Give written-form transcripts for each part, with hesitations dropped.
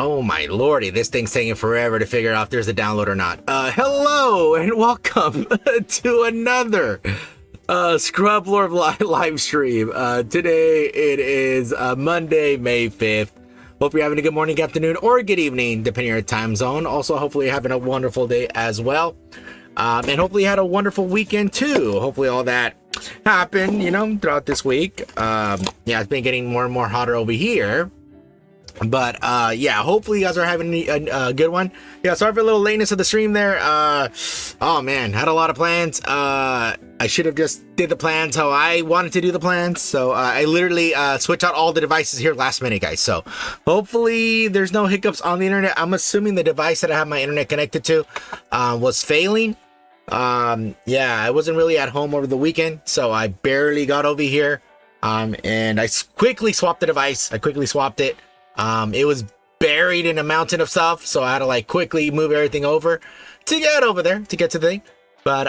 Oh my lordy, this thing's taking forever to figure out if there's a download or not. Hello and welcome to another Scrublord live stream. Today it is Monday, May 5th. Hope you're having a good morning, afternoon, or good evening, depending on your time zone. Also, hopefully you're having a wonderful day as well. And hopefully you had a wonderful weekend too. Hopefully all that happened, throughout this week. Yeah, it's been getting more and more hotter over here. But yeah, hopefully you guys are having a good one. Yeah, sorry for a little lateness of the stream there. Oh man, had a lot of plans. I should have just did the plans how I wanted to do the plans. So I literally switched out all the devices here last minute, guys. So hopefully there's no hiccups on the internet. I'm assuming the device that I have my internet connected to was failing. Yeah, I wasn't really at home over the weekend, so I barely got over here. And I quickly swapped the device. I quickly swapped it. It was buried in a mountain of stuff, so I had to like quickly move everything over to get over there to get to the thing. But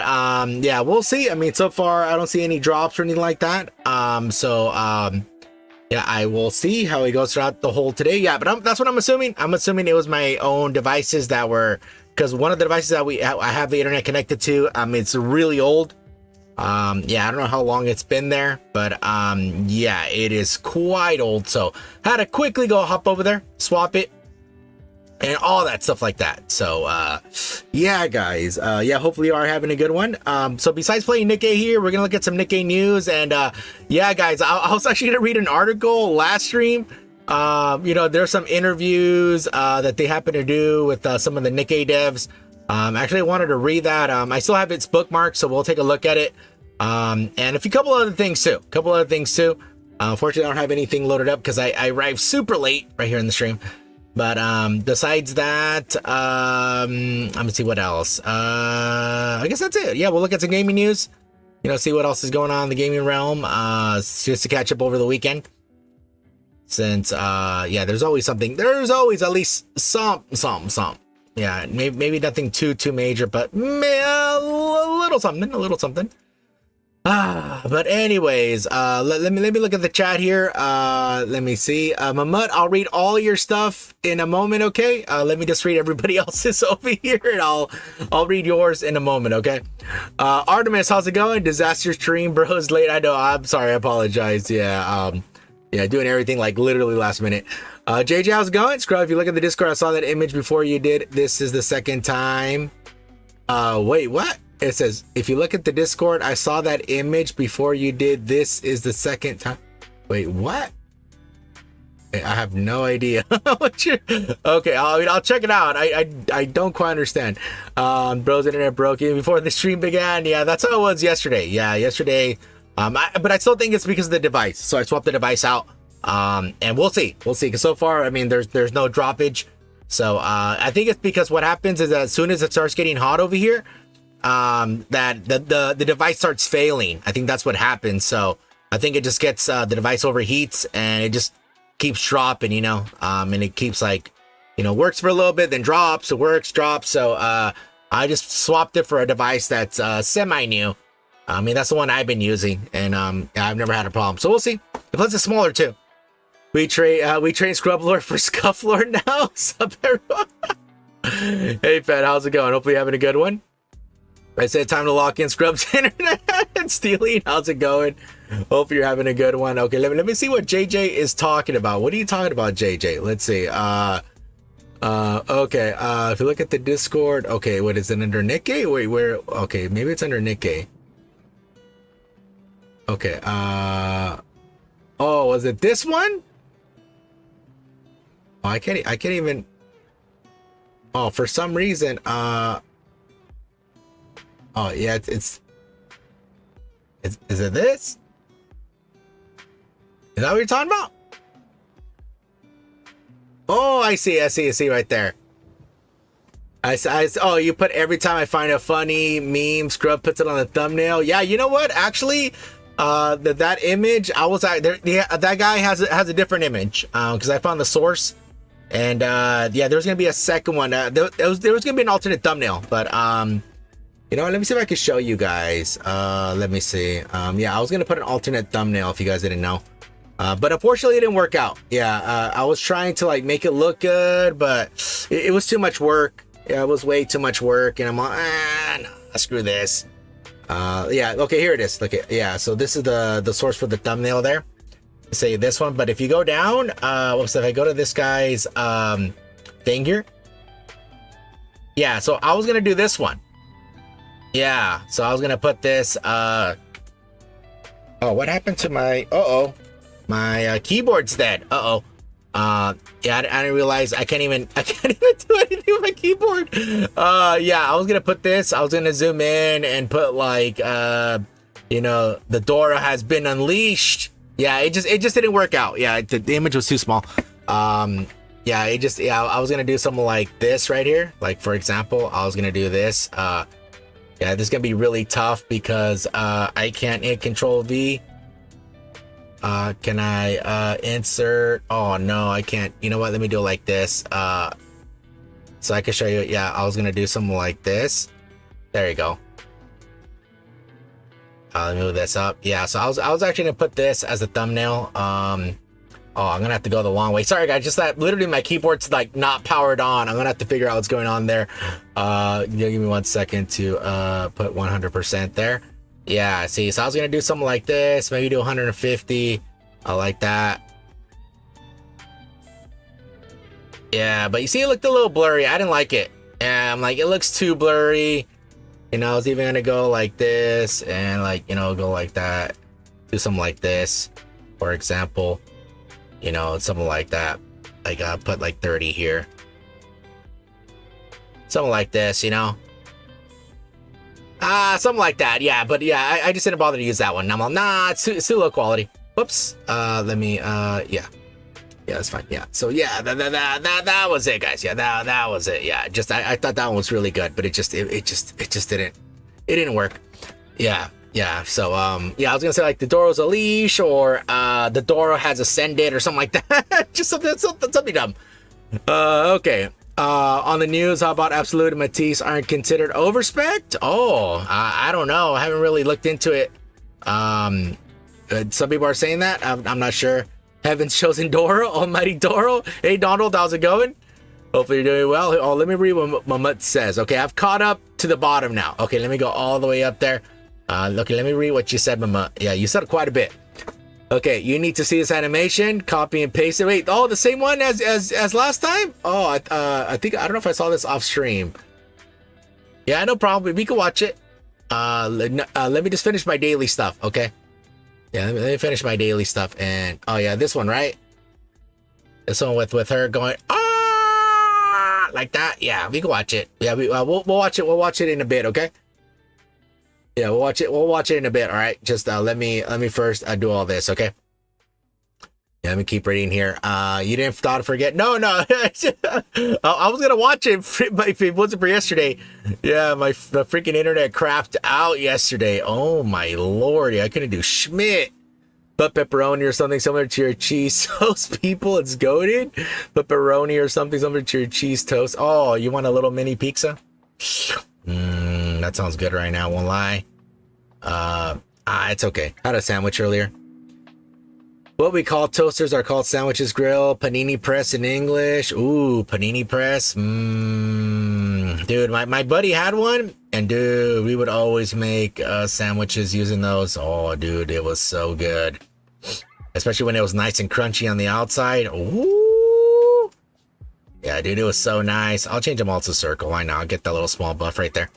yeah, we'll see. I mean, so far I don't see any drops or anything like that. Yeah, I will see how it goes throughout the whole today. Yeah, but that's what I'm assuming. I'm assuming it was my own devices that were, because one of the devices that I have the internet connected to, it's really old. Yeah, I don't know how long it's been there, but yeah, it is quite old. So had to quickly go hop over there, swap it, and all that stuff like that. So yeah, guys, yeah, hopefully you are having a good one. So besides playing Nikke here, we're gonna look at some Nikke news, and yeah, guys, I was actually gonna read an article last stream. There's some interviews that they happen to do with some of the Nikke devs. Actually, I wanted to read that. I still have its bookmarked, so we'll take a look at it. And a couple other things too. Unfortunately, I don't have anything loaded up because I arrived super late right here in the stream. But besides that, let me see what else. I guess that's it. Yeah, we'll look at some gaming news. See what else is going on in the gaming realm. Just to catch up over the weekend. Since yeah, there's always something. There's always at least some. Yeah, maybe nothing too major, but a little something. But anyways, let me look at the chat here. Let me see. Mahmud, I'll read all your stuff in a moment, okay? Let me just read everybody else's over here, and I'll read yours in a moment, okay? Artemis, how's it going? Disaster stream, bros, late. I know. I'm sorry. I apologize. Yeah. Yeah, doing everything like literally last minute. JJ, how's it going? Scrub, if you look at the Discord, I saw that image before you did. This is the second time. Wait, what? It says, if you look at the Discord, I saw that image before you did. This is the second time. Wait, what? I have no idea. Okay, I'll check it out. I don't quite understand. Bro's internet broke even before the stream began. Yeah, that's how it was yesterday. Yeah, yesterday. But I still think it's because of the device. So I swapped the device out. And we'll see. Because so far, there's no droppage. So I think it's because what happens is that as soon as it starts getting hot over here, that the device starts failing. I think that's what happens. So I think it just gets the device overheats and it just keeps dropping, and it keeps works for a little bit, then drops. It works, drops. So I just swapped it for a device that's semi new. That's the one I've been using, and I've never had a problem. So we'll see. Plus it's smaller too. We train Scrublord for Scufflord now. Sup everyone? Hey Fed, how's it going? Hopefully you're having a good one. I said time to lock in Scrub's internet. And Steely, how's it going? Hope you're having a good one. Okay, let me see what JJ is talking about. What are you talking about, JJ? Let's see. Okay. If you look at the Discord, okay, what is it under Nikke? Wait, where? Okay, maybe it's under Nikke. Okay, oh, was it this one? Oh, I can't even. Oh, for some reason, oh yeah, is it this? Is that what you're talking about? Oh, I see right there. Oh, you put every time I find a funny meme, Scrub puts it on the thumbnail. Yeah, you know what? Actually, that image, I was there. Yeah, that guy has a different image because I found the source, and yeah, there's gonna be a second one. There was gonna be an alternate thumbnail, but you know what? Let me see if I can show you guys. Let me see. Yeah, I was gonna put an alternate thumbnail if you guys didn't know. But unfortunately it didn't work out. Yeah, I was trying to like make it look good, but it was too much work. Yeah, it was way too much work, and I'm like, no, screw this. Yeah, okay, here it is. Look at, yeah, so this is the source for the thumbnail there. Say this one, but if you go down, whoops, if I go to this guy's thing here. Yeah, so I was gonna do this one. Yeah, so I was gonna put this, oh, what happened to my, my keyboard's dead. Yeah, I didn't realize I can't even do anything with my keyboard. Yeah, I was gonna put this. I was gonna zoom in and put like, you know, the Doro has been unleashed. Yeah, it just didn't work out. Yeah, the image was too small. Yeah, I was gonna do something like this right here. Like for example, I was gonna do this. Yeah, this is gonna be really tough because I can't hit Control V. Can I insert? Oh no, I can't. You know what? Let me do it like this. So I can show you. Yeah, I was gonna do something like this. There you go. Let me move this up. Yeah, so I was actually gonna put this as a thumbnail. Oh, I'm gonna have to go the long way. Sorry guys, just that literally my keyboard's like not powered on. I'm gonna have to figure out what's going on there. Give me 1 second to put 100% there. Yeah, see, so I was gonna do something like this, maybe do 150. I like that. Yeah, but you see it looked a little blurry. I didn't like it. Yeah, I'm like, it looks too blurry. You know, I was even gonna go like this and like, you know, go like that. Do something like this, for example. You know, something like that. Like put like 30 here. Something like this, you know. Something like that. Yeah, but yeah, I just didn't bother to use that one. I'm like, nah, it's too low quality. Whoops. Let me yeah, that's fine. Yeah, so yeah, that was it, guys. Yeah, that was it. Yeah, just I thought that one was really good, but it just didn't work. Yeah, so yeah, I was gonna say like the Doro's a leash, or the Doro has ascended, or something like that. Just something dumb. Okay. On the news, how about Absolute and Matisse aren't considered overspec? Oh, I don't know. I haven't really looked into it. Some people are saying that. I'm not sure. Heaven's chosen Doro, Almighty Doro. Hey Donald, how's it going? Hopefully you're doing well. Oh, let me read what Mamut says. Okay, I've caught up to the bottom now. Okay, let me go all the way up there. Okay, let me read what you said, Mamut. Yeah, you said quite a bit. Okay, you need to see this animation. Copy and paste it. Wait, oh, the same one as last time? Oh, I think, I don't know if I saw this off stream. Yeah, no problem. We can watch it. Let me just finish my daily stuff, okay? Yeah, let me finish my daily stuff. And oh yeah, this one, right? This one with her going like that. Yeah, we can watch it. Yeah, we'll watch it. We'll watch it in a bit, okay? Yeah, we'll watch it. We'll watch it in a bit. All right. Just let me first do all this, okay? Yeah, let me keep reading here. You didn't thought to forget? No. I was gonna watch it if it wasn't for yesterday. Yeah, the freaking internet crapped out yesterday. Oh my lordy, I couldn't do Schmidt. Put pepperoni or something similar to your cheese toast, people. It's goated. Pepperoni or something similar to your cheese toast. Oh, you want a little mini pizza? That sounds good right now, won't lie. It's okay. I had a sandwich earlier. What we call toasters are called sandwiches grill. Panini press in English. Ooh, panini press. Dude, my buddy had one, and dude, we would always make sandwiches using those. Oh, dude, it was so good. Especially when it was nice and crunchy on the outside. Ooh. Yeah, dude, it was so nice. I'll change them all to circle. Why not? I'll get that little small buff right there.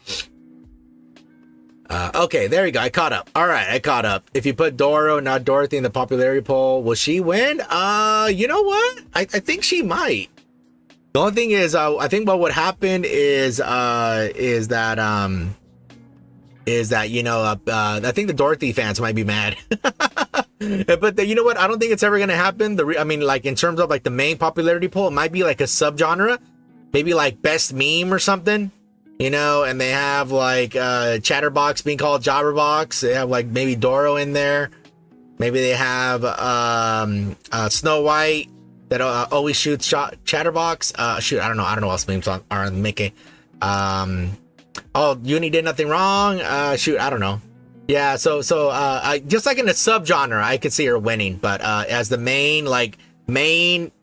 Okay, there we go. I caught up. All right, I caught up. If you put Doro, not Dorothy, in the popularity poll, will she win? You know what? I think she might. The only thing is, I think what would happen is that you know, I think the Dorothy fans might be mad. But you know what? I don't think it's ever gonna happen. I mean, like in terms of like the main popularity poll, it might be like a subgenre, maybe like best meme or something. You know, and they have like Chatterbox being called Jabberbox. They have like maybe Doro in there. Maybe they have Snow White that always shoots Chatterbox. Shoot, I don't know what else memes are on Nikke. Oh, Uni did nothing wrong. Shoot, I don't know. Yeah, so just like in the subgenre, I could see her winning, but as the main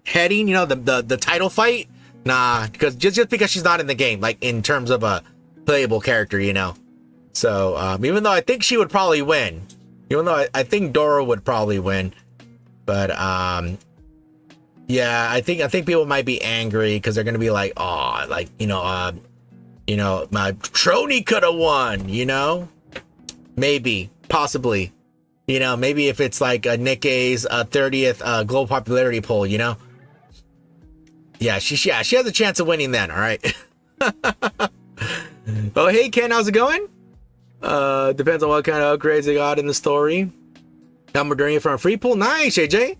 heading, you know, the title fight, nah, because just because she's not in the game, like in terms of a playable character, you know. So even though I think she would probably win, even though I think Doro would probably win, but yeah, I think people might be angry because they're gonna be like, oh, like you know, my Trony could have won, you know. Maybe, possibly, you know, maybe if it's like a Nikke's 30th global popularity poll, you know. Yeah, she has a chance of winning then. All right. Oh, hey Ken, how's it going? Depends on what kind of upgrades they got in the story. We're doing it from a free pool. Nice, AJ.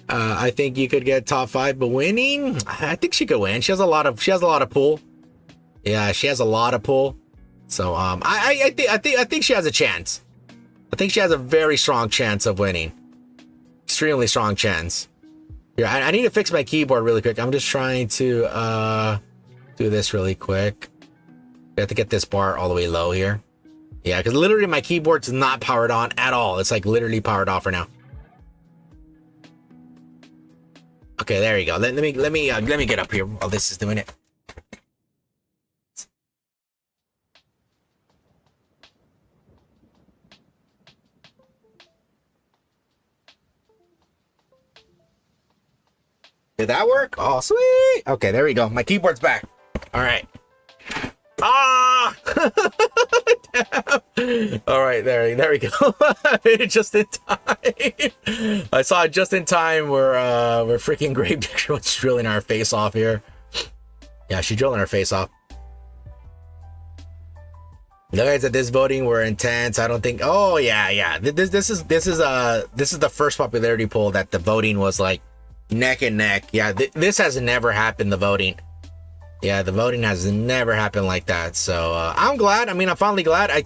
I think you could get top 5, but winning, I think she could win. She has a lot of pool. Yeah, she has a lot of pool. So I think she has a chance. I think she has a very strong chance of winning. Extremely strong chance. Here, I need to fix my keyboard really quick. I'm just trying to do this really quick. I have to get this bar all the way low here. Yeah, because literally my keyboard's not powered on at all. It's like literally powered off right now. Okay, there you go. Let me get up here while this is doing it. Did that work? Oh, sweet. Okay, there we go. My keyboard's back. All right. Ah! All right, there we go. I made it just in time. I saw it just in time where freaking Gravedigger was drilling our face off here. Yeah, she's drilling our face off. The guys at this voting were intense. I don't think. Oh yeah. This is the first popularity poll that the voting was like neck and neck. Yeah, this has never happened. The voting. Yeah, the voting has never happened like that. So I'm glad. I mean, I'm finally glad. I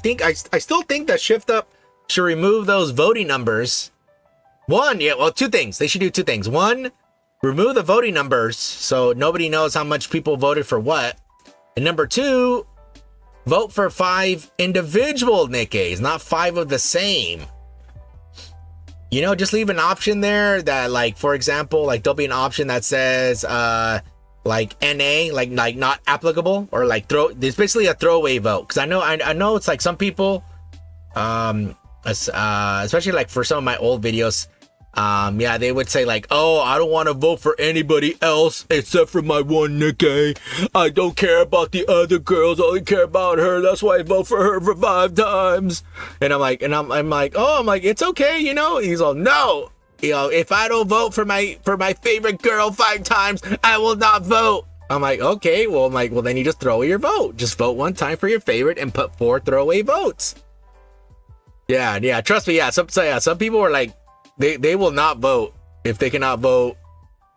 still think that Shift Up should remove those voting numbers. Two things. They should do two things. One, remove the voting numbers so nobody knows how much people voted for what. And number two, vote for 5 individual Nikkes, not 5 of the same. You know, just leave an option there that, like, for example, like there'll be an option that says like NA, like not applicable, or like there's basically a throwaway vote. Because I know it's like some people, especially like for some of my old videos, yeah, they would say like, oh, I don't want to vote for anybody else except for my one Nikke. I don't care about the other girls, I only care about her. That's why I vote for her for 5 times. And I'm like, it's okay, you know. He's all, no, you know, if I don't vote for my favorite girl 5 times, I will not vote. I'm like, okay, well, then you just throw away your vote. Just vote 1 time for your favorite and put 4 throwaway votes. Yeah, trust me. Yeah, some people are like, they will not vote if they cannot vote.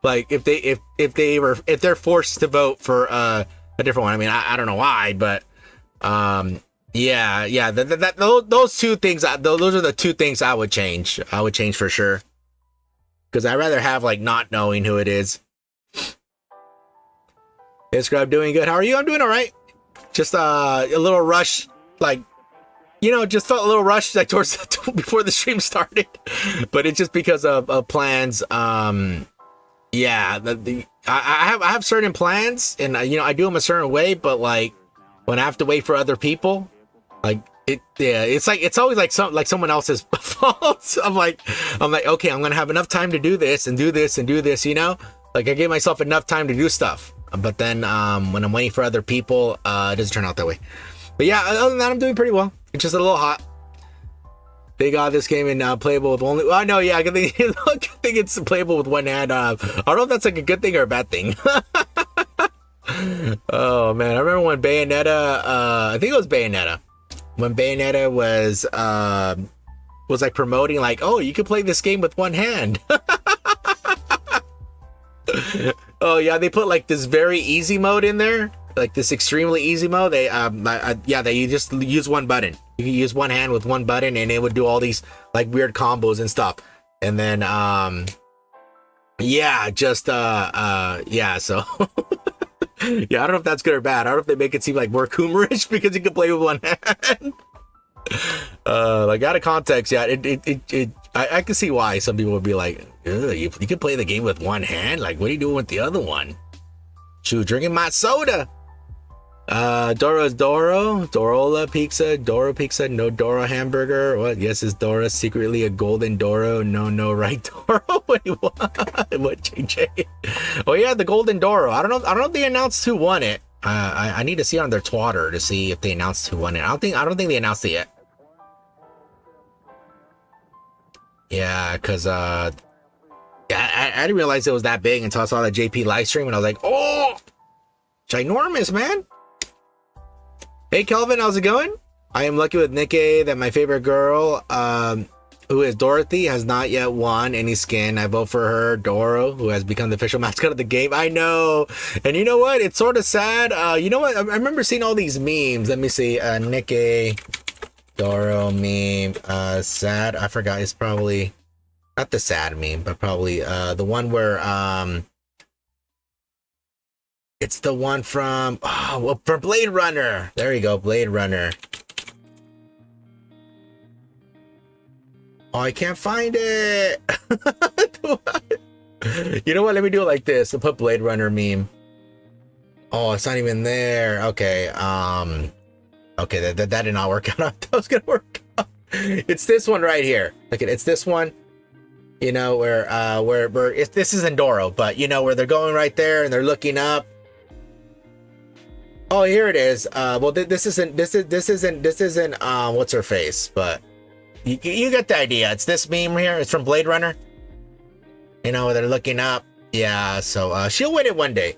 Like if they're forced to vote for a different one. I mean, I don't know why, but yeah. Those two things. Those are the 2 things I would change. I would change for sure. Because I'd rather have like not knowing who it is. Hey, Scrub, doing good. How are you? I'm doing all right. Just a little rush, like, you know, just felt a little rushed like towards before the stream started, but it's just because of plans. Yeah, I have certain plans, and you know, I do them a certain way, but like when I have to wait for other people, like it's always like someone else's fault. I'm like, okay, I'm gonna have enough time to do this and do this and do this, you know, like I gave myself enough time to do stuff, but then when I'm waiting for other people, it doesn't turn out that way. But yeah, other than that, I'm doing pretty well. It's just a little hot. They got this game in playable with only. Well, no, yeah, I think it's playable with 1 hand. I don't know if that's like a good thing or a bad thing. Oh man, I remember when Bayonetta. I think it was Bayonetta. When Bayonetta was like promoting, like, oh, you could play this game with 1 hand. Oh yeah, they put like this very easy mode in there. Like this extremely easy mode. They you just use 1 button. You can use 1 hand with 1 button, and it would do all these like weird combos and stuff. And then yeah, just yeah, so yeah, I don't know if that's good or bad. I don't know if they make it seem like more Coomerish because you can play with 1 hand. Like out of context, yeah, I can see why some people would be like, you can play the game with one hand. Like, what are you doing with the other one? Shoot, drinking my soda. Doro is Doro. Dorola pizza. Doro pizza. No Doro hamburger. What? Yes, is Doro secretly a golden Doro? No, right, Doro? Wait, what? What, JJ? Oh yeah, the golden Doro. I don't know if they announced who won it. I need to see on their Twitter to see if they announced who won it. I don't think they announced it yet. Yeah, cause yeah, I didn't realize it was that big until I saw that JP live stream, and I was like, oh, ginormous, man. Hey Kelvin, how's it going? I am lucky with Nikke that my favorite girl, who is Dorothy, has not yet won any skin. I vote for her. Doro, who has become the official mascot of the game. I know. And you know what? It's sort of sad. You know what? I remember seeing all these memes. Let me see. Nikke, Doro meme. Sad. I forgot. It's probably not the sad meme, but probably the one where it's the one from for Blade Runner. There you go, Blade Runner. Oh, I can't find it. You know what? Let me do it like this. I'll put Blade Runner meme. Oh, it's not even there. Okay. Okay, that did not work out. I thought it was gonna work out. It's this one right here. Look at it's this one. You know where this isn't Doro, but you know where they're going right there and they're looking up. Oh, here it is. Well, this isn't what's her face, but you get the idea. It's this meme here. It's from Blade Runner. You know, where they're looking up. Yeah, so she'll win it one day.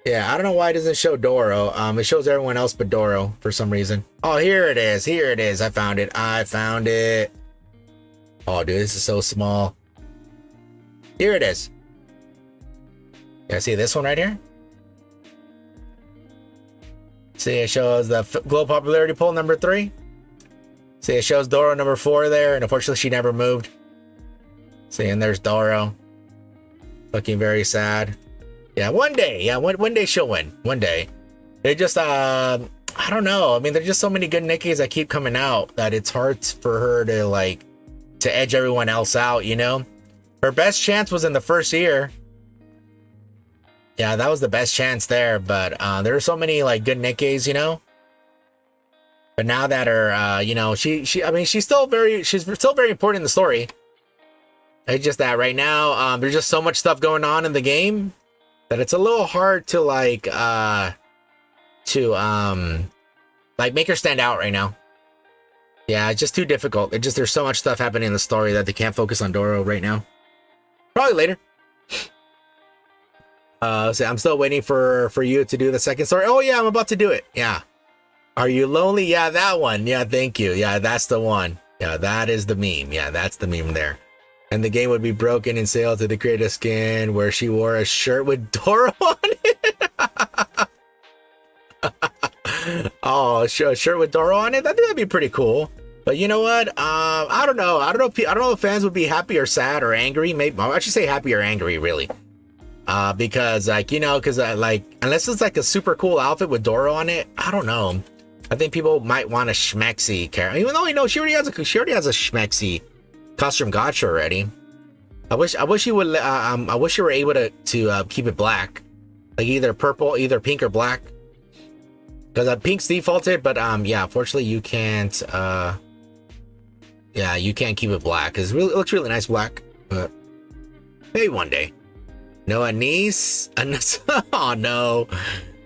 Yeah, I don't know why it doesn't show Doro. It shows everyone else but Doro for some reason. Oh, here it is. Here it is. I found it. Oh, dude, this is so small. Here it is. Yeah, see this one right here? See, it shows the global popularity poll number 3. See, it shows Doro number 4 there, and unfortunately she never moved. See, and there's Doro. Looking very sad. Yeah, one day. Yeah, one day she'll win. One day. They just, I don't know. I mean, there's just so many good Nikkes that keep coming out that it's hard for her to, like, to edge everyone else out, you know? Her best chance was in the first year. Yeah, that was the best chance there, but there are so many like good Nikkes, you know. But now that her, you know, I mean, she's still very important in the story. It's just that right now, there's just so much stuff going on in the game that it's a little hard to like make her stand out right now. Yeah, it's just too difficult. There's so much stuff happening in the story that they can't focus on Doro right now. Probably later. So I'm still waiting for you to do the second story. Oh yeah, I'm about to do it. Yeah. Are you lonely? Yeah, that one. Yeah, thank you. Yeah, that's the one. Yeah, that is the meme. Yeah, that's the meme there. And the game would be broken in sale to the creative skin where she wore a shirt with Doro on it. Oh, a shirt with Doro on it. I think that'd be pretty cool. But you know what? I don't know. I don't know if fans would be happy or sad or angry. Maybe I should say happy or angry, really. Because like, you know, because like, unless it's like a super cool outfit with Doro on it, I don't know. I think people might want a schmexy character, even though, you know, she already has a schmexy costume gacha already. I wish you would. I wish you were able to keep it black, like either pink or black. Because pink's defaulted, but yeah, unfortunately you can't. Yeah, you can't keep it black. It looks really nice black, but maybe one day. No, Anise. Oh no,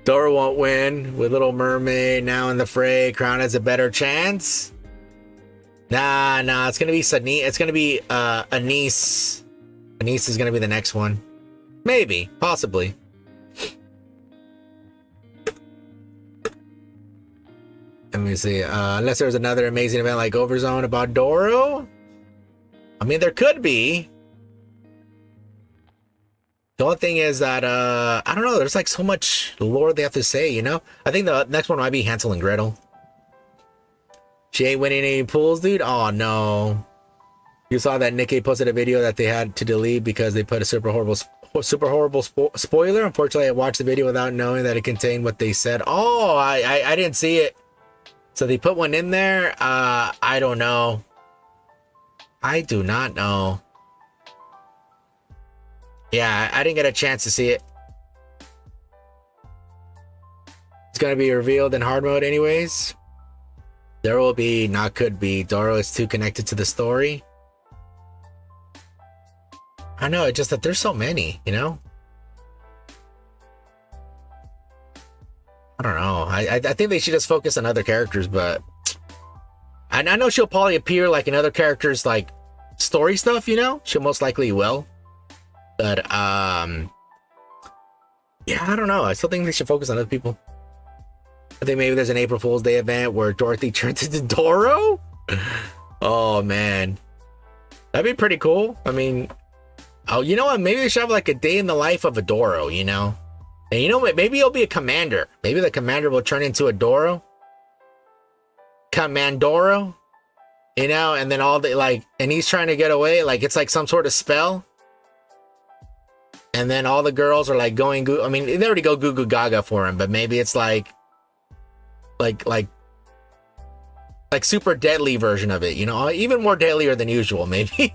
Doro won't win with Little Mermaid now in the fray. Crown has a better chance. Nah, it's gonna be Sydney. It's gonna be Anise. Anise is gonna be the next one. Maybe, possibly. Let me see. Unless there's another amazing event like Overzone about Doro. I mean, there could be. The only thing is that I don't know. There's like so much lore they have to say. You know. I think the next one might be Hansel and Gretel. She ain't winning any pools, dude. Oh no. You saw that Nikke posted a video that they had to delete because they put a super horrible spoiler. Unfortunately, I watched the video without knowing that it contained what they said. Oh, I didn't see it. So they put one in there. I don't know. I do not know. Yeah, I didn't get a chance to see it. It's gonna be revealed in hard mode anyways. There will be, not could be. Doro is too connected to the story. I know, it's just that there's so many, you know? I don't know. I think they should just focus on other characters, but I know she'll probably appear like in other characters, like story stuff, you know? She'll most likely will. But yeah, I don't know. I still think they should focus on other people. I think maybe there's an April Fool's Day event where Dorothy turns into Doro. Oh man, that'd be pretty cool. I mean, oh, you know what? Maybe they should have like a day in the life of a Doro, you know? And you know what? Maybe it'll be a commander. Maybe the commander will turn into a Doro. Commandoro. You know, and then all the like, and he's trying to get away. Like it's like some sort of spell. And then all the girls are like going, I mean, they already go goo goo gaga for him, but maybe it's like super deadly version of it, you know, even more deadlier than usual, maybe.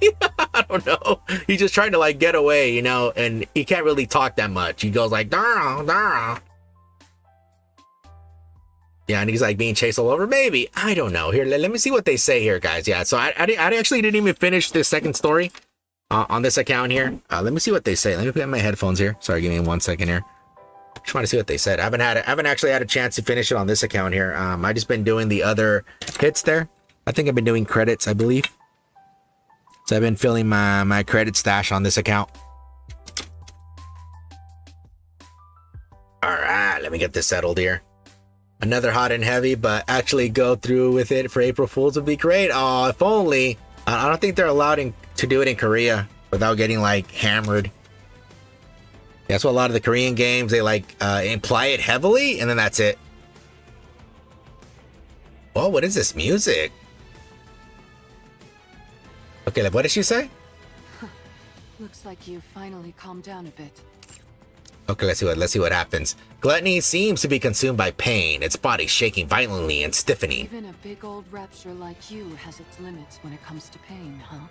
I don't know. He's just trying to like get away, you know, and he can't really talk that much. He goes like, Doro, Doro. Yeah, and he's like being chased all over. Maybe. I don't know. Here, let me see what they say here, guys. Yeah, so I actually didn't even finish the second story on this account here. Let me see what they say. Let me put in my headphones here. Sorry, give me 1 second here. Just want to see what they said. I haven't actually had a chance to finish it on this account here. I just been doing the other hits there. I think I've been doing credits, I believe. So I've been filling my credit stash on this account. All right, let me get this settled here. Another hot and heavy, but actually go through with it for April Fools would be great. Oh, if only. I don't think they're allowed to do it in Korea without getting like hammered. That's what a lot of the Korean games, they like imply it heavily, and then that's it. Whoa, what is this music? Okay, like, what did she say? Looks like you finally calmed down a bit. Okay, let's see what happens. Gluttony seems to be consumed by pain, its body shaking violently and stiffening. Even a big old rapture like you has its limits when it comes to pain, huh?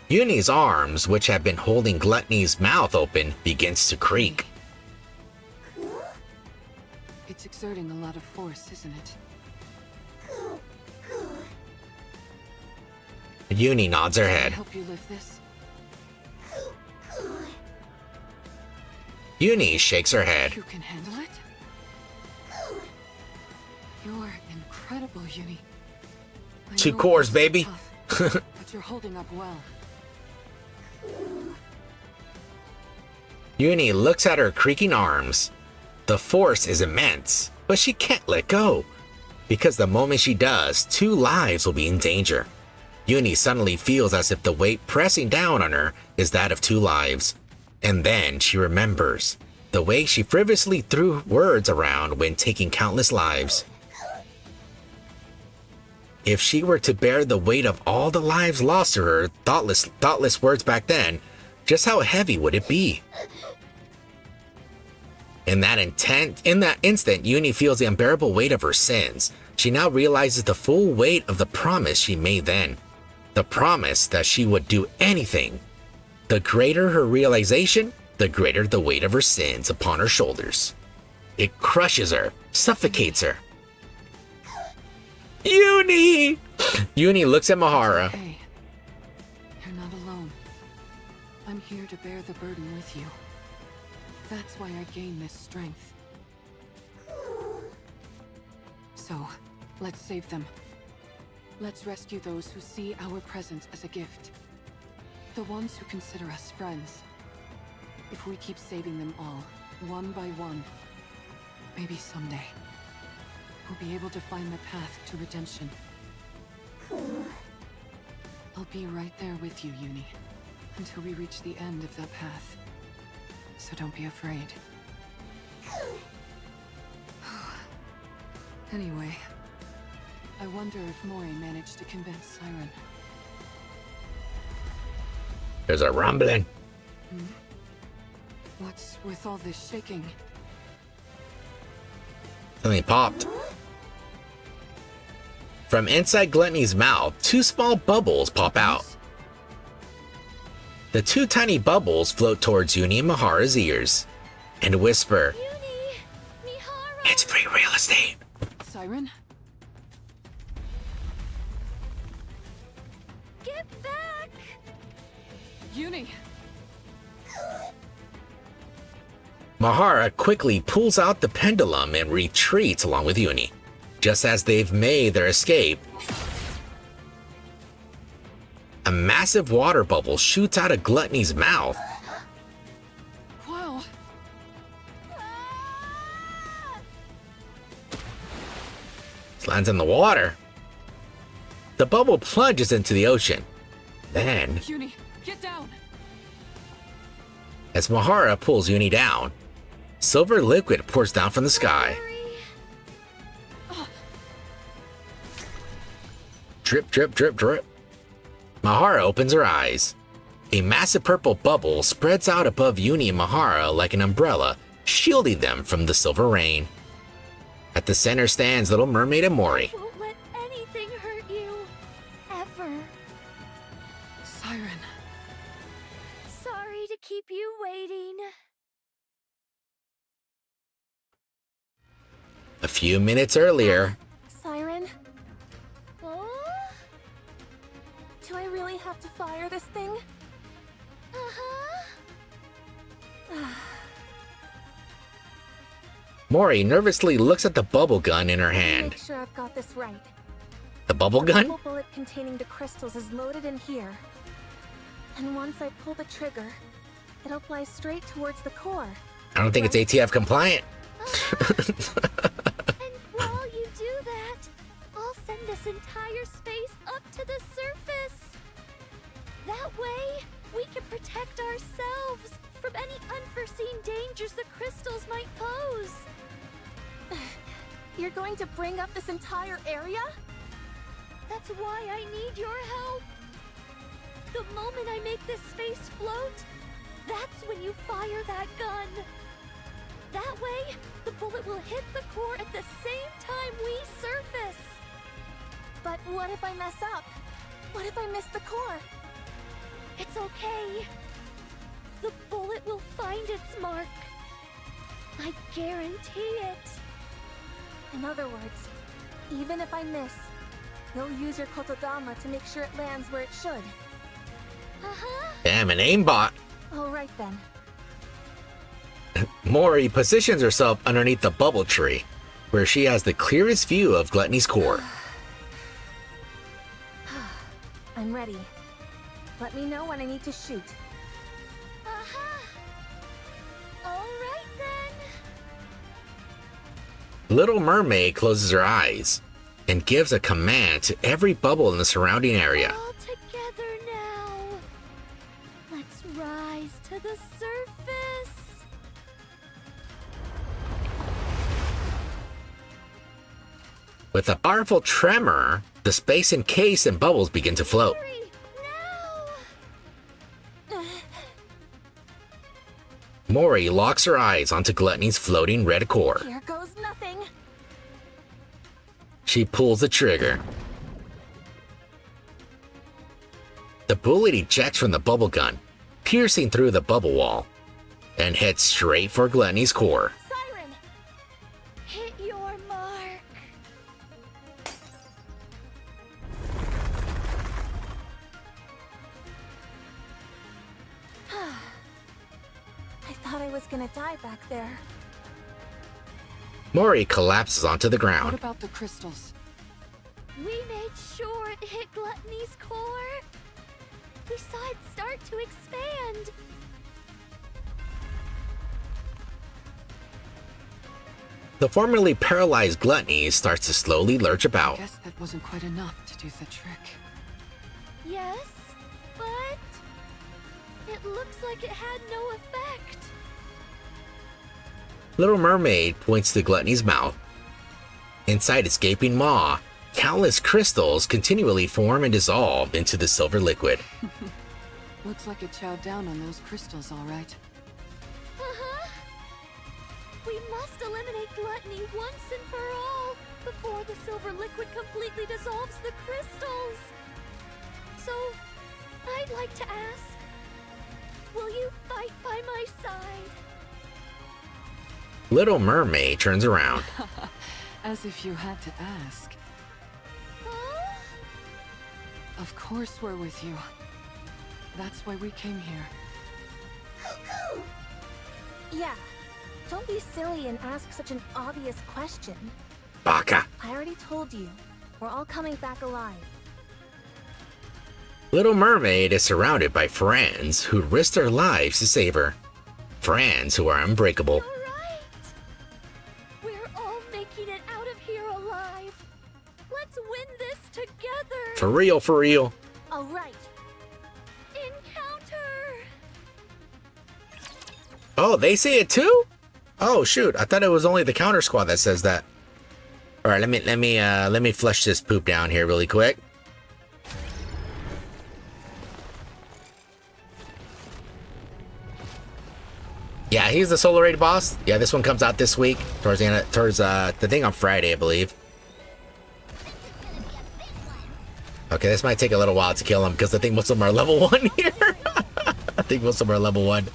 Uni's arms, which have been holding Gluttony's mouth open, begins to creak. It's exerting a lot of force, isn't it? Uni nods her head. Can I help you lift this? Uni shakes her head. You can handle it? You're incredible, Uni. I 2 know cores, it's baby. tough, but you're holding up well. Uni looks at her creaking arms. The force is immense, but she can't let go. Because the moment she does, 2 lives will be in danger. Uni suddenly feels as if the weight pressing down on her is that of 2 lives. And then she remembers the way she frivolously threw words around when taking countless lives. If she were to bear the weight of all the lives lost to her thoughtless words back then, just how heavy would it be? In that instant, Uni feels the unbearable weight of her sins. She now realizes the full weight of the promise she made then. The promise that she would do anything. The greater her realization, the greater the weight of her sins upon her shoulders. It crushes her, suffocates her. Uni! Uni looks at Mahara. Hey, you're not alone. I'm here to bear the burden with you. That's why I gain this strength. So, let's save them. Let's rescue those who see our presence as a gift. The ones who consider us friends. If we keep saving them all, one by one, maybe someday, we'll be able to find the path to redemption. I'll be right there with you, Uni, until we reach the end of that path. So don't be afraid. Anyway, I wonder if Mori managed to convince Siren. There's a rumbling. What's with all this shaking? Something popped. From inside Gluttony's mouth, two small bubbles pop out. The two tiny bubbles float towards Uni and Mihara's ears and whisper, Uni, Mihara. "It's free real estate." Siren? Get back! Uni! Mihara quickly pulls out the pendulum and retreats along with Uni. Just as they've made their escape, a massive water bubble shoots out of Gluttony's mouth. Wow! It lands in the water. The bubble plunges into the ocean. Then, Uni, get down! as Mihara pulls Uni down, silver liquid pours down from the sky. Hurry. Drip, drip, drip, drip. Mihara opens her eyes. A massive purple bubble spreads out above Uni and Mihara like an umbrella, shielding them from the silver rain. At the center stands Little Mermaid and Mori. Won't let anything hurt you. Ever. Siren. Sorry to keep you waiting. A few minutes earlier, Siren? Oh? Do I really have to fire this thing? Uh-huh. Mori nervously looks at the bubble gun in her hand. Make sure I've got this right. The bubble The gun? bubble bullet containing the crystals is loaded in here. And once I pull the trigger, it'll fly straight towards the core. I don't think it's ATF compliant. And while you do that, I'll send this entire space up to the surface. That way, we can protect ourselves from any unforeseen dangers the crystals might pose. You're going to bring up this entire area? That's why I need your help. The moment I make this space float, that's when you fire that gun. That way, the bullet will hit the core at the same time we surface. But what if I mess up? What if I miss the core? It's okay. The bullet will find its mark. I guarantee it. In other words, even if I miss, you'll use your kotodama to make sure it lands where it should. Uh-huh. Damn, an aimbot. All right then. Mori positions herself underneath the bubble tree, where she has the clearest view of Gluttony's core. I'm ready. Let me know when I need to shoot. Uh-huh. All right then. Little Mermaid closes her eyes and gives a command to every bubble in the surrounding area. All together now. Let's rise to the surface. With a powerful tremor, the space encased in bubbles begin to float. Hurry, now. Mori locks her eyes onto Gluttony's floating red core. Here goes nothing. She pulls the trigger. The bullet ejects from the bubble gun, piercing through the bubble wall, and heads straight for Gluttony's core. Siren, hit your mark. I thought I was gonna die back there. Mori collapses onto the What ground. about the crystals? We made sure it hit Gluttony's core. We saw it start to expand. The formerly paralyzed Gluttony starts to slowly lurch I about. guess that wasn't quite enough to do the trick. Yes, but it looks like it had no effect. Little Mermaid points to Gluttony's mouth. Inside its gaping maw, countless crystals continually form and dissolve into the silver liquid. Looks like it chowed down on those crystals, all right. Uh-huh. We must eliminate gluttony once and for all before the silver liquid completely dissolves the crystals. So, I'd like to ask, will you fight by my side? Little Mermaid turns around. As if you had to ask. Huh? Of course we're with you. That's why we came here. Cuckoo! Yeah. Don't be silly and ask such an obvious question. Baka. I already told you. We're all coming back alive. Little Mermaid is surrounded by friends who risk their lives to save her. Friends who are unbreakable. You're right! We're all making it out of here alive. Let's win this together! For real, for real. All right. Encounter! Oh, they say it too? Oh shoot, I thought it was only the counter squad that says that. All right, let me flush this poop down here really quick. Yeah, he's the Solar Raid boss. Yeah, this one comes out this week towards the end, towards the thing on Friday, I believe. Okay, this might take a little while to kill him because I think most of them are level 1 here. I think most of them are level 1.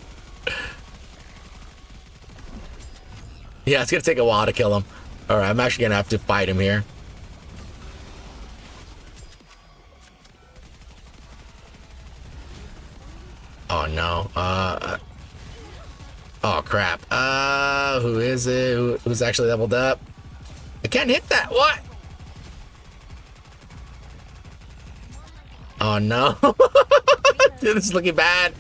Yeah, it's gonna take a while to kill him. All right, I'm actually gonna have to fight him here. Oh no. Oh crap. Who is it? Who's actually leveled up? I can't hit that. What? Oh no. Dude, this is looking bad.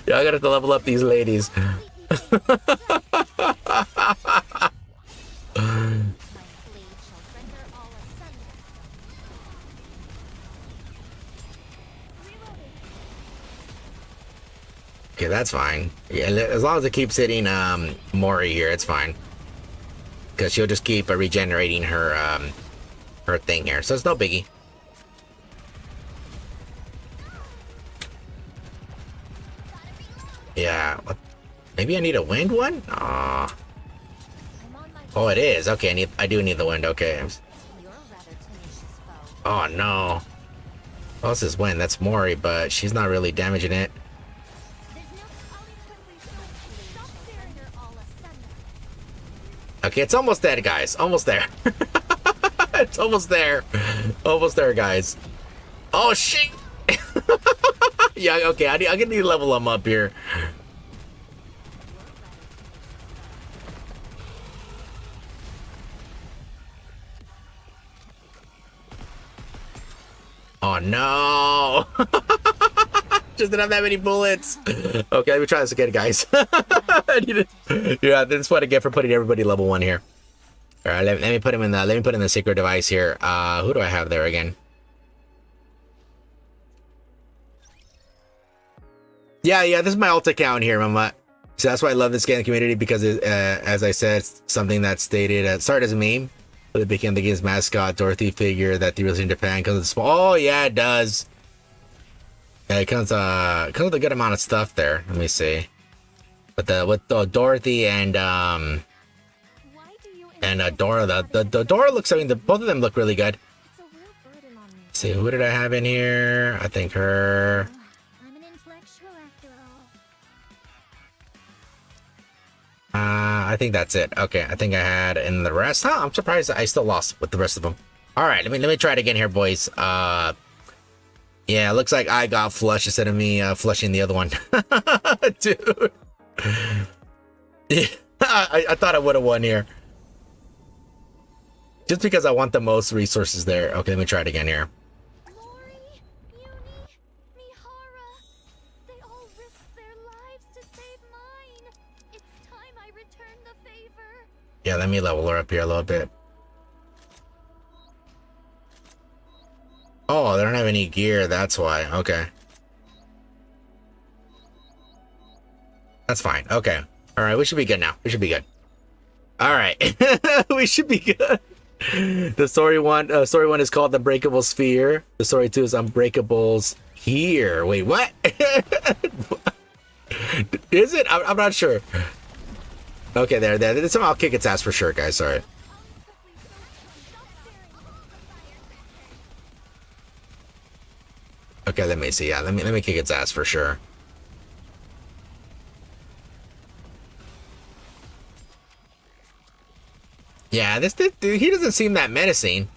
Yeah, I gotta have to level up these ladies. Okay, that's fine. Yeah, as long as it keeps hitting Mori here, it's fine. Because she'll just keep regenerating her her thing here, so it's no biggie. Yeah, maybe I need a wind one? Aw. Oh, it is. Okay, I do need the wind. Okay. Oh no. Well, this is wind. That's Mori, but she's not really damaging it. Okay, it's almost dead, guys. Almost there. It's almost there. Almost there, guys. Oh shit. Yeah, okay, I'm gonna need to level him up here. Oh no. Just didn't have that many bullets. Okay, let me try this again, guys. I need to, yeah, this is what I get for putting everybody level 1 here. All right, let me put him in the, let me put in the secret device here. Who do I have there again? Yeah, this is my alt account here, Mama. So that's why I love this game community, because it, as I said, something that stated started as a meme, but it became the game's mascot, Dorothy figure that the in Japan comes with small. Oh yeah, it does. Yeah, it comes with a good amount of stuff there. Let me see. But with Dorothy and Dora, the Dora looks. I mean, both of them look really good. Let's see, who did I have in here? I think her. I think that's it. Okay, I think I had in the rest. Huh, I'm surprised I still lost with the rest of them. All right, let me try it again here, boys. Yeah, it looks like I got flushed instead of me flushing the other one. Dude. Yeah, I thought I would have won here. Just because I want the most resources there. Okay, let me try it again here. Yeah, let me level her up here a little bit. Oh, they don't have any gear, that's why. Okay. That's fine. Okay. Alright, we should be good now. We should be good. Alright. We should be good. The story one is called The Breakable Sphere. The story 2 is Unbreakables Here. Wait, what? Is it? I'm not sure. Okay, there. Somehow I'll kick its ass for sure, guys. Sorry. Okay, let me see. Yeah, let me kick its ass for sure. Yeah, this dude, he doesn't seem that menacing.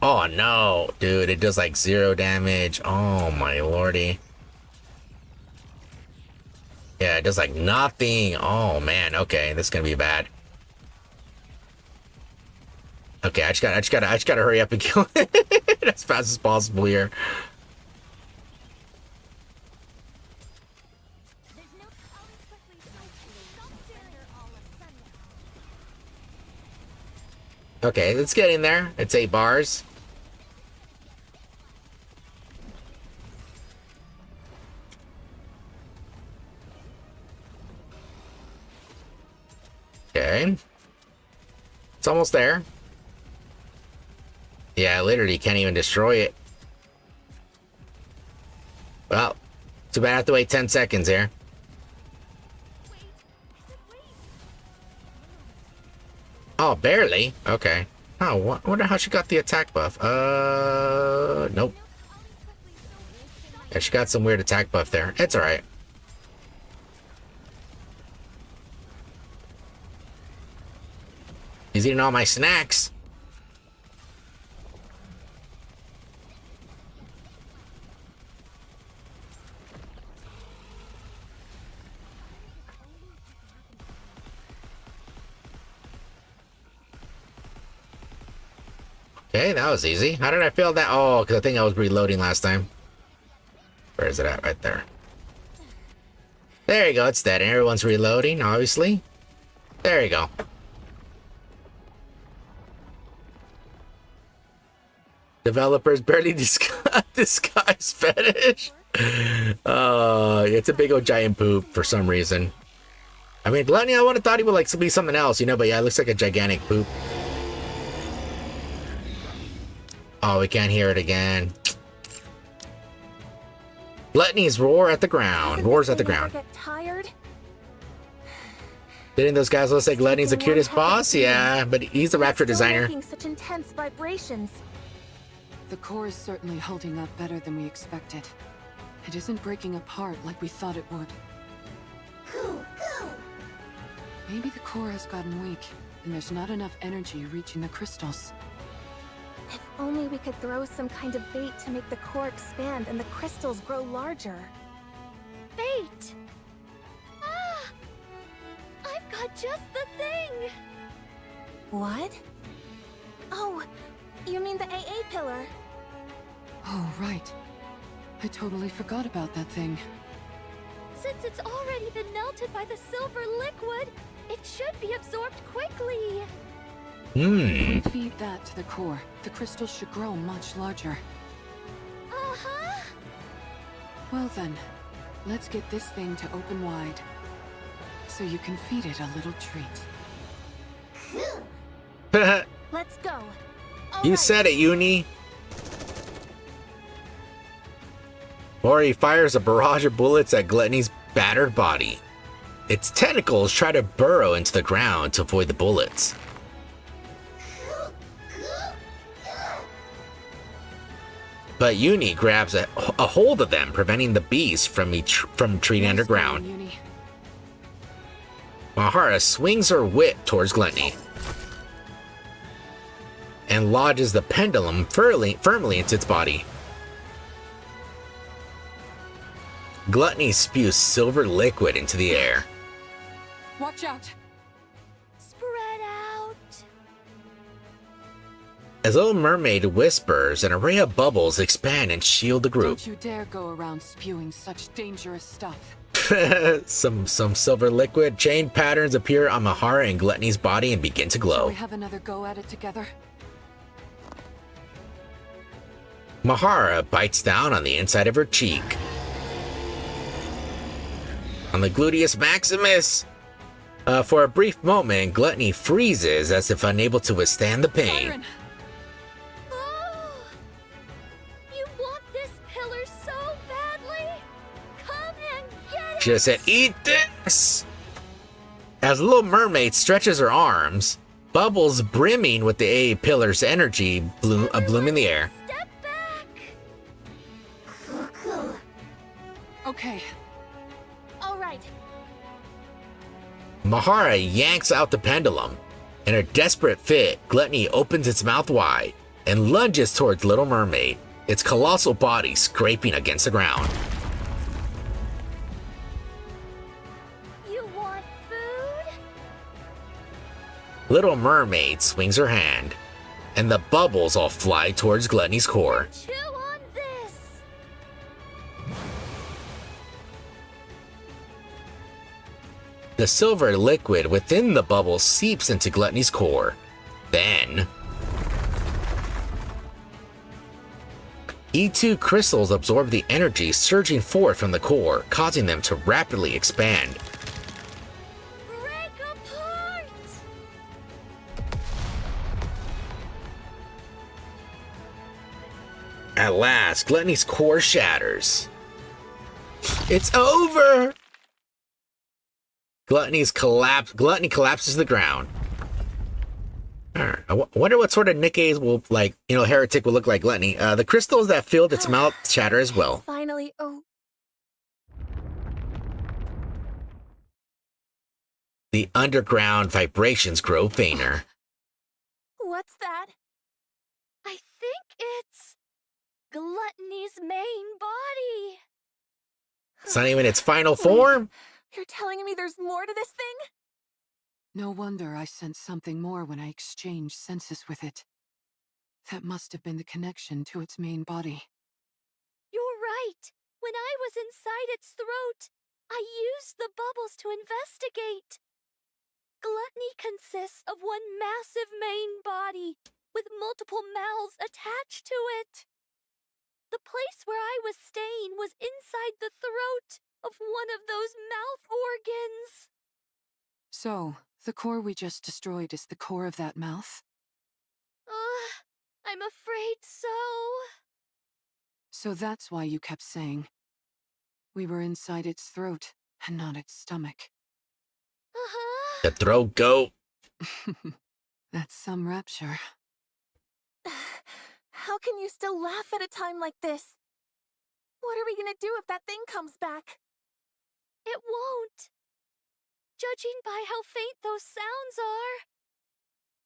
Oh no, dude, it does like 0 damage. Oh my lordy. Yeah, it does like nothing. Oh man, okay, this is gonna be bad. Okay, I just gotta hurry up and kill it as fast as possible here. Okay, it's getting there. It's 8 bars. Okay. It's almost there. Yeah, literally can't even destroy it. Well, too bad I have to wait 10 seconds here. Oh, barely? Okay. Oh, wonder how she got the attack buff. Nope. Yeah, she got some weird attack buff there. It's alright. He's eating all my snacks. Okay, that was easy. How did I fail that? Oh, because I think I was reloading last time. Where is it at? Right there. There you go. It's dead. And everyone's reloading, obviously. There you go. Developers barely disguise fetish. It's a big old giant poop for some reason. I mean, Gluttony, I would have thought he would like be something else, you know, but yeah, it looks like a gigantic poop. Oh, we can't hear it again. Gluttony's roar at the ground. Roars at the ground. Get tired? Didn't those guys look like Gluttony's the cutest boss? Yeah, but he's a rapture designer. Making such intense vibrations. The core is certainly holding up better than we expected. It isn't breaking apart like we thought it would. Maybe the core has gotten weak, and there's not enough energy reaching the crystals. If only we could throw some kind of bait to make the core expand and the crystals grow larger. Bait! Ah! I've got just the thing! What? Oh, you mean the AA pillar? Oh, right. I totally forgot about that thing. Since it's already been melted by the silver liquid, it should be absorbed quickly. If we feed that to the core, the crystals should grow much larger. Uh-huh. Well then, let's get this thing to open wide, so you can feed it a little treat. Let's go. You said it, Uni. Mori fires a barrage of bullets at Gluttony's battered body. Its tentacles try to burrow into the ground to avoid the bullets. But Uni grabs a hold of them, preventing the beast from retreating underground. Uni. Mahara swings her whip towards Gluttony and lodges the pendulum firmly into its body. Gluttony spews silver liquid into the air. Watch out! Spread out. As Little Mermaid whispers, an array of bubbles expand and shield the group. Don't you dare go around spewing such dangerous stuff. some silver liquid chain patterns appear on Mahara and Gluttony's body and begin to Shall glow. we have another go at it together? Mahara bites down on the inside of her cheek. On the gluteus maximus. For a brief moment, Gluttony freezes as if unable to withstand the pain. Siren! Oh, you want this pillar so badly? Come and get it! She just said, "Eat this!" As Little Mermaid stretches her arms, bubbles brimming with the A pillar's energy bloom in the air. Step back! Okay, All right. Mahara yanks out the pendulum. In a desperate fit, Gluttony opens its mouth wide and lunges towards Little Mermaid, its colossal body scraping against the ground. You want food? Little Mermaid swings her hand, and the bubbles all fly towards Gluttony's core. Chew on this! The silver liquid within the bubble seeps into Gluttony's core. Then, E2 crystals absorb the energy surging forth from the core, causing them to rapidly expand. Break apart! At last, Gluttony's core shatters. It's over! Gluttony collapses to the ground. I wonder what sort of Nikke will, like, heretic will look like Gluttony. The crystals that filled its mouth shatter as well. Finally, oh. The underground vibrations grow fainter. What's that? I think it's Gluttony's main body. It's not even its final form. You're telling me there's more to this thing? no wonder I sensed something more when I exchanged senses with it. That must have been the connection to its main body. You're right. When I was inside its throat, I used the bubbles to investigate. Gluttony consists of one massive main body, with multiple mouths attached to it. The place where I was staying was inside the throat of one of those mouth organs. So, the core we just destroyed is the core of that mouth? I'm afraid so. So that's why you kept saying we were inside its throat and not its stomach. Uh-huh. The throat goat. That's some rapture. How can you still laugh at a time like this? What are we gonna do if that thing comes back? It won't. Judging by how faint those sounds are,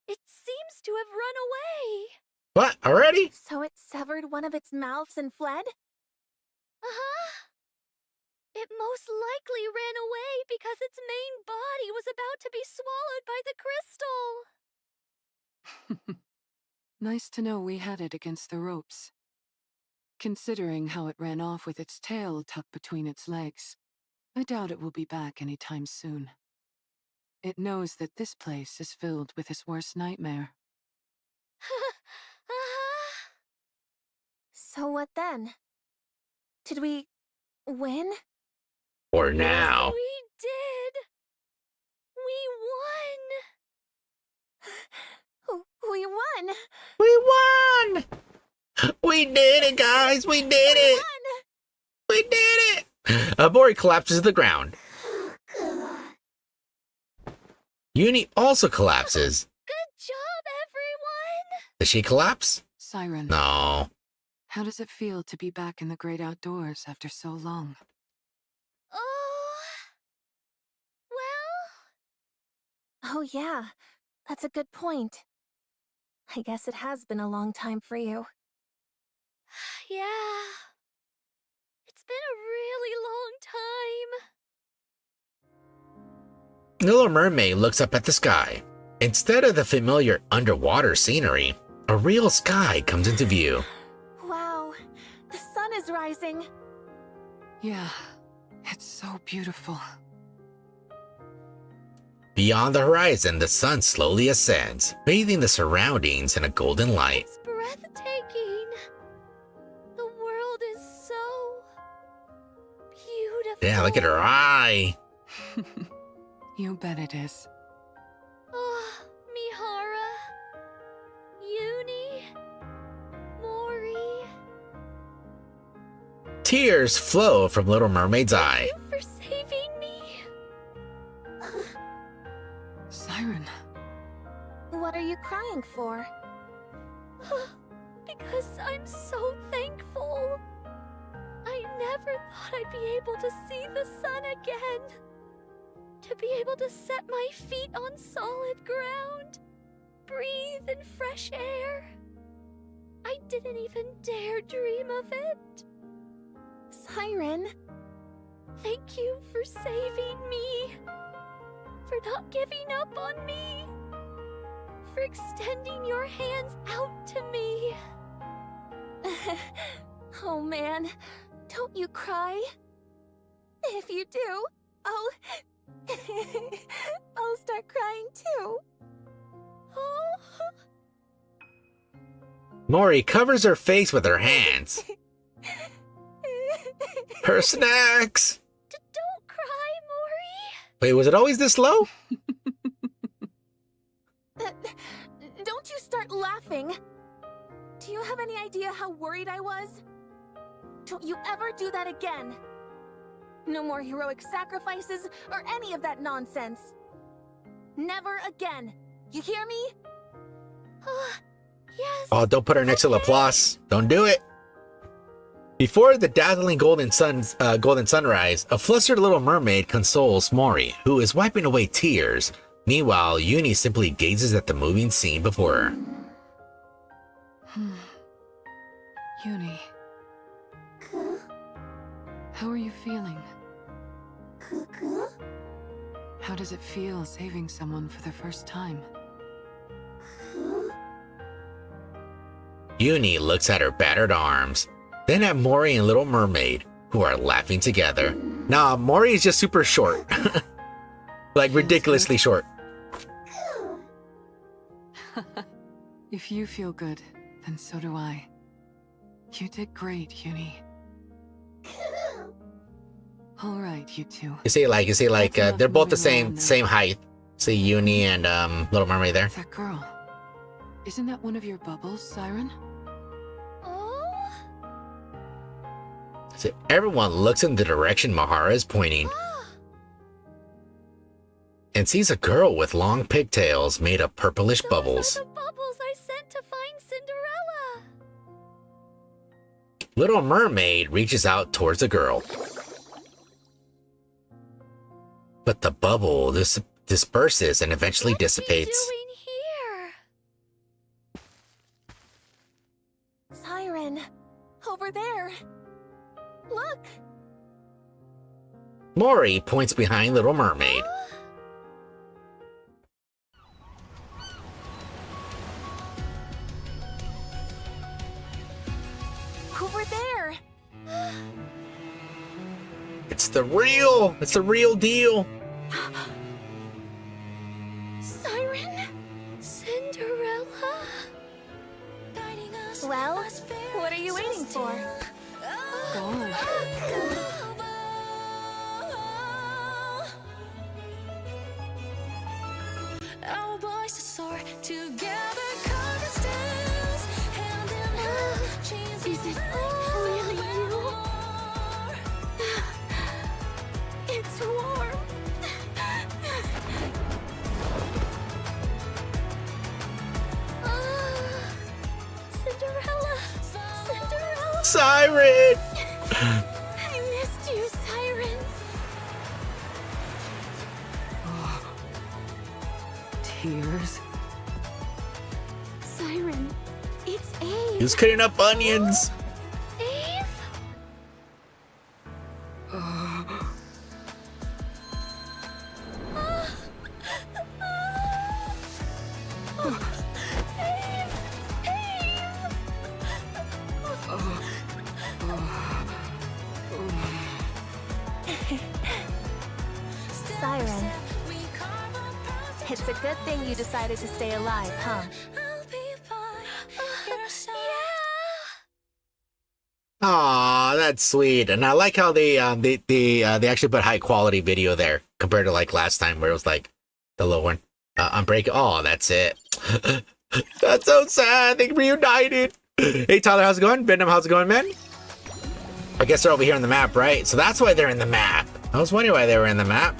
it seems to have run away. What? Already? So it severed one of its mouths and fled? Uh-huh. It most likely ran away because its main body was about to be swallowed by the crystal. Nice to know we had it against the ropes. Considering how it ran off with its tail tucked between its legs, I doubt it will be back anytime soon. It knows that this place is filled with his worst nightmare. So what then? Did we win? Or now? Yes, we did! We won! We won! We did it, guys! We did it! We did it! Bori collapses to the ground. Uni also collapses. Good job, everyone! Does she collapse? Siren, No. how does it feel to be back in the great outdoors after so long? Oh... well... Oh yeah, that's a good point. I guess it has been a long time for you. Yeah... it's been a really long time. Little Mermaid looks up at the sky. Instead of the familiar underwater scenery, a real sky comes into view. Wow, the sun is rising. Yeah, it's so beautiful. Beyond the horizon, the sun slowly ascends, bathing the surroundings in a golden light. It's breathtaking. The world is so beautiful. Yeah, look at her eye. You bet it is. Oh, Mihara, Uni, Mori. Tears flow from Little Mermaid's eye. Thank you for saving me. Siren. What are you crying for? Because I'm so thankful. I never thought I'd be able to see the sun again. To be able to set my feet on solid ground. Breathe in fresh air. I didn't even dare dream of it. Siren, thank you for saving me. For not giving up on me. For extending your hands out to me. Oh man, don't you cry. If you do, I'll start crying too. Oh. Mori covers her face with her hands. Her snacks! Don't cry, Mori. Wait, was it always this low? Don't you start laughing. Do you have any idea how worried I was? Don't you ever do that again. No more heroic sacrifices or any of that nonsense. Never again. You hear me? Yes. Oh, don't put her next to Laplace. Don't do it. Before the dazzling golden sunrise, a flustered little mermaid consoles Mori, who is wiping away tears. Meanwhile, Uni simply gazes at the moving scene before her. Uni. How are you feeling? How does it feel saving someone for the first time? Uni looks at her battered arms, then at Mori and Little Mermaid, who are laughing together. Nah, Mori is just super short. Like ridiculously short. If you feel good, then so do I. You did great, Uni. All right, you two. You see, they're both the same height. See Uni and Little Mermaid there. That girl. Isn't that one of your bubbles, Siren? Oh. So everyone looks in the direction Mahara is pointing and sees a girl with long pigtails made of purplish bubbles. Those are the bubbles I sent to find Cinderella. Little Mermaid reaches out towards the girl. But the bubble disperses and eventually dissipates. What are you doing here? Siren, over there. Look. Mori points behind Little Mermaid. Over there. It's the real deal. Siren? Cinderella? Well, what are you waiting for? Go on. Our voices soar together, carving stems, hand in hand, chains Is it really you? It's warm. Cinderella! Cinderella! Siren! I missed you, Siren. Tears. Siren, it's Ave. He's cutting up onions. Ave? Siren, it's a good thing you decided to stay alive, huh? Aw, that's sweet. And I like how they actually put high quality video there compared to like last time where it was like the low one. Unbreakable. Oh, that's it. That's so sad. They reunited. Hey, Tyler, how's it going? Venom, how's it going, man? I guess they're over here on the map, right? So that's why they're in the map. I was wondering why they were in the map.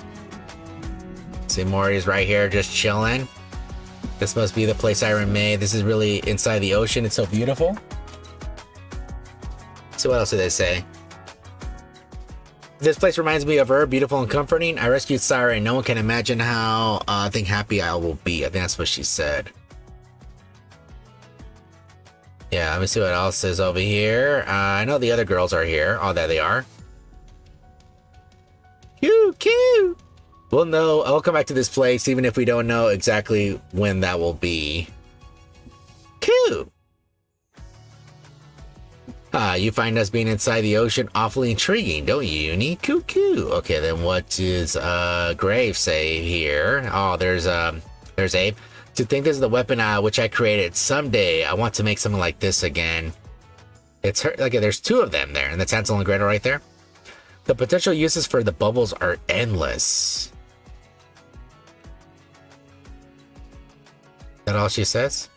See, Mori's right here just chilling. This must be the place Iron made. This is really inside the ocean. It's so beautiful. So what else did they say? This place reminds me of her, beautiful and comforting. I rescued Sarah and no one can imagine how happy I will be. I think that's what she said. Yeah, let me see what else is over here. I know the other girls are here. Oh, there they are. Cute. We'll know. I'll come back to this place even if we don't know exactly when that will be. Cute. You find us being inside the ocean awfully intriguing, don't you, Uni? Cute. Okay, then what does Grave say here? Oh, there's Abe. To think this is the weapon which I created. Someday I want to make something like this again. It's her. Okay, there's two of them there, and that's Hansel and Gretel right there. The potential uses for the bubbles are endless. Is that all she says?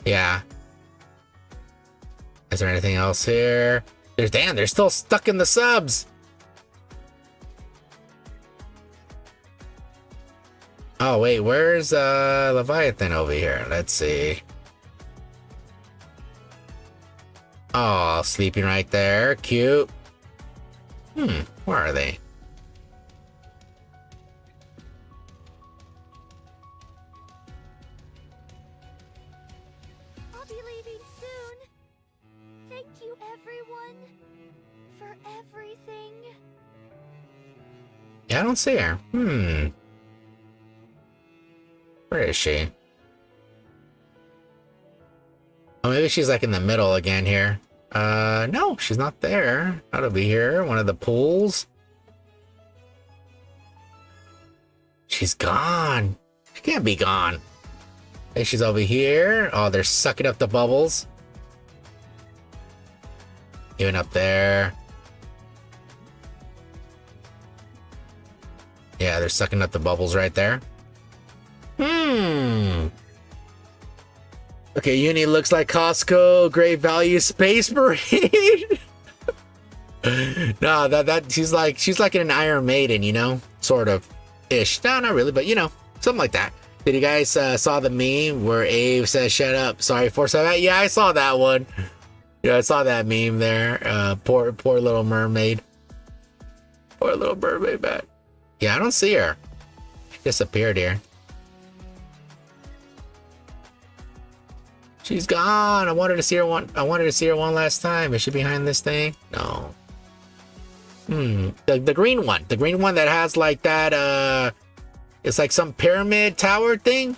Yeah. Is there anything else here? They're still stuck in the subs. Oh wait, where's Leviathan over here? Let's see. Oh, sleeping right there. Cute. Where are they? I'll be leaving soon. Thank you, everyone, for everything. Yeah, I don't see her. Where is she? Oh, maybe she's like in the middle again here. No, she's not there. Not over here. One of the pools. She's gone. She can't be gone. Hey, she's over here. Oh, they're sucking up the bubbles. Even up there. Yeah, they're sucking up the bubbles right there. Okay, Uni looks like Costco, Great Value, Space Marine. No, she's like an Iron Maiden, you know, sort of ish. No, not really, but you know, something like that. Did you guys saw the meme where Abe says "Shut up"? Sorry for that. Yeah, I saw that one. Yeah, I saw that meme there. Poor little mermaid. Poor little mermaid, man. Yeah, I don't see her. She disappeared here. She's gone. I wanted to see her one last time. Is she behind this thing? No. The green one. The green one that has like that it's like some pyramid tower thing.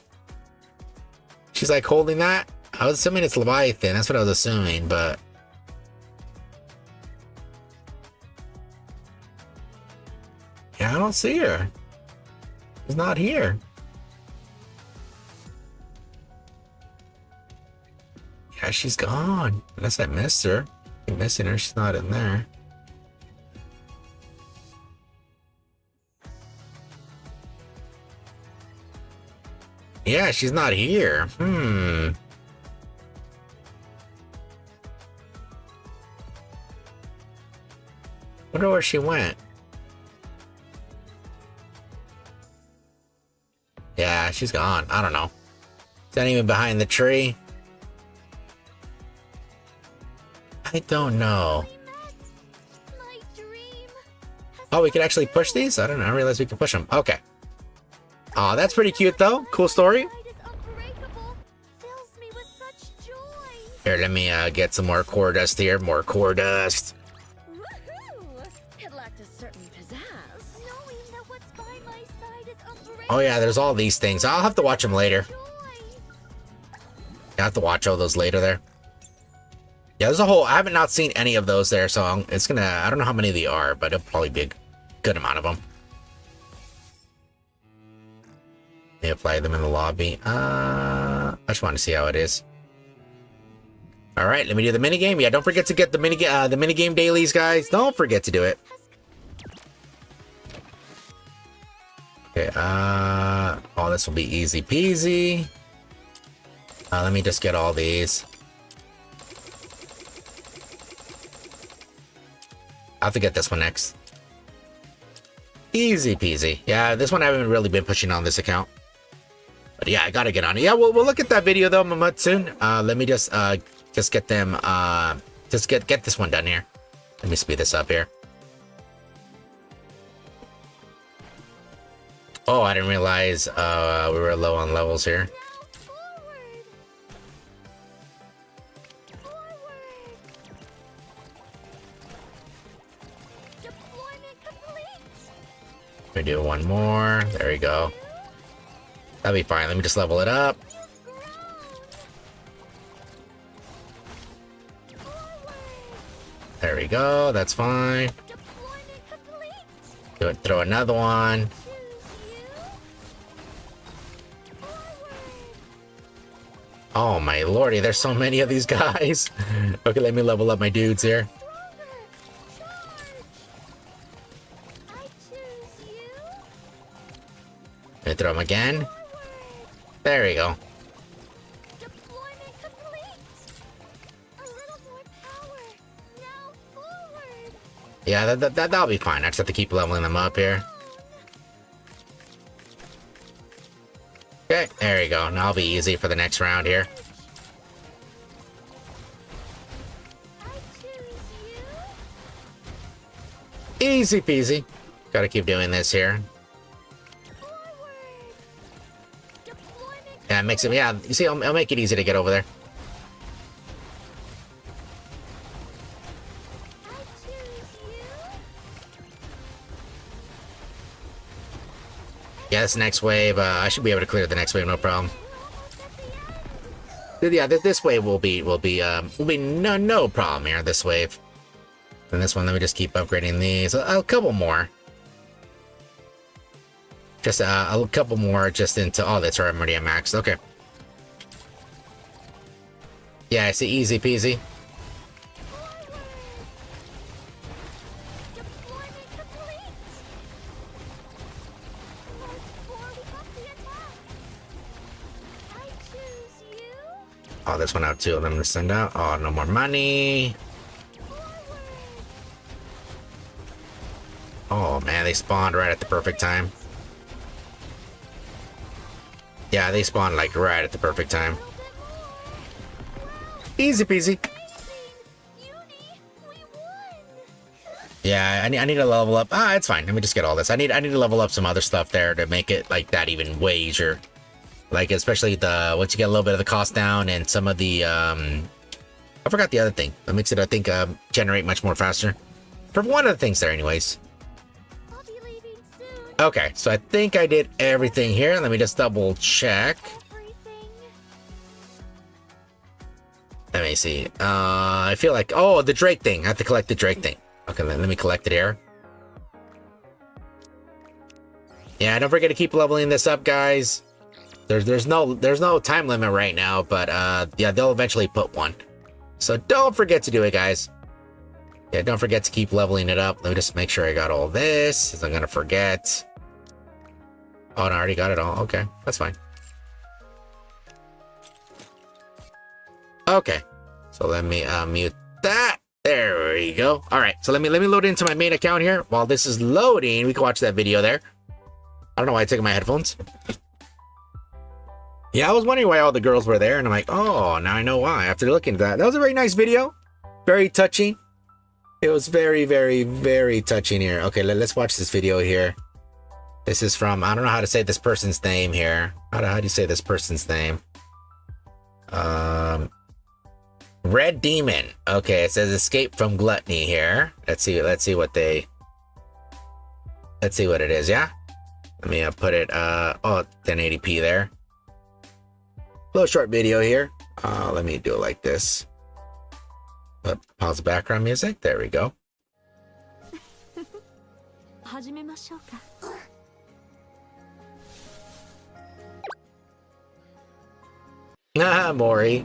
She's like holding that. I was assuming it's Leviathan. That's what I was assuming, but yeah, I don't see her. She's not here. Yeah, she's gone. Unless I missed her. I'm missing her. She's not in there. Yeah, she's not here. Wonder where she went. Yeah, she's gone. I don't know. Is that even behind the tree? I don't know. Oh, we can actually push these? I don't know. I realized we can push them. Okay. Oh, that's pretty cute though. Cool story. Here, let me get some more core dust here. More core dust. Oh yeah, there's all these things. I'll have to watch them later. I have to watch all those later there. Yeah, there's a whole, I haven't not seen any of those there, so it's gonna, I don't know how many they are, but it'll probably be a good amount of them. They apply them in the lobby. I just want to see how it is. All right, let me do the mini game. Yeah, don't forget to get the mini game dailies, guys. Don't forget to do it. Okay. Oh, this will be easy peasy. Let me just get all these. I'll have to get this one next. Easy peasy. Yeah, this one I haven't really been pushing on this account. But yeah, I gotta get on it. Yeah, we'll look at that video though, soon. Let me just get them, just get this one done here. Let me speed this up here. Oh, I didn't realize we were low on levels here. We do one more. There we go. That'll be fine. Let me just level it up. There we go. That's fine. Do it. Throw another one. Oh my lordy, there's so many of these guys. Okay, let me level up my dudes here. Let me throw them again. There we go. Yeah, that'll be fine. I just have to keep leveling them up here. Okay, there you go. Now I'll be easy for the next round here. Easy peasy. Gotta keep doing this here. Yeah, it makes it, yeah, you see, I'll make it easy to get over there. Yeah, this next wave, I should be able to clear the next wave, no problem. Yeah, this wave will be no problem here, this wave. And this one, let me just keep upgrading these. A couple more. Just a couple more just into... Oh, that's right, I'm already at max. Okay. Yeah, I see. Easy peasy. Oh, this one out too. Let me send out. Oh, no more money. Oh, man, they spawned right at the perfect time. Yeah, they spawned like right at the perfect time. Easy peasy. Yeah, I need to level up. Ah, it's fine. Let me just get all this. I need to level up some other stuff there to make it like that even way easier. Like especially the once you get a little bit of the cost down and some of the I forgot the other thing that makes it I think generate much more faster. For one of the things there, anyways. Okay, so I think I did everything here. Let me just double check. Let me see. I feel like, oh, the Drake thing. I have to collect the Drake thing. Okay, let me collect it here. Yeah, don't forget to keep leveling this up, guys. There's no time limit right now, but yeah, they'll eventually put one. So don't forget to do it, guys. Yeah, don't forget to keep leveling it up. Let me just make sure I got all this, because I'm gonna forget. Oh, and I already got it all. Okay, that's fine. Okay, so let me mute that. There we go. All right, so let me load into my main account here. While this is loading, we can watch that video there. I don't know why I took my headphones. Yeah, I was wondering why all the girls were there, and I'm like, oh, now I know why. After looking at that, that was a very nice video. Very touching. It was very, very, very touching here. Okay, let's watch this video here. This is from, I don't know how to say this person's name here. How do you say this person's name? Red Demon. Okay, it says escape from gluttony here. Let's see what it is, yeah? Let me put it, oh, 1080p there. Little short video here. Let me do it like this. Pause the background music. There we go. Ah, Mori.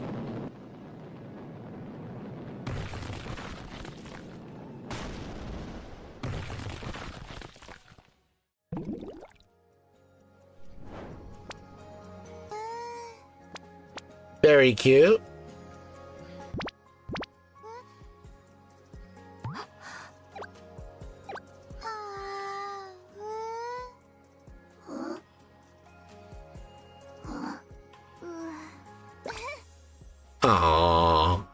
Very cute. Aww.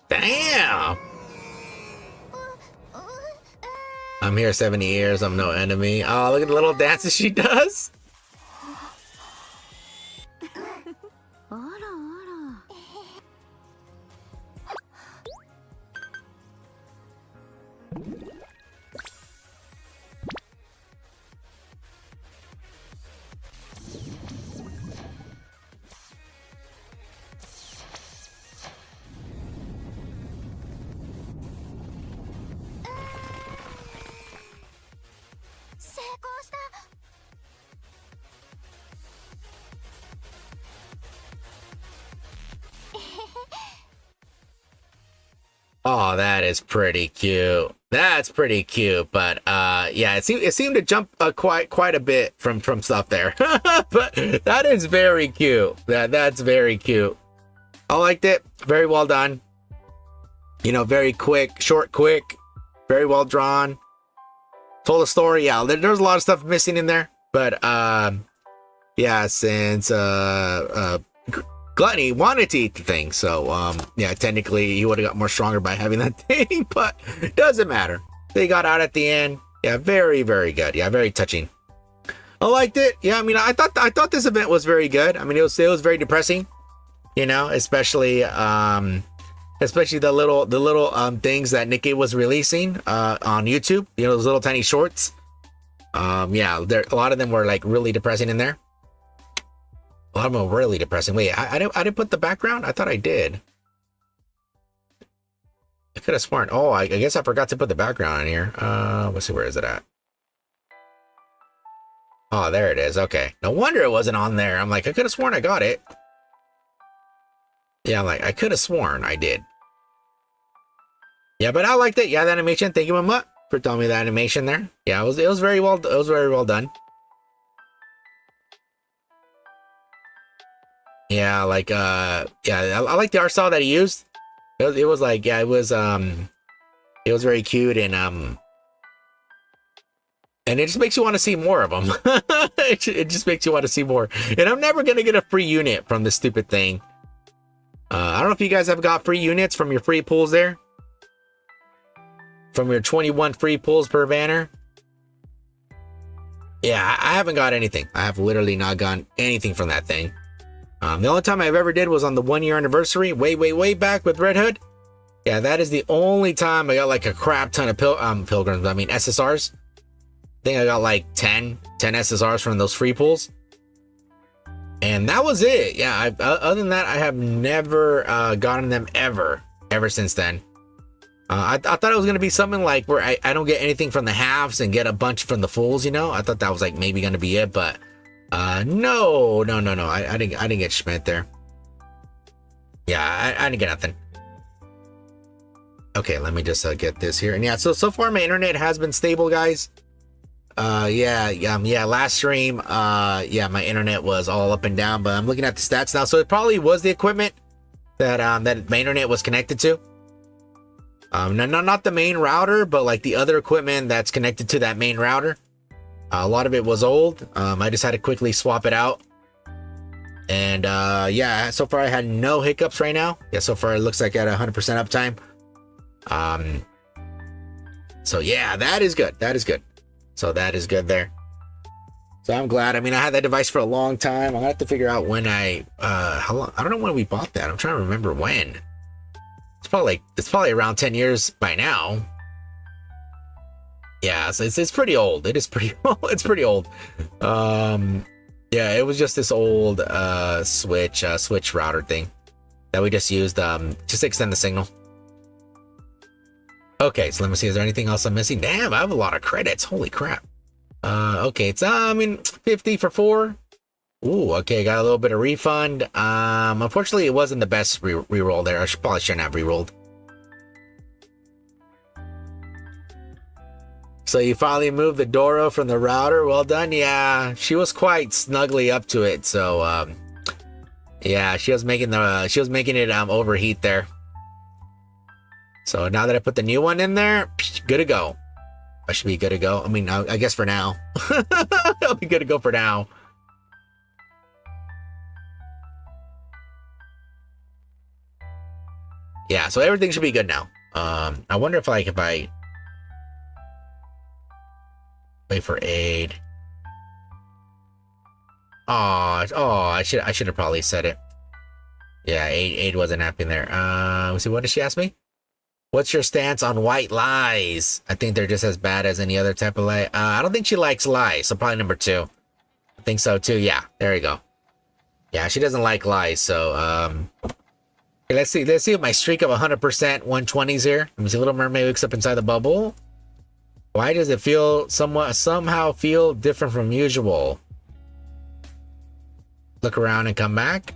Damn. I'm here 70 years. I'm no enemy. Oh, look at the little dances she does. Oh, that is pretty cute. That's pretty cute, but yeah, it seemed to jump quite a bit from stuff there. But that is very cute. That's very cute. I liked it. Very well done. You know, very quick, short, quick, very well drawn. Told a story. Yeah, there's a lot of stuff missing in there, but yeah, since Gluttony wanted to eat the thing, so yeah, technically he would have got more stronger by having that thing, but it doesn't matter. They got out at the end. Yeah, very, very good. Yeah, very touching. I liked it. Yeah, I mean, I thought this event was very good. I mean, it was very depressing, you know, especially the little things that Nikke was releasing on YouTube. You know, those little tiny shorts. Yeah, a lot of them were like really depressing in there. A lot of them were really depressing. Wait, I didn't put the background? I thought I did. I could have sworn. Oh, I guess I forgot to put the background on here. Let's see, where is it at? Oh, there it is. Okay. No wonder it wasn't on there. I'm like, I could have sworn I got it. Yeah, I'm like, I could have sworn I did. Yeah, but I liked it. Yeah, the animation. Thank you, Mama, for telling me the animation there. Yeah, it was very well done. Yeah, like yeah, I like the art style that he used. It was like, yeah, it was very cute, and it just makes you want to see more of them. It just makes you want to see more. And I'm never gonna get a free unit from this stupid thing. I don't know if you guys have got free units from your free pools there, from your 21 free pools per banner. Yeah, I haven't got anything. I have literally not gotten anything from that thing. The only time I've ever did was on the 1 year anniversary, way back with Red Hood. Yeah, that is the only time I got like a crap ton of pilgrims. I mean SSRs. I think I got like 10 SSRs from those free pools, and that was it. Yeah, other than that, I have never gotten them ever since then. I thought it was gonna be something like where I don't get anything from the halves and get a bunch from the fulls. You know, I thought that was like maybe gonna be it, but. No. I didn't get Schmidt there. Yeah, I didn't get nothing. Okay, let me just get this here. And yeah, so far my internet has been stable, guys. Yeah, last stream, yeah, my internet was all up and down, but I'm looking at the stats now. So it probably was the equipment that my internet was connected to. Not the main router, but like the other equipment that's connected to that main router. A lot of it was old. I just had to quickly swap it out. And yeah, so far I had no hiccups right now. Yeah, so far it looks like at 100% uptime. So yeah, that is good. So that is good there. So I'm glad. I mean, I had that device for a long time. I'm gonna have to figure out when how long. I don't know when we bought that. I'm trying to remember when. It's probably around 10 years by now. Yeah, so it's pretty old. It is pretty old. It's pretty old. Yeah, it was just this old switch router thing that we just used just to extend the signal. Okay, so let me see. Is there anything else I'm missing? Damn, I have a lot of credits. Holy crap. Okay, it's 50 for 4. Ooh, okay, got a little bit of refund. Unfortunately, it wasn't the best reroll there. Probably shouldn't have rerolled. So you finally moved the Doro from the router. Well done. Yeah, she was quite snugly up to it. So Yeah, she was making it overheat there. So now that I put the new one in there, good to go. I should be good to go. I mean, I guess for now. I'll be good to go for now. Yeah, so everything should be good now. I wonder if I wait for aid. Oh, I should have probably said it. Yeah, aid wasn't happening there. Let's see, what did she ask me? What's your stance on white lies? I think they're just as bad as any other type of lie. I don't think she likes lies, so probably number 2. I think so too. Yeah, there you go. Yeah, she doesn't like lies, so okay, let's see if my streak of 100% 120s here. Let me see. Little Mermaid wakes up inside the bubble. Why does it somehow feel different from usual? Look around and come back.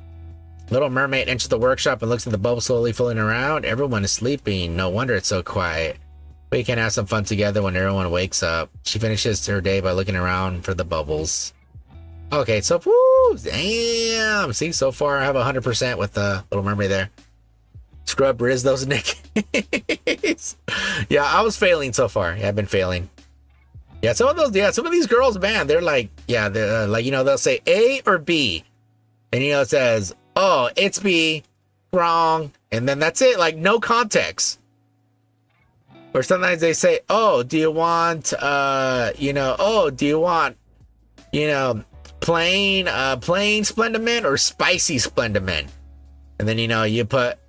Little Mermaid enters the workshop and looks at the bubble slowly filling around. Everyone is sleeping. No wonder it's so quiet. We can have some fun together when everyone wakes up. She finishes her day by looking around for the bubbles. Okay, so woo, damn. See, so far I have 100% with the Little Mermaid there. Scrub Riz those Nikkes. Yeah, I was failing so far. Yeah, I've been failing. Yeah, some of these girls, man, they're like, yeah, they're like, you know, they'll say A or B. And, you know, it says, oh, it's B, wrong. And then that's it, like no context. Or sometimes they say, oh, do you want, plain Splendament or spicy Splendament? And then, you put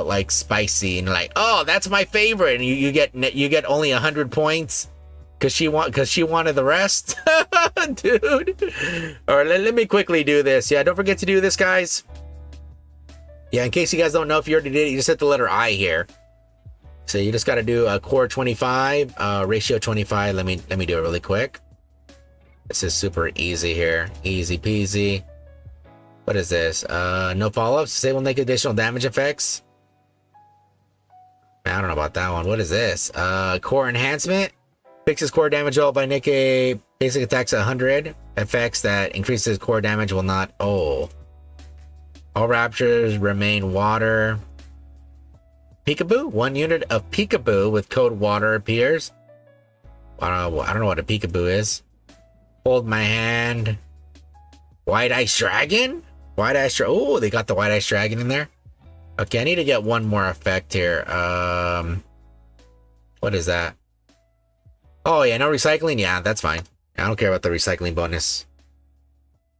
like spicy and like, oh, that's my favorite. And you get only 100 points because she wanted the rest. Dude. All right, let me quickly do this. Yeah, don't forget to do this, guys. Yeah, in case you guys don't know, if you already did it, you just hit the letter I here. So you just got to do a core 25, ratio 25. Let me do it really quick. This is super easy here. Easy peasy. What is this? No follow-ups. Disable naked additional damage effects. I don't know about that one. What is this? Core enhancement. Fixes core damage rolled by Nikke. Basic attacks 100. Effects that increases core damage will not. Oh. All raptures remain water. Peekaboo. 1 unit of Peekaboo with code water appears. I don't know what a Peekaboo is. Hold my hand. White Ice Dragon? White Ice Dragon. Oh, they got the White Ice Dragon in there. Okay, I need to get one more effect here. What is that? Oh, yeah, no recycling? Yeah, that's fine. I don't care about the recycling bonus.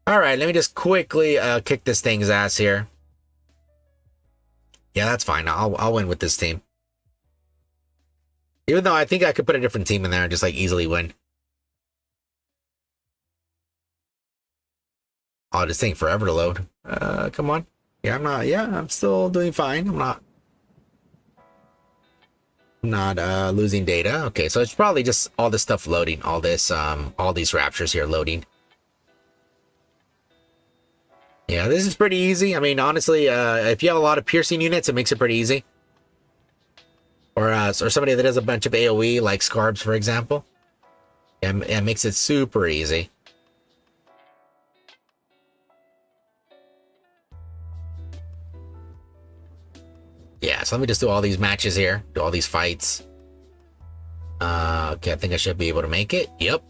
All right, let me just quickly kick this thing's ass here. Yeah, that's fine. I'll win with this team. Even though I think I could put a different team in there and just like easily win. Oh, this thing forever to load. Come on. Yeah, I'm still doing fine. I'm not losing data. Okay, so it's probably just all this stuff loading. All these raptures here loading. Yeah, this is pretty easy. I mean, honestly, if you have a lot of piercing units, it makes it pretty easy. Or somebody that has a bunch of AoE, like Scarbs, for example. Yeah, it makes it super easy. Yeah, so let me just do all these matches here. Do all these fights. Okay, I think I should be able to make it. Yep,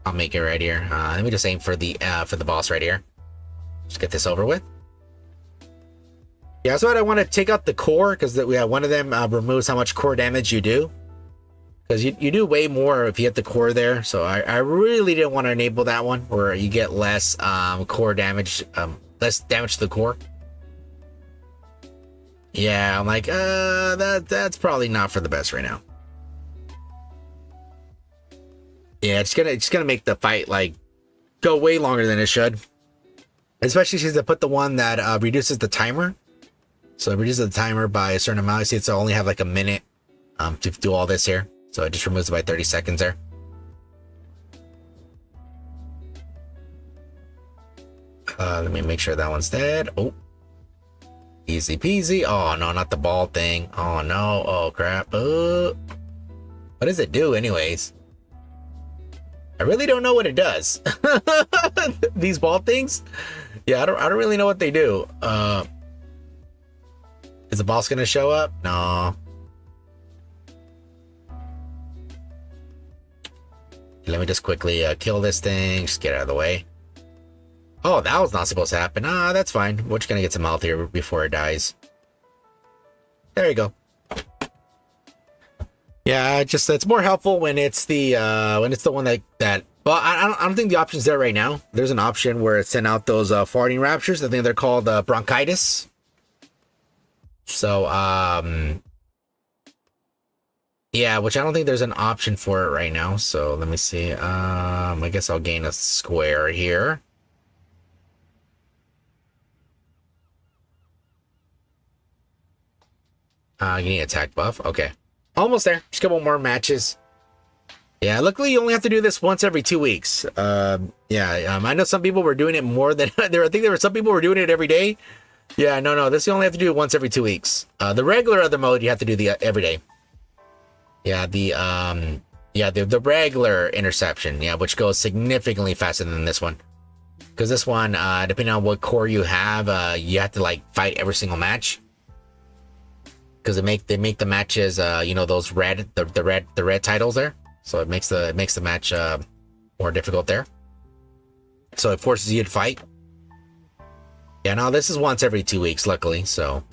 I'll make it right here. Let me just aim for the boss right here. Just get this over with. Yeah, so I want to take out the core because one of them removes how much core damage you do. Because you do way more if you hit the core there. So I really didn't want to enable that one where you get less core damage, less damage to the core. Yeah, I'm like, that's probably not for the best right now. Yeah, it's gonna make the fight like go way longer than it should. Especially since I put the one that reduces the timer. So it reduces the timer by a certain amount. You see, it's only have like a minute to do all this here. So it just removes it by 30 seconds there. Let me make sure that one's dead. Oh. Easy peasy. Oh, no, not the ball thing. Oh, no. Oh, crap. What does it do anyways? I really don't know what it does. These ball things. Yeah, I don't really know what they do. Is the boss gonna show up? No. Let me just quickly kill this thing. Just get out of the way. Oh, that was not supposed to happen. Ah, that's fine. We're just gonna get some health here before it dies. There you go. Yeah, just it's more helpful when it's the one that. Well, I don't think the option's there right now. There's an option where it sent out those farting raptures. I think they're called bronchitis. So yeah, which I don't think there's an option for it right now. So let me see. I guess I'll gain a square here. Getting attack buff. Okay. Almost there. Just a couple more matches. Yeah, luckily you only have to do this once every 2 weeks. I know some people were doing it more than I think there were some people were doing it every day. Yeah, no, this you only have to do it once every 2 weeks. The regular other mode you have to do the every day. Yeah, the regular interception, yeah, which goes significantly faster than this one. Because this one, depending on what core you have to like fight every single match. Because they make the matches, those red, the red titles there. So it makes the match more difficult there. So it forces you to fight. Yeah, no, this is once every 2 weeks, luckily. So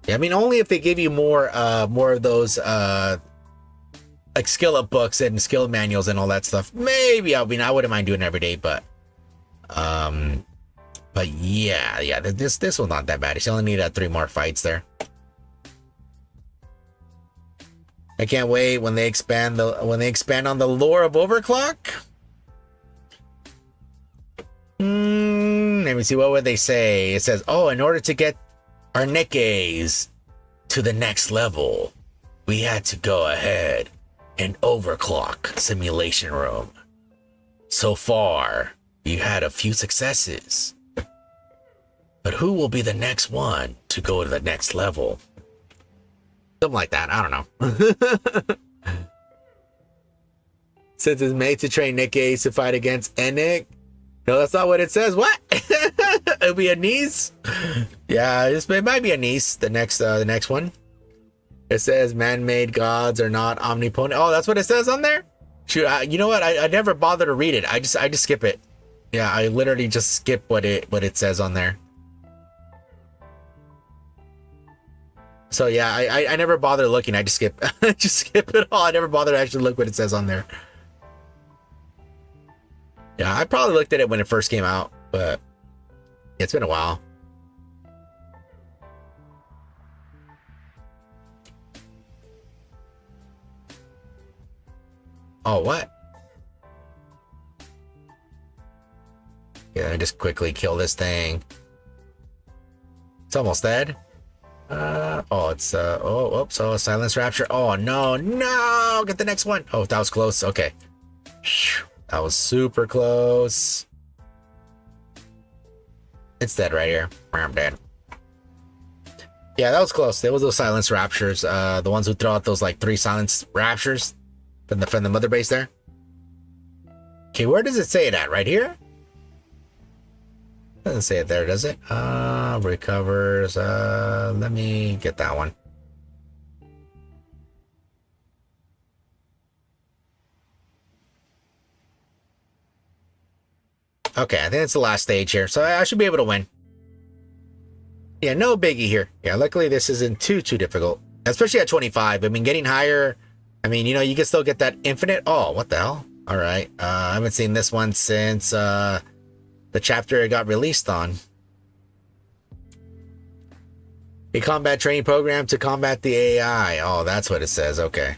yeah, I mean, only if they give you more of those like skill up books and skill manuals and all that stuff. Maybe I wouldn't mind doing it every day, but yeah, this was not that bad. You only need 3 more fights there. I can't wait when they expand on the lore of Overclock. Let me see, what would they say? It says, oh, in order to get our Nikkes to the next level, we had to go ahead and overclock simulation room. So far, we had a few successes. But who will be the next one to go to the next level? Something like that. I don't know. Since it's made to train Nikke to fight against Enik. No, that's not what it says. What? It'll be a niece? Yeah, it might be a niece. The next one. It says man-made gods are not omnipotent. Oh, that's what it says on there? Shoot, you know what? I never bother to read it. I just skip it. Yeah, I literally just skip what it says on there. So yeah, I never bother looking. I just skip it all. I never bother to actually look what it says on there. Yeah, I probably looked at it when it first came out, but it's been a while. Oh, what? Yeah, I just quickly kill this thing. It's almost dead. So silence rapture. Oh no, get the next one. Oh, that was close. Okay, that was super close. It's dead right here. I'm dead. Yeah, that was close. There was those silence raptures. The ones who throw out those like 3 silence raptures from the mother base there. Okay, where does it say it at? Right here? Doesn't say it there, does it? Recovers. Let me get that one. Okay, I think it's the last stage here, so I should be able to win. Yeah, no biggie here. Yeah, luckily this isn't too difficult, especially at 25. I mean, getting higher, I mean, you can still get that infinite. Oh, what the hell? All right, I haven't seen this one since the chapter it got released on. A combat training program to combat the AI. Oh, that's what it says. Okay.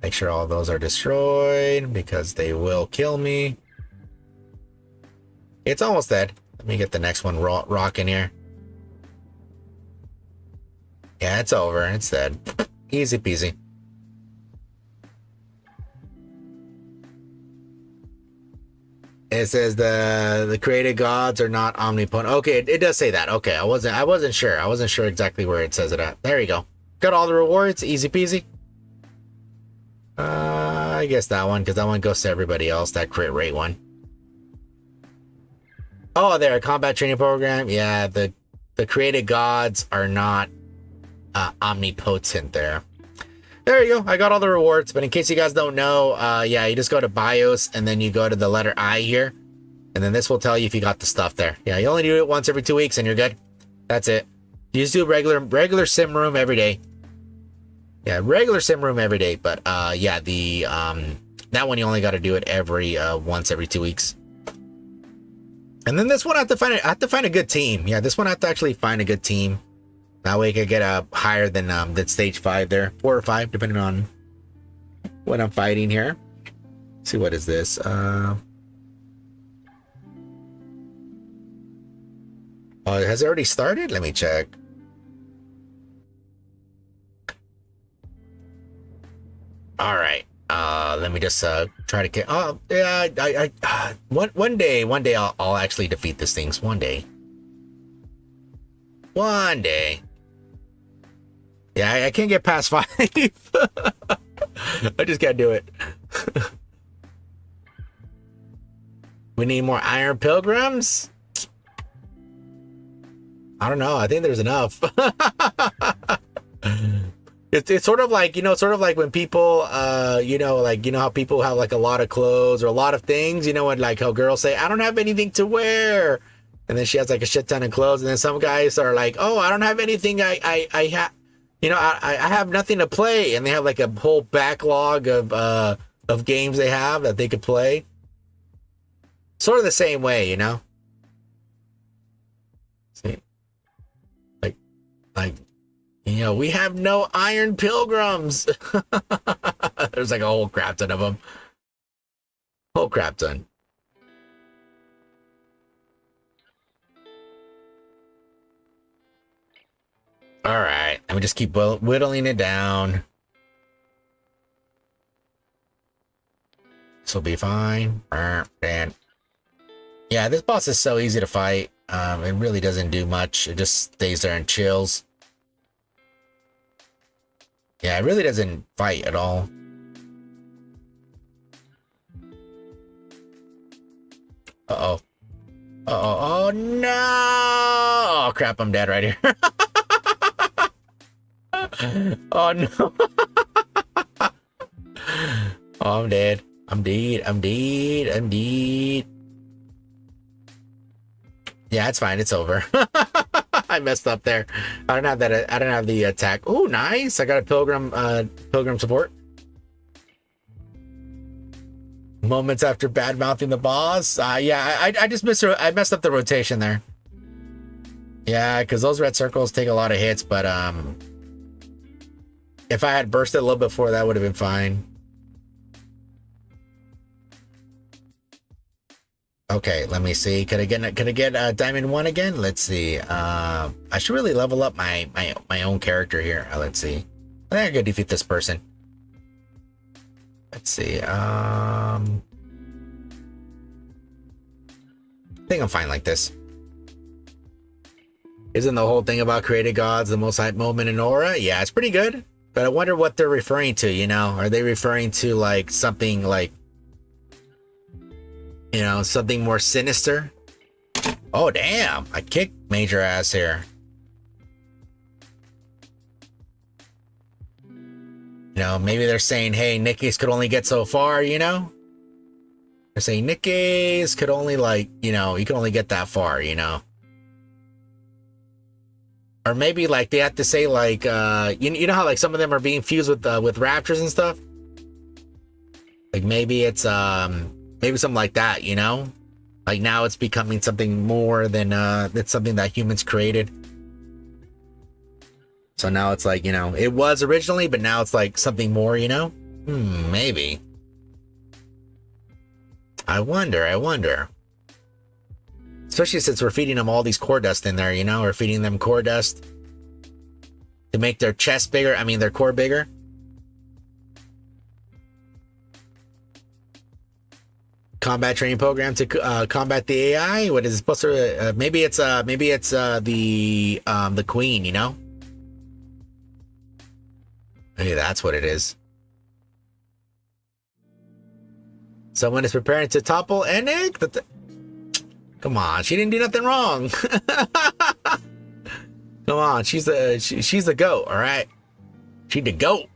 Make sure all those are destroyed because they will kill me. It's almost dead. Let me get the next one rocking here. Yeah, it's over. It's dead. Easy peasy. It says the created gods are not omnipotent. Okay, it does say that. Okay, I wasn't sure. I wasn't sure exactly where it says it at. There you go. Got all the rewards. Easy peasy. I guess that one, because that one goes to everybody else. That crit rate one. Oh, there, a combat training program. Yeah, the created gods are not omnipotent there. There you go. I got all the rewards, but in case you guys don't know, yeah, you just go to BIOS and then you go to the letter I here, and then this will tell you if you got the stuff there. Yeah, you only do it once every 2 weeks and you're good. That's it. You just do regular sim room every day. Yeah, regular sim room every day, but yeah, the that one you only got to do it every once every 2 weeks. And then this one I have to find a good team. Yeah, this one I have to actually find a good team. That way I could get higher than stage 5 there, 4 or 5, depending on what I'm fighting here. Let's see, what is this? Oh, has it already started? Let me check. All right. Let me just try to get. Oh yeah, one day I'll actually defeat these things. One day. Yeah, I can't get past 5. I just can't do it. We need more Iron Pilgrims? I don't know. I think there's enough. It's sort of like, sort of like when people, how people have like a lot of clothes or a lot of things, and like how girls say, I don't have anything to wear. And then she has like a shit ton of clothes. And then some guys are like, oh, I don't have anything. I have nothing to play, and they have like a whole backlog of games they have that they could play. Sort of the same way, See, like we have no Iron Pilgrims. There's like a whole crap ton of them. Whole crap ton. All right, let me just keep whittling it down. This will be fine. And yeah, this boss is so easy to fight. It really doesn't do much. It just stays there and chills. Yeah, it really doesn't fight at all. Uh-oh. Uh-oh. Oh, no! Oh, crap, I'm dead right here. Oh, no. Oh, I'm dead. I'm dead. Yeah, it's fine. It's over. I messed up there. I don't have that. I don't have the attack. Oh, nice. I got a pilgrim support. Moments after bad mouthing the boss. Yeah, I just I messed up the rotation there. Yeah, because those red circles take a lot of hits, but if I had bursted a little before, that would have been fine. Okay, let me see. Could I get Diamond 1 again? Let's see. I should really level up my own character here. Let's see. I think I could defeat this person. Let's see. I think I'm fine like this. Isn't the whole thing about created gods the most hype moment in Aura? Yeah, it's pretty good. But I wonder what they're referring to, Are they referring to like something like, something more sinister? Oh, damn. I kicked major ass here. Maybe they're saying, hey, Nikke's could only get so far, They're saying Nikke's could only you can only get that far, Or maybe like they have to say like, you know how like some of them are being fused with raptors and stuff? Like maybe it's, maybe something like that, Like now it's becoming something more than it's something that humans created. So now it's like, it was originally, but now it's like something more, Maybe. I wonder. Especially since we're feeding them all these core dust in there, We're feeding them core dust to make their chest bigger. I mean, their core bigger. Combat training program to combat the AI. What is it supposed to? Maybe it's the queen. Maybe that's what it is. Someone is preparing to topple Enig. Come on, she didn't do nothing wrong. Come on, she's the goat, all right? She's the goat.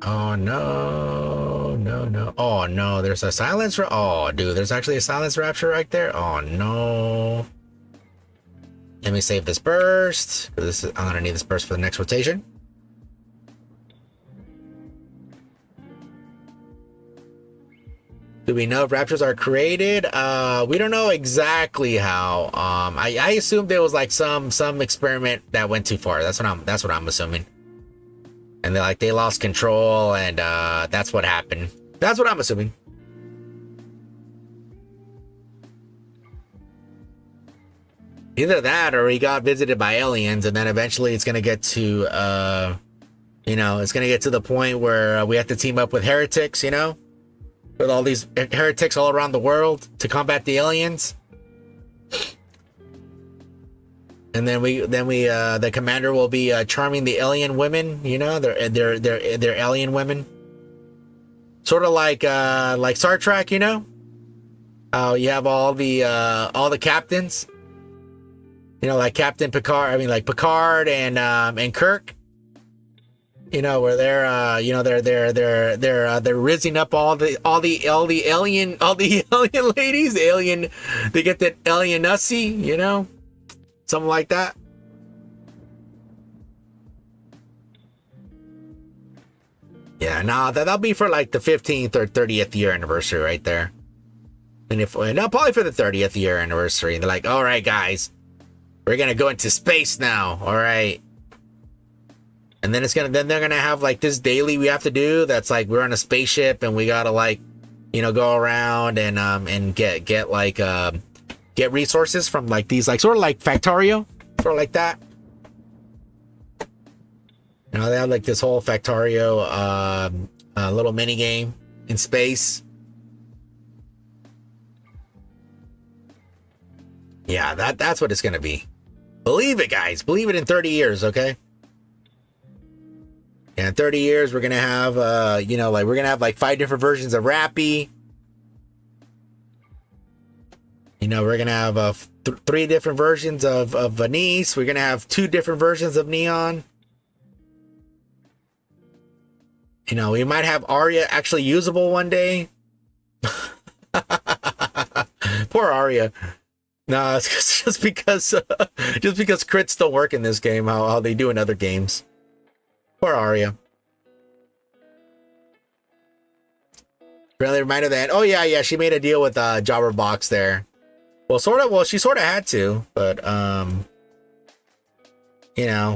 Oh no, no. Oh no, there's a silence. Oh, dude, there's actually a silence rapture right there. Oh no. Let me save this burst. I'm gonna need this burst for the next rotation. Do we know if raptors are created? We don't know exactly how. I assumed there was like some experiment that went too far. That's what I'm assuming. And they lost control, and that's what happened. That's what I'm assuming. Either that, or he got visited by aliens, and then eventually it's gonna get to, it's gonna get to the point where we have to team up with heretics, with all these heretics all around the world to combat the aliens. And then the commander will be charming the alien women, they're alien women, sort of like Star Trek, you have all the captains, like Captain Picard. Like Picard and Kirk, where they're rizzing up all the alien ladies, they get that alien nussy, something like that. Yeah, nah, that'll be for like the 15th or 30th year anniversary right there. And probably for the 30th year anniversary. They're like, all right, guys, we're gonna go into space now. All right. And then they're gonna have like this daily we have to do. That's like we're on a spaceship and we gotta go around and get resources from like these sort of like Factorio, sort of like that. They have like this whole Factorio little mini game in space. Yeah, that's what it's gonna be. Believe it, guys. Believe it in 30 years, okay? Yeah, in 30 years we're gonna have we're gonna have like 5 different versions of Rappy. We're gonna have 3 different versions of Venice. We're gonna have 2 different versions of Neon. We might have Arya actually usable one day. Poor Arya. No, it's just because crits don't work in this game, how they do in other games. Poor Arya. Really reminder that. Oh yeah, she made a deal with Jobber Box there. Well, she sort of had to, but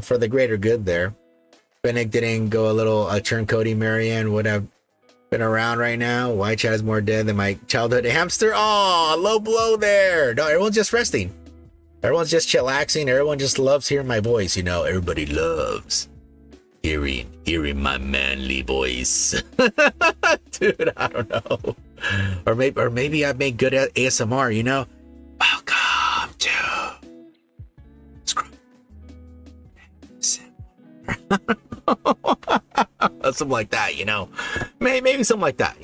for the greater good there. Fennec didn't go a little turncoaty. Marianne would have been around right now. White Chat is more dead than my childhood hamster. Oh, low blow there. No, everyone's just resting. Everyone's just chillaxing. Everyone just loves hearing my voice. Everybody loves hearing my manly voice. Dude, I don't know. Or maybe I make good ASMR. Welcome to something like that, maybe something like that,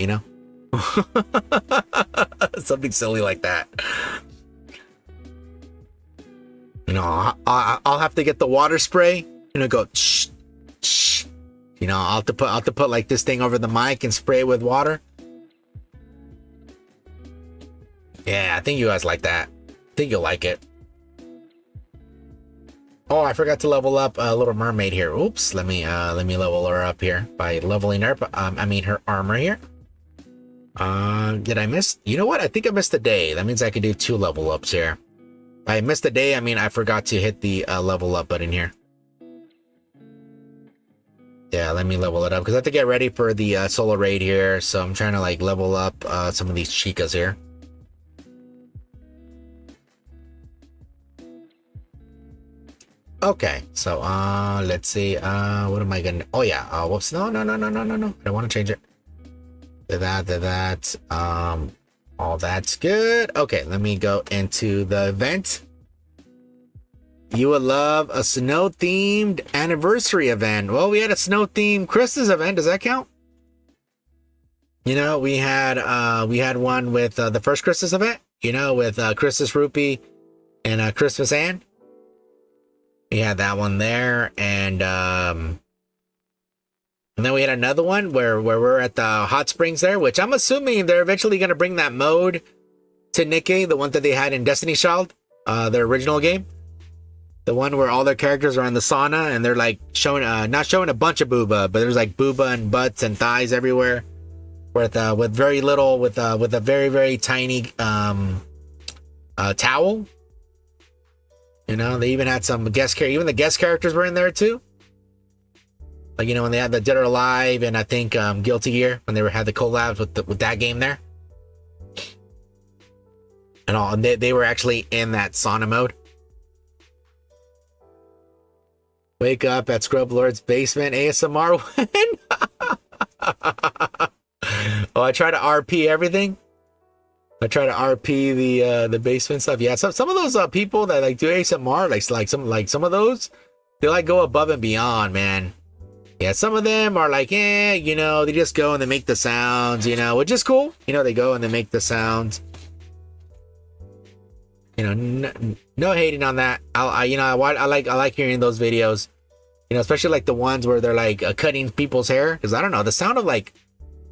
something silly like that. I'll have to get the water spray, go shh, shh. I'll have to put like this thing over the mic and spray it with water. Yeah, I think you guys like that. I think you'll like it. Oh, I forgot to level up Little Mermaid here. Oops, let me level her up here by leveling her. Her armor here. Did I miss? You know what? I think I missed a day. That means I could do 2 level ups here. I missed a day. I forgot to hit the level up button here. Yeah, let me level it up because I have to get ready for the solo raid here. So I'm trying to level up some of these chicas here. Okay, so let's see. What am I gonna? Oh yeah. Whoops. No. I don't want to change it. That. All that's good. Okay, let me go into the event. You would love a snow-themed anniversary event. Well, we had a snow-themed Christmas event. Does that count? You know, we had one with the first Christmas event, you know, with Christmas Rupee and Christmas Ann. We had that one there, and then we had another one where we're at the hot springs there, which I'm assuming they're eventually going to bring that mode to Nikke, the one that they had in Destiny's Child, their original game. The one where all their characters are in the sauna and they're like showing, not showing a bunch of booba, but there's like booba and butts and thighs everywhere, with very little, with a very very tiny towel. You know, they even had some guest characters. Even the guest characters were in there too. Like, you know, when they had the Dead or Alive and I think Guilty Gear, when they had the collabs with that game there, and all, and they were actually in that sauna mode. Wake up at Scrublord's basement ASMR win. Oh, I try to RP everything. I try to RP the basement stuff. Yeah, some of those people that like do ASMR, like some of those, they like go above and beyond, man. Yeah, some of them are like, you know, they just go and they make the sounds, you know, which is cool. You know, they go and they make the sounds. You know, no hating on that. I like hearing those videos. You know, especially like the ones where they're like cutting people's hair, because I don't know, the sound of like,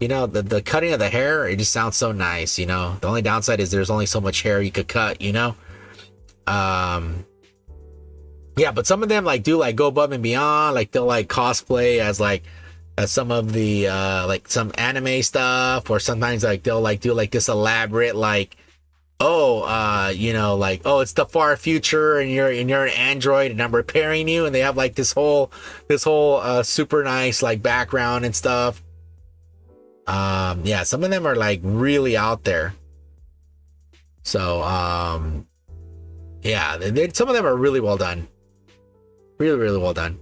you know, the cutting of the hair, it just sounds so nice. You know, the only downside is there's only so much hair you could cut. You know, yeah, but some of them like do like go above and beyond. Like they'll like cosplay as some of the like some anime stuff, or sometimes like they'll like do like this elaborate like, you know, like, oh, it's the far future and you're an android and I'm repairing you, and they have like this whole super nice like background and stuff. Yeah, some of them are like really out there. So yeah, some of them are really well done. Really well done.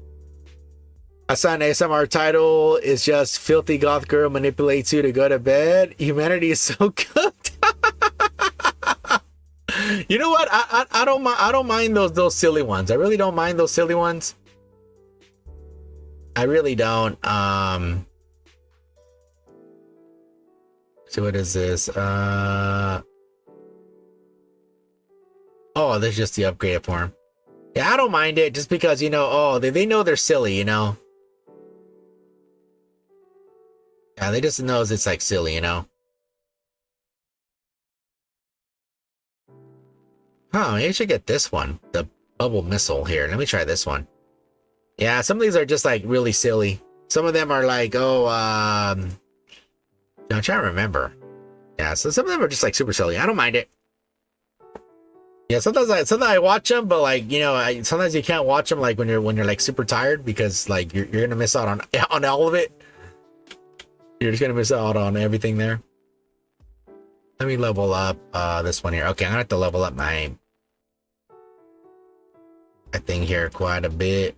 I saw an ASMR title is just filthy goth girl manipulates you to go to bed. Humanity is so cooked. You know what? I don't mind those silly ones. I really don't mind those silly ones. I really don't. So what is this? Oh, this is just the upgraded form. Yeah, I don't mind it just because, you know, oh, they know they're silly, you know. Yeah, they just knows it's like silly, you know. Oh, maybe I should get this one, the bubble missile here. Let me try this one. Yeah, some of these are just like really silly. Some of them are like, oh, I'm trying to remember. Yeah, so some of them are just like super silly. I don't mind it. Yeah, sometimes I watch them, but like, you know, sometimes you can't watch them like when you're like super tired, because like you're gonna miss out on all of it. You're just gonna miss out on everything there. Let me level up this one here. Okay, I'm gonna have to level up my thing here quite a bit.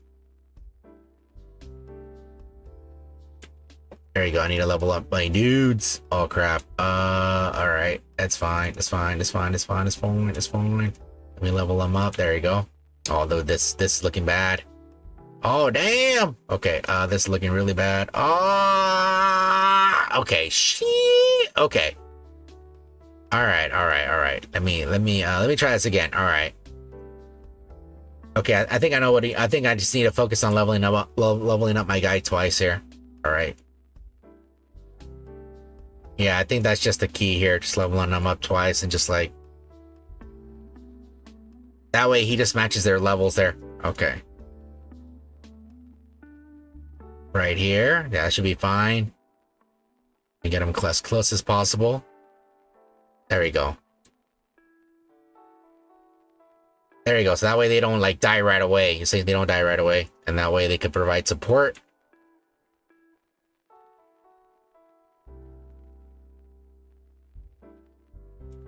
There you go. I need to level up my dudes. Oh crap. All right. That's fine. That's fine. That's fine. That's fine. That's fine. That's fine. Let me level them up. There you go. Although this is looking bad. Oh damn. Okay. This is looking really bad. Okay. Okay. All right. Let me try this again. All right. Okay. I think I know what I think I just need to focus on leveling up my guy twice here. All right. Yeah, I think that's just the key here. Just leveling them up twice and just like that way he just matches their levels there. Okay. Right here. Yeah, that should be fine. We get them as close as possible. There we go. There you go. So that way they don't like die right away. You see, they don't die right away. And that way they can provide support.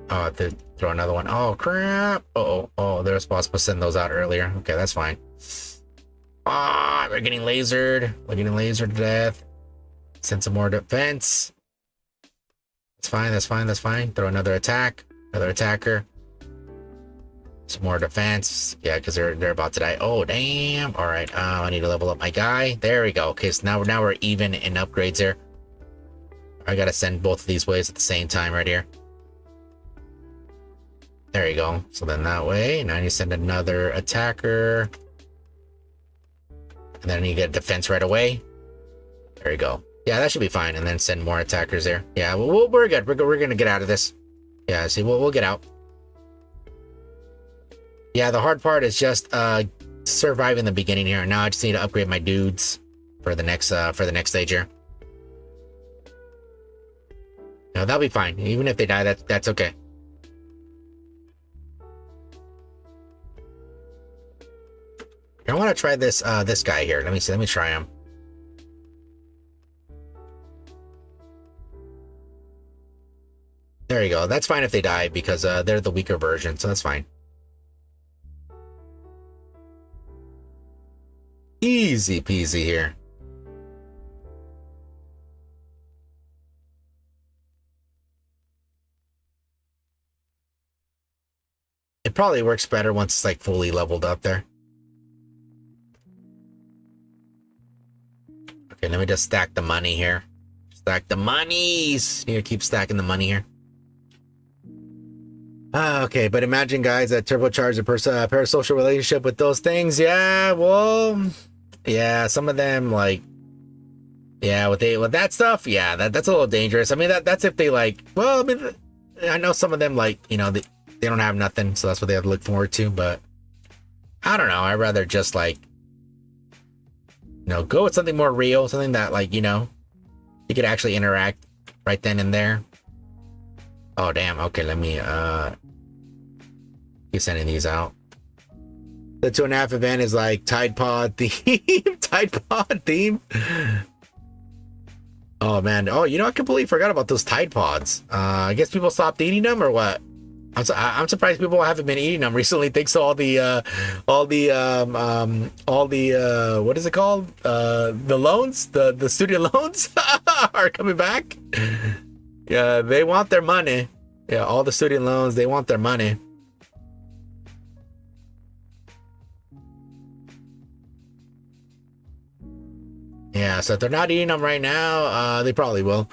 Oh, I have to throw another one. Oh, crap. Oh, they're supposed to send those out earlier. Okay, that's fine. Ah, we're getting lasered. We're getting lasered to death. Send some more defense. That's fine. That's fine. That's fine. Throw another attack. Another attacker. Some more defense. Yeah, because they're about to die. Oh, damn. All right. I need to level up my guy. There we go. Okay, so now we're even in upgrades here. I gotta send both of these waves at the same time right here. There you go. So then that way, now you send another attacker. And then you get defense right away. There you go. Yeah, that should be fine. And then send more attackers there. Yeah, we're good. We're gonna get out of this. Yeah, see, we'll get out. Yeah, the hard part is just surviving the beginning here. Now I just need to upgrade my dudes for the next stage here. No, that'll be fine. Even if they die, that's okay. I want to try this this guy here. Let me see. Let me try him. There you go. That's fine if they die because they're the weaker version, so that's fine. Easy peasy here. It probably works better once it's like fully leveled up there. Okay, let me just stack the money here. Stack the monies. Here, keep stacking the money here. Okay, but imagine, guys, that turbocharge a parasocial relationship with those things. Yeah, well, yeah, some of them, like, yeah, with that stuff, yeah, that's a little dangerous. I mean, that's if they, like, well, I mean, I know some of them, like, you know, they don't have nothing, so that's what they have to look forward to, but I don't know. I'd rather just, like, you know, go with something more real, something that, like, you know, you could actually interact right then and there. Oh, damn. Okay, let me, keep sending these out. The 2.5 event is like Tide Pod theme. Tide Pod theme. Oh, man. Oh, you know, I completely forgot about those Tide Pods. I guess people stopped eating them or what? I'm surprised people haven't been eating them recently. Thanks to all the what is it called? The loans, the student loans are coming back. Yeah, they want their money. Yeah, all the student loans, they want their money. Yeah, so if they're not eating them right now, they probably will.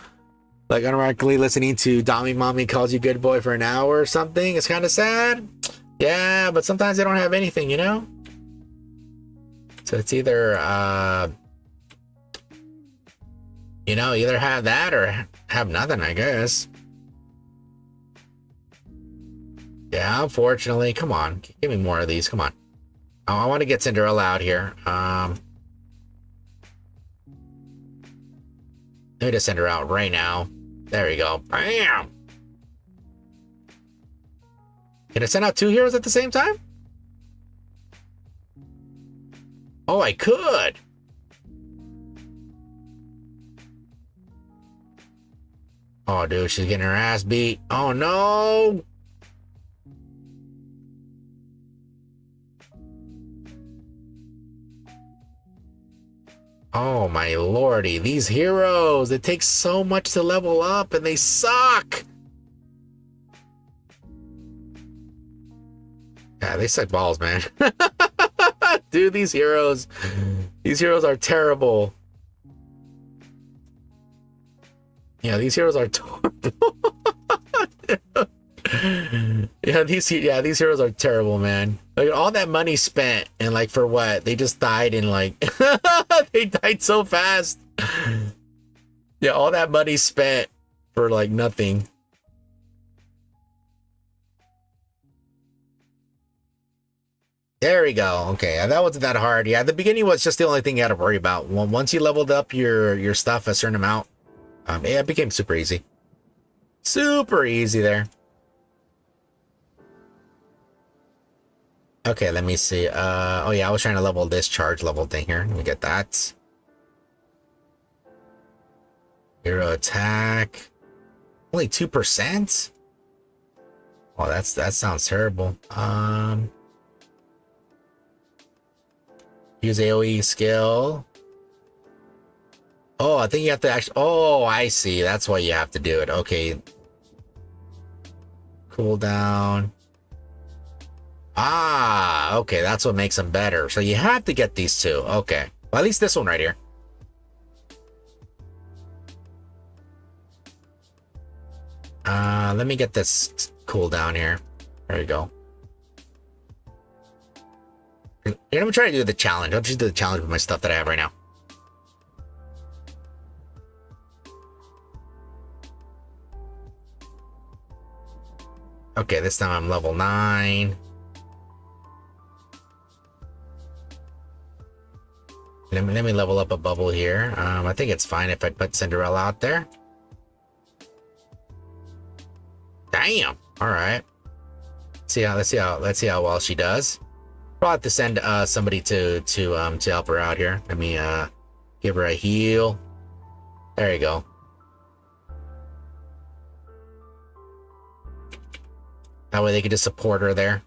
Like, unironically listening to Dommy Mommy Calls You Good Boy for an hour or something, it's kind of sad. Yeah, but sometimes they don't have anything, you know? So it's either, you know, either have that or have nothing, I guess. Yeah, unfortunately. Come on. Give me more of these. Come on. Oh, I want to get Cinderella out here. Let me just send her out right now. There we go. Bam! Can I send out 2 heroes at the same time? Oh, I could. Oh, dude, she's getting her ass beat. Oh, no! Oh, my lordy. These heroes, it takes so much to level up, and they suck! Yeah, they suck balls, man. Dude, these heroes are terrible. Yeah, these heroes are terrible. Yeah, these heroes are terrible, man. Like, all that money spent, and like, for what? They just died in like they died so fast. Yeah, all that money spent for like nothing. There we go. Okay, that wasn't that hard. Yeah, the beginning was just the only thing you had to worry about. Once you leveled up your stuff a certain amount, yeah, it became super easy. Super easy there. Okay, let me see. Oh yeah, I was trying to level this charge level thing here. Let me get that. Hero attack. Only 2%? Oh, that sounds terrible. Use AoE skill. Oh, I think you have to actually... Oh, I see. That's why you have to do it. Okay. Cooldown. Ah, okay. That's what makes them better. So you have to get these two. Okay. Well, at least this one right here. Let me get this cooldown here. There we go. Here, let me try to do the challenge. I'll just do the challenge with my stuff that I have right now. Okay, this time I'm level 9. Let me level up a bubble here. I think it's fine if I put Cinderella out there. Damn. All right. Let's see how well she does. Probably have to send somebody to help her out here. Let me give her a heal. There you go. That way they can just support her there.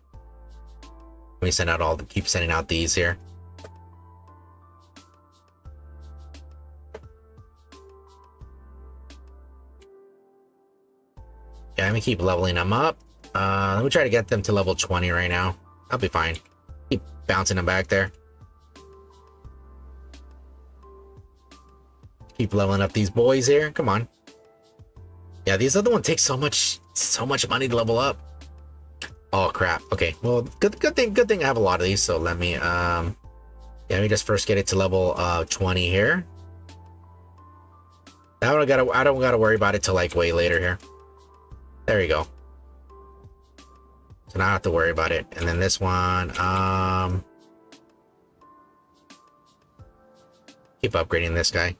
Let me send out keep sending out these here. Yeah, let me keep leveling them up. Let me try to get them to level 20 right now. I'll be fine. Keep bouncing them back there. Keep leveling up these boys here. Come on. Yeah, these other ones take so much money to level up. Oh crap. Okay. Well, good thing I have a lot of these. So let me yeah, let me just first get it to level 20 here. I don't gotta worry about it till like way later here. There you go. So now I don't have to worry about it. And then this one, keep upgrading this guy.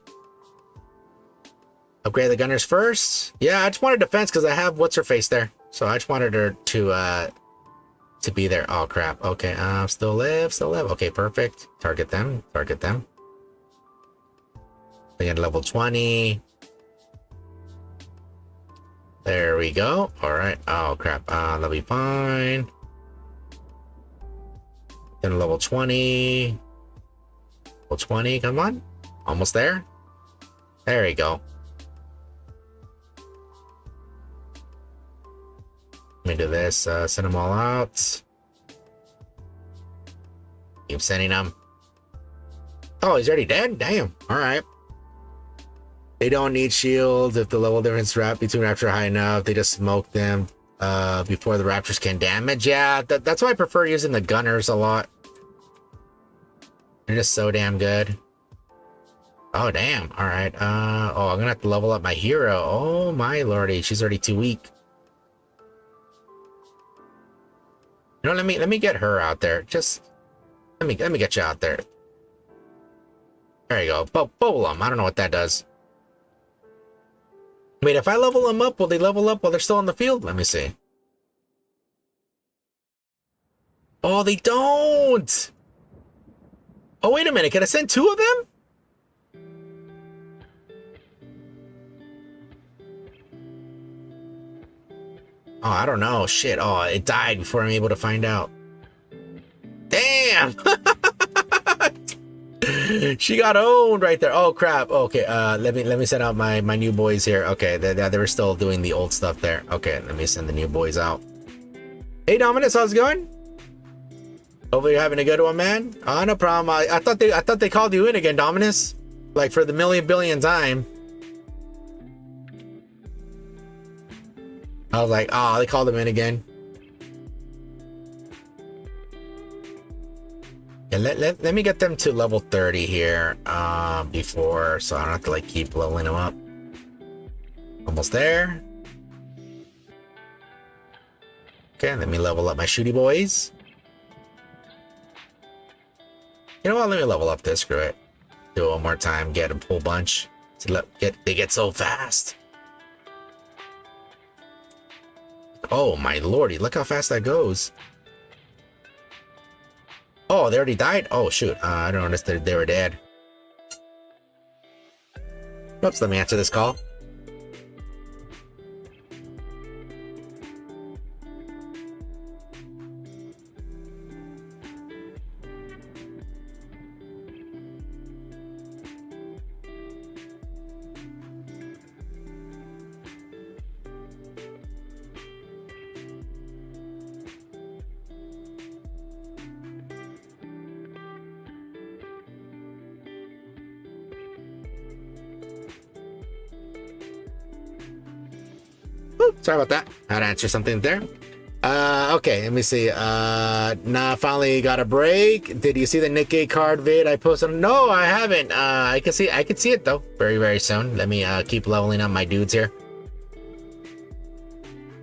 Upgrade the gunners first. Yeah, I just wanted defense because I have what's her face there. So I just wanted her to be there. Oh crap. Okay, still live. Okay, perfect. Target them. They get level 20. There we go. All right. Oh crap. That'll be fine. Then level 20. Level 20. Come on. Almost there. There we go. Let me do this. Send them all out. Keep sending them. Oh, he's already dead? Damn. All right. They don't need shields if the level difference between Rapture high enough. They just smoke them before the Raptors can damage. Yeah, that's why I prefer using the gunners a lot. They're just so damn good. Oh, damn. All right. Oh, I'm going to have to level up my hero. Oh, my lordy. She's already too weak. You know, let me get her out there. Just let me get you out there. There you go. Bubble them. I don't know what that does. Wait, if I level them up, will they level up while they're still on the field? Let me see. Oh, they don't. Oh, wait a minute. Can I send 2 of them? Oh, I don't know. Shit. Oh, it died before I'm able to find out. Damn. She got owned right there. Oh crap. Okay, let me send out my new boys here. Okay, they were still doing the old stuff there. Okay, let me send the new boys out. Hey Dominus, how's it going? Hopefully you're having a good one, man. Oh, no problem. I thought they called you in again, Dominus. Like for the billion time. I was like, oh, they called him in again. Yeah, let me get them to level 30 here before, so I don't have to like keep leveling them up. Almost there. Okay, let me level up my shooty boys. You know what? Let me level up this. Screw it. Do it one more time. Get a whole bunch. They get so fast. Oh my lordy! Look how fast that goes. Oh, they already died? Oh, shoot. I don't understand. They were dead. Oops, let me answer this call. Woo, sorry about that. I had to answer something there. Okay, let me see. Nah, finally got a break. Did you see the Nikke card vid I posted? No, I haven't. I can see it though. Very, very soon. Let me keep leveling up my dudes here.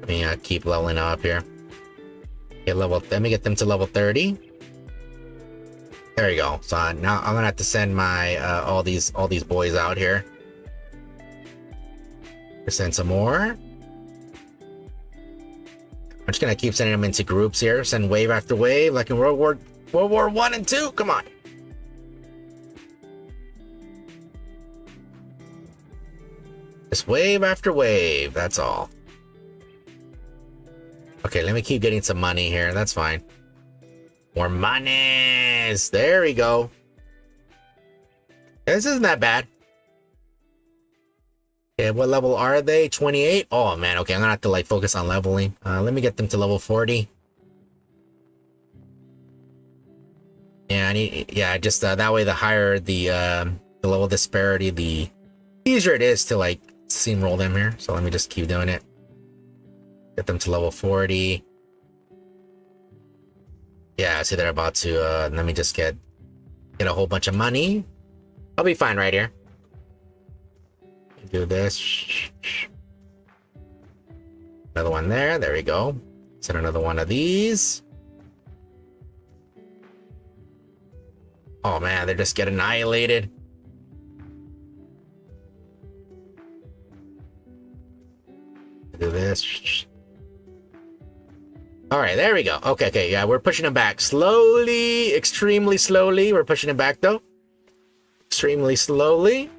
Let me keep leveling up here. Let me get them to level 30. There you go. So now I'm gonna have to send my all these boys out here. Send some more. I'm just gonna keep sending them into groups here. Send wave after wave, like in World War I and II. Come on. Just wave after wave. That's all. Okay, let me keep getting some money here. That's fine. More monies. There we go. This isn't that bad. Okay, what level are they? 28? Oh man, okay, I'm gonna have to like focus on leveling. Let me get them to level 40. Yeah, I need, yeah, just that way the higher the level disparity, the easier it is to like steamroll them here. So let me just keep doing it. Get them to level 40. Yeah, I see they're about to let me just get a whole bunch of money. I'll be fine right here. Do this. Another one there. There we go. Set another one of these. Oh man, they just get annihilated. Do this. All right, there we go. Okay, yeah, we're pushing them back slowly, extremely slowly. We're pushing it back though. Extremely slowly.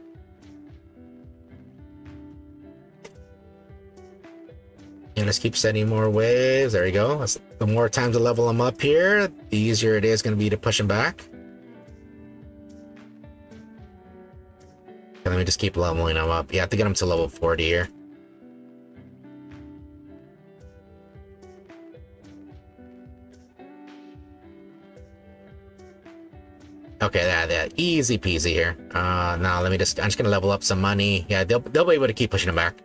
And let's keep sending more waves. There we go. The more times to level them up here, the easier it is going to be to push them back. And let me just keep leveling them up. You have to get them to level 40 here. Okay, that easy peasy here. Now I'm just gonna level up some money. Yeah, they'll be able to keep pushing them back.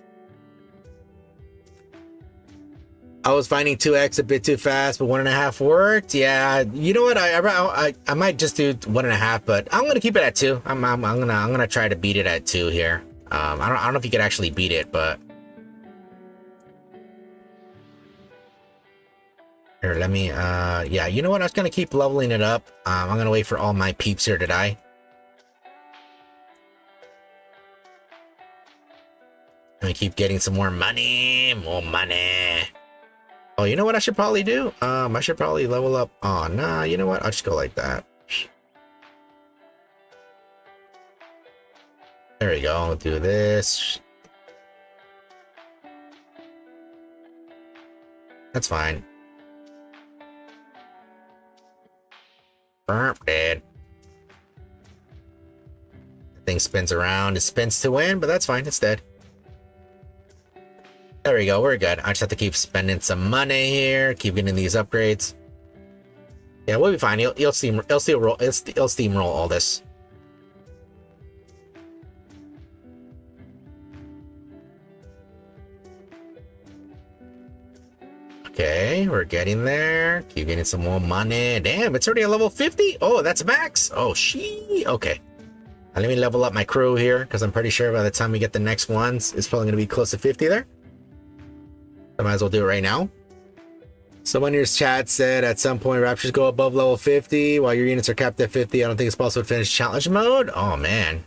I was finding 2x a bit too fast, but 1.5 worked. Yeah, you know what? I might just do 1.5, but I'm gonna keep it at 2. I'm gonna try to beat it at 2 here. I don't know if you could actually beat it, but here, let me yeah, you know what? I was gonna keep leveling it up. I'm gonna wait for all my peeps here to die. Let me keep getting some more money. More money. Oh, you know what I should probably do? I should probably level up. Oh, nah, you know what? I'll just go like that. There we go. I'll do this. That's fine. Burp, dead. The thing spins around. It spins to win, but that's fine. It's dead. There we go, we're good. I just have to keep spending some money here, keep getting these upgrades. Yeah, we'll be fine. He'll steamroll all this. Okay, we're getting there. Keep getting some more money. Damn, it's already a level 50? Oh, that's max. Oh, okay. Let me level up my crew here, because I'm pretty sure by the time we get the next ones, it's probably going to be close to 50 there. I might as well do it right now. Someone in your chat said at some point raptures go above level 50 while your units are capped at 50. I don't think it's possible to finish challenge mode. Oh man,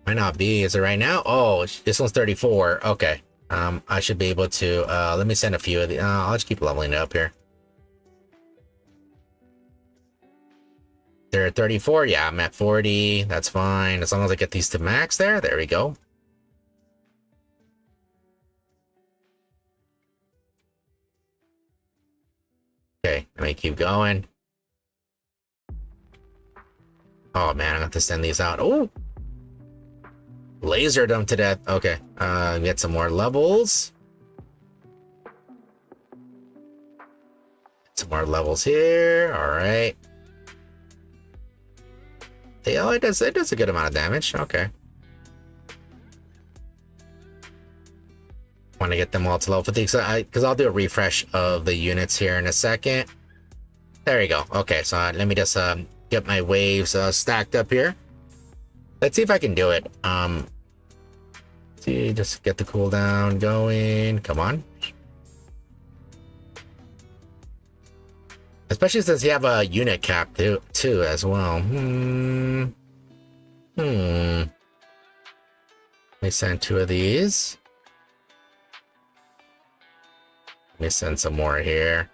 might not be. Is it right now? Oh, this one's 34. Okay, I should be able to let me send a few of the I'll just keep leveling it up here. They're at 34. Yeah, I'm at 40. That's fine as long as I get these to max there. There we go. Okay, let me keep going. Oh man, I have to send these out. Oh, lasered them to death. Okay, get some more levels. Some more levels here. All right. Yeah, it does a good amount of damage. Okay. Want to get them all to level 50, because I'll do a refresh of the units here in a second. There you go. Okay, so let me just get my waves stacked up here. Let's see if I can do it. See, just get the cooldown going. Come on. Especially since you have a unit cap too as well. Let me send 2 of these. Let me send some more here.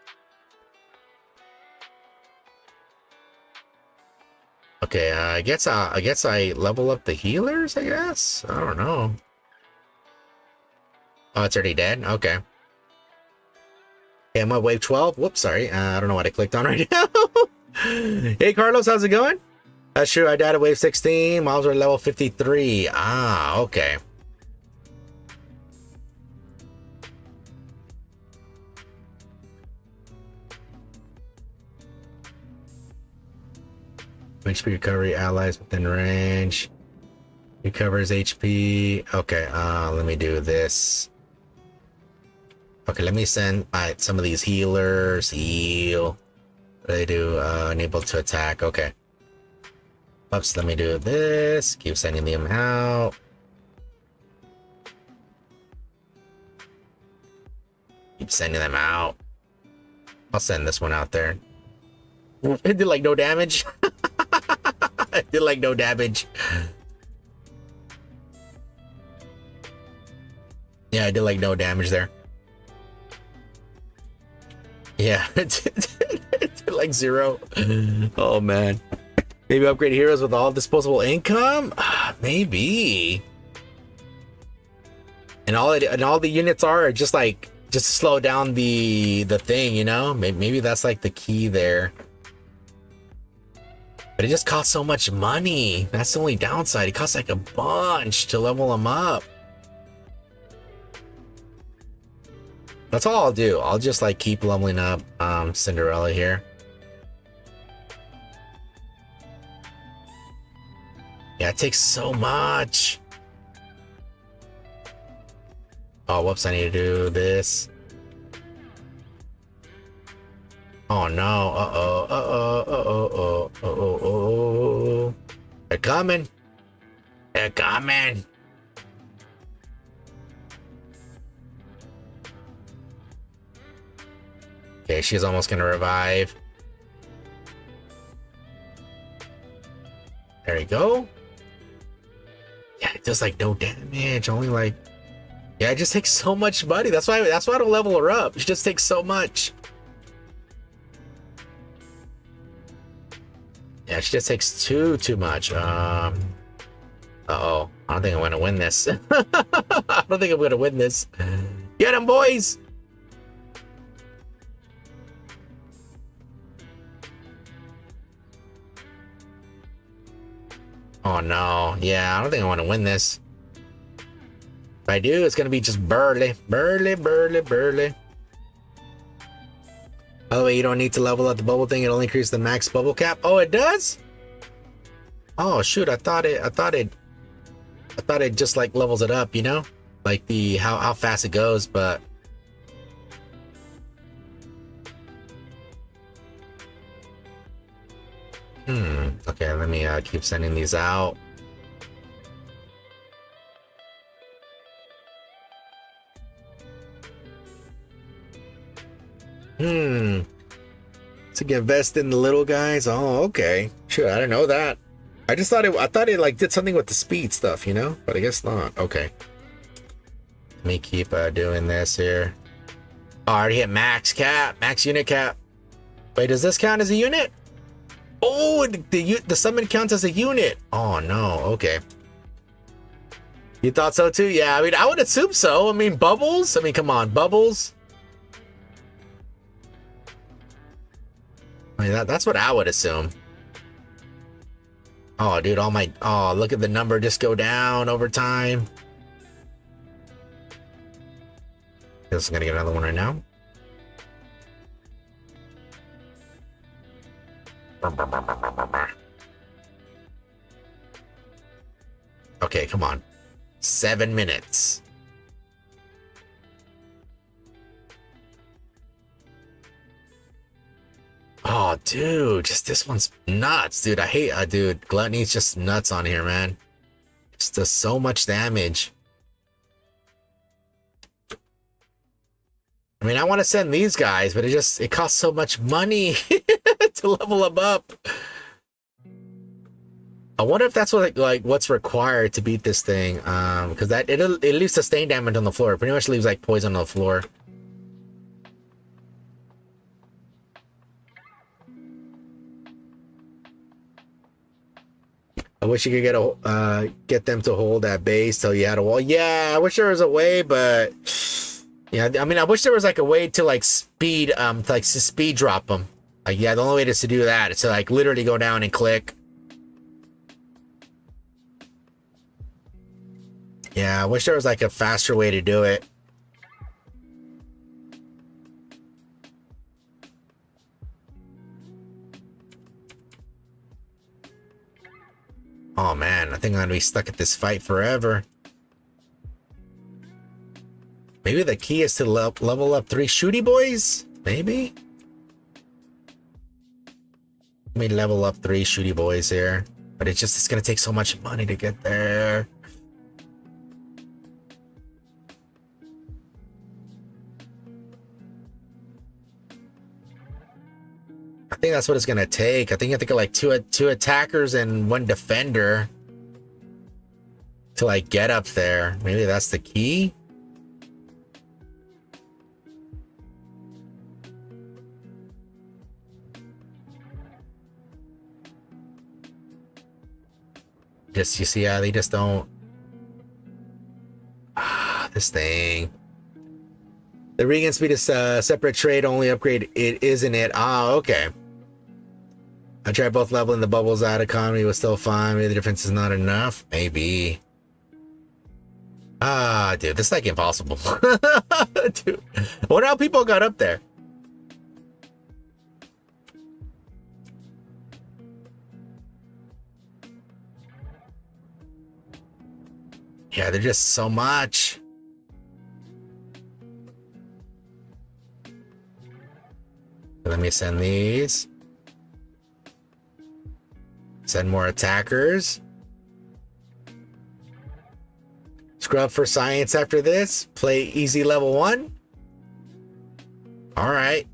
Okay, I guess I level up the healers, I guess? I don't know. Oh, it's already dead? Okay. Okay, I'm on wave 12. Whoops, sorry. I don't know what I clicked on right now. Hey, Carlos, how's it going? That's true, I died at wave 16. Mobs are level 53. Ah, okay. HP recovery, allies within range. Recovers HP. Okay, let me do this. Okay, let me send some of these healers. Heal. They do unable to attack. Okay. Oops, let me do this. Keep sending them out. Keep sending them out. I'll send this one out there. It did like no damage. It did like no damage. Yeah, I did like no damage there. Yeah, it did like 0. Oh man. Maybe upgrade heroes with all disposable income? Maybe. And all the units are just like to slow down the thing, you know? Maybe that's like the key there. But it just costs so much money. That's the only downside. It costs like a bunch to level them up. That's all I'll do. I'll just like keep leveling up Cinderella here. Yeah, it takes so much. Oh, whoops, I need to do this. Oh no, uh-oh. They're coming. They're coming. Okay, she's almost gonna revive. There you go. Yeah, it does like no damage, only like... Yeah, it just takes so much money. That's why I don't level her up. She just takes so much. Yeah, she just takes too much. Uh-oh. I don't think I'm gonna win this. I don't think I'm gonna win this. Get him, boys! Oh no. Yeah, I don't think I want to win this. If I do, it's gonna be just burly. Burly. By the way, you don't need to level up the bubble thing. It only increases the max bubble cap. Oh, it does? Oh shoot, I thought it just like levels it up, you know? Like the how fast it goes, but okay, let me keep sending these out. To invest in the little guys. Oh, okay. Sure, I didn't know that. I thought it like did something with the speed stuff, you know? But I guess not. Okay. Let me keep doing this here. Oh, I already hit max unit cap. Wait, does this count as a unit? Oh, the summon counts as a unit. Oh no, okay. You thought so too? Yeah, I mean, I would assume so. I mean, Bubbles? I mean, come on, Bubbles. I mean, that's what I would assume. Oh, dude, oh, look at the number just go down over time. Guess I'm gonna get another one right now. Okay, come on. 7 minutes. Dude, just this one's nuts, dude. I hate, dude, Gluttony's just nuts on here, man. Just does so much damage. I mean, I want to send these guys, but it costs so much money to level them up. I wonder if that's what like what's required to beat this thing, because it leaves sustained damage on the floor. It pretty much leaves like poison on the floor. I wish you could get them to hold that base till you had a wall. Yeah, I wish there was a way, but yeah, I mean, I wish there was like a way to like speed drop them. Like, yeah, the only way is to do that is to like literally go down and click. Yeah, I wish there was like a faster way to do it. Oh man, I think I'm gonna be stuck at this fight forever. Maybe the key is to level up 3 shooty boys? Maybe? Let me level up 3 shooty boys here. But it's gonna take so much money to get there. I think that's what it's gonna take. I think I think of like two attackers and 1 defender to like get up there. Maybe that's the key. Just, you see how they just don't. This thing. The regen speed is separate trade, only upgrade it, isn't it? Okay. I tried both leveling the bubbles out. Economy was still fine. Maybe the difference is not enough. Maybe. Dude, this is like impossible. Dude, I wonder how people got up there. Yeah, they're just so much. Let me send these. Send more attackers. Scrub for science after this. Play easy level 1. All right.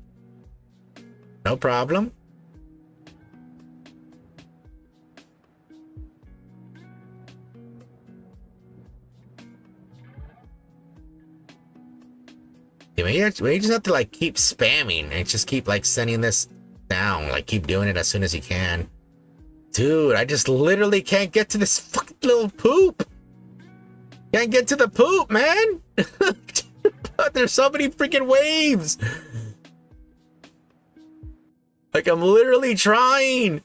No problem. Yeah, maybe you just have to like keep spamming and just keep like sending this down. Like keep doing it as soon as you can. Dude, I just literally can't get to this fucking little poop. Can't get to the poop, man. There's so many freaking waves. Like I'm literally trying.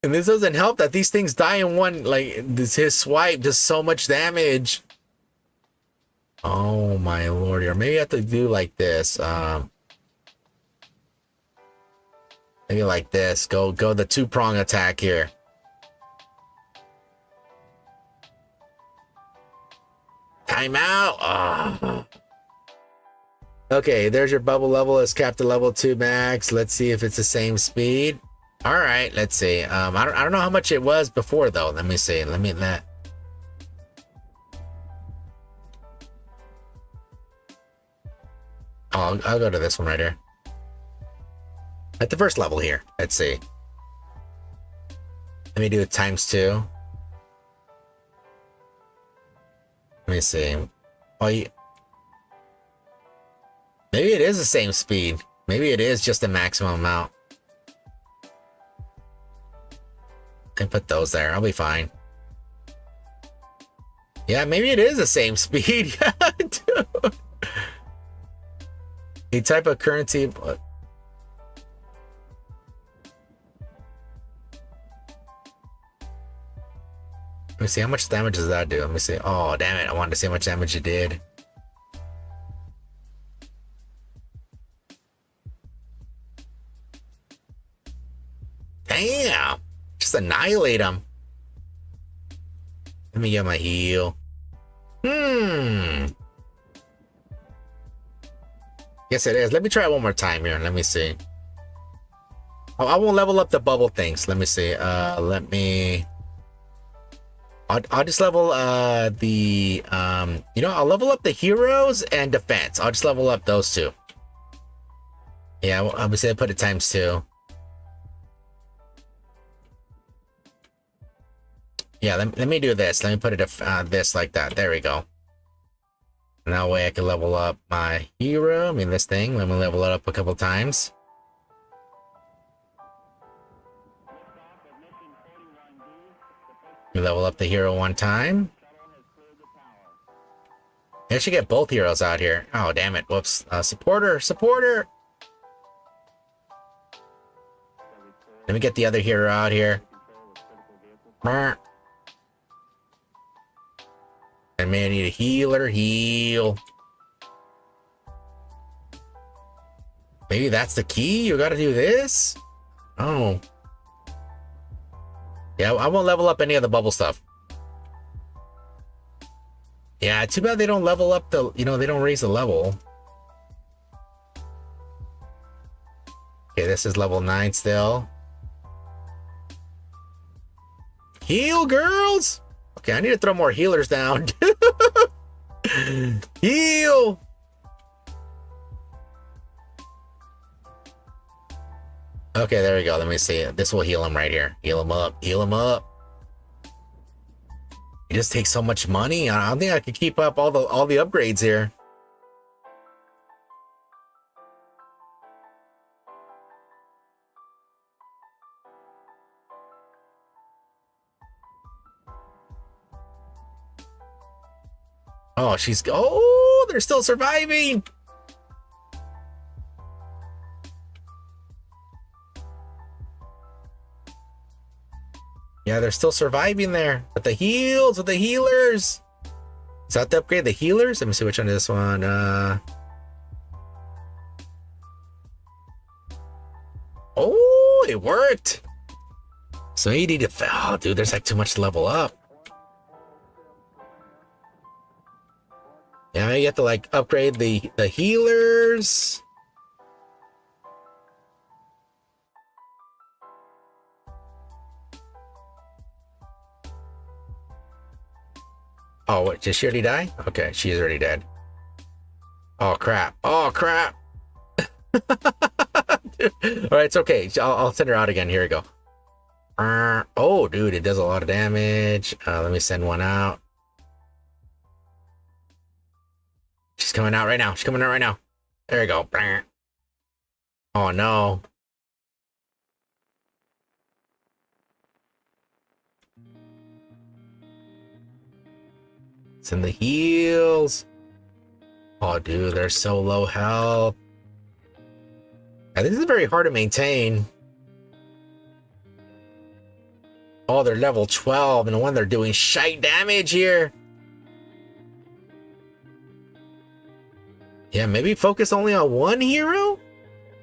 And this doesn't help that these things die in one, like his swipe does so much damage. Oh my lord, or maybe I have to do like this. Maybe like this. Go the 2-prong attack here. Time out. Oh. Okay, there's your bubble level. It's capped to level 2 max. Let's see if it's the same speed. All right, let's see. I don't know how much it was before though. Let me see. I'll go to this one right here. At the first level here. Let's see. Let me do it ×2. Let me see. Oh, maybe it is the same speed. Maybe it is just the maximum amount. And put those there. I'll be fine. Yeah, maybe it is the same speed. Dude. A type of currency. Let me see, how much damage does that do? Let me see. Oh, damn it. I wanted to see how much damage it did. Damn. Just annihilate him. Let me get my heal. Yes, it is. Let me try it one more time here. Let me see. Oh, I won't level up the bubble things. Let me see. Let me. I'll just level the you know, I'll level up the heroes and defense. I'll just level up those two. Yeah, obviously I put it times 2. Yeah, let me do this. Let me put it this like that. There we go. And that way I can level up my hero. I mean, this thing. Let me level it up a couple times. We level up the hero one time. I should get both heroes out here. Oh, damn it. Whoops. Supporter. Supporter. Let me get the other hero out here. I may need a healer. Heal. Maybe that's the key? You gotta do this? Oh. Yeah, I won't level up any of the bubble stuff. Yeah, too bad they don't level up the, you know, they don't raise the level. Okay, this is level 9 still. Heal, girls! Okay, I need to throw more healers down. Heal! Okay, there we go. Let me see. This will heal him right here. Heal him up. Heal him up. It just takes so much money. I don't think I could keep up all the upgrades here. Oh, oh, they're still surviving. Yeah, they're still surviving there. But the heals, with the healers. Is that the upgrade? The healers? Let me see which one is this one. Oh, it worked. So you need to. Oh, dude, there's like too much to level up. Yeah, you have to like upgrade the healers. Oh, what? Did she already die? Okay, she is already dead. Oh crap! Oh crap! All right, it's okay. I'll send her out again. Here we go. Oh, dude, it does a lot of damage. Let me send one out. She's coming out right now. She's coming out right now. There we go. Oh no. It's in the heals. Oh, dude, they're so low health. And this is very hard to maintain. Oh, they're level 12, and when they're doing shite damage here. Yeah, maybe focus only on one hero?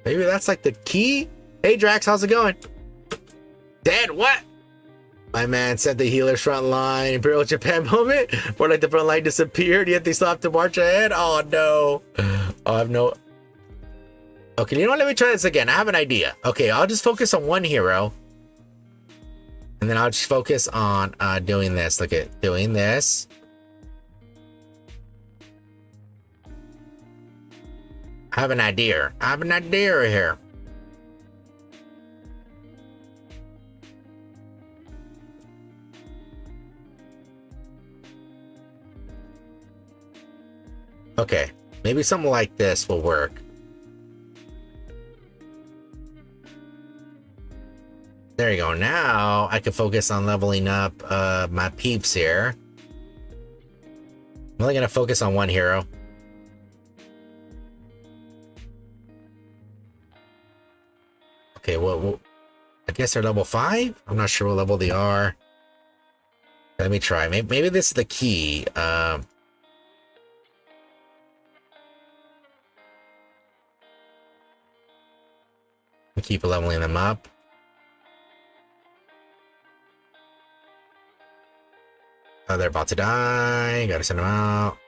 Maybe that's like the key? Hey, Drax, how's it going? Dead, what? My man said the healers front line, Imperial Japan moment, where like the front line disappeared, yet they still have to march ahead. Oh no. Oh, I have no. Okay, you know what? Let me try this again. I have an idea. Okay, I'll just focus on one hero. And then I'll just focus on doing this. Look at doing this. I have an idea. I have an idea here. Okay, maybe something like this will work. There you go. Now I can focus on leveling up my peeps here. I'm only going to focus on one hero. Okay, well, I guess they're level 5? I'm not sure what level they are. Let me try. Maybe this is the key. Keep leveling them up. Oh, they're about to die. Gotta send them out.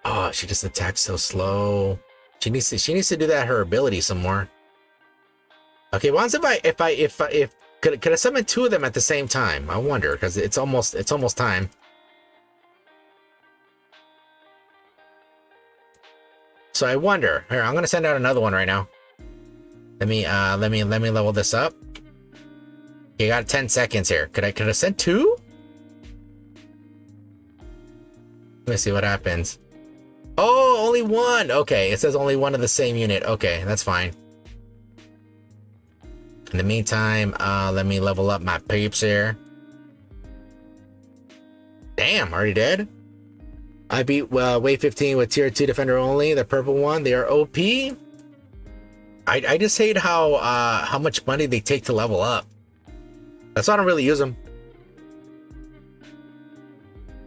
Oh, Oh, she just attacks so slow. She needs to do that her ability some more. Okay, once if could I summon 2 of them at the same time? I wonder, because it's almost time. So I wonder. Here, I'm gonna send out another one right now. Let me level this up. You got 10 seconds here. Could I send 2? Let me see what happens. Oh, only 1. Okay, it says only 1 of the same unit. Okay, that's fine. In the meantime, let me level up my peeps here. Damn, already dead? I beat wave 15 with tier 2 defender only, the purple one. They are OP. I just hate how much money they take to level up. That's why I don't really use them.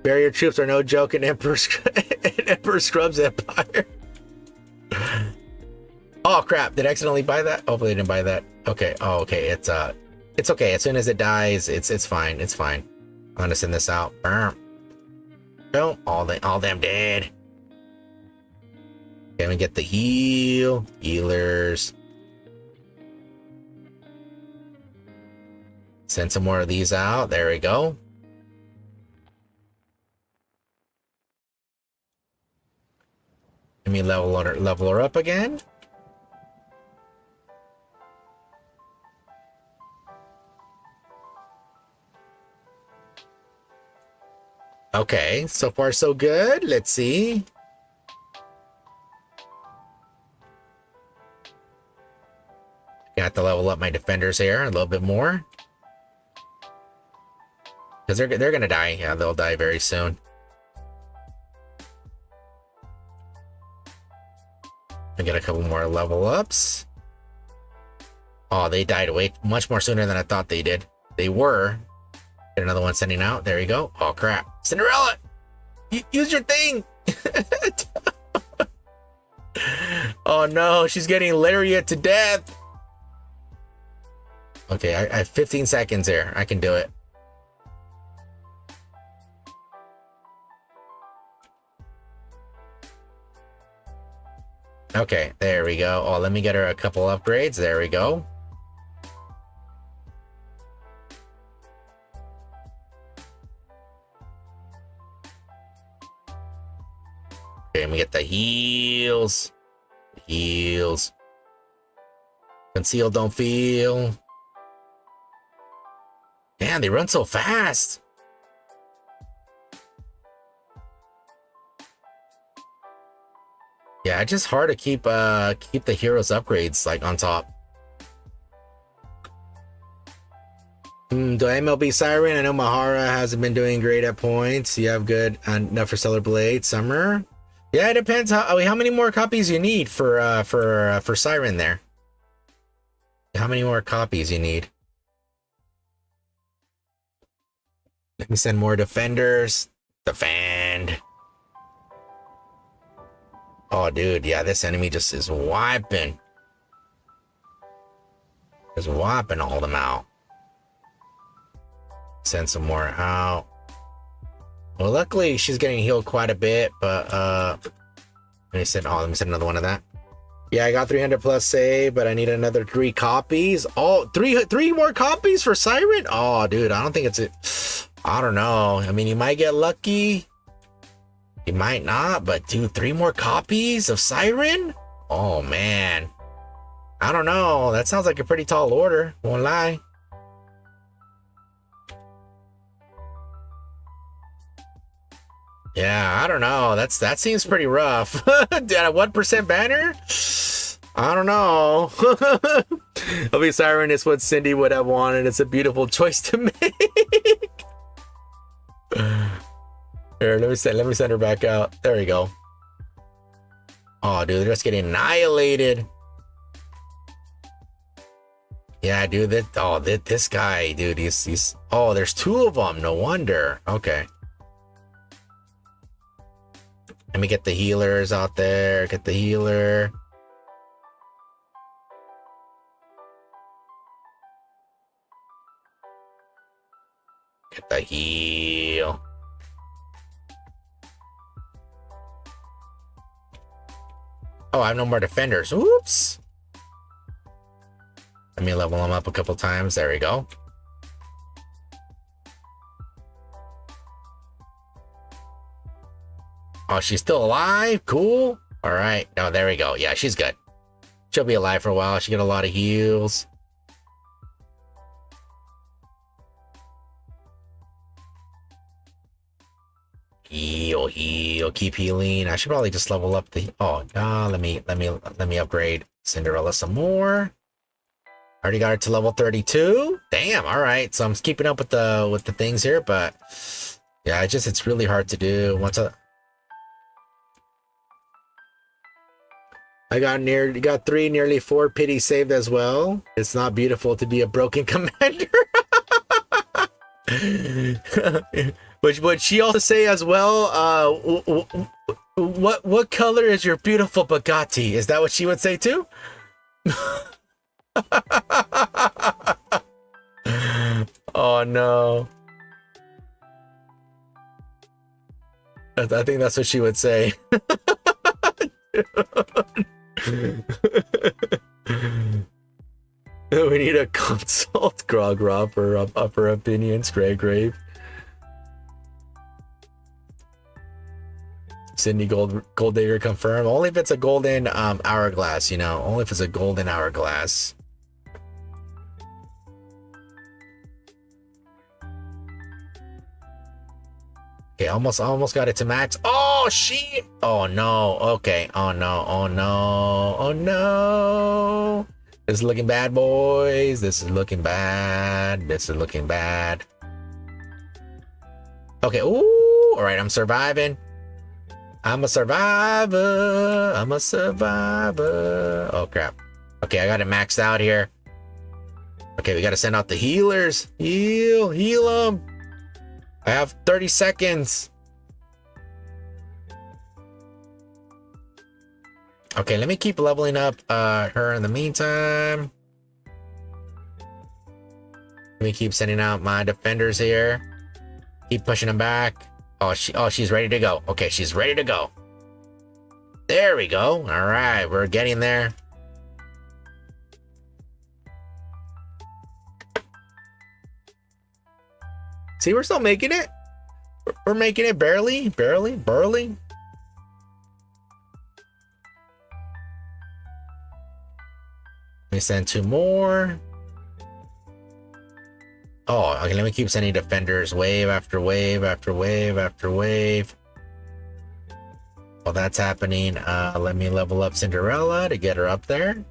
Barrier troops are no joke in Emperor Scrub's Empire. Oh crap, did I accidentally buy that? Hopefully I didn't buy that. Okay, oh okay, it's okay. As soon as it dies, it's fine, it's fine. I'm gonna send this out. Boom, all them dead. Okay, we get the healers. Send some more of these out. There we go. Let me level her up again. Okay, so far so good. Let's see. Got to level up my defenders here a little bit more. Because they're gonna die. Yeah, they'll die very soon. I get a couple more level ups. Oh, they died way much more sooner than I thought they did. They were. Get another one sending out. There you go. Oh crap. Cinderella! Use your thing! Oh no, she's getting lariat to death. Okay, I have 15 seconds here. I can do it. Okay, there we go. Oh, let me get her a couple upgrades. There we go. Okay, let me get the heals. Heals. Conceal, don't feel. Damn, they run so fast. Yeah, it's just hard to keep the heroes upgrades like on top. Do MLB Siren? I know Mahara hasn't been doing great at points. You have good enough for Stellar Blade. Summer? Yeah, it depends how many more copies you need for Siren there. How many more copies you need? Let me send more defenders. Defend. Oh, dude, yeah, this enemy just is wiping. Just wiping all them out. Send some more out. Well, luckily she's getting healed quite a bit, but let me send another one of that. Yeah, I got 300 plus save, but I need another 3 copies. Oh, three more copies for Siren? Oh, dude, I don't think I don't know. I mean, you might get lucky. You might not, but dude, 3 more copies of Siren? Oh man. I don't know. That sounds like a pretty tall order. Won't lie. Yeah, I don't know. That seems pretty rough. At what % banner? I don't know. I'll be Siren is what Cindy would have wanted. It's a beautiful choice to make. Here, let me send her back out. There we go. Oh, dude, they're just getting annihilated. Yeah, dude. This guy, dude. He's. Oh, there's 2 of them. No wonder. Okay. Let me get the healers out there. Get the healer. Get the heal. Oh, I have no more defenders. Oops. Let me level them up a couple times. There we go. Oh, she's still alive? Cool. All right. No, there we go. Yeah, she's good. She'll be alive for a while. She got a lot of heals. Heal, heal, keep healing. I should probably just level up the. Oh no, let me upgrade Cinderella some more. Already got it to level 32. Damn. All right. So I'm keeping up with the things here, but yeah, it's really hard to do. Once I got 3, nearly 4 pity saved as well. It's not beautiful to be a broken commander. But would she also say as well, what color is your beautiful Bugatti? Is that what she would say too? Oh no. I think that's what she would say. We need a consult, Grog Rob, for upper opinions, Grave. Sydney Gold Digger confirmed. Only if it's a golden hourglass, you know. Only if it's a golden hourglass. Okay, almost got it to max. Oh shit! Oh no. Okay. Oh no. Oh no. Oh no. This is looking bad, boys. This is looking bad. This is looking bad. Okay. Ooh. All right. I'm surviving. I'm a survivor. I'm a survivor. Oh crap. Okay, I got it maxed out here. Okay, we got to send out the healers. Heal them. I have 30 seconds. Okay, let me keep leveling up her in the meantime. Let me keep sending out my defenders here. Keep pushing them back. Oh, she's ready to go. Okay, she's ready to go. There we go. All right, we're getting there. See, we're still making it. We're making it barely. Let me send 2 more. Oh, okay, let me keep sending defenders wave after wave after wave after wave. While that's happening, let me level up Cinderella to get her up there.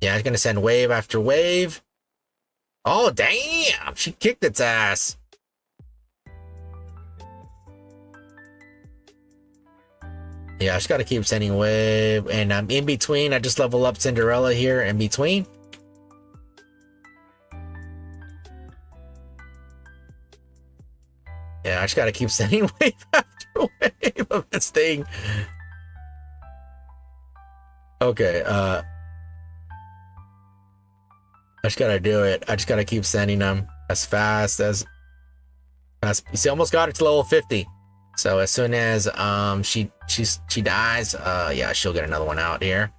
Yeah, I'm gonna send wave after wave. Oh, damn! She kicked its ass. Yeah, I just gotta keep sending wave. And I'm in between. I just level up Cinderella here in between. Yeah, I just gotta keep sending wave after wave of this thing. Okay, I just gotta do it. I just gotta keep sending them as fast as you see, almost got it to level 50. So as soon as she dies, yeah, she'll get another one out here.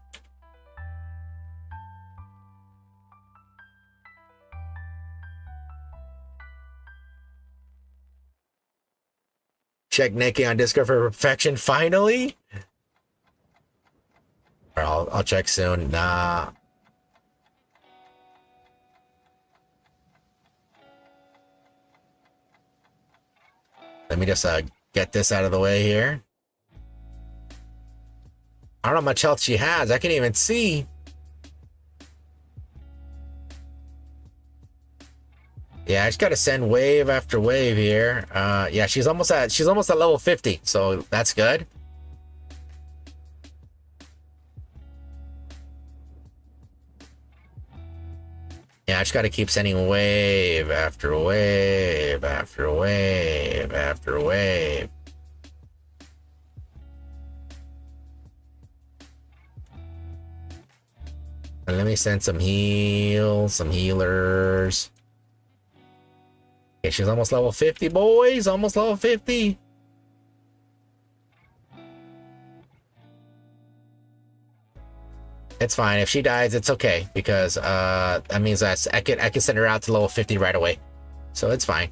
Check Nikke on Discord for perfection finally. Or I'll check soon. Nah. Let me just get this out of the way here. I don't know how much health she has. I can't even see. Yeah, I just gotta send wave after wave here. Yeah, she's almost at level 50, so that's good. Yeah, I just gotta keep sending wave after wave after wave after wave. And let me send some healers. Okay, she's almost level 50, boys. Almost level 50. It's fine. If she dies, it's okay because that means that I can send her out to level 50 right away. So it's fine.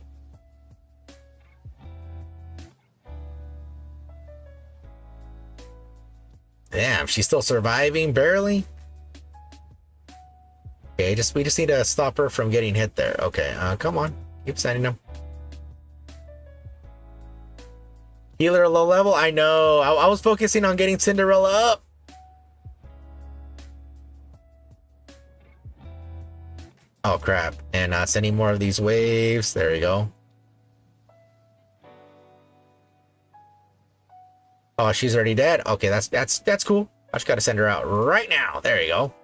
Damn, she's still surviving barely. Okay, we just need to stop her from getting hit there. Okay, come on, keep sending them. Healer low level. I know. I was focusing on getting Cinderella up. Oh crap! And sending more of these waves. There we go. Oh, she's already dead. Okay, that's cool. I just gotta send her out right now. There you go.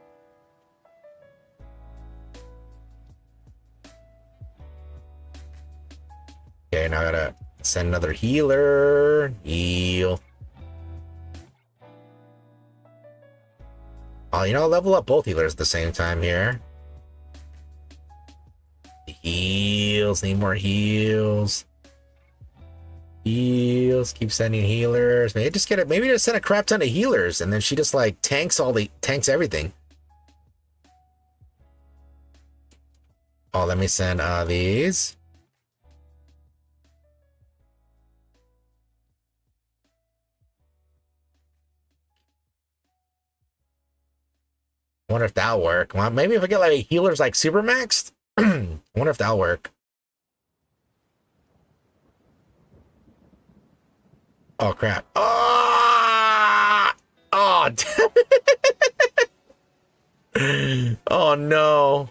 Okay, now I gotta send another healer. Heal. Oh, you know, level up both healers at the same time here. Heals. Need more heals. Heals. Keep sending healers. Maybe just maybe just send a crap ton of healers, and then she just like tanks everything. Oh, let me send these. I wonder if that'll work. Well, maybe if I get like healers like super maxed. I wonder if that'll work. Oh crap. Oh, oh, oh no.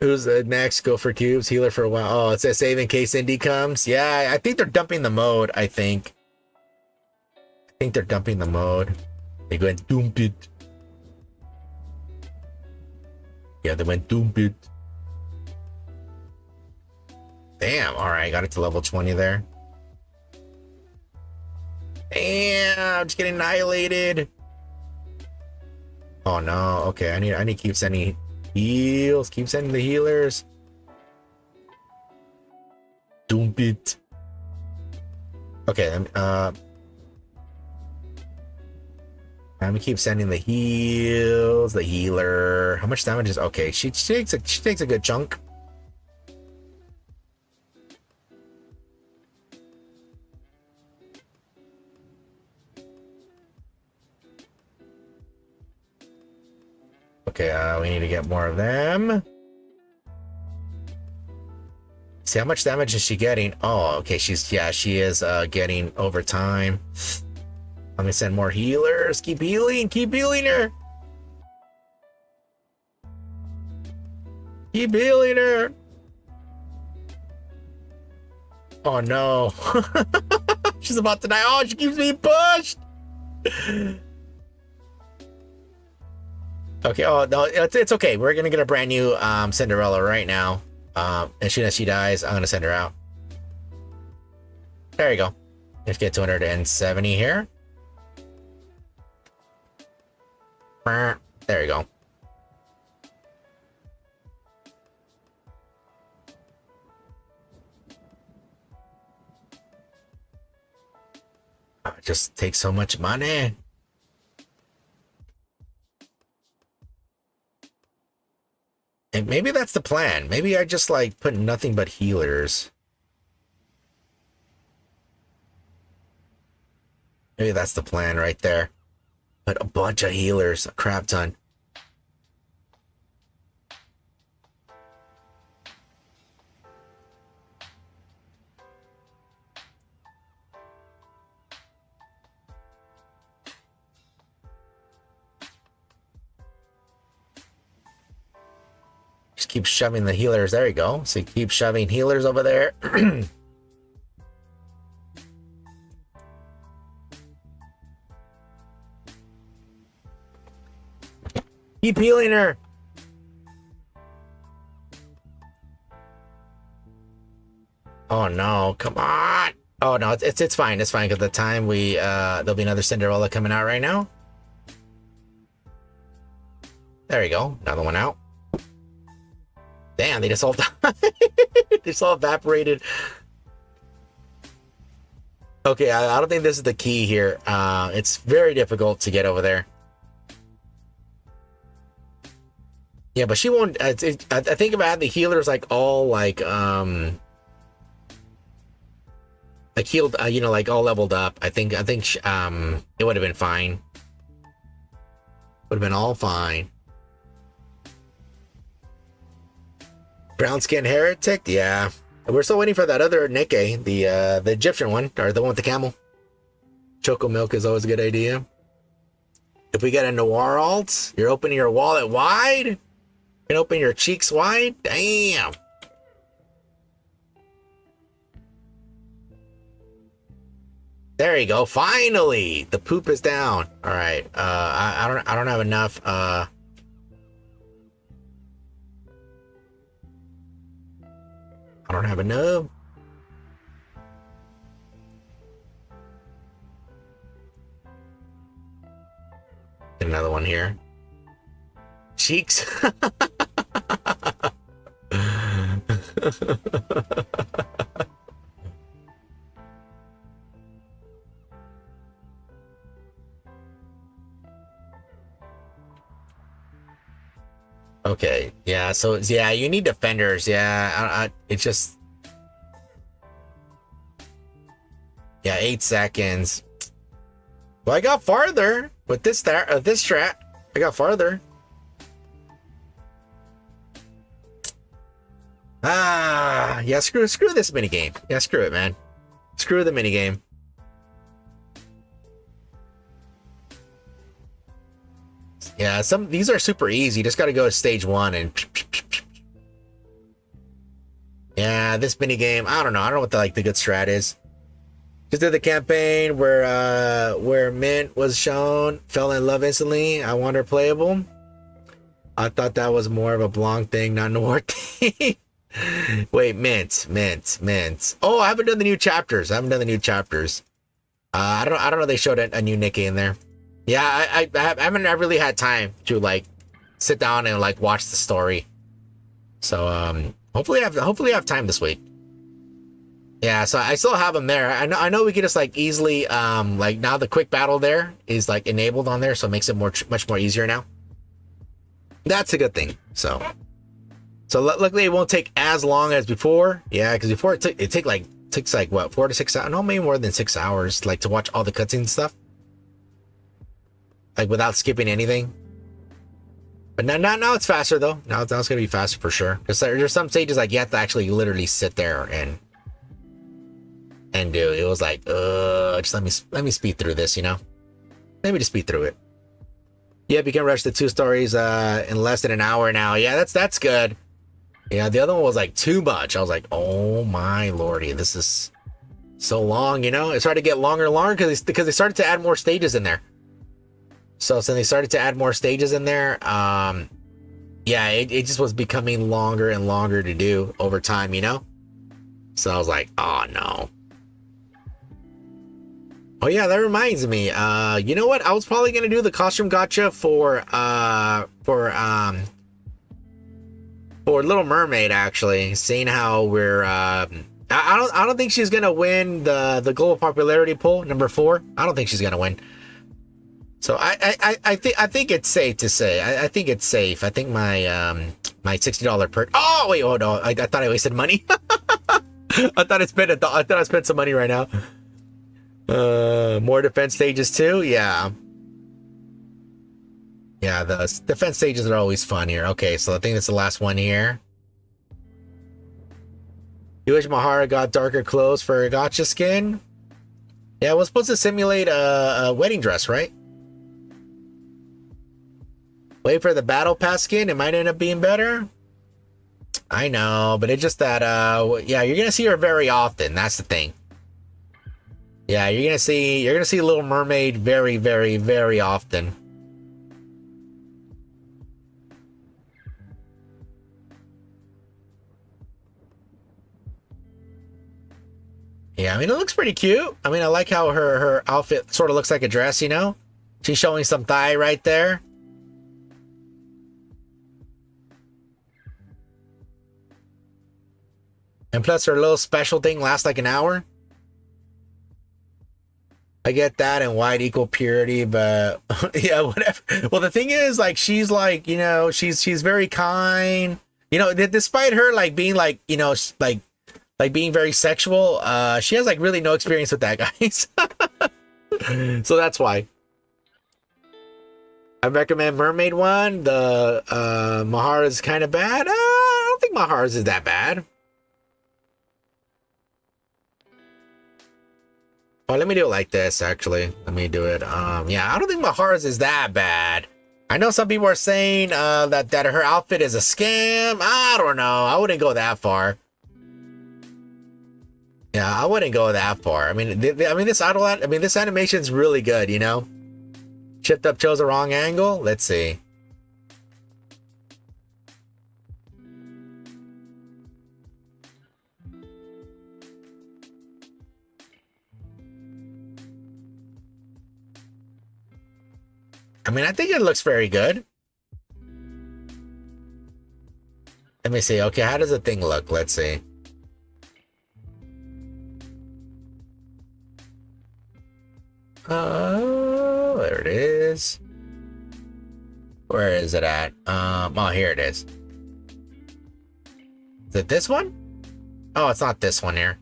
Who's the next? Go for cubes. Healer for a while. Oh, it says save in case Indy comes. Yeah, I think they're dumping the mode. I think they're dumping the mode. They go and dump it. Yeah, they went dump it. Damn. All right, got it to level 20 there. Damn, I'm just getting annihilated. Oh no. Okay, I need to keep sending heals. Keep sending the healers. Dump it. Okay, let me keep sending the heals. The healer. How much damage is okay? She takes a good chunk. Okay, we need to get more of them. See, how much damage is she getting? Oh, okay, she is getting over time. Let me send more healers. Keep healing her. Keep healing her. Oh no. She's about to die. Oh, she keeps being pushed. Okay, oh no, it's okay. We're gonna get a brand new Cinderella right now. As soon as she dies, I'm gonna send her out. There you go. Let's get 270 here. There you go. It just takes so much money. And maybe that's the plan. Maybe I just like put nothing but healers. Maybe that's the plan right there. Put a bunch of healers, a crap ton. Just keep shoving the healers. There you go. So you keep shoving healers over there. Keep healing her. Oh no, come on. Oh no, it's fine. It's fine because the time there'll be another Cinderella coming out right now. There you go. Another one out. Damn, they just all they just all evaporated. Okay, I don't think this is the key here. It's very difficult to get over there. Yeah, but she won't. I think if I had the healers like all like healed, you know, like all leveled up, I think it would have been fine. Would have been all fine. Brown skin heretic, yeah. We're still waiting for that other Nikke, the Egyptian one, or the one with the camel. Choco milk is always a good idea. If we get a noir alt, you're opening your wallet wide. You can open your cheeks wide. Damn. There you go. Finally, the poop is down. All right. I don't have enough. I don't have enough. Get another one here. Cheeks. Okay, yeah, so yeah, you need defenders. Yeah, it's just, yeah, 8 seconds. Well, I got farther with this strat. I got farther. Yeah, screw this minigame. Yeah, screw it, man. Screw the minigame. Yeah, these are super easy. You just got to go to stage 1 and yeah, this mini game. I don't know what the good strat is. Just did the campaign where Mint was shown, fell in love instantly. I want her playable. I thought that was more of a Blanc thing, not Noir thing. Wait, Mint. Oh, I haven't done the new chapters. I don't know. They showed a new Nikke in there. Yeah, I haven't really had time to like sit down and like watch the story. So hopefully I have time this week. Yeah, so I still have them there. I know we can just like easily like now the quick battle there is like enabled on there, so it makes it much more easier now. That's a good thing. So luckily it won't take as long as before. Yeah, because before it takes like what, 4 to 6 hours? No, maybe more than 6 hours, like to watch all the cutscenes and stuff. Like without skipping anything. But now it's faster though. Now it's gonna be faster for sure. Because there's some stages like you have to actually literally sit there and do. It was like, just let me speed through this, you know? Let me just speed through it. Yep, you can rush the 2 stories in less than an hour now. Yeah, that's good. Yeah, the other one was like too much. I was like, oh my lordy, this is so long, you know? It started to get longer and longer because they started to add more stages in there. So they started to add more stages in there. Yeah, it just was becoming longer and longer to do over time, you know? So I was like, oh no. Oh yeah, that reminds me. You know what? I was probably gonna do the costume gacha for Little Mermaid, actually. Seeing how we're I don't think she's gonna win the global popularity poll, number 4. I don't think she's gonna win. So I think it's safe to say. I think it's safe. I think my my $60 per. Oh wait, oh no! I thought I wasted money. I thought I spent some money right now. More defense stages too. Yeah. Yeah, the defense stages are always fun here. Okay, so I think that's the last one here. You wish Mahara got darker clothes for a gacha skin? Yeah, it was supposed to simulate a wedding dress, right? Wait for the battle pass skin. It might end up being better. I know, but it's just that yeah, you're gonna see her very often. That's the thing. Yeah, you're gonna see Little Mermaid very, very, very often. Yeah, I mean, it looks pretty cute. I mean, I like how her outfit sort of looks like a dress, you know? She's showing some thigh right there. And plus her little special thing lasts like an hour. I get that, and white equal purity, but yeah, whatever. Well, the thing is, like, she's like, you know, she's very kind. You know, despite her like being like, you know, like being very sexual, she has like really no experience with that, guys. So that's why. I recommend Mermaid one. The Mahara's kind of bad. I don't think Mahara's is that bad. Oh, let me do it like this, actually. Let me do it. Yeah, I don't think Mahara's is that bad. I know some people are saying that her outfit is a scam. I don't know. I wouldn't go that far. Yeah, I wouldn't go that far. I mean, this animation's really good, you know? Chipped Up chose the wrong angle. Let's see. I mean, I think it looks very good. Let me see. Okay, how does the thing look? Let's see. Oh, there it is. Where is it at? Oh, here it is. Is it this one? Oh, it's not this one here.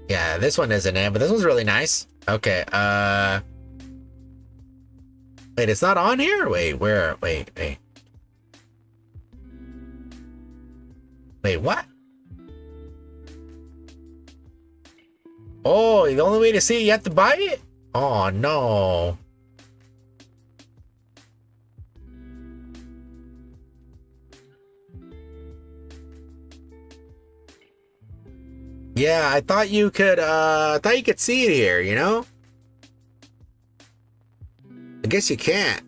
Yeah, this one isn't it, but this one's really nice. Okay, wait, it's not on here? Wait, where? Wait. Wait, what? Oh, the only way to see it, you have to buy it? Oh, no. Yeah, I thought you could see it here, you know? I guess you can't.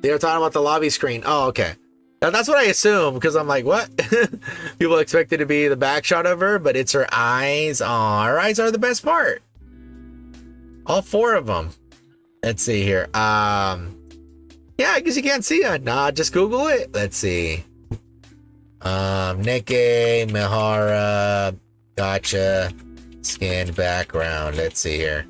They were talking about the lobby screen. Oh, okay. Now, that's what I assume, because I'm like, what? People expect it to be the back shot of her, but it's her eyes. Aw, her eyes are the best part. All four of them. Let's see here. Yeah, I guess you can't see it. Nah, just Google it. Let's see. Nikke, Mihara, gacha, skin background. Let's see here.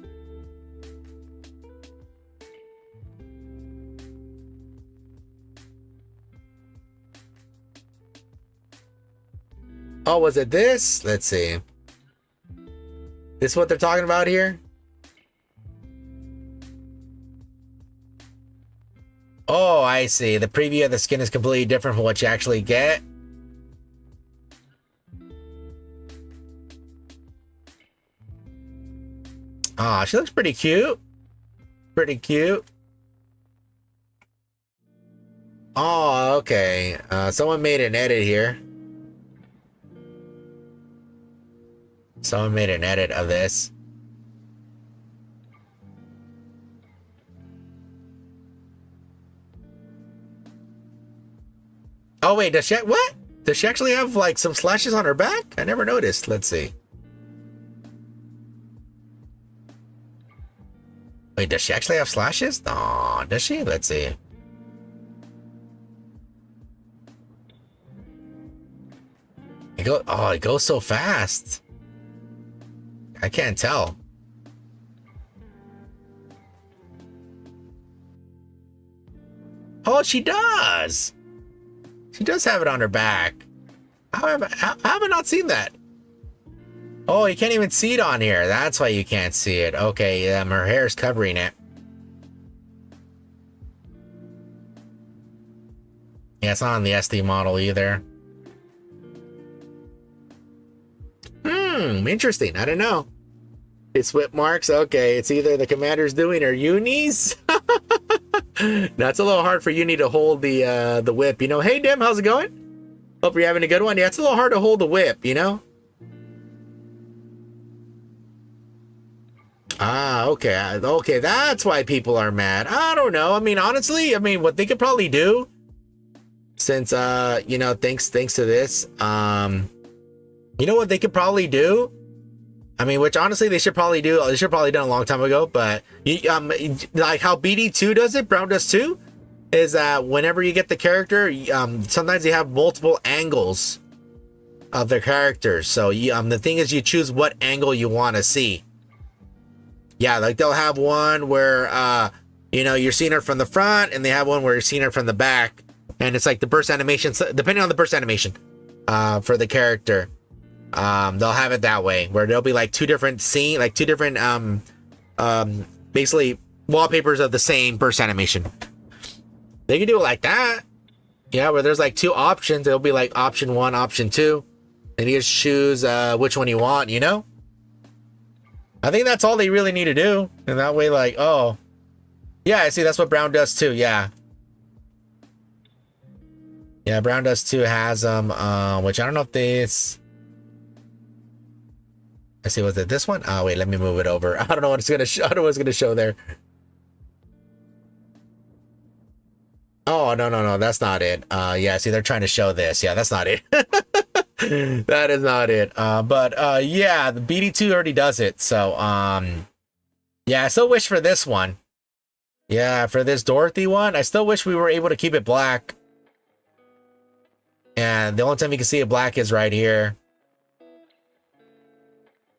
Oh, was it this? Let's see. This is what they're talking about here? Oh, I see. The preview of the skin is completely different from what you actually get. Ah, she looks pretty cute. Pretty cute. Oh, okay. Someone made an edit here. Someone made an edit of this. Oh, wait, does she... What? Does she actually have, like, some slashes on her back? I never noticed. Let's see. Wait, does she actually have slashes? No, does she? Let's see. It goes so fast. I can't tell. Oh, she does. She does have it on her back. How have I not seen that? Oh, you can't even see it on here. That's why you can't see it. Okay, her hair is covering it. Yeah, it's not on the SD model either. Interesting. I don't know. It's whip marks. Okay, it's either the commander's doing or Uni's. That's a little hard for Uni to hold the whip. You know, hey Dim, how's it going? Hope you're having a good one. Yeah, it's a little hard to hold the whip. You know. Ah, okay. Okay, that's why people are mad. I don't know. I mean, honestly, I mean, what they could probably do, since you know, thanks to this, you know what they could probably do? I mean, which honestly they should probably do. They should probably done a long time ago. But like how BD2 does it, Brown does too, is that whenever you get the character, sometimes they have multiple angles of their characters. So the thing is, you choose what angle you want to see. Yeah, like they'll have one where you're seeing her from the front, and they have one where you're seeing her from the back, and it's like the burst animation. Depending on the burst animation for the character. They'll have it that way, where there'll be like two different basically wallpapers of the same burst animation. They can do it like that. Yeah, where there's like two options. It'll be like option 1, option 2, and you just choose which one you want, you know? I think that's all they really need to do. And that way, like, oh. Yeah, I see, that's what Brown does too, yeah. Yeah, Brown does too, has them, which I don't know if this... I see, was it this one? Oh, wait, let me move it over. I don't know what it's gonna show. I don't know what it's gonna show there. Oh, no, that's not it. Yeah, see, they're trying to show this. Yeah, that's not it. That is not it. But yeah, the BD2 already does it. So, yeah, I still wish for this one. Yeah, for this Dorothy one, I still wish we were able to keep it black. And the only time you can see it black is right here.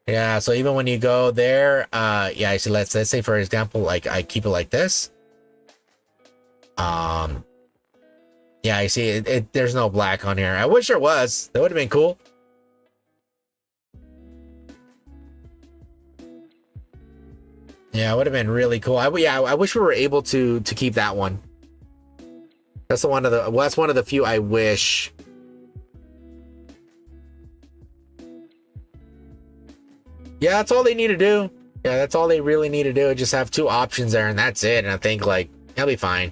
Yeah, so even when you go there, yeah, so let's say for example, like I keep it like this. Yeah, I see it, there's no black on here. I wish there was. That would have been cool. Yeah, it would have been really cool. I wish we were able to keep that one. That's that's one of the few I wish. Yeah, that's all they need to do. Yeah, that's all they really need to do. Just have two options there, and that's it. And I think, like, they'll be fine.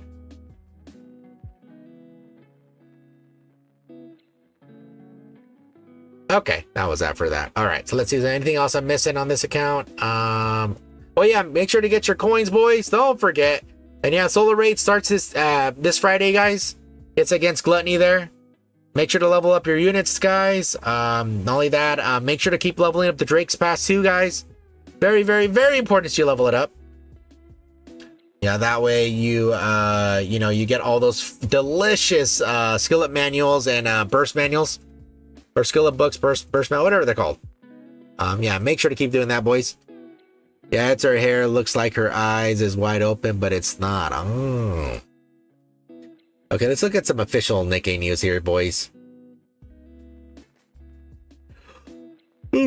Okay, that was that for that. All right, so let's see. Is there anything else I'm missing on this account? Oh yeah, make sure to get your coins, boys. Don't forget. And yeah, Solar Raid starts this Friday, guys. It's against Gluttony there. Make sure to level up your units, guys. Not only that, make sure to keep leveling up the Drake's Pass too, guys. Very, very, very important that you level it up. Yeah, that way you you get all those delicious skill-up manuals and burst manuals. Or skill-up books, burst manual, whatever they're called. Yeah, make sure to keep doing that, boys. Yeah, it's her hair. Looks like her eyes is wide open, but it's not. Oh. Okay, let's look at some official Nikke news here, boys. Yeah,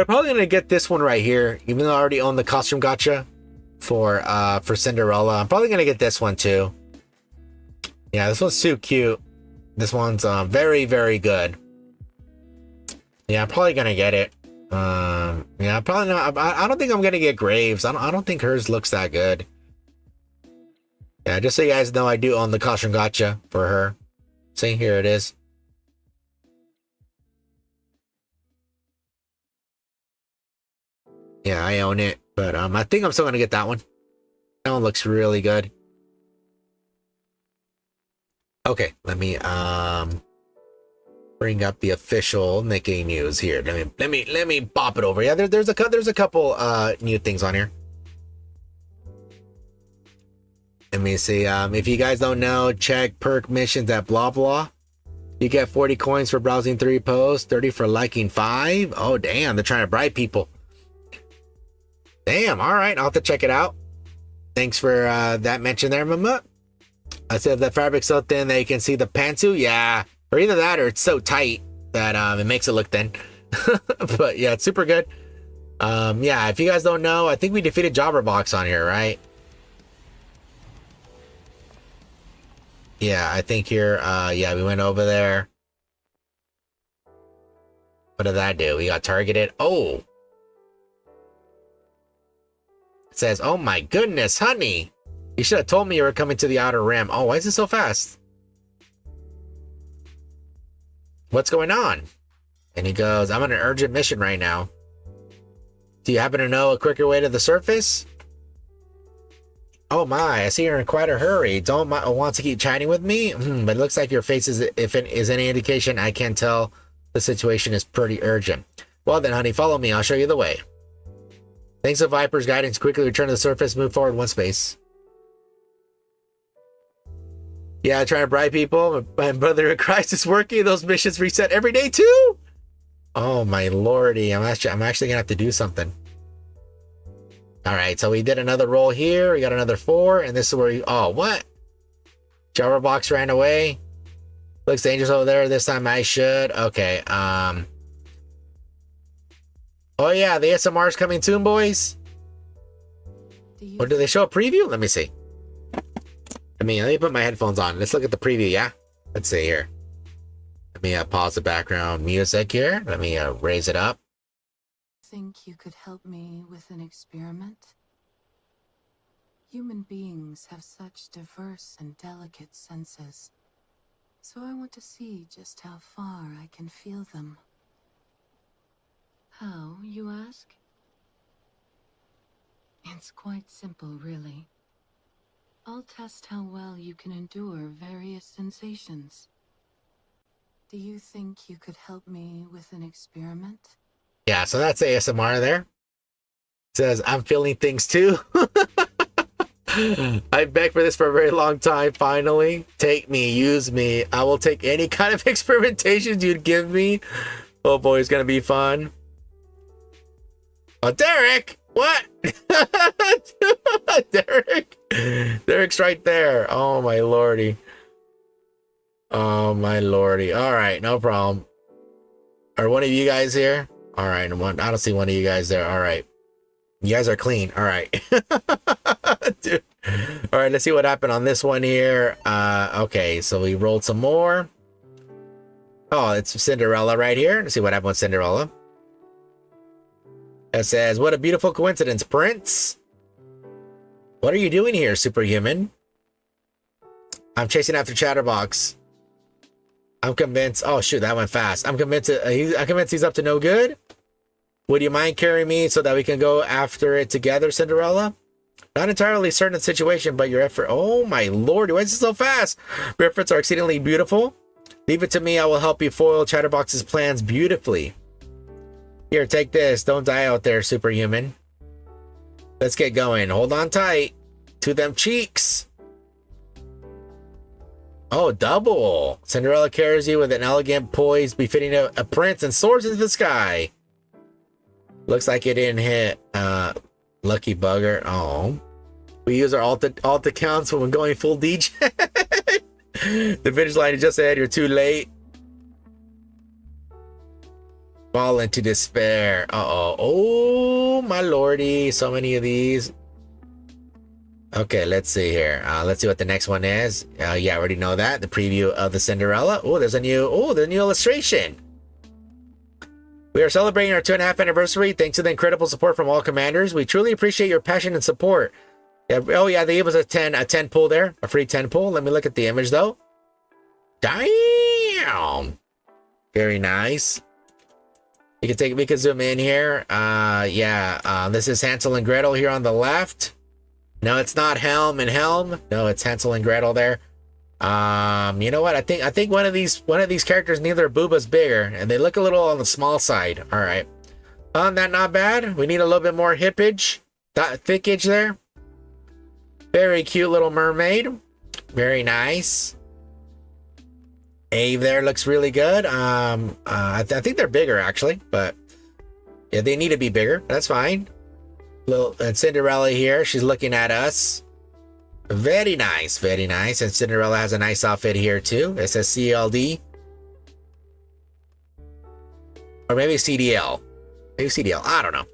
I'm probably gonna get this one right here, even though I already own the costume gacha for Cinderella. I'm probably gonna get this one too. Yeah, this one's too cute. This one's very, very good. Yeah, I'm probably gonna get it. Yeah, probably not. I don't think I'm gonna get Graves. I don't think hers looks that good. Yeah, just so you guys know, I do own the costume gacha for her. See, here it is. Yeah, I own it, but I think I'm still gonna get that one. That one looks really good. Okay, let me bring up the official Nikke news here. Let me pop it over. Yeah, there's a couple new things on here. Let me see. If you guys don't know, check perk missions at blah blah. You get 40 coins for browsing 3 posts, 30 for liking 5. Oh damn, they're trying to bribe people. Damn, all right, I'll have to check it out. Thanks for that mention there, Mama. I said the fabric's so thin that you can see the pantsuit. Yeah, or either that or it's so tight that it makes it look thin. But yeah, it's super good. Yeah, if you guys don't know, I think we defeated Jobberbox on here, right? Yeah, I think here, yeah, we went over there. What did that do? We got targeted. Oh! It says, oh my goodness, honey! You should have told me you were coming to the Outer Rim. Oh, why is it so fast? What's going on? And he goes, I'm on an urgent mission right now. Do you happen to know a quicker way to the surface? Oh my, I see you're in quite a hurry. Don't want to keep chatting with me? But it looks like your face is, if it is any indication, I can tell The situation is pretty urgent. Well then, honey, follow me. I'll show you the way. Thanks to Viper's guidance, quickly return to the surface, move forward one space. Yeah, trying to bribe people. My brother in Christ is working. Those missions reset every day too. Oh my lordy. I'm actually gonna have to do something. Alright, so we did another roll here. We got another 4, and this is where you oh what? Java box ran away. Looks dangerous over there. This time I should. Okay, oh yeah, the ASMR is coming soon, boys. Or do they show a preview? Let me see. Let me put my headphones on. Let's look at the preview, yeah? Let's see here. Let me pause the background music here. Let me raise it up. Think you could help me with an experiment? Human beings have such diverse and delicate senses. So I want to see just how far I can feel them. How, you ask? It's quite simple, really. I'll test how well you can endure various sensations. Do you think you could help me with an experiment? Yeah, so that's ASMR there. It says, I'm feeling things too. I begged for this for a very long time, finally. Take me, use me. I will take any kind of experimentations you'd give me. Oh boy, it's gonna be fun. Oh, Derek! What? Derek? Derek's right there. Oh my lordy. Oh my lordy. Alright, no problem. Are one of you guys here? Alright, I don't see one of you guys there. Alright. You guys are clean. Alright. Alright, let's see what happened on this one here. Okay, so we rolled some more. Oh, it's Cinderella right here. Let's see what happened with Cinderella. It says, what a beautiful coincidence, Prince. What are you doing here, superhuman? I'm chasing after Chatterbox. I'm convinced. Oh shoot, that went fast. I'm convinced he's up to no good. Would you mind carrying me so that we can go after it together, Cinderella? Not entirely certain of the situation, but your effort. Oh my lord, why is it so fast? Your efforts are exceedingly beautiful. Leave it to me. I will help you foil Chatterbox's plans beautifully. Here, take this. Don't die out there, superhuman. Let's get going. Hold on tight to them cheeks. Oh, double. Cinderella carries you with an elegant poise befitting a prince and soars into the sky. Looks like it didn't hit. Lucky bugger. Oh. We use our alt accounts when going full DJ. The finish line is just ahead. You're too late. Fall into despair. Uh-oh. Oh, my lordy. So many of these. Okay, let's see here. Let's see what the next one is. Yeah, I already know that. The preview of the Cinderella. Oh, there's a new illustration. We are celebrating our 2.5 anniversary. Thanks to the incredible support from all commanders. We truly appreciate your passion and support. Yeah, oh yeah, they gave us a 10 pull there. A free 10 pull. Let me look at the image though. Damn. Very nice. We can zoom in here. This is Hansel and Gretel here on the left. No, it's not Helm and Helm. No, it's Hansel and Gretel there. You know what? I think one of these characters needs their boobas bigger, and they look a little on the small side. All right. That not bad. We need a little bit more hippage, thickage there. Very cute little mermaid. Very nice. Ave there looks really good. I think they're bigger actually, but yeah, they need to be bigger. That's fine. And Cinderella here, she's looking at us. Very nice, very nice. And Cinderella has a nice outfit here too. It says CLD. Or maybe CDL. Maybe CDL. I don't know.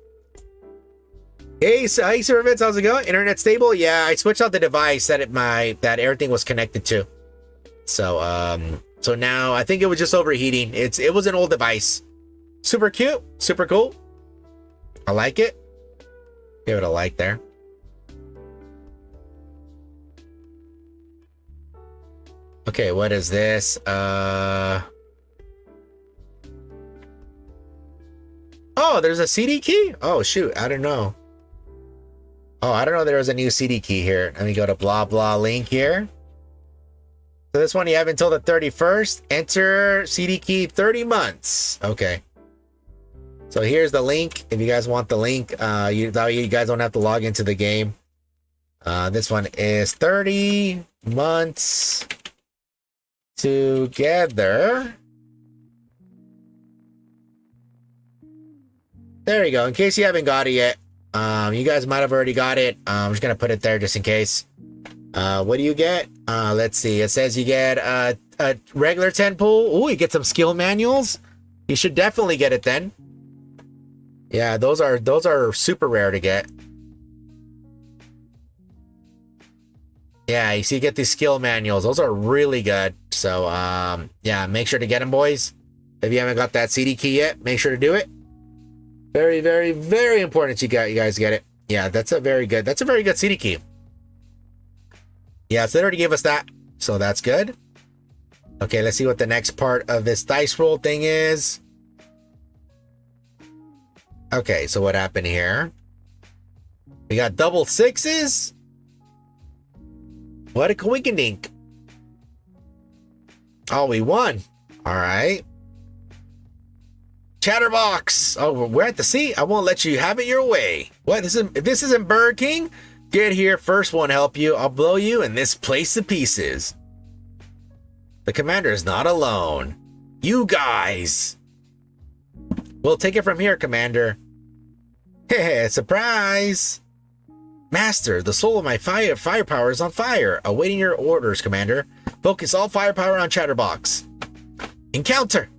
Hey, Super Vince, how's it going? Internet stable? Yeah, I switched out the device that everything was connected to. So now I think it was just overheating. It was an old device. Super cute, super cool. I like it. Give it a like there. Okay, what is this? Oh, there's a CD key? Oh, shoot. I don't know. Oh, I don't know there was a new CD key here. Let me go to blah, blah link here. So this one you have until the 31st. Enter CD key 30 months. Okay. So here's the link. If you guys want the link, you guys don't have to log into the game. This one is 30 months together. There you go. In case you haven't got it yet, you guys might have already got it. I'm just gonna put it there just in case. What do you get? Let's see. It says you get a regular 10 pool. Ooh, you get some skill manuals. You should definitely get it then. Yeah, those are super rare to get. Yeah, you see, you get these skill manuals. Those are really good. So, yeah, make sure to get them, boys. If you haven't got that CD key yet, make sure to do it. Very, very, very important you guys get it. Yeah, that's a very good CD key. Yeah, so they already gave us that. So that's good. Okay, let's see what the next part of this dice roll thing is. Okay, so what happened here? We got double sixes. What a coinkydink. Oh, we won. All right. Chatterbox. Oh, we're at the seat. I won't let you have it your way. What? If this isn't Burger King, get here. First one help you. I'll blow you in this place to pieces. The commander is not alone. You guys. We'll take it from here, Commander. Heh, surprise. Master, the soul of my firepower is on fire. Awaiting your orders, Commander. Focus all firepower on Chatterbox. Encounter.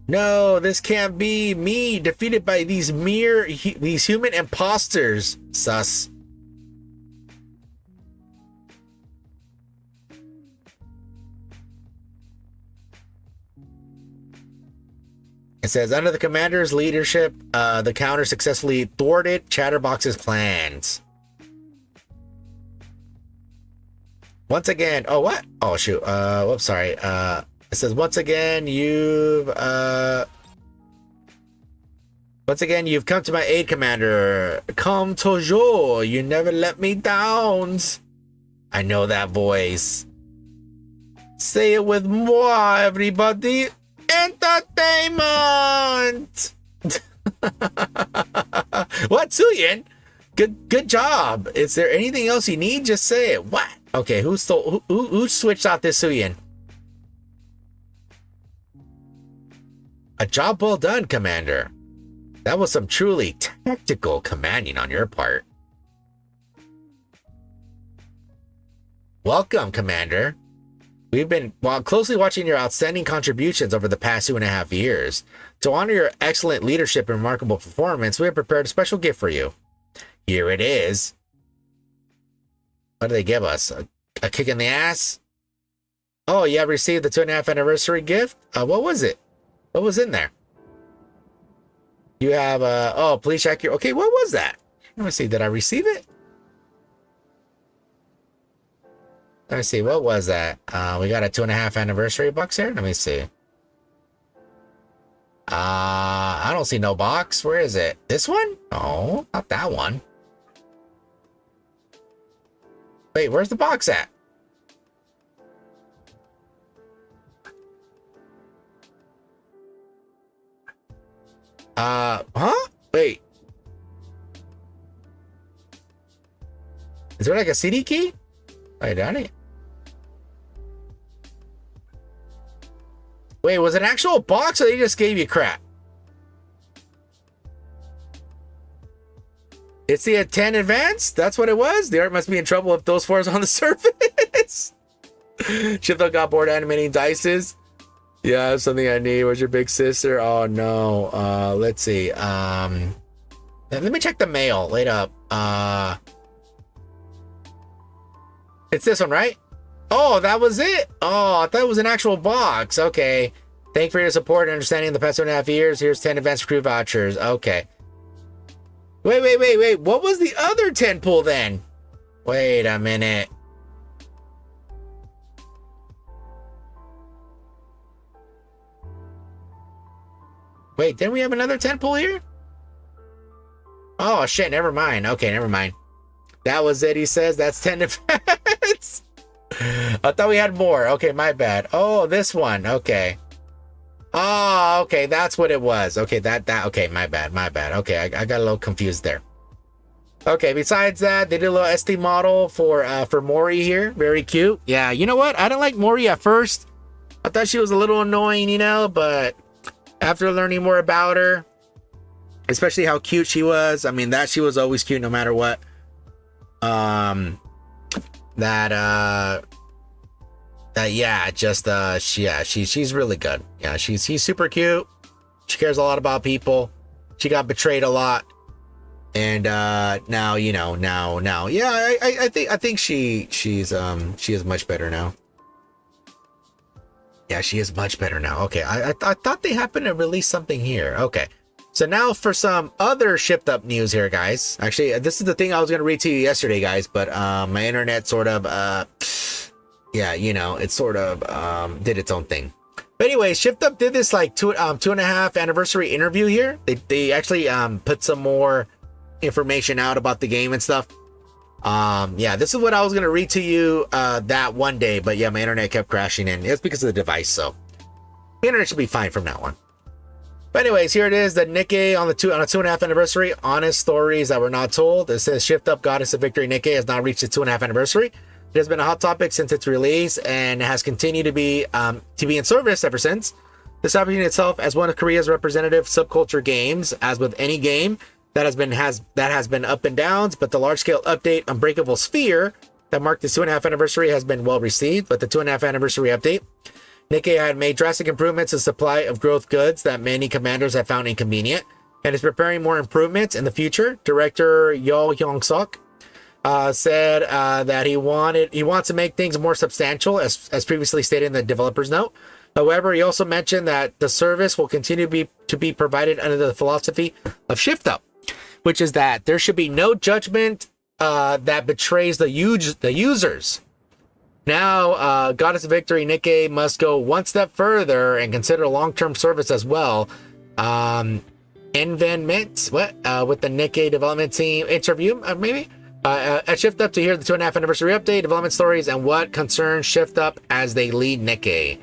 No, this can't be me defeated by these human imposters. Sus. It says, under the commander's leadership, the counter successfully thwarted Chatterbox's plans. Once again, oh, what? Oh, shoot. Whoops, sorry. It says, once again, you've come to my aid, Commander. Comme toujours, you never let me down. I know that voice. Say it with moi, everybody. Entertainment. What, Suyin? Good job. Is there anything else you need? Just say it. What? Okay, who switched out this Suyin? A job well done, Commander. That was some truly tactical commanding on your part. Welcome, Commander. We've been closely watching your outstanding contributions over the past 2.5 years. To honor your excellent leadership and remarkable performance, we have prepared a special gift for you. Here it is. What do they give us? A kick in the ass? Oh, you have received the 2.5 anniversary gift? What was it? What was in there? You have, oh, please check your, okay, what was that? Let me see, did I receive it? Let me see, what was that? We got a 2.5 anniversary box here. Let me see. I don't see no box. Where is it? This one? No, not that one. Wait, where's the box at? Huh? Wait. Is there like a CD key? Wait, Danny. Wait, was it an actual box or they just gave you crap? It's the 10 advanced? That's what it was? The art must be in trouble if those 4s on the surface. Shifto got bored animating dices. Yeah, something I need. Where's your big sister? Oh no. Let's see. Let me check the mail. Wait up. It's this one, right? Oh, that was it. Oh, I thought it was an actual box. Okay. Thank you for your support and understanding in the past 2.5 years. Here's 10 advanced crew vouchers. Okay. Wait. What was the other 10 pull then? Wait a minute. Wait, didn't we have another 10 pull here? Oh, shit. Never mind. Okay, never mind. That was it, he says. That's 10 events. I thought we had more. Okay, my bad. Oh, this one. Okay. Oh, okay, that's what it was. Okay, okay, my bad. Okay, I got a little confused there. Okay, besides that, they did a little SD model for Mori here. Very cute. Yeah, you know what? I didn't like Mori at first. I thought she was a little annoying, you know, but after learning more about her, especially how cute she was, I mean, that she was always cute no matter what. She's really good. Yeah, she's super cute. She cares a lot about people. She got betrayed a lot. And now, you know, yeah, I think she is much better now. Yeah, she is much better now. Okay, I thought they happened to release something here. Okay, so now for some other shipped up news here, guys. Actually, this is the thing I was gonna read to you yesterday, guys, but my internet sort of yeah, you know, it sort of did its own thing. But anyway, Shift Up did this like 2.5 anniversary interview here. They actually put some more information out about the game and stuff. Yeah, this is what I was gonna read to you that one day, but yeah, my internet kept crashing and it's because of the device, so the internet should be fine from now on. But anyways, here it is, the Nikke on a 2.5 anniversary, honest stories that were not told. It says Shift Up Goddess of Victory Nikke has now reached its 2.5 anniversary. It has been a hot topic since its release and has continued to be in service ever since. This opportunity itself as one of Korea's representative subculture games, as with any game that has been up and downs, but the large-scale update Unbreakable Sphere that marked its 2.5 anniversary has been well received. But the 2.5 anniversary update, Nikke had made drastic improvements in supply of growth goods that many commanders have found inconvenient, and is preparing more improvements in the future. Director Yo Hyung-suk said that he wants to make things more substantial, as previously stated in the developer's note. However, he also mentioned that the service will continue to be provided under the philosophy of Shift Up, which is that there should be no judgment that betrays the users. Now, Goddess of Victory Nikke must go one step further and consider long-term service as well. Investment with the Nikke development team interview, maybe? At Shift Up to hear the 2.5 anniversary update, development stories, and what concerns Shift Up as they lead Nikke.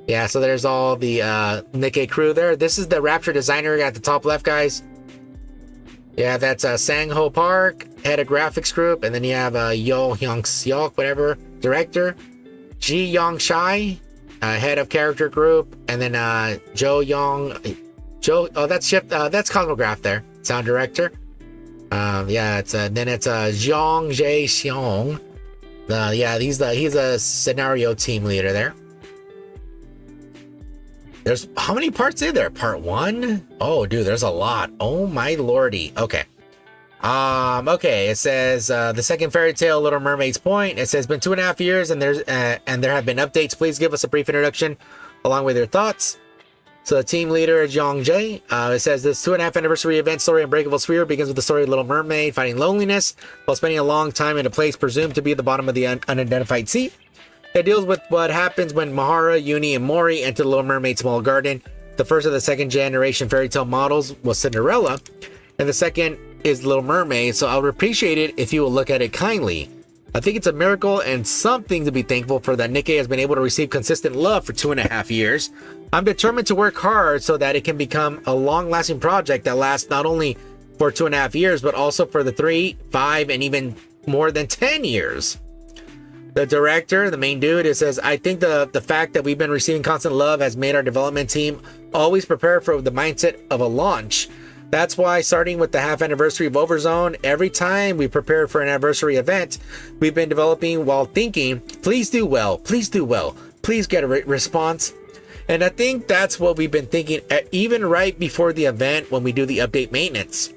Yeah, so there's all the Nikke crew there. This is the Rapture designer at the top left, guys. Yeah, that's Sang-ho Park, head of graphics group, and then you have Yo Hyung-seok, whatever, director. Ji Young-shai, head of character group, and then that's Cosmograph there, sound director. Yeah, it's then it's Zhong Jae-seong. Yeah, he's a scenario team leader there. There's how many parts in there? Part 1? Oh, dude, there's a lot. Oh my lordy. Okay. Okay. It says the second fairy tale, Little Mermaid's Point. It says been 2.5 years, and there have been updates. Please give us a brief introduction along with your thoughts. So the team leader is Young Jae. It says this 2.5 anniversary event story Unbreakable Sphere begins with the story of Little Mermaid fighting loneliness while spending a long time in a place presumed to be at the bottom of the unidentified sea. It deals with what happens when Mahara, Uni, and Mori enter the Little Mermaid Small Garden. The first of the second generation fairy tale models was Cinderella, and the second is Little Mermaid, so I would appreciate it if you will look at it kindly. I think it's a miracle and something to be thankful for that Nikke has been able to receive consistent love for 2.5 years. I'm determined to work hard so that it can become a long-lasting project that lasts not only for 2.5 years, but also for the 3, 5, and even more than 10 years. The director, the main dude, it says, I think the fact that we've been receiving constant love has made our development team always prepare for the mindset of a launch. That's why, starting with the half anniversary of Overzone, every time we prepare for an anniversary event, we've been developing while thinking, please do well, please do well, please get a response. And I think that's what we've been thinking, even right before the event when we do the update maintenance.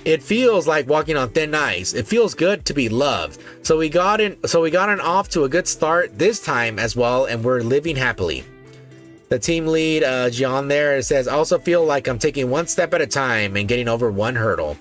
It feels like walking on thin ice. It feels good to be loved. So we gotten off to a good start this time as well, and we're living happily. The team lead, John there, it says, I also feel like I'm taking one step at a time and getting over one hurdle.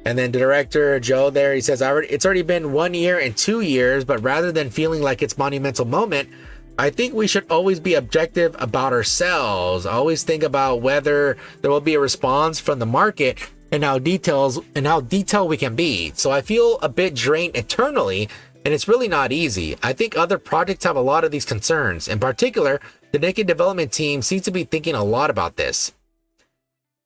And then the director, Joe there, he says, it's already been 1 year and 2 years, but rather than feeling like it's a monumental moment, I think we should always be objective about ourselves. Always think about whether there will be a response from the market and how detailed we can be. So I feel a bit drained internally, and it's really not easy. I think other projects have a lot of these concerns. In particular, the Nikke development team seems to be thinking a lot about this.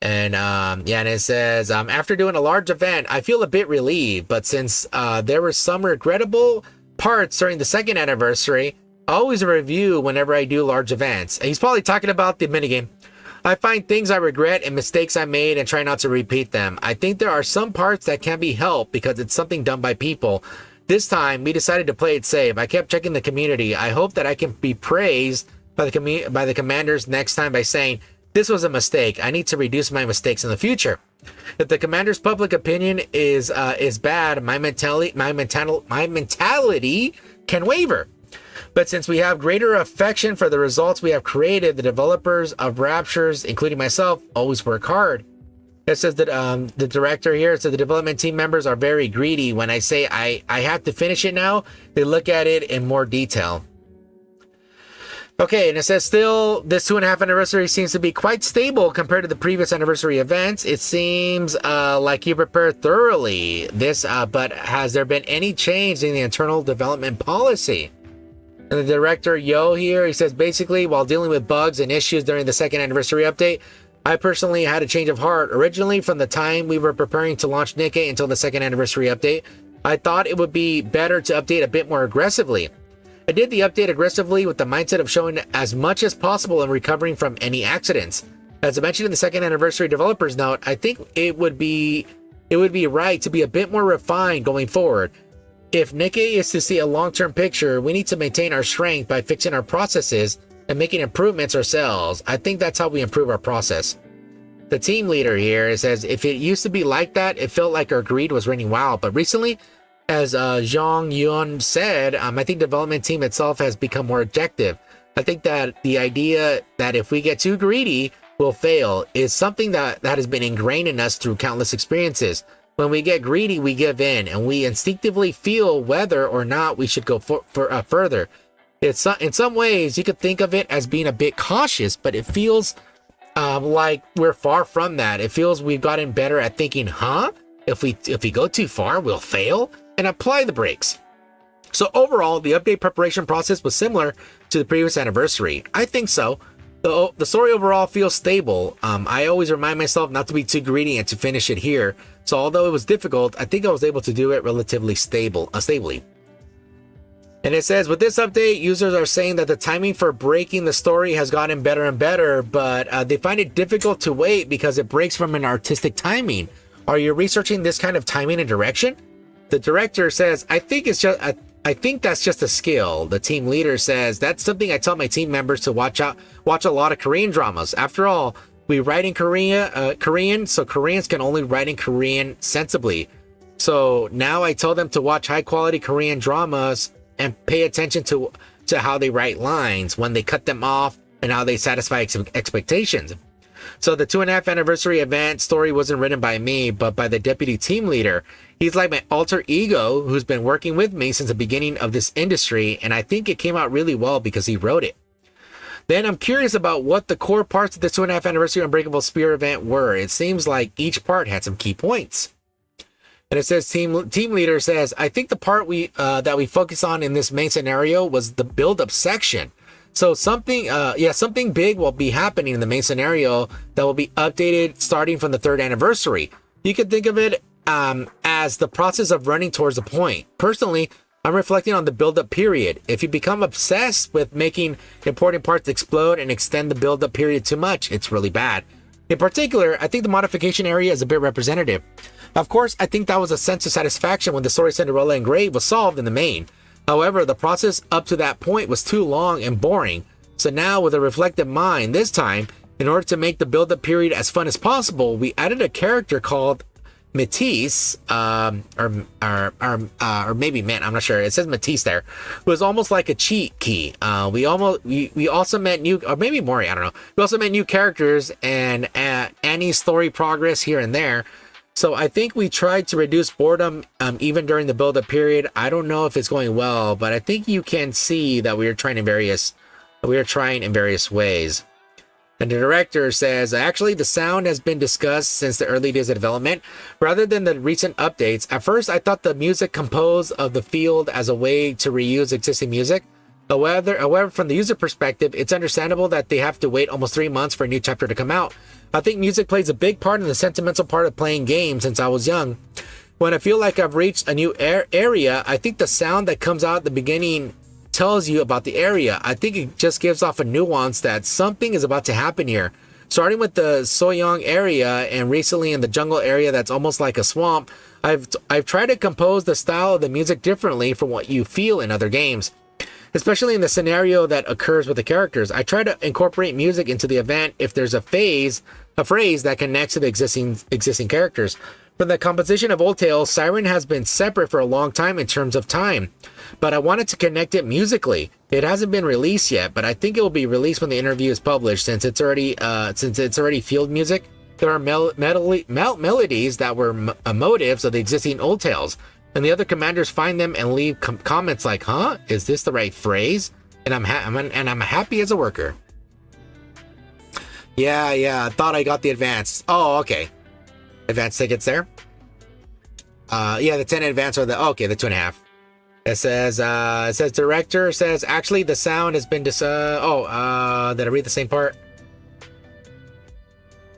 And and it says, after doing a large event, I feel a bit relieved, but since there were some regrettable parts during the second anniversary, I always review whenever I do large events. And he's probably talking about the minigame. I find things I regret and mistakes I made and try not to repeat them. I think there are some parts that can be helped because it's something done by people. This time, we decided to play it safe. I kept checking the community. I hope that I can be praised by the commanders next time by saying, this was a mistake. I need to reduce my mistakes in the future. If the commander's public opinion is bad, my mentality can waver. But since we have greater affection for the results we have created, the developers of Raptures, including myself, always work hard. It says that the director here said the development team members are very greedy. When I say I have to finish it now, they look at it in more detail. Okay, and it says still, this 2.5 anniversary seems to be quite stable compared to the previous anniversary events. It seems like you prepared thoroughly this, but has there been any change in the internal development policy? And the director, Yo, here, he says, basically, while dealing with bugs and issues during the second anniversary update, I personally had a change of heart. Originally, from the time we were preparing to launch Nikke until the second anniversary update, I thought it would be better to update a bit more aggressively. I did the update aggressively with the mindset of showing as much as possible and recovering from any accidents. As I mentioned in the second anniversary developers note, I think it would be right to be a bit more refined going forward. If Nikke is to see a long-term picture, we need to maintain our strength by fixing our processes and making improvements ourselves. I think that's how we improve our process. The team leader here says, if it used to be like that, it felt like our greed was running wild. But recently, as Zhang Yun said, I think the development team itself has become more objective. I think that the idea that if we get too greedy, we'll fail is something that has been ingrained in us through countless experiences. When we get greedy, we give in, and we instinctively feel whether or not we should go further. In some ways, you could think of it as being a bit cautious, but it feels like we're far from that. It feels we've gotten better at thinking, if we go too far, we'll fail, and apply the brakes. So overall, the update preparation process was similar to the previous anniversary. I think so. The story overall feels stable. I always remind myself not to be too greedy and to finish it here. So although it was difficult, I think I was able to do it relatively stably. And it says, with this update, users are saying that the timing for breaking the story has gotten better and better, but they find it difficult to wait because it breaks from an artistic timing. Are you researching this kind of timing and direction? The director says, I think that's just a skill. The team leader says, that's something I tell my team members to watch a lot of Korean dramas. After all, we write in Korean, so Koreans can only write in Korean sensibly. So now I tell them to watch high quality Korean dramas and pay attention to how they write lines, when they cut them off, and how they satisfy expectations. So the 2.5 anniversary event story wasn't written by me, but by the deputy team leader. He's like my alter ego who's been working with me since the beginning of this industry, and I think it came out really well because he wrote it. Then I'm curious about what the core parts of the 2.5 anniversary Unbreakable Spear event were. It seems like each part had some key points. And it says, team leader says, I think the part that we focus on in this main scenario was the build-up section. So something big will be happening in the main scenario that will be updated starting from the 3rd anniversary. You could think of it as the process of running towards a point. Personally, I'm reflecting on the build-up period. If you become obsessed with making important parts explode and extend the build-up period too much, it's really bad. In particular, I think the modification area is a bit representative. Of course, I think that was a sense of satisfaction when the story Cinderella Engraved was solved in the main. However, the process up to that point was too long and boring. So now, with a reflective mind, this time, in order to make the build-up period as fun as possible, we added a character called Matisse, or maybe Mint, I'm not sure. It says Matisse there. It was almost like a cheat key. We also met new, or maybe Mori, I don't know. We also met new characters and Annie's story progress here and there. So I think we tried to reduce boredom even during the build-up period. I don't know if it's going well, but I think you can see that we are trying in various ways. And the director says, actually, the sound has been discussed since the early days of development, rather than the recent updates. At first, I thought the music composed of the field as a way to reuse existing music. However, from the user perspective, it's understandable that they have to wait almost 3 months for a new chapter to come out. I think music plays a big part in the sentimental part of playing games since I was young. When I feel like I've reached a new area, I think the sound that comes out at the beginning tells you about the area. I think it just gives off a nuance that something is about to happen here. Starting with the Soyoung area and recently in the jungle area that's almost like a swamp, I've tried to compose the style of the music differently from what you feel in other games. Especially in the scenario that occurs with the characters. I try to incorporate music into the event if there's a phrase that connects to the existing characters. From the composition of Old Tales, Siren has been separate for a long time in terms of time, but I wanted to connect it musically. It hasn't been released yet, but I think it will be released when the interview is published since it's already field music. There are melodies that were motives of the existing Old Tales, and the other commanders find them and leave comments like, "Huh? Is this the right phrase?" And I'm happy as a worker. Yeah, I thought I got the advanced. Oh, okay. Advanced tickets there. Yeah, the 10 advanced are the the 2.5. It says director says actually the sound has been did I read the same part?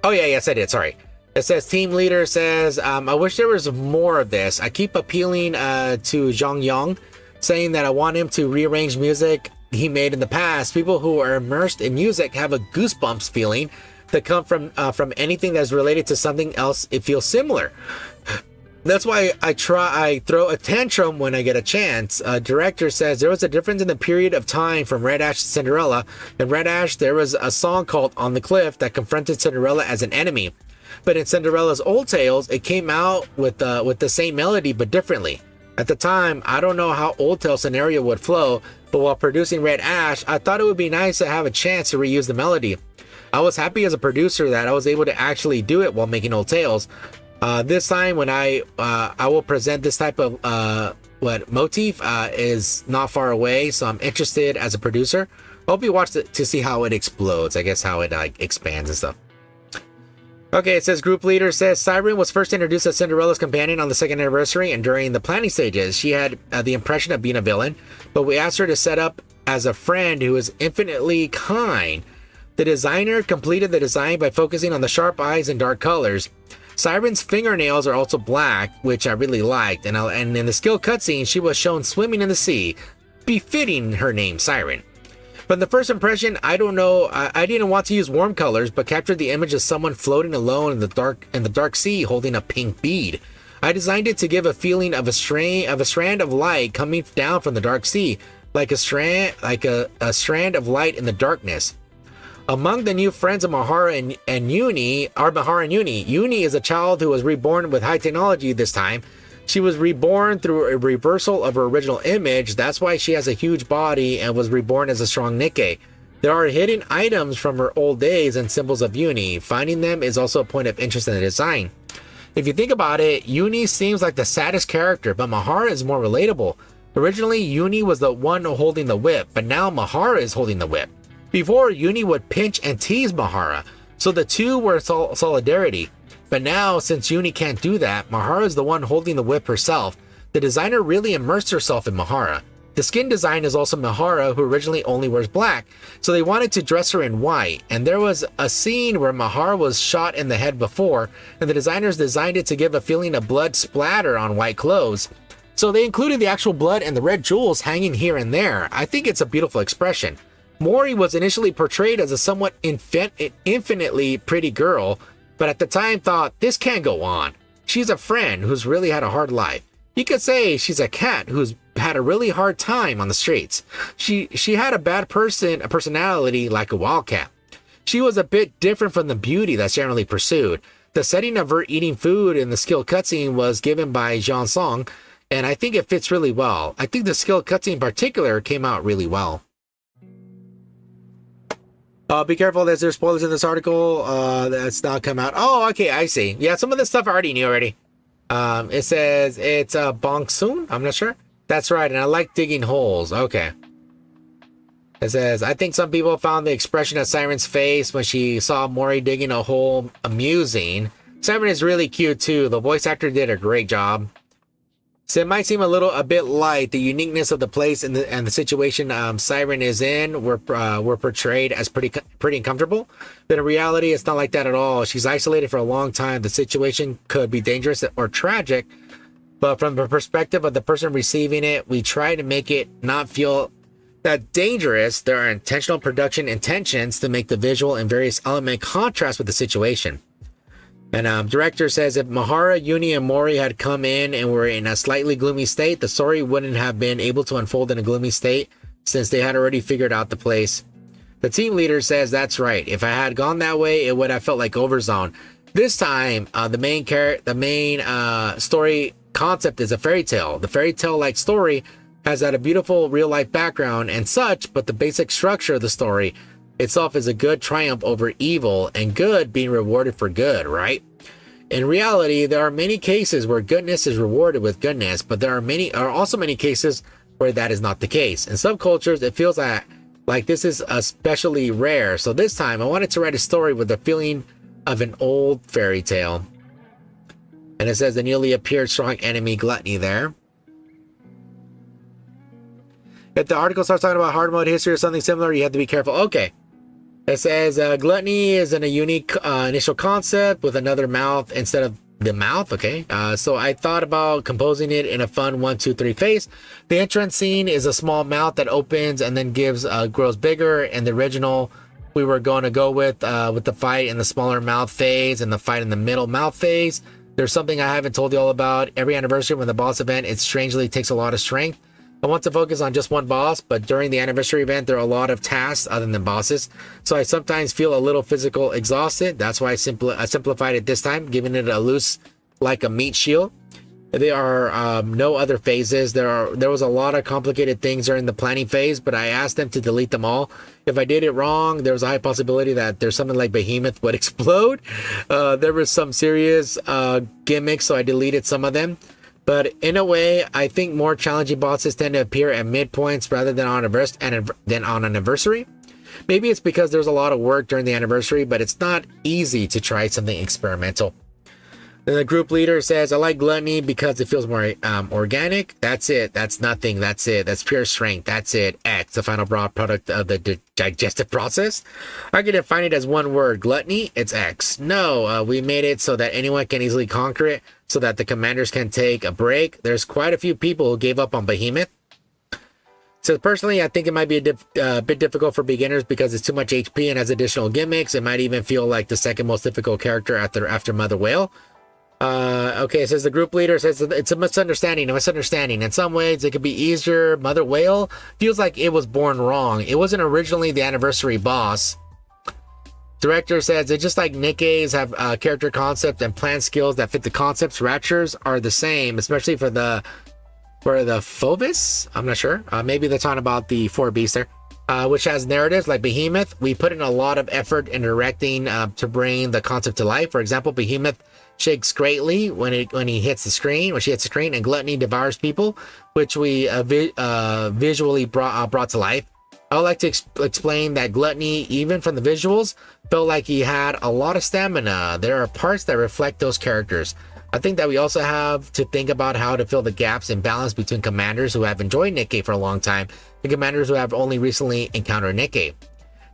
Oh yeah, yes I did. Sorry. It says team leader says I wish there was more of this. I keep appealing to Zhang Yang, saying that I want him to rearrange music he made in the past. People who are immersed in music have a goosebumps feeling that come from anything that's related to something else. It feels similar. That's why I throw a tantrum when I get a chance. Director says there was a difference in the period of time from Red Ash to Cinderella. In Red Ash, there was a song called On the Cliff that confronted Cinderella as an enemy. But in Cinderella's Old Tales, it came out with the same melody but differently. At the time, I don't know how Old Tale scenario would flow, but while producing Red Ash, I thought it would be nice to have a chance to reuse the melody. I was happy as a producer that I was able to actually do it while making Old Tales. This time when I will present this type of motif is not far away, so I'm interested as a producer. I hope you watch it to see how it explodes, I guess how it expands and stuff. Okay, it says group leader says Siren was first introduced as Cinderella's companion on the 2nd anniversary, and during the planning stages, she had the impression of being a villain, but we asked her to set up as a friend who is infinitely kind. The designer completed the design by focusing on the sharp eyes and dark colors. Siren's fingernails are also black, which I really liked, and in the skill cutscene, she was shown swimming in the sea, befitting her name, Siren. From the first impression, I don't know, I didn't want to use warm colors, but captured the image of someone floating alone in the dark sea holding a pink bead. I designed it to give a feeling of a strand of light coming down from the dark sea, like a strand of light in the darkness. Among the new friends of Mahara and Uni are Mahara and Uni. Uni is a child who was reborn with high technology this time. She was reborn through a reversal of her original image. That's why she has a huge body and was reborn as a strong Nikke. There are hidden items from her old days and symbols of Uni. Finding them is also a point of interest in the design. If you think about it, Uni seems like the saddest character, but Mahara is more relatable. Originally, Uni was the one holding the whip, but now Mahara is holding the whip. Before, Uni would pinch and tease Mahara, so the two were solidarity. But now, since Uni can't do that, Mahara is the one holding the whip herself. The designer really immersed herself in Mahara. The skin design is also Mahara, who originally only wears black, so they wanted to dress her in white. And there was a scene where Mahara was shot in the head before, and the designers designed it to give a feeling of blood splatter on white clothes. So they included the actual blood and the red jewels hanging here and there. I think it's a beautiful expression. Mori was initially portrayed as a somewhat infinitely pretty girl, but at the time thought, this can't go on. She's a friend who's really had a hard life. You could say she's a cat who's had a really hard time on the streets. She had a personality like a wildcat. She was a bit different from the beauty that's generally pursued. The setting of her eating food in the skill cutscene was given by Jean Song, and I think it fits really well. I think the skill cutscene in particular came out really well. Be careful, there's spoilers in this article that's not come out. Oh, okay, I see. Yeah, some of this stuff I already knew already. It says it's Bong Soon. I'm not sure. That's right, and I like digging holes. Okay. It says, I think some people found the expression of Siren's face when she saw Mori digging a hole amusing. Siren is really cute too. The voice actor did a great job. So it might seem a bit light. The uniqueness of the place and the situation Siren is in were portrayed as pretty uncomfortable. But in reality, it's not like that at all. She's isolated for a long time. The situation could be dangerous or tragic. But from the perspective of the person receiving it, we try to make it not feel that dangerous. There are intentional production intentions to make the visual and various element contrast with the situation. And director says if Mahara, Uni, and Mori had come in and were in a slightly gloomy state, the story wouldn't have been able to unfold in a gloomy state since they had already figured out the place. The team leader says that's right. If I had gone that way, it would have felt like Overzone. This time, the main story concept is a fairy tale. The fairy tale-like story has had a beautiful real-life background and such, but the basic structure of the story itself is a good triumph over evil and good being rewarded for good, right? In reality, there are many cases where goodness is rewarded with goodness, but there are also many cases where that is not the case. In subcultures, it feels like this is especially rare. So this time, I wanted to write a story with the feeling of an old fairy tale. And it says the newly appeared strong enemy Gluttony there. If the article starts talking about hard mode history or something similar, you have to be careful. Okay. It says Gluttony is in a unique initial concept with another mouth instead of the mouth. Okay. So I thought about composing it in a fun 1, 2, 3 phase. The entrance scene is a small mouth that opens and then grows bigger. And the original we were going to go with the fight in the smaller mouth phase and the fight in the middle mouth phase. There's something I haven't told you all about. Every anniversary when the boss event, it strangely takes a lot of strength. I want to focus on just one boss, but during the anniversary event, there are a lot of tasks other than bosses. So I sometimes feel a little physical exhausted. That's why I simplified it this time, giving it a loose, like a meat shield. There are no other phases. There was a lot of complicated things during the planning phase, but I asked them to delete them all. If I did it wrong, there was a high possibility that there's something like Behemoth would explode. There was some serious gimmicks, so I deleted some of them. But in a way, I think more challenging bosses tend to appear at midpoints rather than on an anniversary. Maybe it's because there's a lot of work during the anniversary, but it's not easy to try something experimental. Then the group leader says, I like Gluttony because it feels more organic. That's it. That's nothing. That's it. That's pure strength. That's it. X, the final broad product of the digestive process. I can define it as one word. Gluttony, it's X. No, we made it so that anyone can easily conquer it, so that the commanders can take a break. There's quite a few people who gave up on Behemoth. So personally, I think it might be a bit difficult for beginners because it's too much HP and has additional gimmicks. It might even feel like the second most difficult character after Mother Whale. Okay, it says the group leader says it's a misunderstanding. In some ways, it could be easier. Mother Whale feels like it was born wrong. It wasn't originally the anniversary boss. Director says it's just like Nikke's have character concept and plan skills that fit the concepts. Ratchers are the same, especially for the Phobos. I'm not sure. Maybe they're talking about the 4 beasts there, which has narratives like Behemoth. We put in a lot of effort in directing to bring the concept to life. For example, Behemoth shakes greatly when she hits the screen, and Gluttony devours people, which we visually brought to life. I would like to explain that Gluttony, even from the visuals, felt like he had a lot of stamina. There are parts that reflect those characters. I think that we also have to think about how to fill the gaps in balance between commanders who have enjoyed Nikke for a long time and commanders who have only recently encountered Nikke.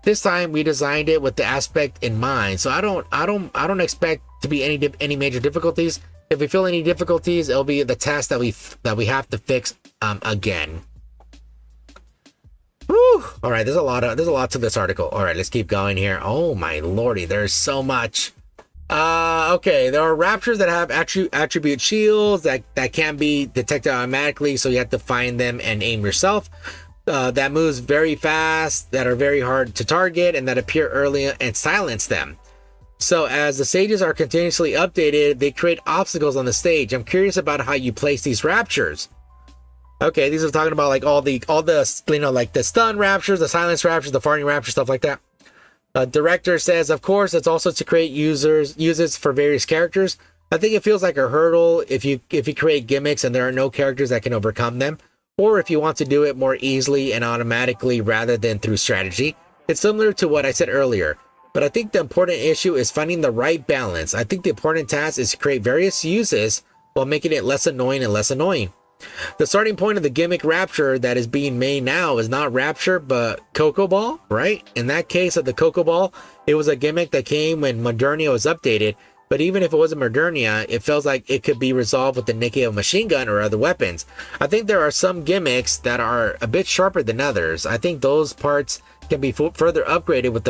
This time we designed it with the aspect in mind, so I don't expect to be any major difficulties. If we feel any difficulties, it'll be the task that we have to fix again. Whew. All right, there's a lot to this article. All right, let's keep going here. Oh my lordy, there's so much. Okay, there are raptures that have attribute shields that can be detected automatically, so you have to find them and aim yourself. That moves very fast, that are very hard to target, and that appear early and silence them. So as the stages are continuously updated, they create obstacles on the stage. I'm curious about how you place these raptures. Okay, these are talking about like all the like the stun raptures, the silence raptures, the farting raptures, stuff like that. Director says, of course, it's also to create uses for various characters. I think it feels like a hurdle if you create gimmicks and there are no characters that can overcome them. or if you want to do it more easily and automatically rather than through strategy. It's similar to what I said earlier, but I think the important issue is finding the right balance. I think the important task is to create various uses while making it less annoying and less annoying. The starting point of the gimmick Rapture that is being made now is not Rapture, but Cocoa Ball, right? In that case of the Cocoa Ball, it was a gimmick that came when Modernia was updated, but even if it wasn't Modernia, it feels like it could be resolved with the Nikke machine gun or other weapons. I think there are some gimmicks that are a bit sharper than others. I think those parts can be further upgraded with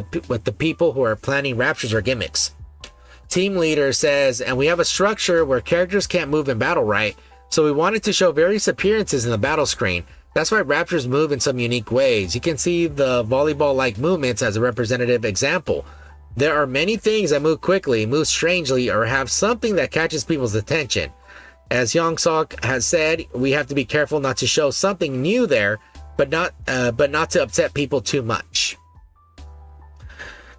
the people who are planning Raptures or gimmicks. Team leader says, and we have a structure where characters can't move in battle, right? So we wanted to show various appearances in the battle screen. That's why Raptors move in some unique ways. You can see the volleyball-like movements as a representative example. There are many things that move quickly, move strangely, or have something that catches people's attention. As Young Sok has said, we have to be careful not to show something new there, but not to upset people too much.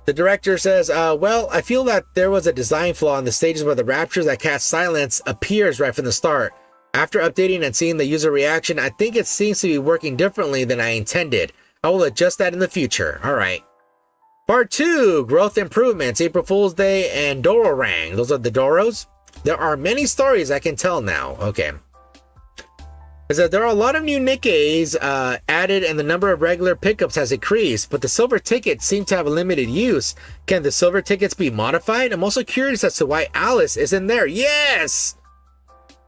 The director says, well, I feel that there was a design flaw in the stages where the Raptures that cast silence appears right from the start. After updating and seeing the user reaction, I think it seems to be working differently than I intended. I will adjust that in the future. All right. Part 2, Growth Improvements, April Fool's Day, and Doro Rang. Those are the Doros. There are many stories I can tell now. Okay. It says there are a lot of new Nikkes added and the number of regular pickups has increased, but the silver tickets seem to have a limited use. Can the silver tickets be modified? I'm also curious as to why Alice isn't there. Yes!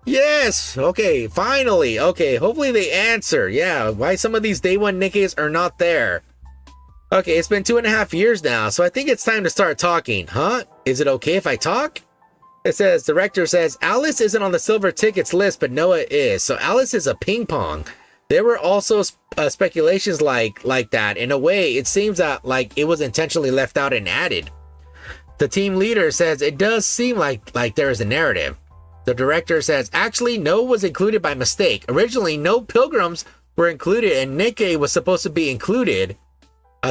Yes! Okay, finally. Okay, hopefully they answer. Yeah, why some of these day one Nikkes are not there. Okay, it's been 2.5 years now, so I think it's time to start talking. Huh? Is it okay if I talk? It says, director says, Alice isn't on the silver tickets list, but Noah is. So Alice is a ping pong. There were also speculations like that. In a way, it seems that like it was intentionally left out and added. The team leader says, it does seem like there is a narrative. The director says, actually, Noah was included by mistake. Originally, no pilgrims were included, and Nikke was supposed to be included.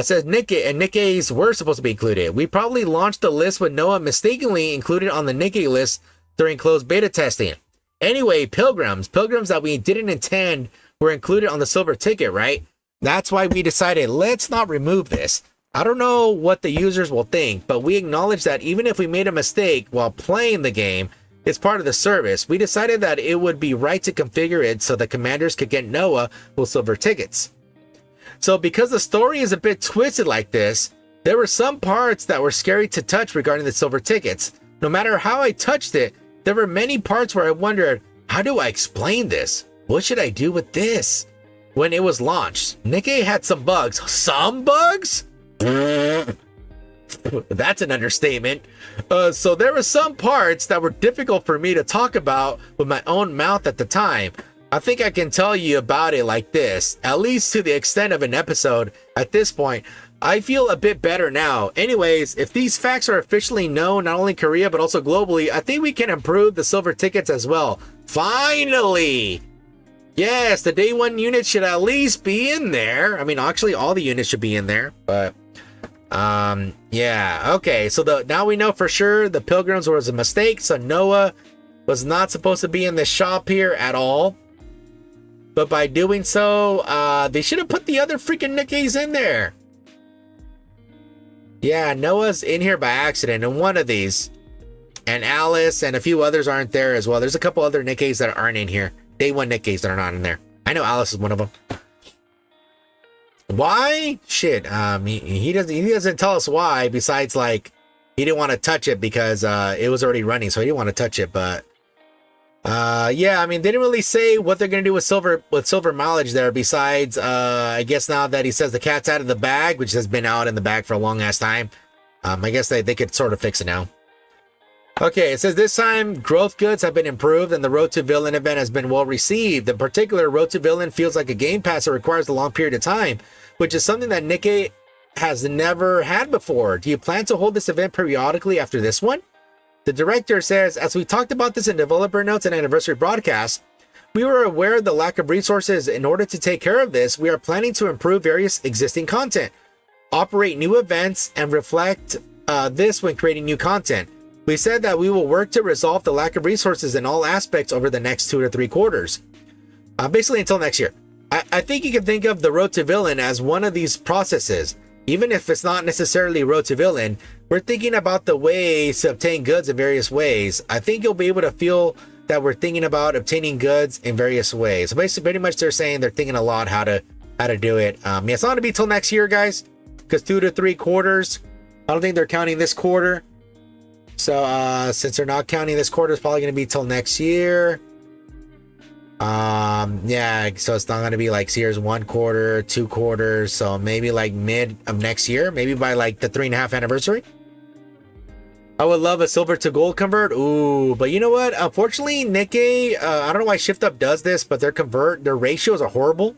Says Nikke, and Nikkes were supposed to be included. We probably launched the list with Noah mistakenly included on the Nikke list during closed beta testing. Anyway, pilgrims that we didn't intend were included on the silver ticket, right? That's why we decided, let's not remove this. I don't know what the users will think, but we acknowledge that even if we made a mistake while playing the game, it's part of the service. We decided that it would be right to configure it so the commanders could get Noah with silver tickets. So because the story is a bit twisted like this, there were some parts that were scary to touch regarding the silver tickets. No matter how I touched it, there were many parts where I wondered, how do I explain this? What should I do with this? When it was launched, Nikke had some bugs. Some bugs? That's an understatement. So there were some parts that were difficult for me to talk about with my own mouth at the time. I think I can tell you about it like this, at least to the extent of an episode. At this point, I feel a bit better now. Anyways, if these facts are officially known, not only in Korea, but also globally, I think we can improve the silver tickets as well. Finally! Yes, the day one unit should at least be in there. I mean, actually, all the units should be in there, but... yeah, okay, so now we know for sure the pilgrims was a mistake, so Noah was not supposed to be in the shop here at all. But by doing so, they should have put the other freaking Nikkes in there. Yeah, Noah's in here by accident in one of these. And Alice and a few others aren't there as well. There's a couple other Nikkes that aren't in here. Day one Nikkes that are not in there. I know Alice is one of them. Why? Shit. He doesn't tell us why, besides like he didn't want to touch it because it was already running, so he didn't want to touch it. But yeah, I mean, they didn't really say what they're gonna do with silver mileage there. Besides, I guess now that he says the cat's out of the bag, which has been out in the bag for a long ass time, I guess they could sort of fix it now. Okay, it says this time growth goods have been improved and the Road to Villain event has been well received. In particular, Road to Villain feels like a game pass that requires a long period of time, which is something that Nikke has never had before. Do you plan to hold this event periodically after this one? The director says, as we talked about this in developer notes and anniversary broadcast, we were aware of the lack of resources. In order to take care of this, we are planning to improve various existing content, operate new events, and reflect this when creating new content. We said that we will work to resolve the lack of resources in all aspects over the next 2 to 3 quarters. Basically until next year. I think you can think of the road to villain as one of these processes. Even if it's not necessarily road to villain, we're thinking about the ways to obtain goods in various ways. I think you'll be able to feel that we're thinking about obtaining goods in various ways. So basically, pretty much they're saying they're thinking a lot how to do it. Yeah, it's not gonna be till next year, guys, because 2 to 3 quarters. I don't think they're counting this quarter. So since they're not counting this quarter, it's probably gonna be till next year. Yeah, so it's not gonna be like here's 1 quarter, 2 quarters, so maybe like mid of next year, maybe by like the 3.5 anniversary. I would love a silver to gold convert. Ooh, but you know what? Unfortunately, Nikke, I don't know why Shift Up does this, but their ratios are horrible.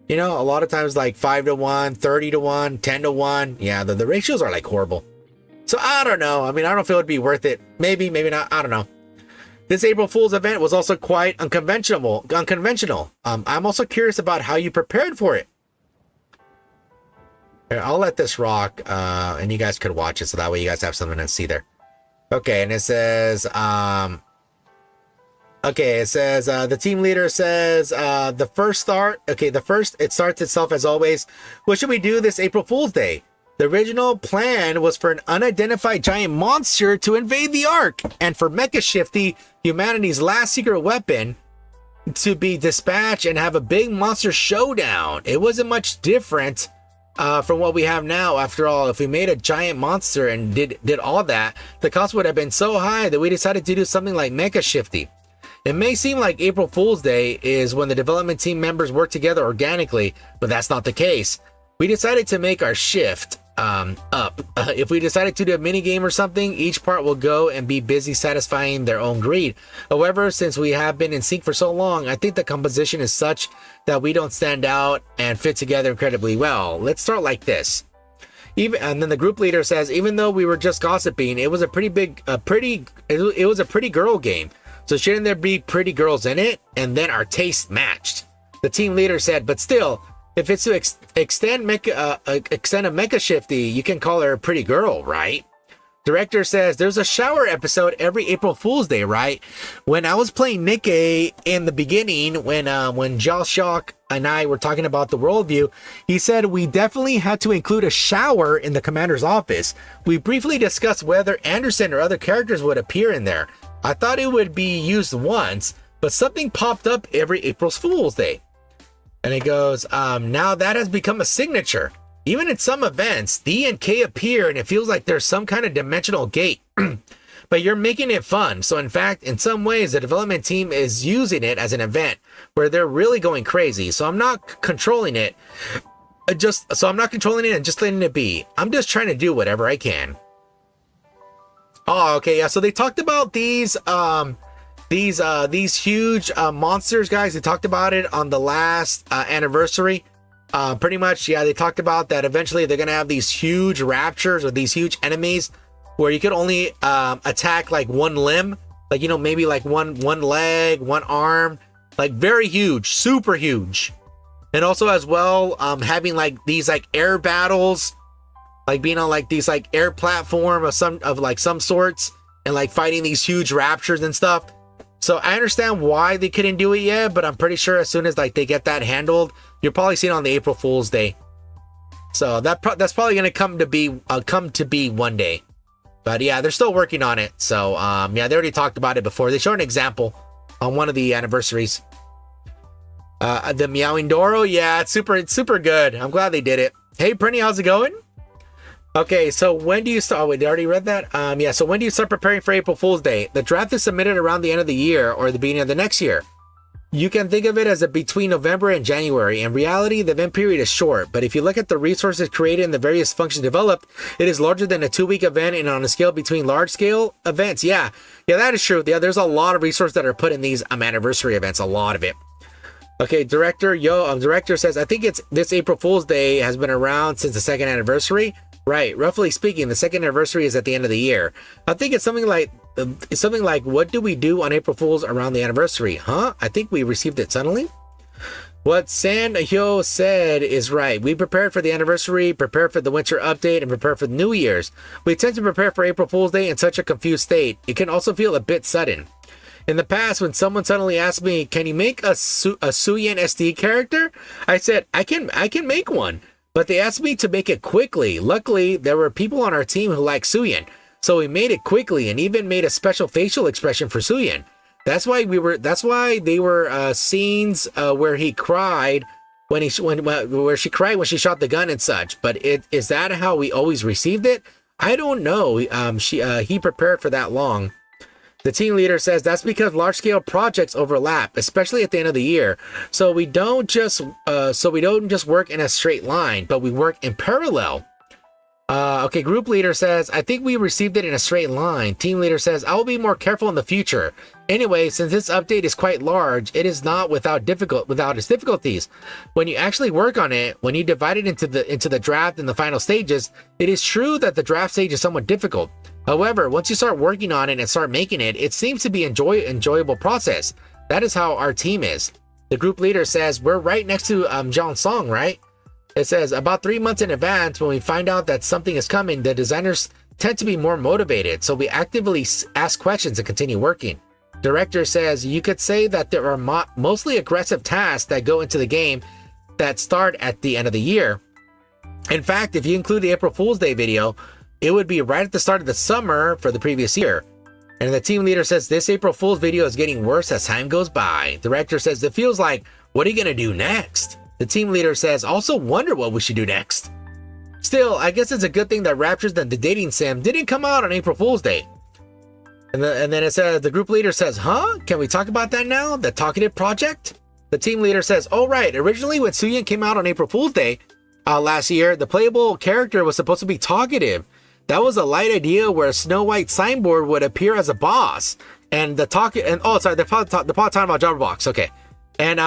You know, a lot of times like 5 to 1, 30 to 1, 10 to 1. Yeah, the ratios are like horrible. So I don't know. I mean, I don't know if it would be worth it. Maybe, maybe not. I don't know. This April Fool's event was also quite unconventional. I'm also curious about how you prepared for it. Here, I'll let this rock, and you guys could watch it, so that way you guys have something to see there. Okay, and it says, the team leader says, it starts itself as always. What should we do this April Fool's Day? The original plan was for an unidentified giant monster to invade the Ark, and for Mecha Shifty, humanity's last secret weapon, to be dispatched and have a big monster showdown. It wasn't much different from what we have now. After all, if we made a giant monster and did all that, the cost would have been so high that we decided to do something like Mecha Shifty. It may seem like April Fool's Day is when the development team members work together organically, but that's not the case. We decided to make our shift up. If we decided to do a mini game or something, each part will go and be busy satisfying their own greed. However, since we have been in sync for so long, I think the composition is such that we don't stand out and fit together incredibly well. Let's start like this. And then the group leader says, even though we were just gossiping, it was a pretty girl game. So shouldn't there be pretty girls in it? And then our taste matched. The team leader said, but still, if it's to extend a Mecha Shifty, you can call her a pretty girl, right? Director says, there's a shower episode every April Fool's Day, right? When I was playing Nikke in the beginning, when Josh Shock and I were talking about the worldview, he said we definitely had to include a shower in the commander's office. We briefly discussed whether Anderson or other characters would appear in there. I thought it would be used once, but something popped up every April Fool's Day. And it goes, now that has become a signature. Even in some events, D and K appear and it feels like there's some kind of dimensional gate. But you're making it fun. So in fact, in some ways, the development team is using it as an event where they're really going crazy. So I'm not controlling it. I'm not controlling it and just letting it be. I'm just trying to do whatever I can. Oh, okay, yeah. So they talked about these huge monsters, guys. They talked about it on the last anniversary. Pretty much, yeah, they talked about that eventually they're gonna have these huge raptors or these huge enemies where you could only attack like one limb, like, you know, maybe like one leg, one arm, like very huge, super huge. And also as well, having like these like air battles, like being on like these like air platform of some sorts, and like fighting these huge raptors and stuff. So I understand why they couldn't do it yet, but I'm pretty sure as soon as like they get that handled, you'll probably see it on the April Fool's Day. So that's probably gonna come to be one day. But yeah, they're still working on it. So yeah, they already talked about it before. They showed an example on one of the anniversaries. The meowing Doro, yeah, it's super good. I'm glad they did it. Hey Prinny, how's it going? Okay, so when do you start? Oh, wait, they already read that? Yeah, so when do you start preparing for April Fool's Day? The draft is submitted around the end of the year or the beginning of the next year. You can think of it as between November and January. In reality, the event period is short, but if you look at the resources created and the various functions developed, it is larger than a 2-week event and on a scale between large-scale events. Yeah, that is true. Yeah, there's a lot of resources that are put in these anniversary events, a lot of it. Okay, director says, I think it's this April Fool's Day has been around since the second anniversary. Right, roughly speaking, the second anniversary is at the end of the year. I think it's something like, what do we do on April Fool's around the anniversary? Huh? I think we received it suddenly. What San Hyo said is right. We prepared for the anniversary, prepared for the winter update, and prepared for the New Year's. We tend to prepare for April Fool's Day in such a confused state. It can also feel a bit sudden. In the past, when someone suddenly asked me, can you make a Suyin SD character? I said, I can make one. But they asked me to make it quickly. Luckily, there were people on our team who like Suyin. So we made it quickly and even made a special facial expression for Suyin. That's why they were scenes where he cried where she cried when she shot the gun and such. But is that how we always received it? I don't know. He prepared for that long. The team leader says that's because large-scale projects overlap, especially at the end of the year. So we don't just work in a straight line, but we work in parallel. Okay, group leader says, I think we received it in a straight line. Team leader says, I will be more careful in the future. Anyway, since this update is quite large, it is not without its difficulties. When you actually work on it, when you divide it into the draft and the final stages, it is true that the draft stage is somewhat difficult. However, once you start working on it and start making it, it seems to be enjoyable process. That is how our team is. The group leader says, we're right next to John's song, right? It says, about 3 months in advance, when we find out that something is coming, the designers tend to be more motivated, so we actively ask questions and continue working. Director says, you could say that there are mostly aggressive tasks that go into the game that start at the end of the year. In fact, if you include the April Fool's Day video, it would be right at the start of the summer for the previous year. And the team leader says, this April Fool's video is getting worse as time goes by. Director says, it feels like, what are you going to do next? The team leader says, also wonder what we should do next. Still, I guess it's a good thing that Raptures the dating sim didn't come out on April Fool's Day. And then it says, the group leader says, huh? Can we talk about that now? The Talkative project? The team leader says, oh right, originally when Suyin came out on April Fool's Day last year, the playable character was supposed to be talkative. That was a light idea where a Snow White signboard would appear as a boss. And the talking talking about Jobber Box, okay. And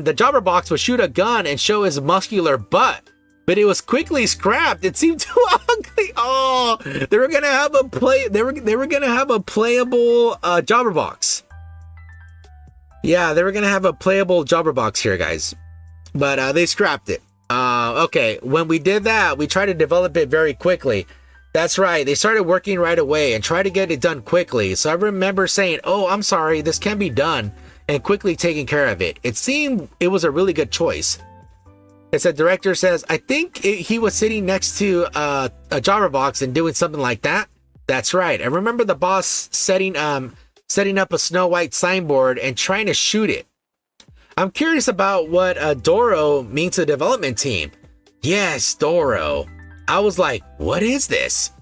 the Jobber Box would shoot a gun and show his muscular butt, but it was quickly scrapped. It seemed too ugly. Oh, they were gonna have a playable Jobber Box. Yeah, they were gonna have a playable Jobber Box here, guys, but they scrapped it. Okay, when we did that, we tried to develop it very quickly. That's right, they started working right away and tried to get it done quickly. So I remember saying, oh, I'm sorry, this can't be done, and quickly taking care of it. It seemed it was a really good choice. It said, director says, I think he was sitting next to a Jobber Box and doing something like that. That's right. I remember the boss setting up a Snow White signboard and trying to shoot it. I'm curious about what Doro means to the development team. Yes, Doro. I was like, what is this?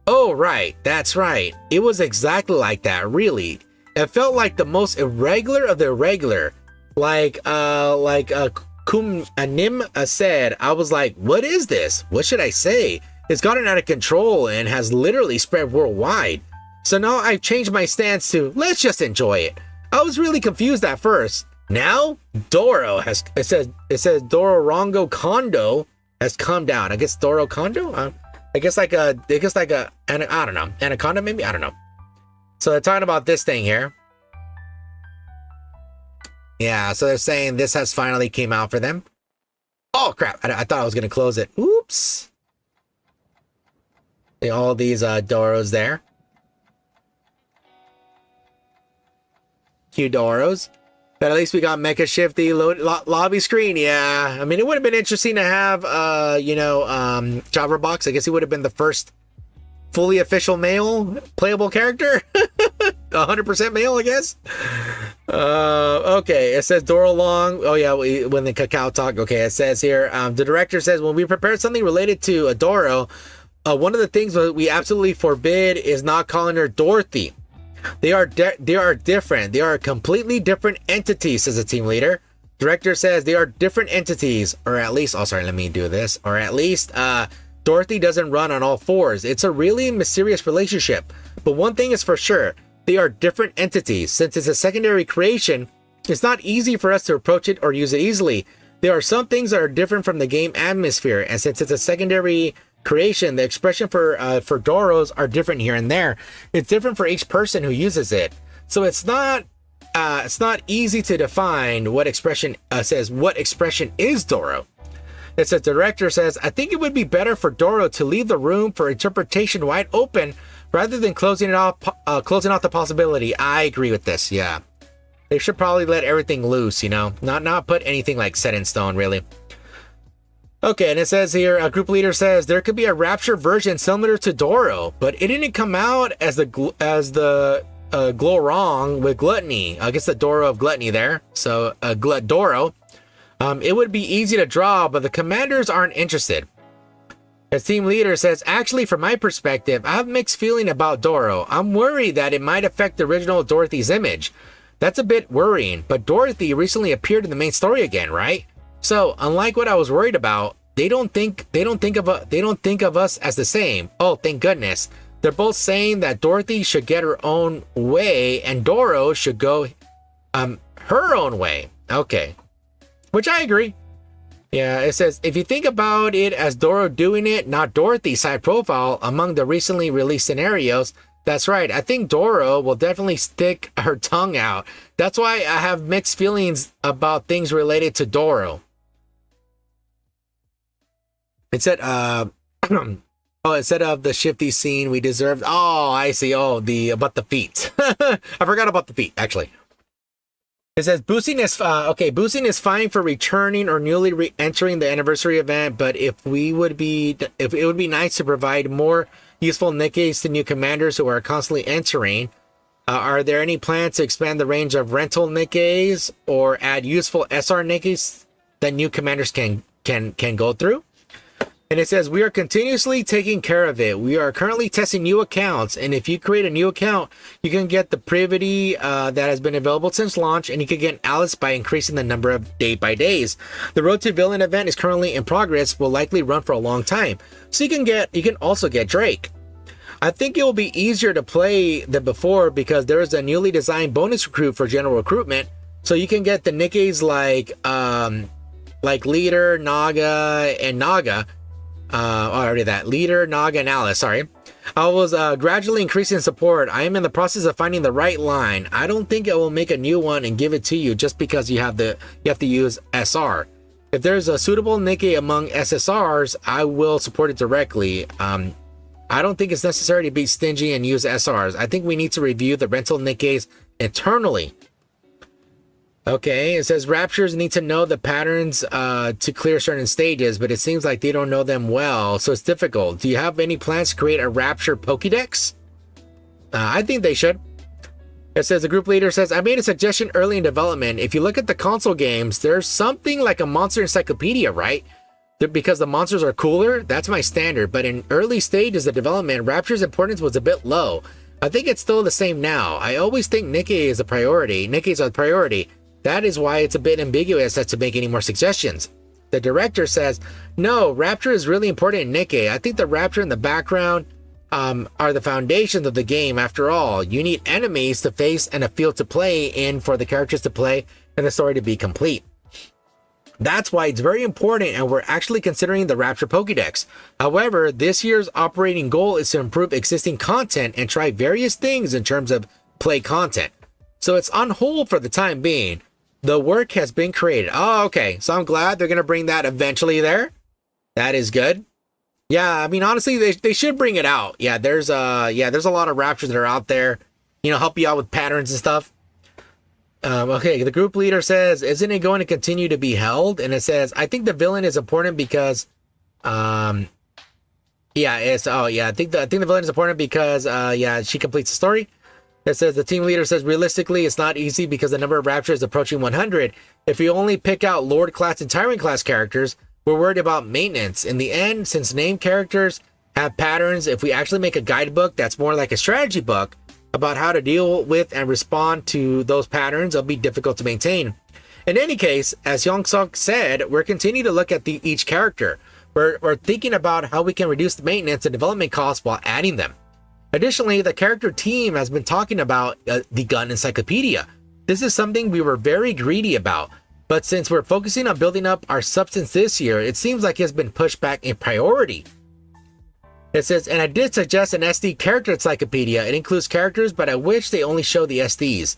Oh, right. That's right. It was exactly like that, really. It felt like the most irregular of the irregular. Like Nim said, I was like, what is this? What should I say? It's gotten out of control and has literally spread worldwide. So now I've changed my stance to, let's just enjoy it. I was really confused at first. Now, Doro has, it says Doro Rongo Kondo has come down. I guess Doro Kondo? I guess like a, I don't know, Anaconda maybe? I don't know. So they're talking about this thing here. Yeah, so they're saying this has finally came out for them. Oh crap, I thought I was gonna close it. Oops. All these Doros there. Cute Doros. But at least we got Mecha Shifty lobby screen. Yeah, I mean, it would have been interesting to have, Jobber Box. I guess he would have been the first fully official male playable character. 100% male, I guess. Okay, it says Doro Long. Oh yeah, when the Cacao talk. Okay, it says here, the director says, when we prepare something related to a Doro, one of the things that we absolutely forbid is not calling her Dorothy. They are different. They are completely different entities, says the team leader. Director says they are different entities, or at least, oh sorry, let me do this. Or at least, Dorothy doesn't run on all fours. It's a really mysterious relationship. But one thing is for sure, they are different entities. Since it's a secondary creation, it's not easy for us to approach it or use it easily. There are some things that are different from the game atmosphere, and since it's a secondary creation, the expression for Doros are different here and there. It's different for each person who uses it. So it's not easy to define what expression is Doro. It says, director says, I think it would be better for Doro to leave the room for interpretation wide open rather than closing off the possibility. I agree with this. Yeah, they should probably let everything loose, you know, not put anything like set in stone, really. Okay, and it says here, a group leader says there could be a Rapture version similar to Doro, but it didn't come out as the Glorong with Gluttony. I guess the Doro of Gluttony there. So Doro. It would be easy to draw, but the commanders aren't interested. The team leader says, actually, from my perspective, I have mixed feeling about Doro. I'm worried that it might affect the original Dorothy's image. That's a bit worrying, but Dorothy recently appeared in the main story again, right? So, unlike what I was worried about, they don't think of us as the same. Oh, thank goodness. They're both saying that Dorothy should get her own way and Doro should go her own way. Okay. Which I agree. Yeah, it says, if you think about it as Doro doing it, not Dorothy's side profile among the recently released scenarios, that's right. I think Doro will definitely stick her tongue out. That's why I have mixed feelings about things related to Doro. It said, oh, instead of the shifty scene we deserved. Oh, I see. Oh, about the feet. I forgot about the feet, actually. It says boosting is boosting is fine for returning or newly re-entering the anniversary event, but it would be nice to provide more useful Nikkes to new commanders who are constantly entering. Are there any plans to expand the range of rental Nikkes or add useful SR Nikkes that new commanders can go through? And it says, we are continuously taking care of it. We are currently testing new accounts. And if you create a new account, you can get the privity that has been available since launch. And you can get Alice by increasing the number of day by days. The Road to Villain event is currently in progress, will likely run for a long time. So you can also get Drake. I think it will be easier to play than before because there is a newly designed bonus recruit for general recruitment. So you can get the Nikkes like Leader, Naga, and Naga. Already that Leader, Naga, and Alice. Sorry, I was gradually increasing support. I am in the process of finding the right line. I don't think I will make a new one and give it to you just because you have to use SR. If there's a suitable Nikke among SSRs, I will support it directly. I don't think it's necessary to be stingy and use SRs. I think we need to review the rental Nikkes internally. Okay, it says Raptures need to know the patterns to clear certain stages, but it seems like they don't know them well, so it's difficult. Do you have any plans to create a Rapture Pokédex? I think they should. It says the group leader says, I made a suggestion early in development. If you look at the console games, there's something like a monster encyclopedia, right? Because the monsters are cooler, that's my standard, but in early stages of development, Rapture's importance was a bit low. I think it's still the same now. I always think Nikke is a priority. Nikke's a priority. That is why it's a bit ambiguous as to make any more suggestions. The director says, no, Rapture is really important in Nikke. I think the Rapture in the background are the foundations of the game after all. You need enemies to face and a field to play in for the characters to play and the story to be complete. That's why it's very important and we're actually considering the Rapture Pokédex. However, this year's operating goal is to improve existing content and try various things in terms of play content. So it's on hold for the time being. The work has been created. Oh, okay. So I'm glad they're going to bring that eventually there. That is good. Yeah, I mean, honestly, they should bring it out. Yeah, there's a lot of Raptures that are out there, you know, help you out with patterns and stuff. Okay, the group leader says, isn't it going to continue to be held? And it says, I think the villain is important because, I think the villain is important because, she completes the story. It says the team leader says realistically it's not easy because the number of Raptures is approaching 100. If we only pick out Lord class and Tyrant class characters, we're worried about maintenance. In the end, since named characters have patterns, if we actually make a guidebook that's more like a strategy book about how to deal with and respond to those patterns, it'll be difficult to maintain. In any case, as Yongsuk said, we're continuing to look at each character. We're thinking about how we can reduce the maintenance and development costs while adding them. Additionally, the character team has been talking about the gun encyclopedia. This is something we were very greedy about, but since we're focusing on building up our substance this year, it seems like it's been pushed back in priority. It says, and I did suggest an SD character encyclopedia. It includes characters, but I wish they only show the SDs.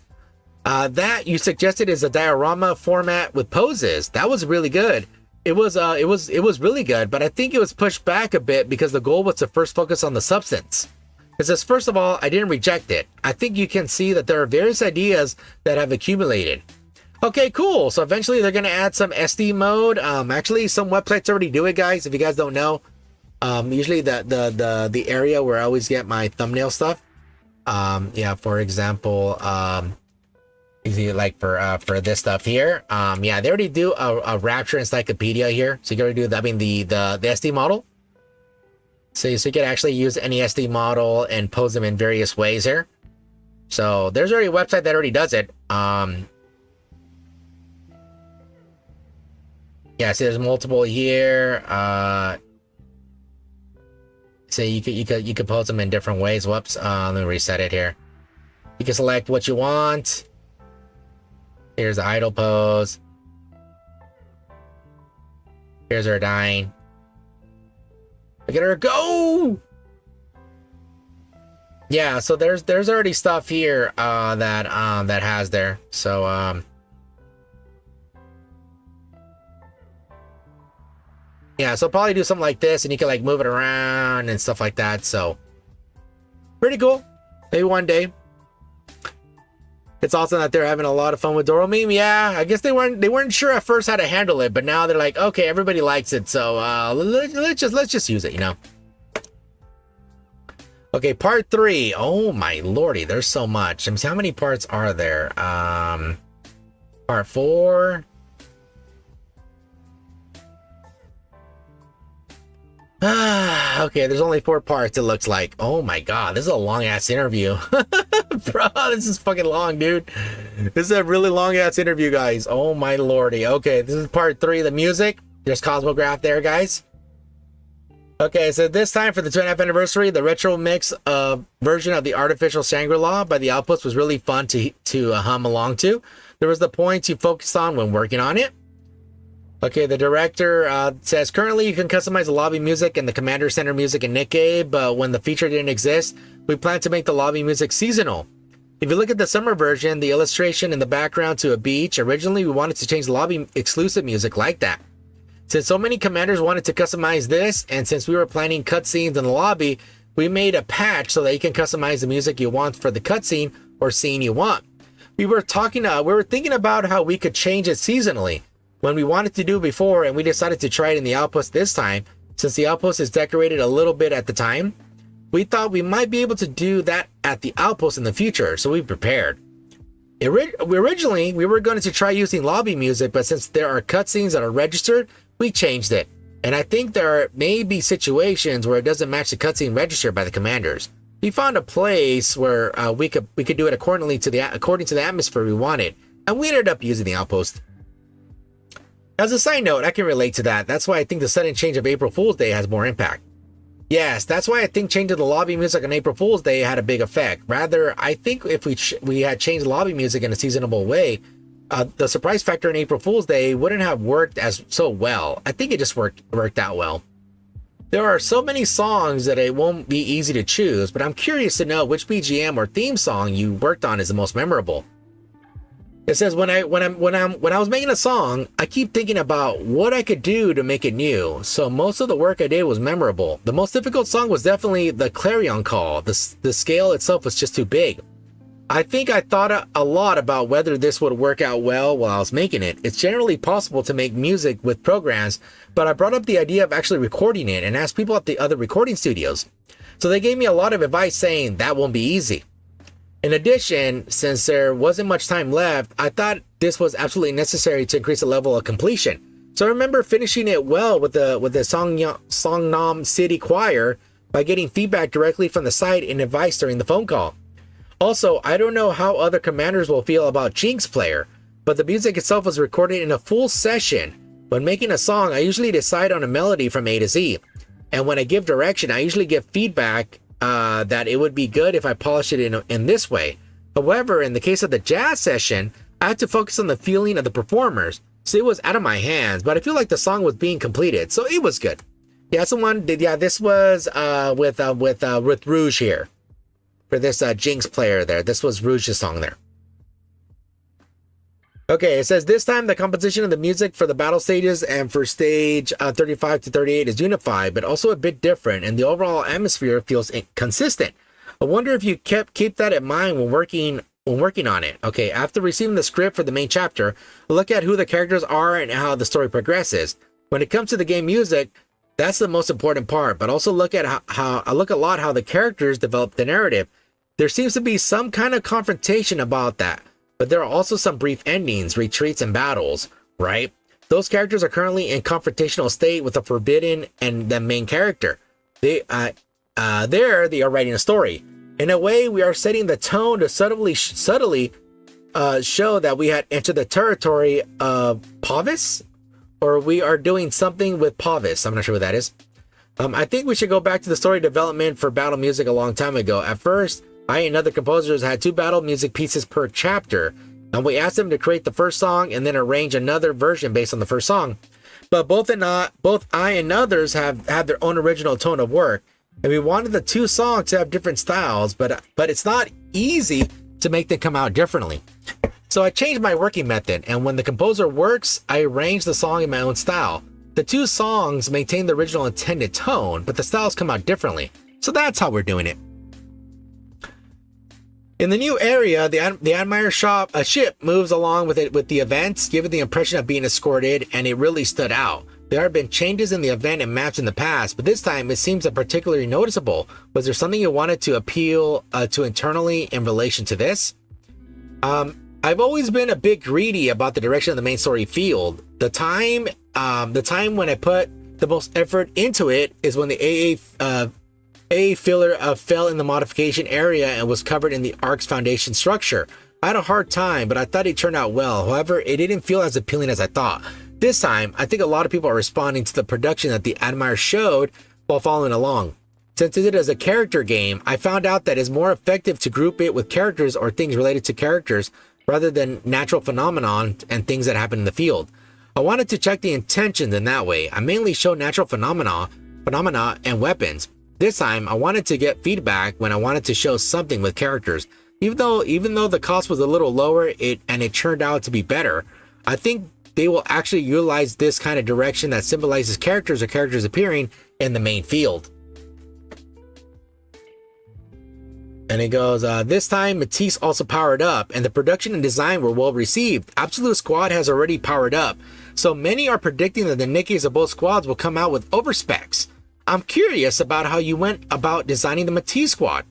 That you suggested is a diorama format with poses. That was really good. It was really good, but I think it was pushed back a bit because the goal was to first focus on the substance. It says, first of all, I didn't reject it. I think you can see that there are various ideas that have accumulated. Okay, cool. So eventually they're going to add some SD mode. Actually, some websites already do it, guys. If you guys don't know, usually the area where I always get my thumbnail stuff. Yeah, for example, like for this stuff here. Yeah, they already do a Rapture Encyclopedia here. So you can already do, I mean, the SD model. So you can actually use any SD model and pose them in various ways here. So there's already a website that already does it. Yeah, see, there's multiple here. So you could pose them in different ways. Whoops. Let me reset it here. You can select what you want. Here's the idle pose. Here's her dying. Look at her go! Yeah, so there's already stuff here that has there. So yeah, so probably do something like this, and you can like move it around and stuff like that. So pretty cool. Maybe one day. It's awesome that they're having a lot of fun with Doro meme. Yeah, I guess they weren't sure at first how to handle it, but now they're like, okay, everybody likes it, so let's just use it, you know. Okay, part 3. Oh my lordy, there's so much. Let me see, how many parts are there? Part 4. Okay, there's only 4 parts, it looks like. Oh my god, this is a long ass interview. Bro, this is fucking long, dude. This is a really long ass interview, guys. Oh my lordy. Okay, this is part 3, the music. There's Cosmograph there, guys. Okay, so this time for the 2.5 anniversary, the retro mix version of the Artificial Shangri-La by the Outpost was really fun to hum along to. There was the points you focused on when working on it. Okay, the director says, currently you can customize the lobby music and the Commander Center music in Nikke, but when the feature didn't exist, we plan to make the lobby music seasonal. If you look at the summer version, the illustration in the background to a beach, originally we wanted to change the lobby exclusive music like that. Since so many commanders wanted to customize this, and since we were planning cutscenes in the lobby, we made a patch so that you can customize the music you want for the cutscene or scene you want. We were thinking about how we could change it seasonally. When we wanted to do it before, and we decided to try it in the Outpost this time, since the Outpost is decorated a little bit at the time, we thought we might be able to do that at the Outpost in the future, so we prepared. Originally, we were going to try using lobby music, but since there are cutscenes that are registered, we changed it. And I think there may be situations where it doesn't match the cutscene registered by the commanders. We found a place where we could do it according to the atmosphere we wanted, and we ended up using the Outpost. As a side note, I can relate to that. That's why I think the sudden change of April Fool's Day has more impact. Yes, that's why I think changing the lobby music on April Fool's Day had a big effect. Rather, I think if we had changed lobby music in a seasonable way, the surprise factor in April Fool's Day wouldn't have worked as so well. I think it just worked out well. There are so many songs that it won't be easy to choose, but I'm curious to know which BGM or theme song you worked on is the most memorable. It says, when I was making a song, I keep thinking about what I could do to make it new. So most of the work I did was memorable. The most difficult song was definitely the Clarion Call. The scale itself was just too big. I think I thought a lot about whether this would work out well while I was making it. It's generally possible to make music with programs, but I brought up the idea of actually recording it and asked people at the other recording studios. So they gave me a lot of advice saying that won't be easy. In addition, since there wasn't much time left, I thought this was absolutely necessary to increase the level of completion. So I remember finishing it well with the Songnam City Choir by getting feedback directly from the site and advice during the phone call. Also, I don't know how other commanders will feel about Jinx Player, but the music itself was recorded in a full session. When making a song, I usually decide on a melody from A to Z. And when I give direction, I usually give feedback that it would be good if I polish it in this way. However, in the case of the jazz session, I had to focus on the feeling of the performers, so it was out of my hands, but I feel like the song was being completed, so it was good. Yeah, someone did. Yeah, this was with Rouge here for this Jinx Player there. This was Rouge's song there. Okay, it says this time the composition of the music for the battle stages and for stage 35 to 38 is unified, but also a bit different, and the overall atmosphere feels consistent. I wonder if you keep that in mind when working on it. Okay, after receiving the script for the main chapter, look at who the characters are and how the story progresses. When it comes to the game music, that's the most important part, but also look at how I look a lot how the characters develop the narrative. There seems to be some kind of confrontation about that, but there are also some brief endings, retreats, and battles, right? Those characters are currently in confrontational state with the Forbidden and the main character. They are writing a story. In a way, we are setting the tone to subtly show that we had entered the territory of Pavis, or we are doing something with Pavis. I'm not sure what that is. I think we should go back to the story development for battle music a long time ago. At first, I and other composers had 2 battle music pieces per chapter, and we asked them to create the first song and then arrange another version based on the first song. But both I and others have had their own original tone of work, and we wanted the 2 songs to have different styles, but it's not easy to make them come out differently. So I changed my working method, and when the composer works, I arrange the song in my own style. The 2 songs maintain the original intended tone, but the styles come out differently. So that's how we're doing it. In the new area, the Admire ship moves along with the events, giving the impression of being escorted, and it really stood out. There have been changes in the event and maps in the past, but this time it seems particularly noticeable. Was there something you wanted to appeal to internally in relation to this? I've always been a bit greedy about the direction of the main story field. The time when I put the most effort into it is when the AA filler fell in the modification area and was covered in the Ark's foundation structure. I had a hard time, but I thought it turned out well. However, it didn't feel as appealing as I thought. This time, I think a lot of people are responding to the production that the Admire showed while following along. Since it is a character game, I found out that it's more effective to group it with characters or things related to characters rather than natural phenomenon and things that happen in the field. I wanted to check the intentions in that way. I mainly show natural phenomena and weapons. This time, I wanted to get feedback when I wanted to show something with characters. Even though the cost was a little lower, it turned out to be better. I think they will actually utilize this kind of direction that symbolizes characters or characters appearing in the main field. And it goes, this time Matisse also powered up, and the production and design were well received. Absolute Squad has already powered up, so many are predicting that the Nikkes of both squads will come out with overspecs. I'm curious about how you went about designing the Matisse squad.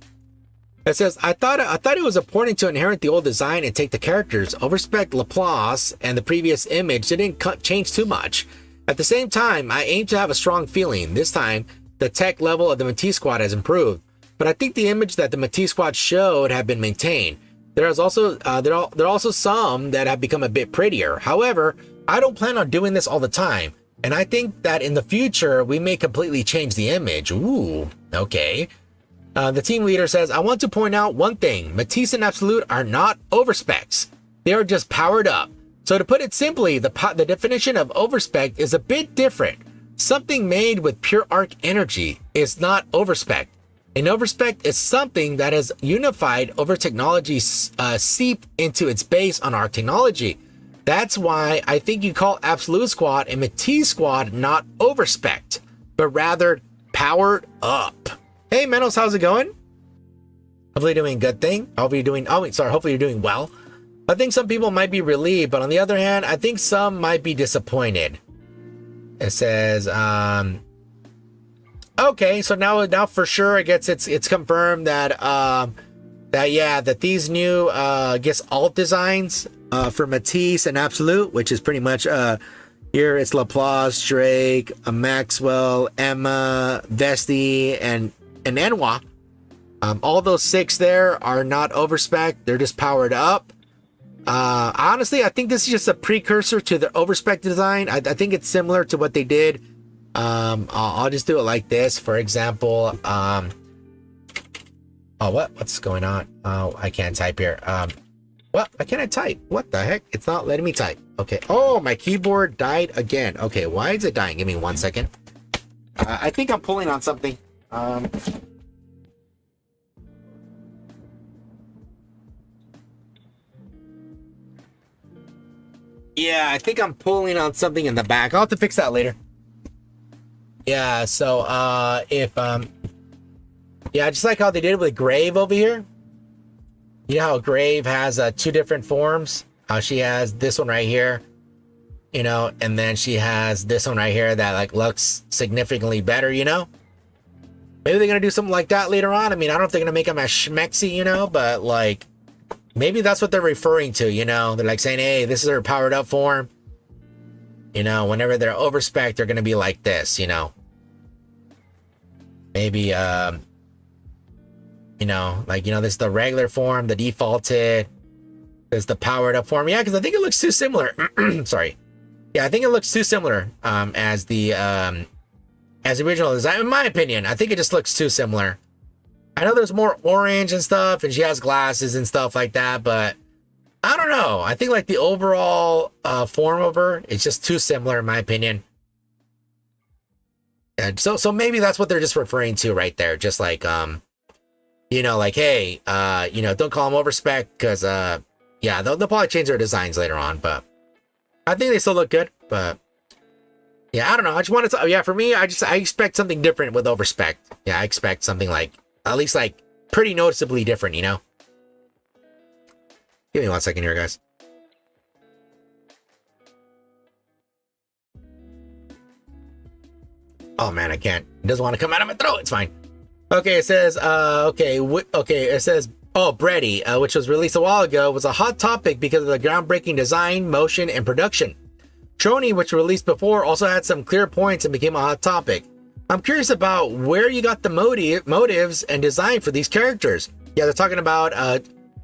It says, I thought it was important to inherit the old design and take the characters. Overspec Laplace and the previous image didn't change too much. At the same time, I aim to have a strong feeling. This time, the tech level of the Matisse squad has improved, but I think the image that the Matisse squad showed have been maintained. There are also some that have become a bit prettier. However, I don't plan on doing this all the time, and I think that in the future we may completely change the image. Ooh, okay. The team leader says, I want to point out one thing. Matisse and Absolute are not overspecs. They are just powered up. So to put it simply, the definition of overspec is a bit different. Something made with pure arc energy is not overspec. An overspec is something that has unified over technology seeped into its base on arc technology. That's why I think you call Absolute Squad and Matisse Squad not overspec, but rather powered up. Hey Menos, how's it going? Hopefully you're doing a good thing. Hopefully you're doing well. I think some people might be relieved, but on the other hand, I think some might be disappointed. It says, okay, so now for sure, I guess it's confirmed that these new I guess alt designs for Matisse and Absolute, which is pretty much here it's Laplace, Drake, Maxwell, Emma, Vesti, and Enwa. All those 6 there are not overspec, they're just powered up. Honestly, I think this is just a precursor to the overspec design. I think it's similar to what they did. I'll just do it like this. For example, what's going on? Oh, I can't type here. Why can't I type? What the heck? It's not letting me type. Okay. Oh, my keyboard died again. Okay, why is it dying? Give me 1 second. I think I'm pulling on something. Yeah, I think I'm pulling on something in the back. I'll have to fix that later. Yeah, so if Yeah, just like how they did with Grave over here. You know how Grave has 2 different forms? How she has this one right here, you know, and then she has this one right here that like looks significantly better, you know? Maybe they're gonna do something like that later on. I mean, I don't know if they're gonna make them as schmexy, you know, but like maybe that's what they're referring to, you know? They're like saying, hey, this is her powered up form. You know, whenever they're overspec, they're gonna be like this, you know? Maybe, you know, like, you know, this is the regular form, the defaulted. There's the powered up form. Yeah, because I think it looks too similar. Sorry. Yeah, I think it looks too similar as the original design. In my opinion, I think it just looks too similar. I know there's more orange and stuff, and she has glasses and stuff like that, but I don't know. I think like the overall form of her is just too similar in my opinion. And so maybe that's what they're just referring to right there. Just like you know, like, hey, you know, don't call them overspec because yeah, they'll probably change their designs later on, but I think they still look good. But yeah, I don't know. I just wanted to, yeah, for me, I expect something different with overspec. Yeah, I expect something like, at least like pretty noticeably different, you know? Give me 1 second here, guys. Oh man, I can't. It doesn't want to come out of my throat. It's fine. Okay, it says, okay, it says, oh, Brady, which was released a while ago, was a hot topic because of the groundbreaking design, motion, and production. Trony, which released before, also had some clear points and became a hot topic. I'm curious about where you got the motives and design for these characters. Yeah, they're talking about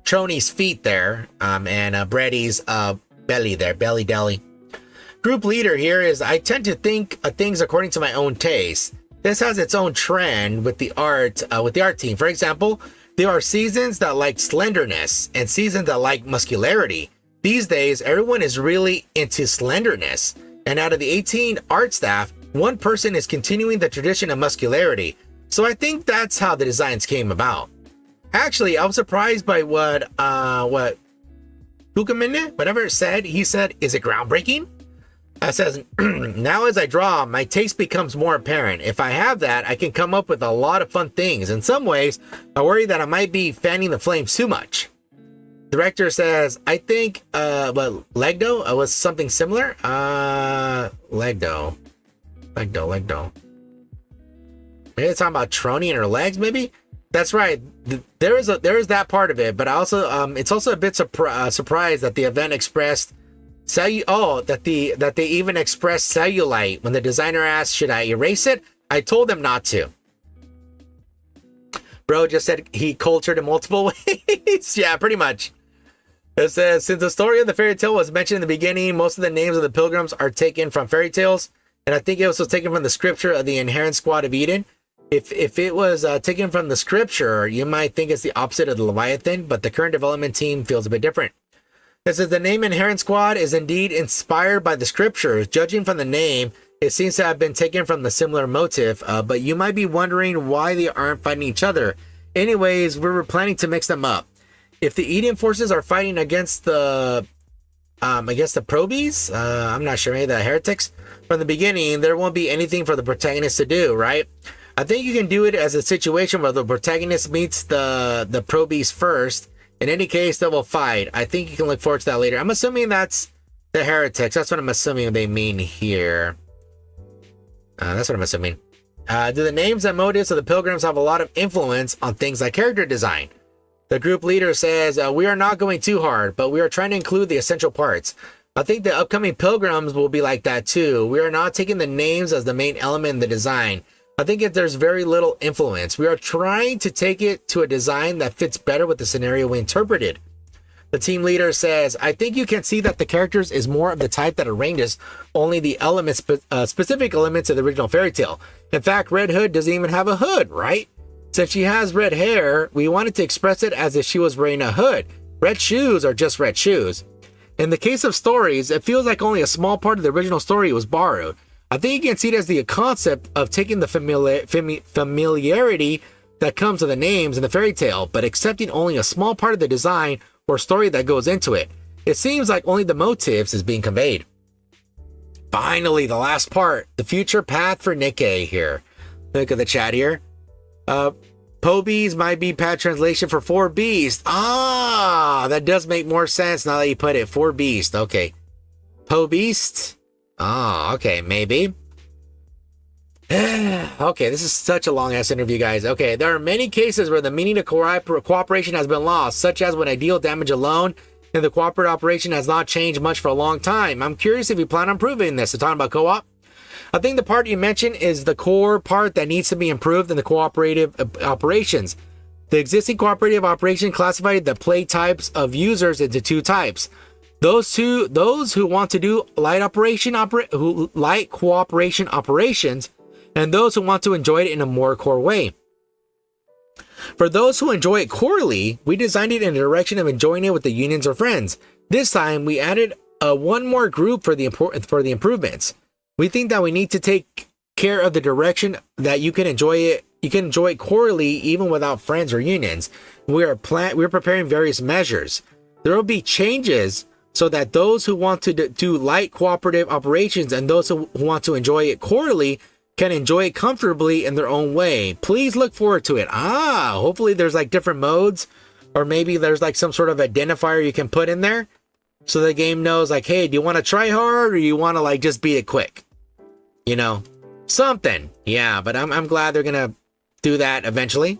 Trony's feet there, and Brady's belly there, belly deli. Group leader here is, I tend to think of things according to my own taste. This has its own trend with the art team. For example, there are seasons that like slenderness and seasons that like muscularity. These days, everyone is really into slenderness. And out of the 18 art staff, 1 person is continuing the tradition of muscularity. So I think that's how the designs came about. Actually, I was surprised by what Kukamine, whatever it said. He said, is it groundbreaking? It says, now as I draw, my taste becomes more apparent. If I have that, I can come up with a lot of fun things. In some ways, I worry that I might be fanning the flames too much. Director says, I think, Legdo was something similar. Legdo. Maybe it's talking about Trony and her legs, maybe? That's right. There is that part of it, but I also, it's also a bit surprised that the event expressed that they even expressed cellulite. When the designer asked, should I erase it? I told them not to. Bro just said he cultured in multiple ways. Yeah, pretty much. It says, since the story of the fairy tale was mentioned in the beginning, most of the names of the pilgrims are taken from fairy tales. And I think it was taken from the scripture of the Inherent Squad of Eden. If it was taken from the scripture, you might think it's the opposite of the Leviathan, but the current development team feels a bit different. It says the name Inherent Squad is indeed inspired by the scriptures. Judging from the name, it seems to have been taken from the similar motive, but you might be wondering why they aren't fighting each other. Anyways, we were planning to mix them up. If the Eden forces are fighting against the Probies, I'm not sure, maybe the heretics, from the beginning, there won't be anything for the protagonist to do, right? I think you can do it as a situation where the protagonist meets the Probies first. In any case, they will fight. I think you can look forward to that later. I'm assuming that's the heretics. That's what I'm assuming they mean here. That's what I'm assuming. Do the names and motives of the pilgrims have a lot of influence on things like character design? The group leader says, we are not going too hard, but we are trying to include the essential parts. I think the upcoming pilgrims will be like that too. We are not taking the names as the main element in the design. I think there's very little influence. We are trying to take it to a design that fits better with the scenario we interpreted. The team leader says, I think you can see that the characters is more of the type that arranges only the elements, specific elements of the original fairy tale. In fact, Red Hood doesn't even have a hood, right? Since she has red hair, we wanted to express it as if she was wearing a hood. Red shoes are just red shoes. In the case of stories, it feels like only a small part of the original story was borrowed. I think you can see it as the concept of taking the familiarity that comes with the names in the fairy tale, but accepting only a small part of the design or story that goes into it. It seems like only the motives is being conveyed. Finally, the last part, the future path for Nikke here. Look at the chat here. Po Beast might be bad translation for four beast. Ah, that does make more sense now that you put it. Four beast. Okay. Po Beast. Ah, okay, maybe. Okay, this is such a long ass interview, guys. Okay, there are many cases where the meaning of cooperation has been lost, such as when I deal damage alone and the cooperative operation has not changed much for a long time. I'm curious if you plan on improving this. So talking about co-op, I think the part you mentioned is the core part that needs to be improved in the cooperative operations. The existing cooperative operation classified the play types of users into two types. Those who want to do light cooperation operations, and those who want to enjoy it in a more core way. For those who enjoy it corely, we designed it in the direction of enjoying it with the unions or friends. This time, we added one more group for the improvements. We think that we need to take care of the direction that you can enjoy it. You can enjoy it corely even without friends or unions. We're preparing various measures. There will be changes so that those who want to do light cooperative operations and those who want to enjoy it corely can enjoy it comfortably in their own way. Please look forward to it. Hopefully there's like different modes, or maybe there's like some sort of identifier you can put in there so the game knows like, hey, do you want to try hard or you want to like just beat it quick? You know, something. Yeah, but I'm glad they're gonna do that eventually.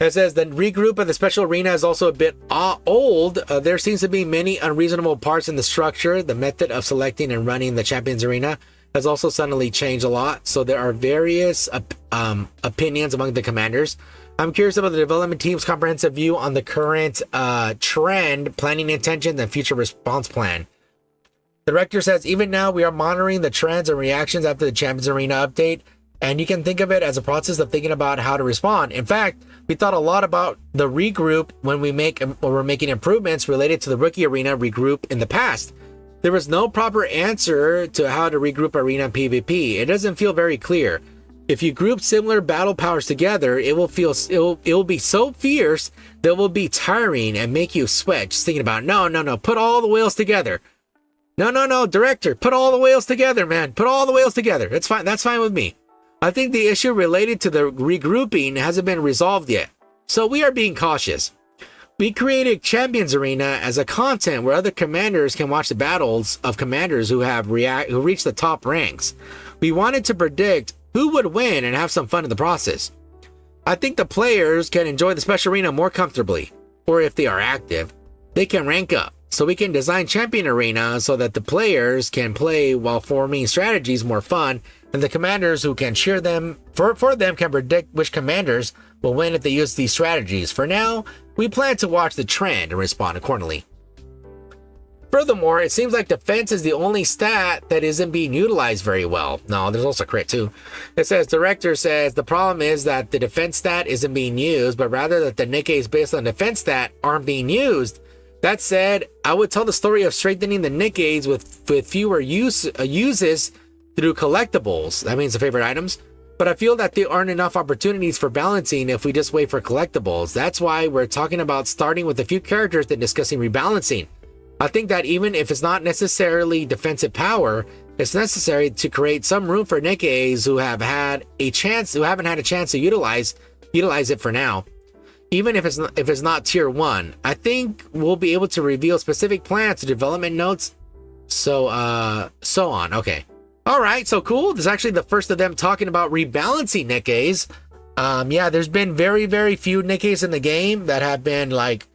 It says the regroup of the special arena is also a bit old. There seems to be many unreasonable parts in the structure. The method of selecting and running the champions arena has also suddenly changed a lot, so there are various opinions among the commanders. I'm curious about the development team's comprehensive view on the current trend, planning intentions, and future response plan. The director says, even now we are monitoring the trends and reactions after the Champions Arena update, and you can think of it as a process of thinking about how to respond. In fact, we thought a lot about the regroup when we're making improvements related to the Rookie Arena regroup in the past. There was no proper answer to how to regroup Arena PvP. It doesn't feel very clear. If you group similar battle powers together, it will be so fierce that it will be tiring and make you sweat just thinking about, no, put all the whales together. No, director, put all the whales together, man. Put all the whales together. That's fine. That's fine with me. I think the issue related to the regrouping hasn't been resolved yet, so we are being cautious. We created Champions Arena as a content where other commanders can watch the battles of commanders who reached the top ranks. We wanted to predict who would win and have some fun in the process. I think the players can enjoy the special arena more comfortably, or if they are active, they can rank up. So we can design Champion Arena so that the players can play while forming strategies more fun, and the commanders who can cheer them for them can predict which commanders will win if they use these strategies. For now, we plan to watch the trend and respond accordingly. Furthermore, it seems like defense is the only stat that isn't being utilized very well. No, there's also crit too. It says, director says, the problem is that the defense stat isn't being used, but rather that the Nikke's based on defense stat aren't being used. That said, I would tell the story of strengthening the Nikke's with fewer uses through collectibles. That means the favorite items. But I feel that there aren't enough opportunities for balancing if we just wait for collectibles. That's why we're talking about starting with a few characters and discussing rebalancing. I think that even if it's not necessarily defensive power, it's necessary to create some room for Nikke's who haven't had a chance to utilize it for now. Even if it's not tier 1, I think we'll be able to reveal specific plans to development notes, so on. Okay, all right, so cool. This is actually the first of them talking about rebalancing Nikke's. Yeah, there's been very, very few Nikke's in the game that have been like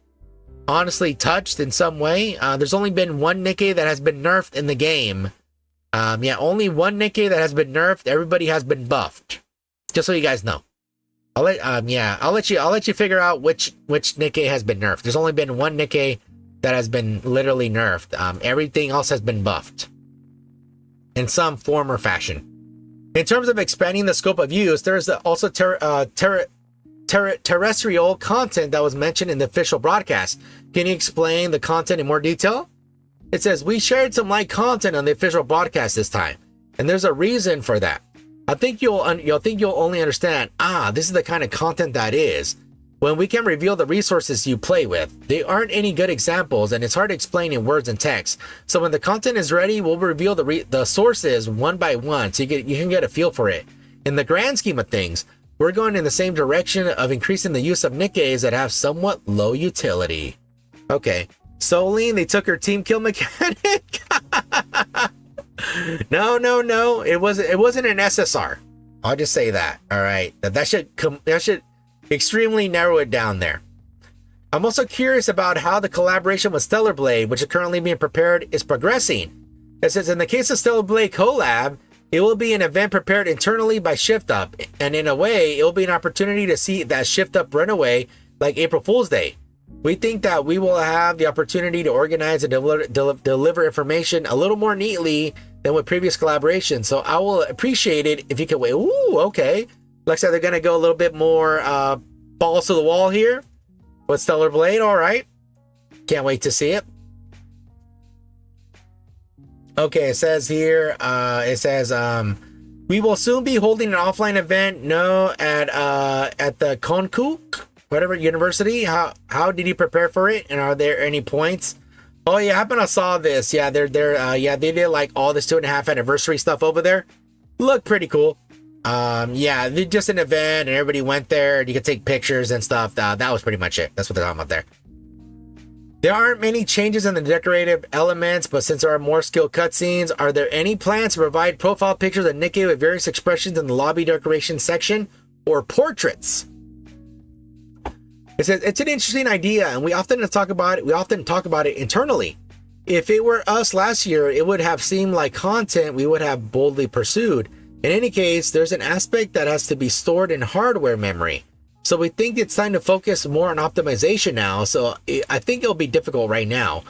honestly touched in some way. There's only been one Nikke that has been nerfed in the game. Yeah, only one Nikke that has been nerfed. Everybody has been buffed. Just so you guys know. I'll let you figure out which Nikke has been nerfed. There's only been one Nikke that has been literally nerfed. Everything else has been buffed in some form or fashion. In terms of expanding the scope of use, there is also terrestrial content that was mentioned in the official broadcast. Can you explain the content in more detail? It says, we shared some light content on the official broadcast this time, and there's a reason for that. I think you'll only understand, this is the kind of content that is, when we can reveal the resources you play with. They aren't any good examples, and it's hard to explain in words and text. So when the content is ready, we'll reveal the sources one by one, so you can get a feel for it. In the grand scheme of things, We're going in the same direction of increasing the use of Nikkes that have somewhat low utility. Okay. Soline, they took her team kill mechanic. No. It wasn't an SSR. I'll just say that. All right. That should extremely narrow it down there. I'm also curious about how the collaboration with Stellar Blade, which is currently being prepared, is progressing. It says in the case of Stellar Blade collab, it will be an event prepared internally by Shift Up, and in a way, it will be an opportunity to see that Shift Up runaway like April Fool's Day. We think that we will have the opportunity to organize and deliver information a little more neatly than with previous collaborations, so I will appreciate it if you can wait. Ooh, okay. Looks like they're going to go a little bit more balls to the wall here with Stellar Blade. All right. Can't wait to see it. Okay, it says here, we will soon be holding an offline event, at the Konku, whatever university. How did you prepare for it? And are there any points? Oh yeah, I happen to saw this. Yeah, they did like all this 2.5 anniversary stuff over there. Looked pretty cool. Yeah, just an event and everybody went there and you could take pictures and stuff. That was pretty much it. That's what they're talking about there. There aren't many changes in the decorative elements, but since there are more skilled cutscenes, are there any plans to provide profile pictures of Nikke with various expressions in the lobby decoration section or portraits? It says it's an interesting idea, and we often talk about it internally. If it were us last year, it would have seemed like content we would have boldly pursued. In any case, there's an aspect that has to be stored in hardware memory. So we think it's time to focus more on optimization now. So I think it'll be difficult right now.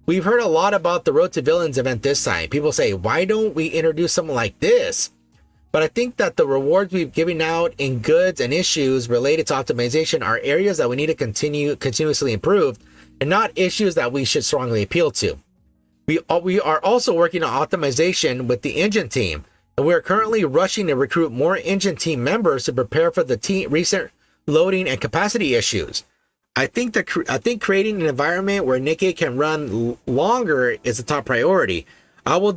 We've heard a lot about the Road to Villains event this time. People say, why don't we introduce something like this? But I think that the rewards we've given out in goods and issues related to optimization are areas that we need to continuously improve, and not issues that we should strongly appeal to. We are also working on optimization with the engine team, and we are currently rushing to recruit more engine team members to prepare for the recent loading and capacity issues. I think creating an environment where Nikke can run longer is a top priority. I will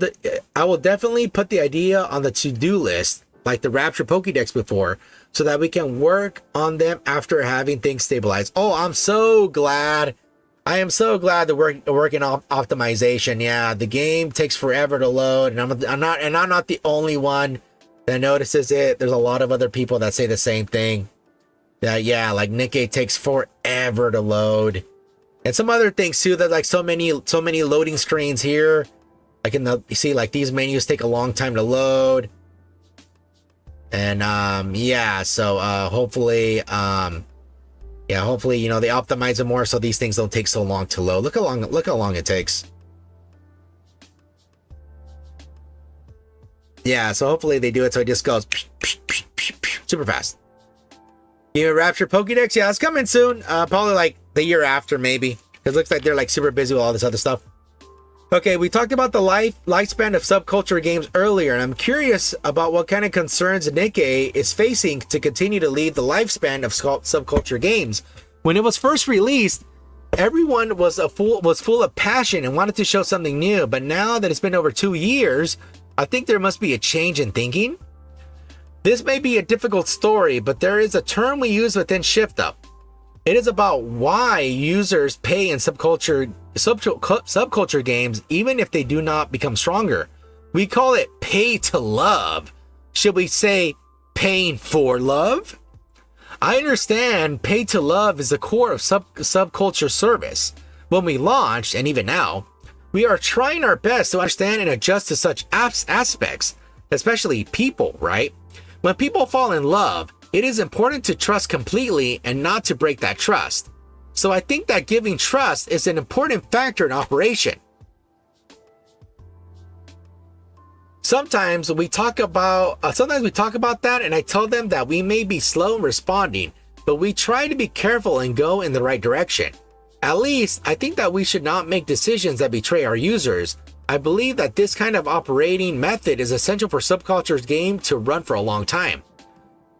definitely put the idea on the to-do list, like the Rapture Pokédex before, so that we can work on them after having things stabilize. Oh, I'm so glad. I am so glad that we're working on optimization. Yeah, the game takes forever to load, and I'm not the only one that notices it. There's a lot of other people that say the same thing. Yeah, like Nikke takes forever to load, and some other things too. There's like so many loading screens here. Like you see, like these menus take a long time to load, and yeah. So hopefully, they optimize it more so these things don't take so long to load. Look how long it takes. Yeah, so hopefully they do it so it just goes super fast. Game of Rapture Pokédex, yeah, it's coming soon. Probably like the year after, maybe. It looks like they're like super busy with all this other stuff. Okay, we talked about the lifespan of subculture games earlier, and I'm curious about what kind of concerns Nikke is facing to continue to lead the lifespan of subculture games. When it was first released, everyone was full of passion and wanted to show something new, but now that it's been over 2 years, I think there must be a change in thinking. This may be a difficult story, but there is a term we use within Shift Up. It is about why users pay in subculture games even if they do not become stronger. We call it pay to love. Should we say paying for love? I understand pay to love is the core of subculture service. When we launched, and even now, we are trying our best to understand and adjust to such aspects, especially people, right? When people fall in love, it is important to trust completely and not to break that trust. So I think that giving trust is an important factor in operation. Sometimes we talk about that, and I tell them that we may be slow in responding, but we try to be careful and go in the right direction. At least, I think that we should not make decisions that betray our users. I believe that this kind of operating method is essential for subculture's game to run for a long time.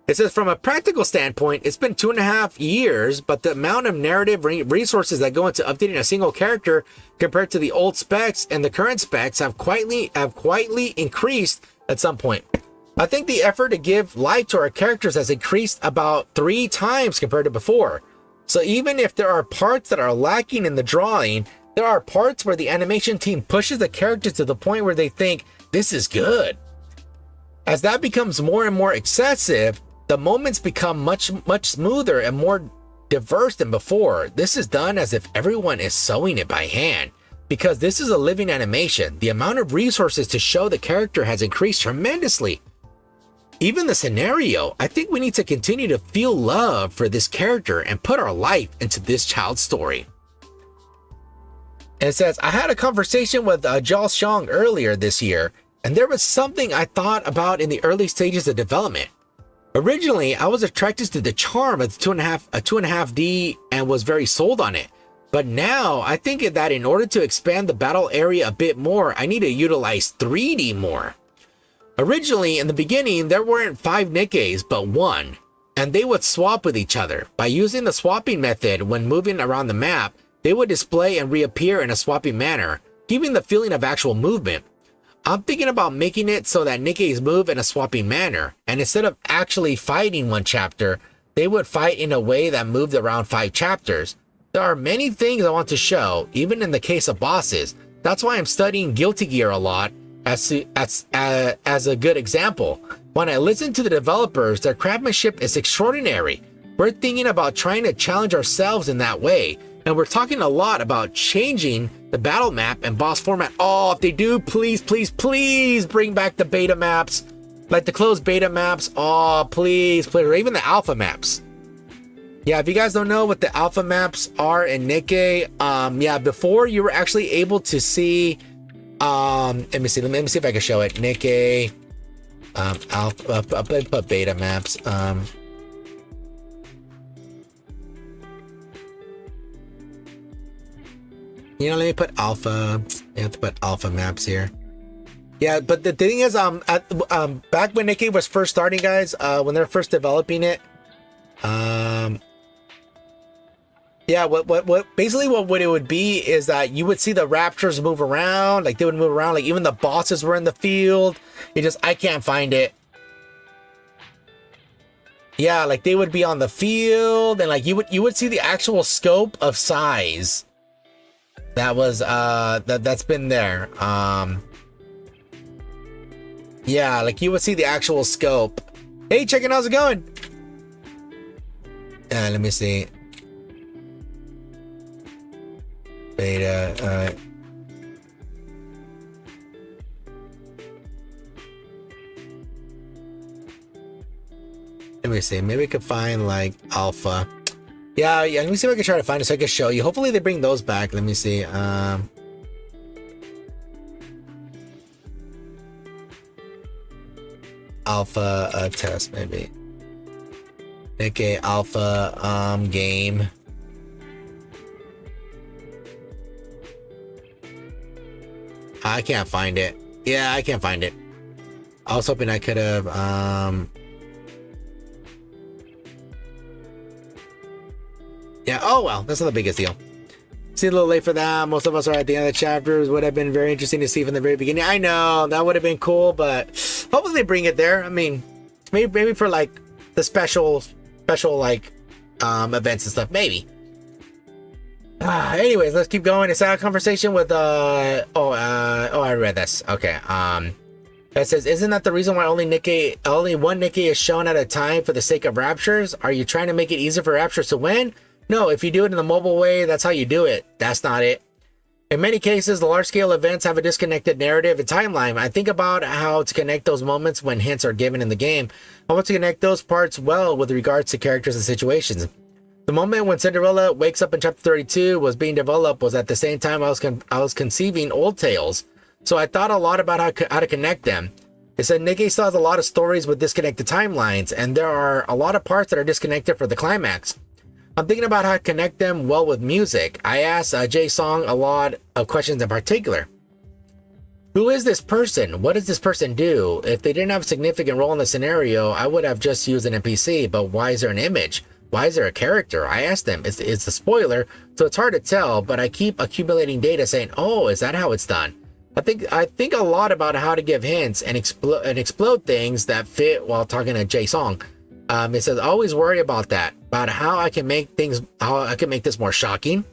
It says, from a practical standpoint, it's been 2.5 years, but the amount of narrative resources that go into updating a single character compared to the old specs and the current specs have quietly increased at some point. I think the effort to give life to our characters has increased about 3 times compared to before. So even if there are parts that are lacking in the drawing, there are parts where the animation team pushes the characters to the point where they think, this is good. As that becomes more and more excessive, the moments become much smoother and more diverse than before. This is done as if everyone is sewing it by hand. Because this is a living animation, the amount of resources to show the character has increased tremendously. Even the scenario, I think we need to continue to feel love for this character and put our life into this child's story. And it says, I had a conversation with Jal Shong earlier this year, and there was something I thought about in the early stages of development. Originally, I was attracted to the charm of the 2.5D and was very sold on it. But now, I think that in order to expand the battle area a bit more, I need to utilize 3D more. Originally, in the beginning, there weren't 5 Nikkes, but 1. And they would swap with each other. By using the swapping method when moving around the map, they would display and reappear in a swapping manner, giving the feeling of actual movement. I'm thinking about making it so that Nikkes move in a swapping manner, and instead of actually fighting one chapter, they would fight in a way that moved around 5 chapters. There are many things I want to show, even in the case of bosses. That's why I'm studying Guilty Gear a lot as a good example. When I listen to the developers, their craftsmanship is extraordinary. We're thinking about trying to challenge ourselves in that way, and we're talking a lot about changing the battle map and boss format. Oh, if they do, please, please, please bring back the beta maps, like the closed beta maps. Oh, please, please, or even the alpha maps. Yeah, if you guys don't know what the alpha maps are in Nikke, yeah, before you were actually able to see, let me see if I can show it. Nikke, alpha, put beta maps. You know, let me put alpha. You have to put alpha maps here. Yeah, but the thing is, back when Nikke was first starting, guys, when they're first developing it, yeah, what basically what it would be is that you would see the raptors move around, like they would move around, like even the bosses were in the field. I can't find it. Yeah, like they would be on the field, and like you would see the actual scope of size. That was that's been there. Yeah, like you would see the actual scope. Hey, chicken, how's it going? Let me see. Beta, let me see. Maybe we could find like alpha. Yeah. Let me see if I can try to find it so I can show you. Hopefully they bring those back. Let me see. Alpha test maybe. Nikke alpha game. I can't find it. Yeah, I can't find it. I was hoping I could have yeah, oh well, that's not the biggest deal. See, a little late for that. Most of us are at the end of the chapters. Would have been very interesting to see from the very beginning. I know that would have been cool, but hopefully they bring it there. I mean, maybe for like the special like events and stuff, maybe. Anyways, let's keep going. It's a conversation with I read this. Okay. It says, isn't that the reason why only one Nikke is shown at a time for the sake of raptures? Are you trying to make it easier for raptures to win? No, if you do it in the mobile way, that's how you do it. That's not it. In many cases, the large-scale events have a disconnected narrative and timeline. I think about how to connect those moments when hints are given in the game. I want to connect those parts well with regards to characters and situations. The moment when Cinderella wakes up in chapter 32 was being developed was at the same time I was conceiving old tales. So I thought a lot about how to connect them. It said Nikke still has a lot of stories with disconnected timelines, and there are a lot of parts that are disconnected for the climax. I'm thinking about how to connect them well with music. I asked Jay Song a lot of questions in particular. Who is this person? What does this person do? If they didn't have a significant role in the scenario, I would have just used an NPC, but why is there an image? Why is there a character? I asked them. It's a spoiler, so it's hard to tell, but I keep accumulating data saying, oh, is that how it's done? I think a lot about how to give hints and explode things that fit while talking to Jay Song. It says always worry about that, about how I can make this more shocking.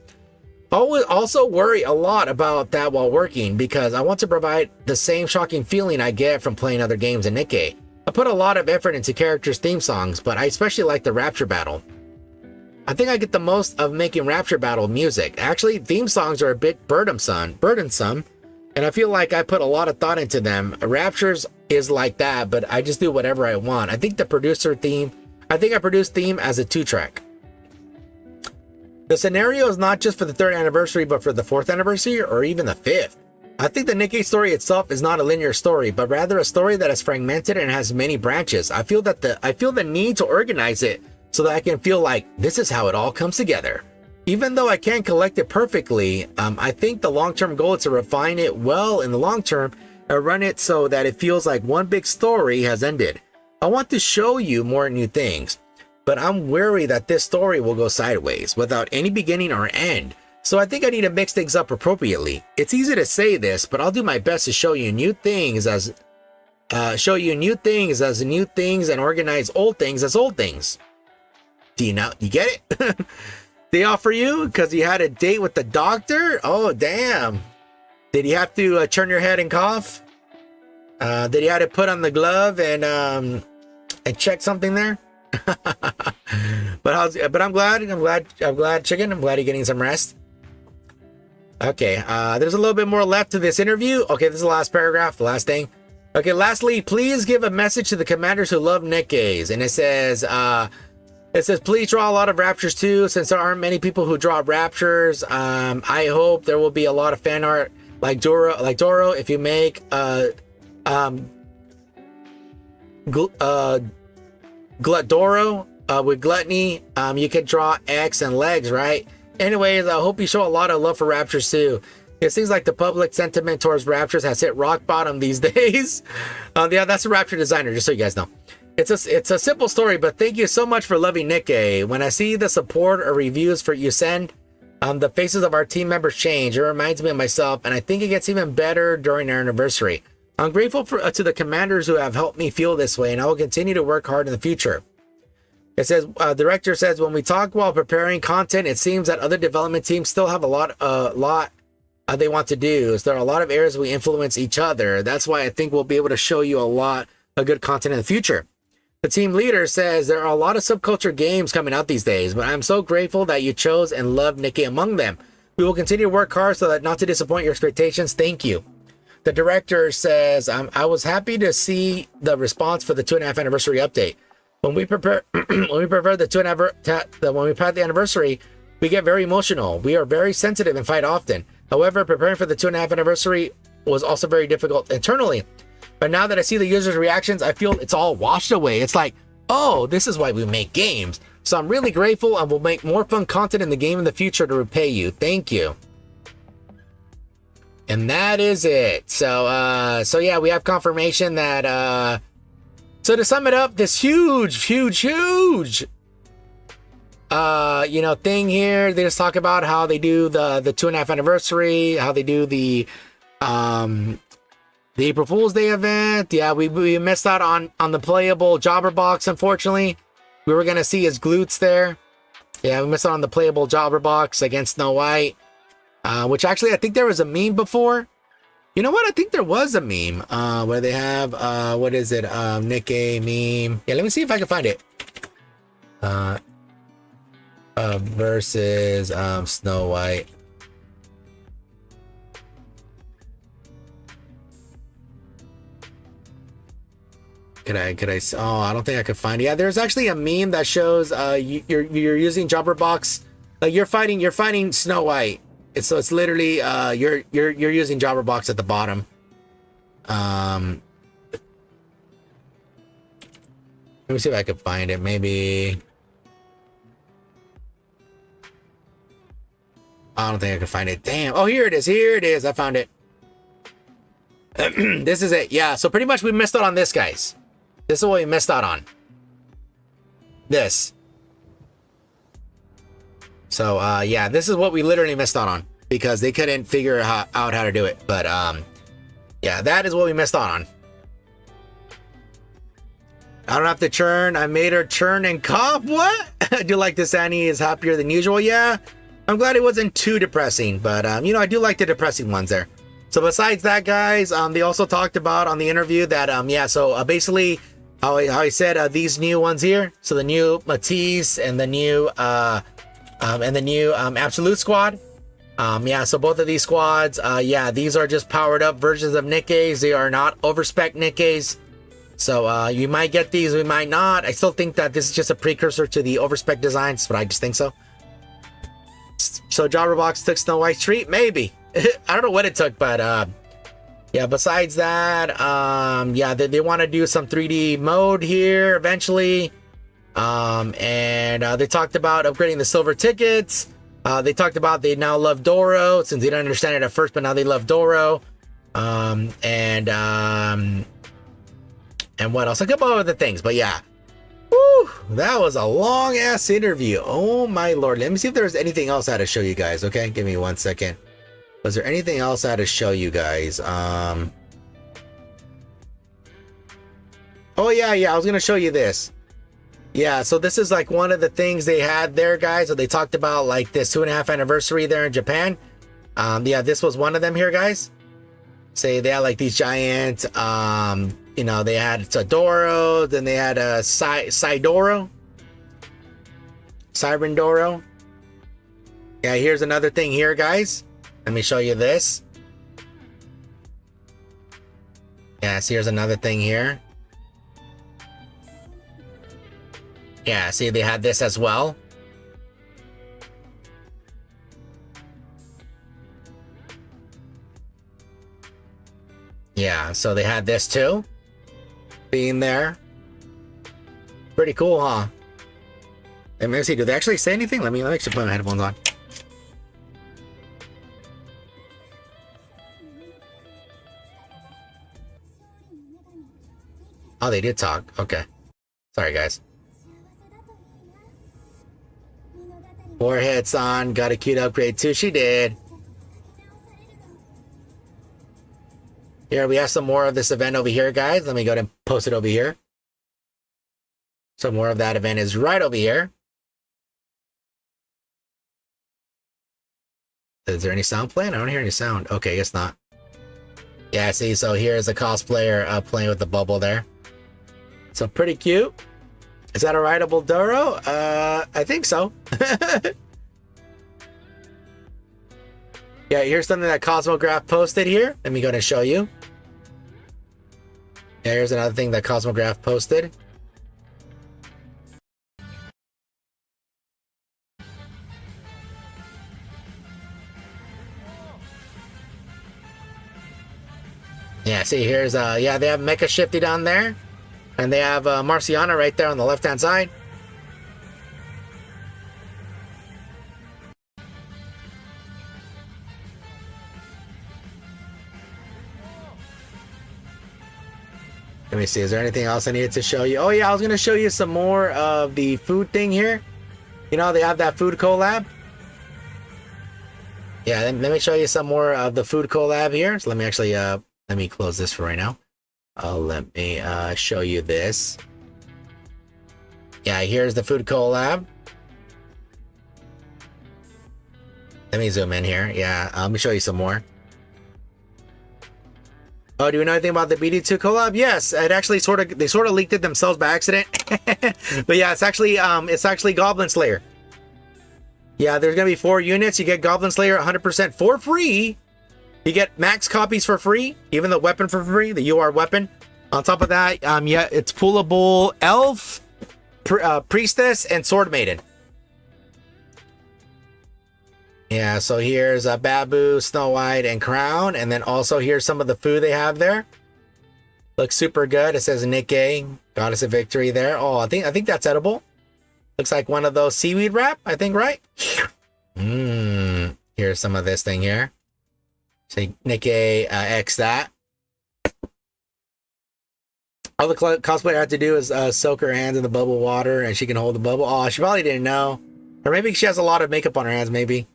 Always also worry a lot about that while working because I want to provide the same shocking feeling I get from playing other games in Nikke. I put a lot of effort into characters' theme songs, but I especially like the Rapture Battle. I think I get the most of making Rapture Battle music. Actually, theme songs are a bit burdensome, and I feel like I put a lot of thought into them. Raptures is like that, but I just do whatever I want. I think I produced theme as a 2-track. The scenario is not just for the 3rd anniversary, but for the 4th anniversary or even the 5th. I think the Nikke story itself is not a linear story, but rather a story that is fragmented and has many branches. I feel the need to organize it so that I can feel like this is how it all comes together. Even though I can't collect it perfectly, I think the long-term goal is to refine it well in the long term and run it so that it feels like one big story has ended. I want to show you more new things, but I'm wary that this story will go sideways without any beginning or end. So I think I need to mix things up appropriately. It's easy to say this, but I'll do my best to show you new things as new things and organize old things as old things. Do you get it? They offer you because you had a date with the doctor? Oh, damn. Did you have to turn your head and cough? Did you have to put on the glove and check something there? But I'm glad, chicken. I'm glad you're getting some rest. Okay, there's a little bit more left to this interview. Okay, this is the last paragraph, the last thing. Okay, lastly, please give a message to the commanders who love Nikkes. And it says, please draw a lot of raptures too, since there aren't many people who draw raptures. I hope there will be a lot of fan art like Doro. If you make Doro with gluttony, you can draw X and legs, right? Anyways, I hope you show a lot of love for raptures too. It seems like the public sentiment towards raptures has hit rock bottom these days. Yeah, that's a rapture designer, just so you guys know. It's a simple story, but thank you so much for loving Nikke. When I see the support or reviews for you send, the faces of our team members change. It reminds me of myself, and I think it gets even better during our anniversary. I'm grateful to the commanders who have helped me feel this way, and I will continue to work hard in the future. It says, director says, when we talk while preparing content, it seems that other development teams still have a lot they want to do. So there are a lot of areas we influence each other. That's why I think we'll be able to show you a lot of good content in the future. The team leader says there are a lot of subculture games coming out these days, but I'm so grateful that you chose and loved Nikke among them. We will continue to work hard so that not to disappoint your expectations. Thank you. The director says, I was happy to see the response for the 2.5 anniversary update. When we prepare the anniversary, we get very emotional. We are very sensitive and fight often. However, preparing for the 2.5 anniversary was also very difficult internally. But now that I see the users' reactions, I feel it's all washed away. It's like, oh, this is why we make games. So I'm really grateful and will make more fun content in the game in the future to repay you. Thank you. And that is it. So yeah, we have confirmation that, so to sum it up, this huge thing here, they just talk about how they do the 2.5 anniversary, how they do the April Fool's Day event. Yeah, we missed out on the playable jobber box, unfortunately. We were gonna see his glutes there. Yeah, we missed out on the playable jobber box against Snow White. Which actually, I think there was a meme before. You know what? I think there was a meme where they have, what is it? Nikke meme. Yeah, let me see if I can find it. Versus Snow White. Could I? Oh, I don't think I could find it. Yeah, there's actually a meme that shows you're using jobber box, like you're fighting Snow White. It's literally you're using jobber box at the bottom. Let me see if I can find it. Maybe I don't think I can find it. Damn. Oh, here it is. I found it. This is it. Yeah. So pretty much we missed out on this, guys. This is what we missed out on. This. So yeah, this is what we literally missed out on because they couldn't figure out how to do it. But Yeah, that is what we missed out on. I don't have to churn. I made her churn and cough. What? I do like this Annie is happier than usual. Yeah, I'm glad it wasn't too depressing, but you know, I do like the depressing ones there. So besides that, guys, they also talked about on the interview that yeah, so basically how he said these new ones here. So the new Matisse and the new Absolute Squad. Yeah, so both of these squads, yeah, these are just powered up versions of Nikke's. They are not overspec Nikke's. So you might get these, we might not. I still think that this is just a precursor to the overspec designs, but I just think so. So Jabberbox took Snow White's treat? Maybe. I don't know what it took, but yeah, besides that, yeah, they want to do some 3D mode here eventually. And they talked about upgrading the silver tickets. They talked about they now love Doro, since they didn't understand it at first, but now they love Doro. And what else? A couple other things, but yeah. Woo, that was a long ass interview. Oh my lord. Let me see if there's anything else I had to show you guys. Okay, give me 1 second. Was there anything else I had to show you guys? Oh yeah, I was gonna show you this. Yeah, so this is like one of the things they had there, guys. So they talked about like this 2.5 anniversary there in Japan. Yeah, this was one of them here, guys. Say they had like these giant, you know, they had Doro, then they had a Doro. Siren Doro. Yeah, here's another thing here, guys. Let me show you this. Yeah, so here's another thing here. Yeah, see, they had this as well. Yeah, so they had this too. Being there. Pretty cool, huh? Let me see, do they actually say anything? Let me actually put my headphones on. Oh, they did talk. Okay. Sorry, guys. Warhead's on. Got a cute upgrade too. She did. Here, we have some more of this event over here, guys. Let me go ahead and post it over here. So more of that event is right over here. Is there any sound playing? I don't hear any sound. Okay, I guess not. Yeah, see, so here's a cosplayer playing with the bubble there. So pretty cute. Is that a rideable Doro? I think so. Yeah, here's something that Cosmograph posted here. Let me go and show you. Yeah, here's another thing that Cosmograph posted. Yeah, see, here's, yeah, they have Mecha Shifty down there. And they have Marciana right there on the left-hand side. Let me see, is there anything else I needed to show you? Oh yeah, I was going to show you some more of the food thing here. You know, they have that food collab. Yeah, let me show you some more of the food collab here. So let me actually, let me close this for right now. Let me show you this. Yeah, here's the food collab. Let me zoom in here. Yeah, let me show you some more. Oh, do you know anything about the BD2 collab? Yes, it actually they sort of leaked it themselves by accident. But yeah, it's actually Goblin Slayer. Yeah, there's gonna be 4 units. You get Goblin Slayer 100% for free. You get max copies for free, even the weapon for free, the UR weapon. On top of that, yeah, it's pullable elf, priestess, and sword maiden. Yeah, so here's a Babu, Snow White, and Crown, and then also here's some of the food they have there. Looks super good. It says Nikke, Goddess of Victory there. Oh, I think that's edible. Looks like one of those seaweed wrap, I think, right? Here's some of this thing here. Say Nikke X that. All the cosplayer had to do is soak her hands in the bubble water and she can hold the bubble. Oh, she probably didn't know. Or maybe she has a lot of makeup on her hands, maybe.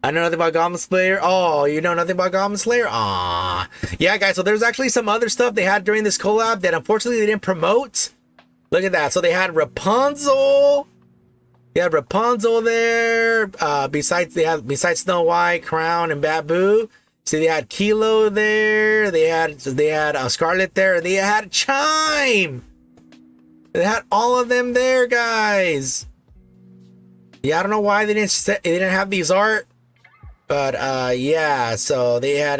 I know nothing about Goblin Slayer. Oh, you know nothing about Goblin Slayer? Aw. Yeah, guys, so there's actually some other stuff they had during this collab that unfortunately they didn't promote. Look at that. So they had Rapunzel. They had Rapunzel there. Besides Snow White, Crown, and Babu. See, they had Kilo there. They had Scarlet there. They had Chime. They had all of them there, guys. Yeah, I don't know why they didn't have these art, but yeah. So they had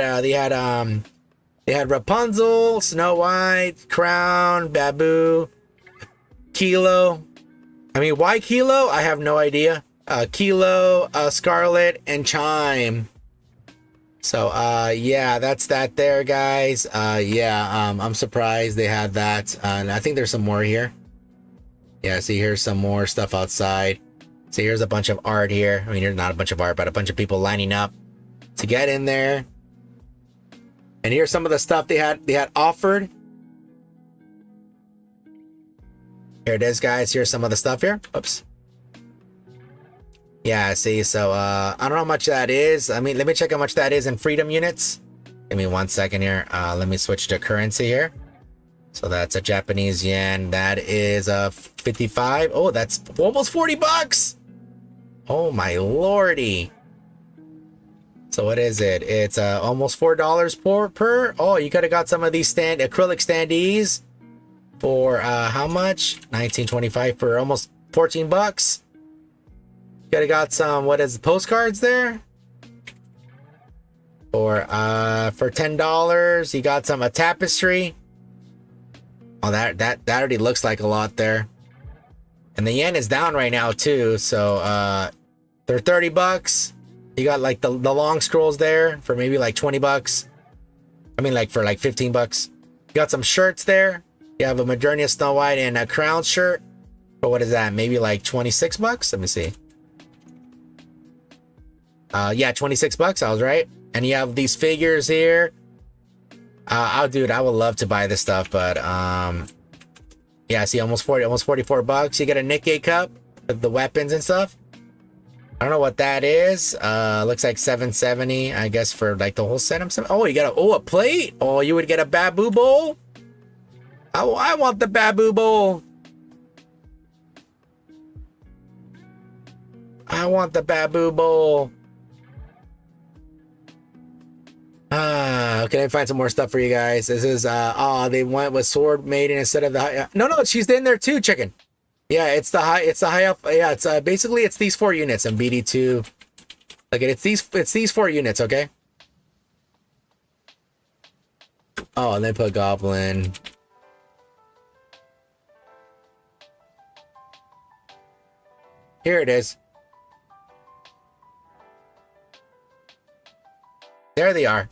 Rapunzel, Snow White, Crown, Babu, Kilo. I mean, why Kilo? I have no idea. Kilo, Scarlet, and Chime. So yeah, that's that there, guys. Yeah, I'm surprised they had that. And I think there's some more here. Yeah, see, here's some more stuff outside. See, here's a bunch of art here. I mean, here's not a bunch of art, but a bunch of people lining up to get in there. And here's some of the stuff they had offered. Here it is, guys. Here's some of the stuff here. Oops. Yeah, see, so I don't know how much that is. I mean, let me check how much that is in freedom units. Give me 1 second here. Let me switch to currency here. So that's a Japanese yen. That is 55. Oh, that's almost 40 bucks. Oh my lordy. So what is it? It's almost $4 per. Oh, you could have got some of these acrylic standees for how much? 19.25 for almost 14 bucks. You could have got some, what is it, postcards there? For $10. You got a tapestry. Oh, that already looks like a lot there. And the yen is down right now too, so they're 30 bucks. You got like the long scrolls there for maybe like 20 bucks. I mean, like for like 15 bucks. You got some shirts there. You have a Modernia Snow White and a Crown shirt. But what is that? Maybe like 26 bucks? Let me see. Yeah, 26 bucks. I was right. And you have these figures here. Dude, I would love to buy this stuff, but yeah, see, almost 44 bucks. You get a Nikke cup with the weapons and stuff. I don't know what that is. Looks like 770, I guess, for like the whole set. Oh, you got a plate. Oh, you would get a Babu bowl. I want the Babu bowl. I want the Babu bowl. Okay, let me find some more stuff for you guys. This is they went with Sword Maiden instead of the high. No, she's in there too, chicken. Yeah, it's the high elf. Yeah, it's basically it's these 4 units and BD2. Look, it's these 4 units, okay? Oh, and they put Goblin. Here it is. There they are.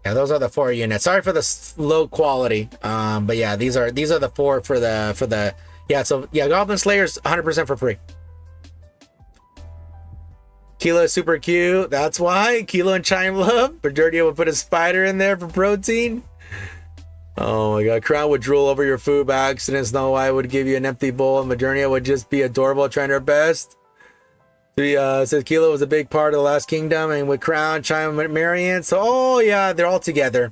Yeah, those are the 4 units. Sorry for the low quality. But yeah, these are the 4 for the yeah. So yeah, Goblin Slayer's 100% for free. Kilo is super cute. That's why Kilo and Chime love. Modernia would put a spider in there for protein. Oh my god, Crown would drool over your food by accident. Snow White would give you an empty bowl, and Modernia would just be adorable, trying her best. Says Kilo was a big part of the Last Kingdom, and with Crown, Chime, and Marion. So, oh yeah, they're all together.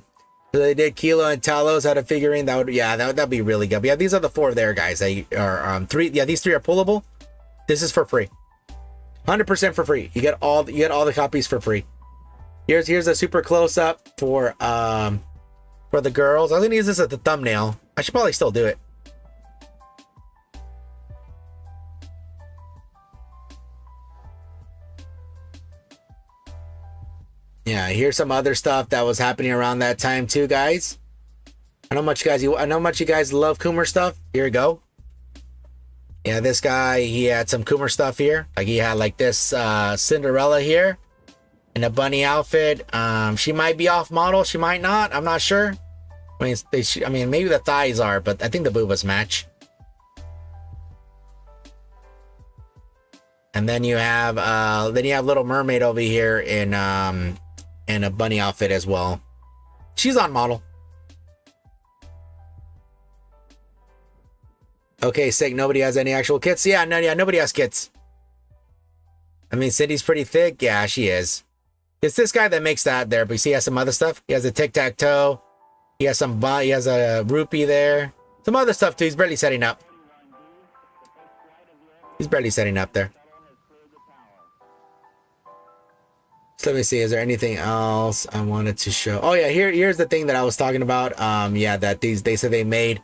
So they did Kilo and Talos had a figurine. That'd be really good. But yeah, these are the 4 there, guys. They are 3. Yeah, these 3 are pullable. This is for free, 100% for free. You get all the copies for free. Here's a super close up for the girls. I was gonna use this as the thumbnail. I should probably still do it. Yeah, here's some other stuff that was happening around that time too, guys. I know how much you guys love Coomer stuff. Here we go. Yeah, this guy, he had some Coomer stuff here. Like he had like this Cinderella here in a bunny outfit. She might be off model, she might not. I'm not sure. I mean, maybe the thighs are, but I think the boobas match. And then you have Little Mermaid over here in a bunny outfit as well. She's on model. Okay, sick. Nobody has any actual kits. Yeah, nobody has kits. I mean, Cindy's pretty thick. Yeah, she is. It's this guy that makes that there, but you see, he has some other stuff. He has a tic-tac-toe. He has some, he has a rupee there. Some other stuff too. He's barely setting up. He's barely setting up there. So let me see. Is there anything else I wanted to show? Oh yeah, here's the thing that I was talking about. Yeah, that they said they made.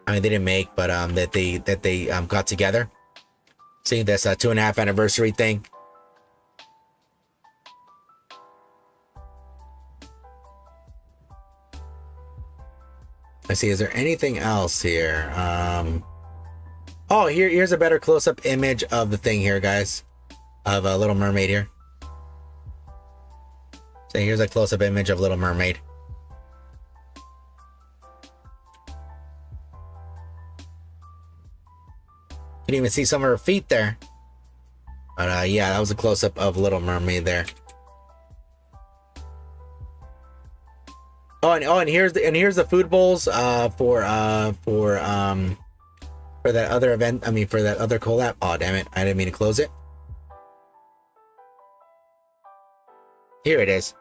I mean, they didn't make, but that they got together. See, that's a 2.5 anniversary thing. Let's see, is there anything else here? Oh, here's a better close-up image of the thing here, guys. Of a Little Mermaid here. So here's a close-up image of Little Mermaid. You can even see some of her feet there. But yeah, that was a close-up of Little Mermaid there. And here's the food bowls for that other event. I mean, for that other collab. Oh damn it! I didn't mean to close it. Here it is.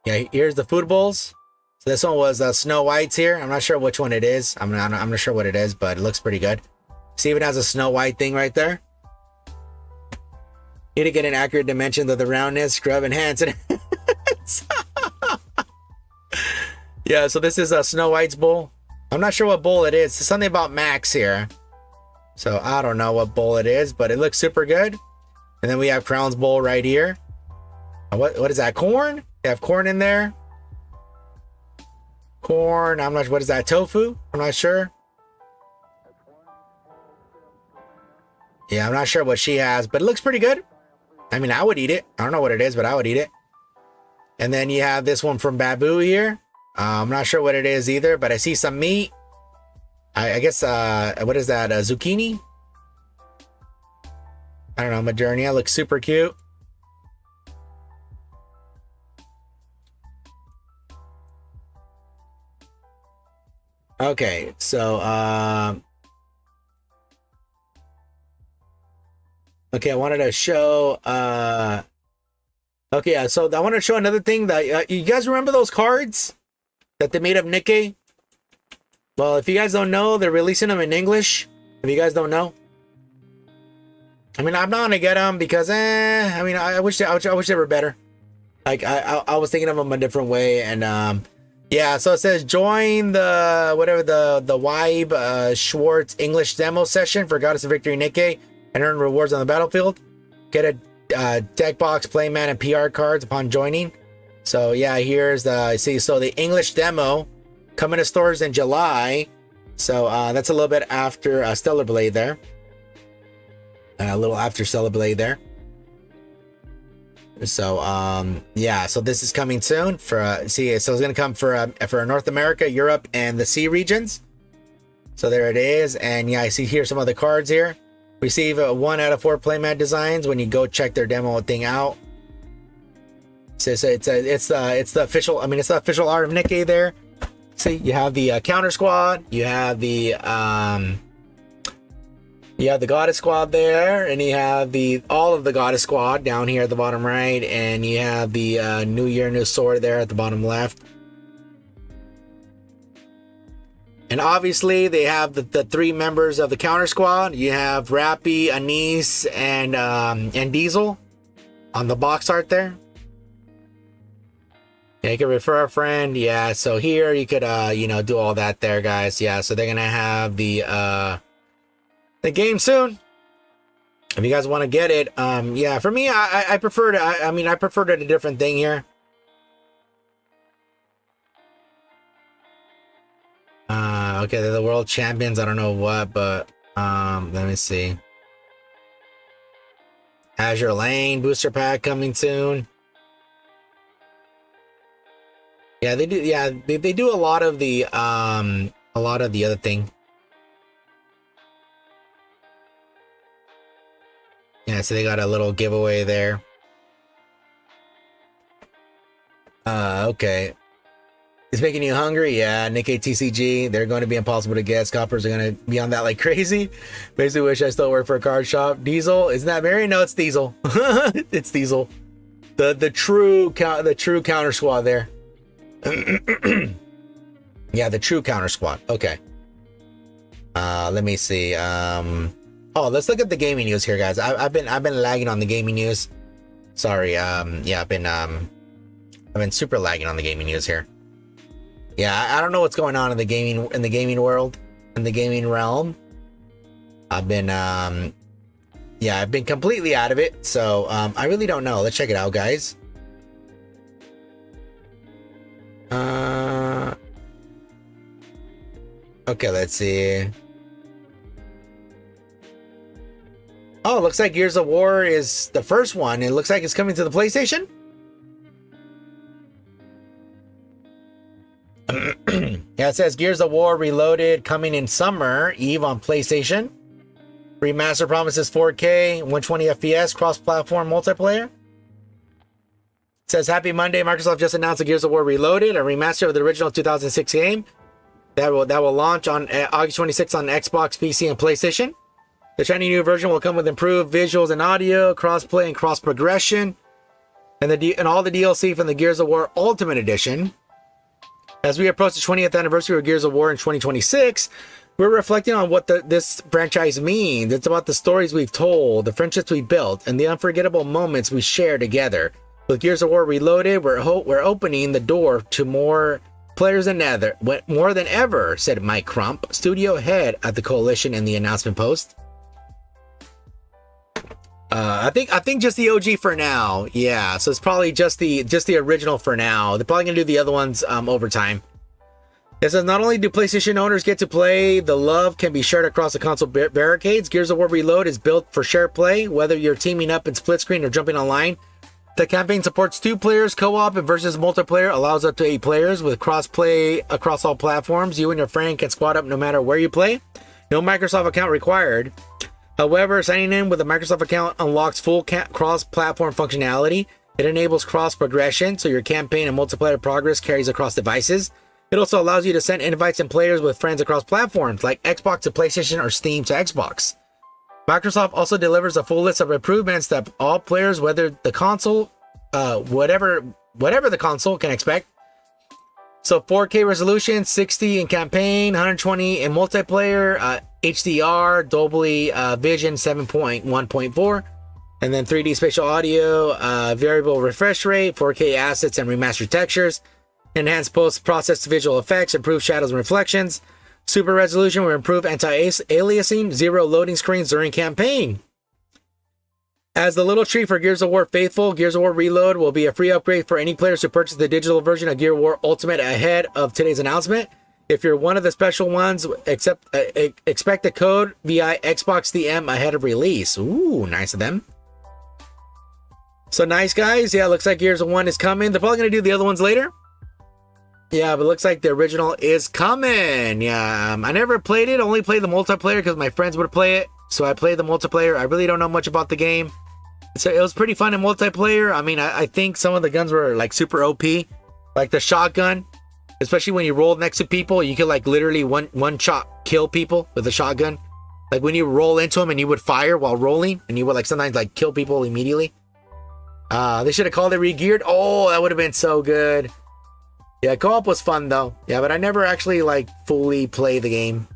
Yeah, here's the food bowls. So this one was Snow White's here. I'm not sure which one it is. I'm not sure what it is, but it looks pretty good. See, even has a Snow White thing right there. Need to get an accurate dimension of the roundness, scrub, enhance, and yeah, so this is a Snow White's bowl. I'm not sure what bowl it is. It's something about Max here. So I don't know what bowl it is, but it looks super good. And then we have Crown's bowl right here. What is that? Corn? They have corn in there. Corn. I'm not sure. What is that? Tofu? I'm not sure. Yeah, I'm not sure what she has, but it looks pretty good. I mean, I would eat it. I don't know what it is, but I would eat it. And then you have this one from Babu here. I'm not sure what it is either, but I see some meat. I guess, what is that? Zucchini? I don't know. Majournia looks super cute. Okay, so, okay, I wanted to show, okay, yeah, so I want to show another thing that, you guys remember those cards that they made of Nikke? Well, if you guys don't know, they're releasing them in English. If you guys don't know, I mean, I'm not gonna get them because, I mean, I wish they were better. Like, I was thinking of them a different way, and yeah. So it says join the whatever the Wibe Schwartz English demo session for Goddess of Victory Nikke and earn rewards on the battlefield. Get a deck box, playmat, and PR cards upon joining. So yeah, here's the so the English demo coming to stores in July. So that's a little bit after Stellar Blade there. A little after Stellar Blade there. So yeah, so this is coming soon for so it's gonna come for North America, Europe, and the C regions. So there it is, and yeah, I see here some of the cards here. Receive 1 out of 4 playmat designs when you go check their demo thing out. So it's the official. I mean, it's the official art of Nikke there. See, you have the counter squad, you have the goddess squad there, and you have all of the goddess squad down here at the bottom right, and you have the New Year, New Sword there at the bottom left. And obviously they have the 3 members of the counter squad. You have Rappy, Anise, and Diesel on the box art there. Yeah, you can refer a friend. Yeah, so here you could do all that there, guys. Yeah, so they're gonna have the game soon. If you guys want to get it, yeah, for me, I prefer to. I prefer to a different thing here. Okay, they're the world champions. I don't know what, but let me see. Azure Lane booster pack coming soon. Yeah, they do. Yeah, they do a lot of the other thing. Yeah, so they got a little giveaway there. Okay. It's making you hungry? Yeah, Nikke TCG. They're going to be impossible to get. Scalpers are going to be on that like crazy. Basically wish I still work for a card shop. Diesel, isn't that Mary? No, it's Diesel. It's Diesel. The true counter squad there. Yeah, the true counter squad. Okay. Let me see. Oh, let's look at the gaming news here, guys. I've been lagging on the gaming news. Sorry. Yeah, I've been super lagging on the gaming news here. Yeah, I don't know what's going on in the gaming world, in the gaming realm. I've been completely out of it, so I really don't know. Let's check it out, guys. Okay, let's see. Oh, it looks like Gears of War is the first one. It looks like it's coming to the PlayStation. Yeah, it says Gears of War Reloaded coming in summer eve on PlayStation. Remaster promises 4K, 120 FPS, cross-platform multiplayer. It says Happy Monday. Microsoft just announced the Gears of War Reloaded, a remaster of the original 2006 game that will launch on August 26th on Xbox, PC, and PlayStation. The shiny new version will come with improved visuals and audio, cross-play and cross-progression, and all the DLC from the Gears of War Ultimate Edition. As we approach the 20th anniversary of Gears of War in 2026, we're reflecting on what this franchise means. It's about the stories we've told, the friendships we built, and the unforgettable moments we share together. With Gears of War Reloaded, we're opening the door to more players than ever, said Mike Crump, studio head at the Coalition in the announcement post. I think just the OG for now. Yeah, so it's probably just the original for now. They're probably gonna do the other ones over time. It says not only do PlayStation owners get to play, the love can be shared across the console barricades. Gears of War Reload is built for shared play, whether you're teaming up in split screen or jumping online. The campaign supports 2 players, co-op, and versus multiplayer allows up to 8 players with cross-play across all platforms. You and your friend can squad up no matter where you play. No Microsoft account required. However, signing in with a Microsoft account unlocks full cross-platform functionality. It enables cross-progression, so your campaign and multiplayer progress carries across devices. It also allows you to send invites and players with friends across platforms, like Xbox to PlayStation or Steam to Xbox. Microsoft also delivers a full list of improvements that all players, whether the console, whatever the console, can expect. So 4K resolution, 60 in campaign, 120 in multiplayer, HDR, Dolby Vision 7.1.4, and then 3D spatial audio, variable refresh rate, 4K assets and remastered textures, enhanced post-processed visual effects, improved shadows and reflections, super resolution with improved anti-aliasing, 0 loading screens during campaign. As the little treat for Gears of War faithful, Gears of War Reload will be a free upgrade for any players who purchase the digital version of Gears of War Ultimate ahead of today's announcement. If you're one of the special ones, expect the code via Xbox DM ahead of release. Ooh, nice of them. So nice, guys. Yeah, looks like Gears of 1 is coming. They're probably going to do the other ones later. Yeah, but it looks like the original is coming. Yeah, I never played it. Only played the multiplayer because my friends would play it. So I played the multiplayer. I really don't know much about the game. So it was pretty fun in multiplayer. I mean, I think some of the guns were like super OP. Like the shotgun. Especially when you roll next to people, you could like literally one shot kill people with a shotgun. Like when you roll into them and you would fire while rolling, and you would like sometimes like kill people immediately. They should have called it Regeared. Oh, that would have been so good. Yeah, co-op was fun though. Yeah, but I never actually like fully play the game.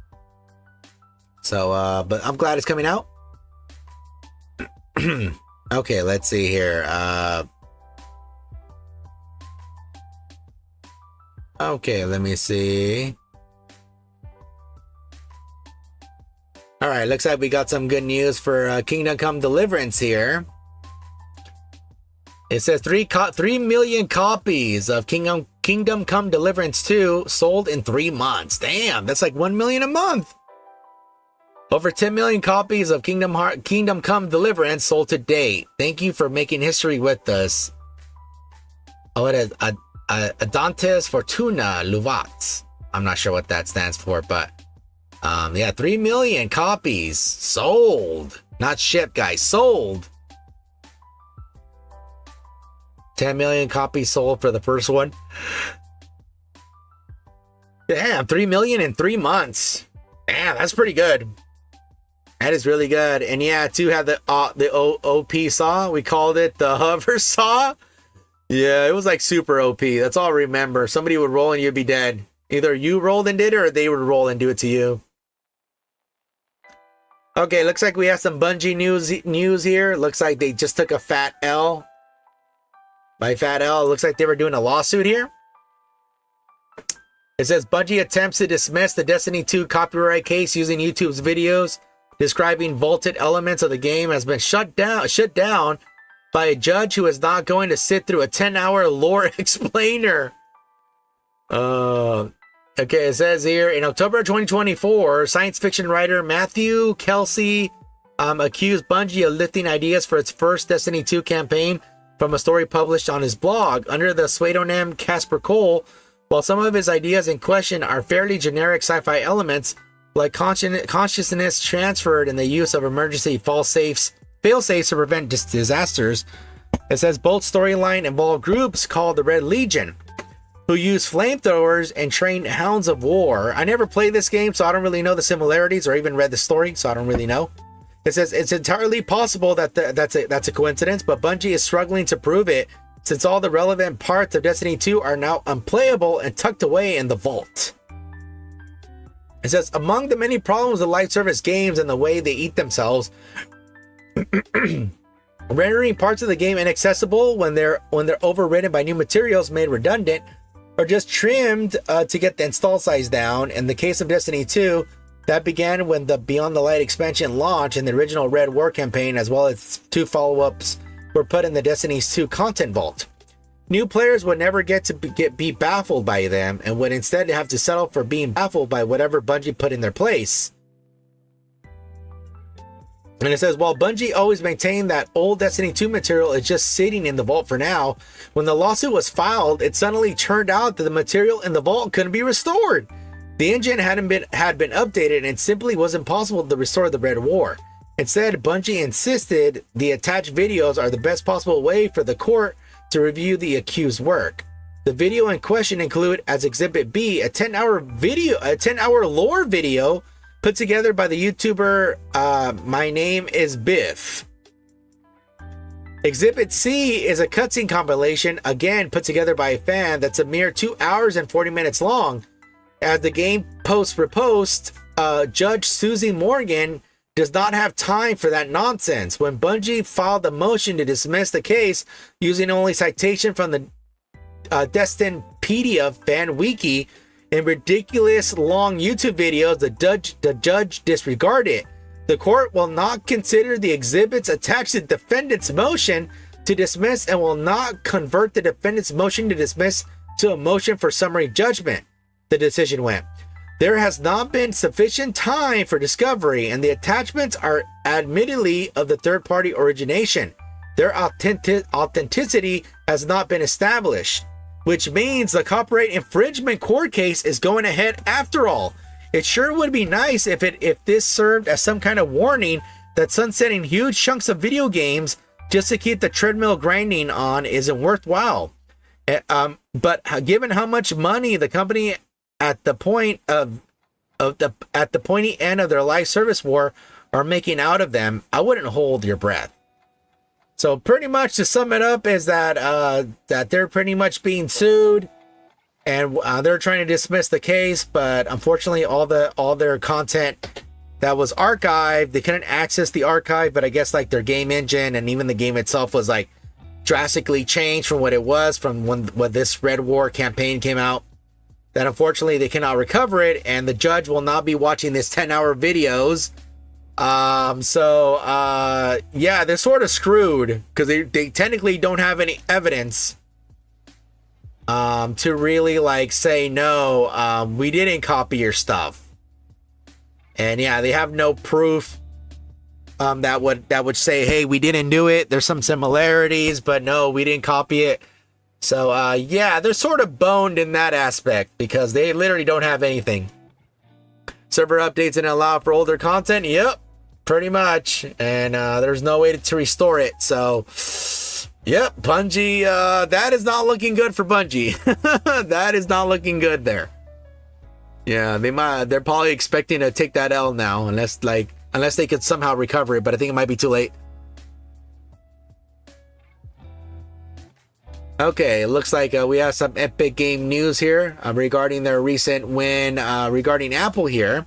So, but I'm glad it's coming out. Okay, let's see here. Okay, let me see. All right, looks like we got some good news for Kingdom Come Deliverance here. It says 3 million copies of Kingdom Come Deliverance 2 sold in 3 months. Damn, that's like 1 million a month. Over 10 million copies of Kingdom Come Deliverance sold to date. Thank you for making history with us. Oh, it is Adantes Fortuna Luvat. I'm not sure what that stands for, but yeah, 3 million copies sold. Not shipped, guys, sold. 10 million copies sold for the first one. Damn, 3 million in 3 months. Damn, that's pretty good. That is really good. And yeah, too, had the OP saw. We called it the hover saw. Yeah, it was like super OP. That's all I remember. Somebody would roll and you'd be dead. Either you rolled and did it, or they would roll and do it to you. Okay, looks like we have some Bungie news here. Looks like they just took a fat L. By fat L, it looks like they were doing a lawsuit here. It says Bungie attempts to dismiss the Destiny 2 copyright case using YouTube's videos describing vaulted elements of the game has been shut down by a judge who is not going to sit through a 10-hour lore explainer. Okay, it says here, in October 2024, science fiction writer Matthew Kelsey accused Bungie of lifting ideas for its first Destiny 2 campaign from a story published on his blog under the pseudonym Casper Cole. While some of his ideas in question are fairly generic sci-fi elements, like consciousness transferred and the use of emergency fail-safes to prevent disasters, it says both storyline involve groups called the Red Legion, who use flamethrowers and train hounds of war. I never played this game, so I don't really know the similarities, or even read the story, so I don't really know. It says it's entirely possible that that's a coincidence, but Bungie is struggling to prove it, since all the relevant parts of Destiny 2 are now unplayable and tucked away in the vault. It says, among the many problems with live service games and the way they eat themselves, rendering parts of the game inaccessible when they're overridden by new materials made redundant, or just trimmed to get the install size down. In the case of Destiny 2, that began when the Beyond the Light expansion launched and the original Red War campaign, as well as 2 follow-ups, were put in the Destiny 2 content vault. New players would never get to be baffled by them, and would instead have to settle for being baffled by whatever Bungie put in their place. And it says, while Bungie always maintained that old Destiny 2 material is just sitting in the vault for now, when the lawsuit was filed, it suddenly turned out that the material in the vault couldn't be restored. The engine had been updated, and it simply wasn't possible to restore the Red War. Instead, Bungie insisted the attached videos are the best possible way for the court to review the accused work. The video in question include as Exhibit B a 10-hour lore video put together by the YouTuber My Name is Biff. Exhibit C is a cutscene compilation, again put together by a fan, that's a mere 2 hours and 40 minutes long. As the game post, Judge Susie Morgan does not have time for that nonsense. When Bungie filed the motion to dismiss the case using only citation from the Destinpedia fan wiki and ridiculous long YouTube videos, the judge disregarded it. The court will not consider the exhibits attached to the defendant's motion to dismiss and will not convert the defendant's motion to dismiss to a motion for summary judgment, the decision went. There has not been sufficient time for discovery, and the attachments are admittedly of the third-party origination. Their authenticity has not been established, which means the copyright infringement court case is going ahead after all. It sure would be nice if this served as some kind of warning that sunsetting huge chunks of video games just to keep the treadmill grinding on isn't worthwhile. But given how much money the company at the pointy end of their live service war are making out of them, I wouldn't hold your breath. So pretty much to sum it up is that they're pretty much being sued, and they're trying to dismiss the case, but unfortunately all their content that was archived, they couldn't access the archive, but I guess like their game engine and even the game itself was like drastically changed from what it was from when this Red War campaign came out, that unfortunately they cannot recover it, and the judge will not be watching this 10-hour videos. Yeah, they're sort of screwed because they technically don't have any evidence to really like say no, we didn't copy your stuff. And yeah, they have no proof that would say, hey, we didn't do it. There's some similarities, but no, we didn't copy it. So yeah, they're sort of boned in that aspect because they literally don't have anything. Server updates and allow for older content. Yep, pretty much. And there's no way to restore it. So yep, Bungie, that is not looking good for Bungie. That is not looking good there. Yeah, they're probably expecting to take that L now, unless they could somehow recover it, but I think it might be too late. Okay, it looks like we have some Epic Game news here regarding their recent win regarding Apple here.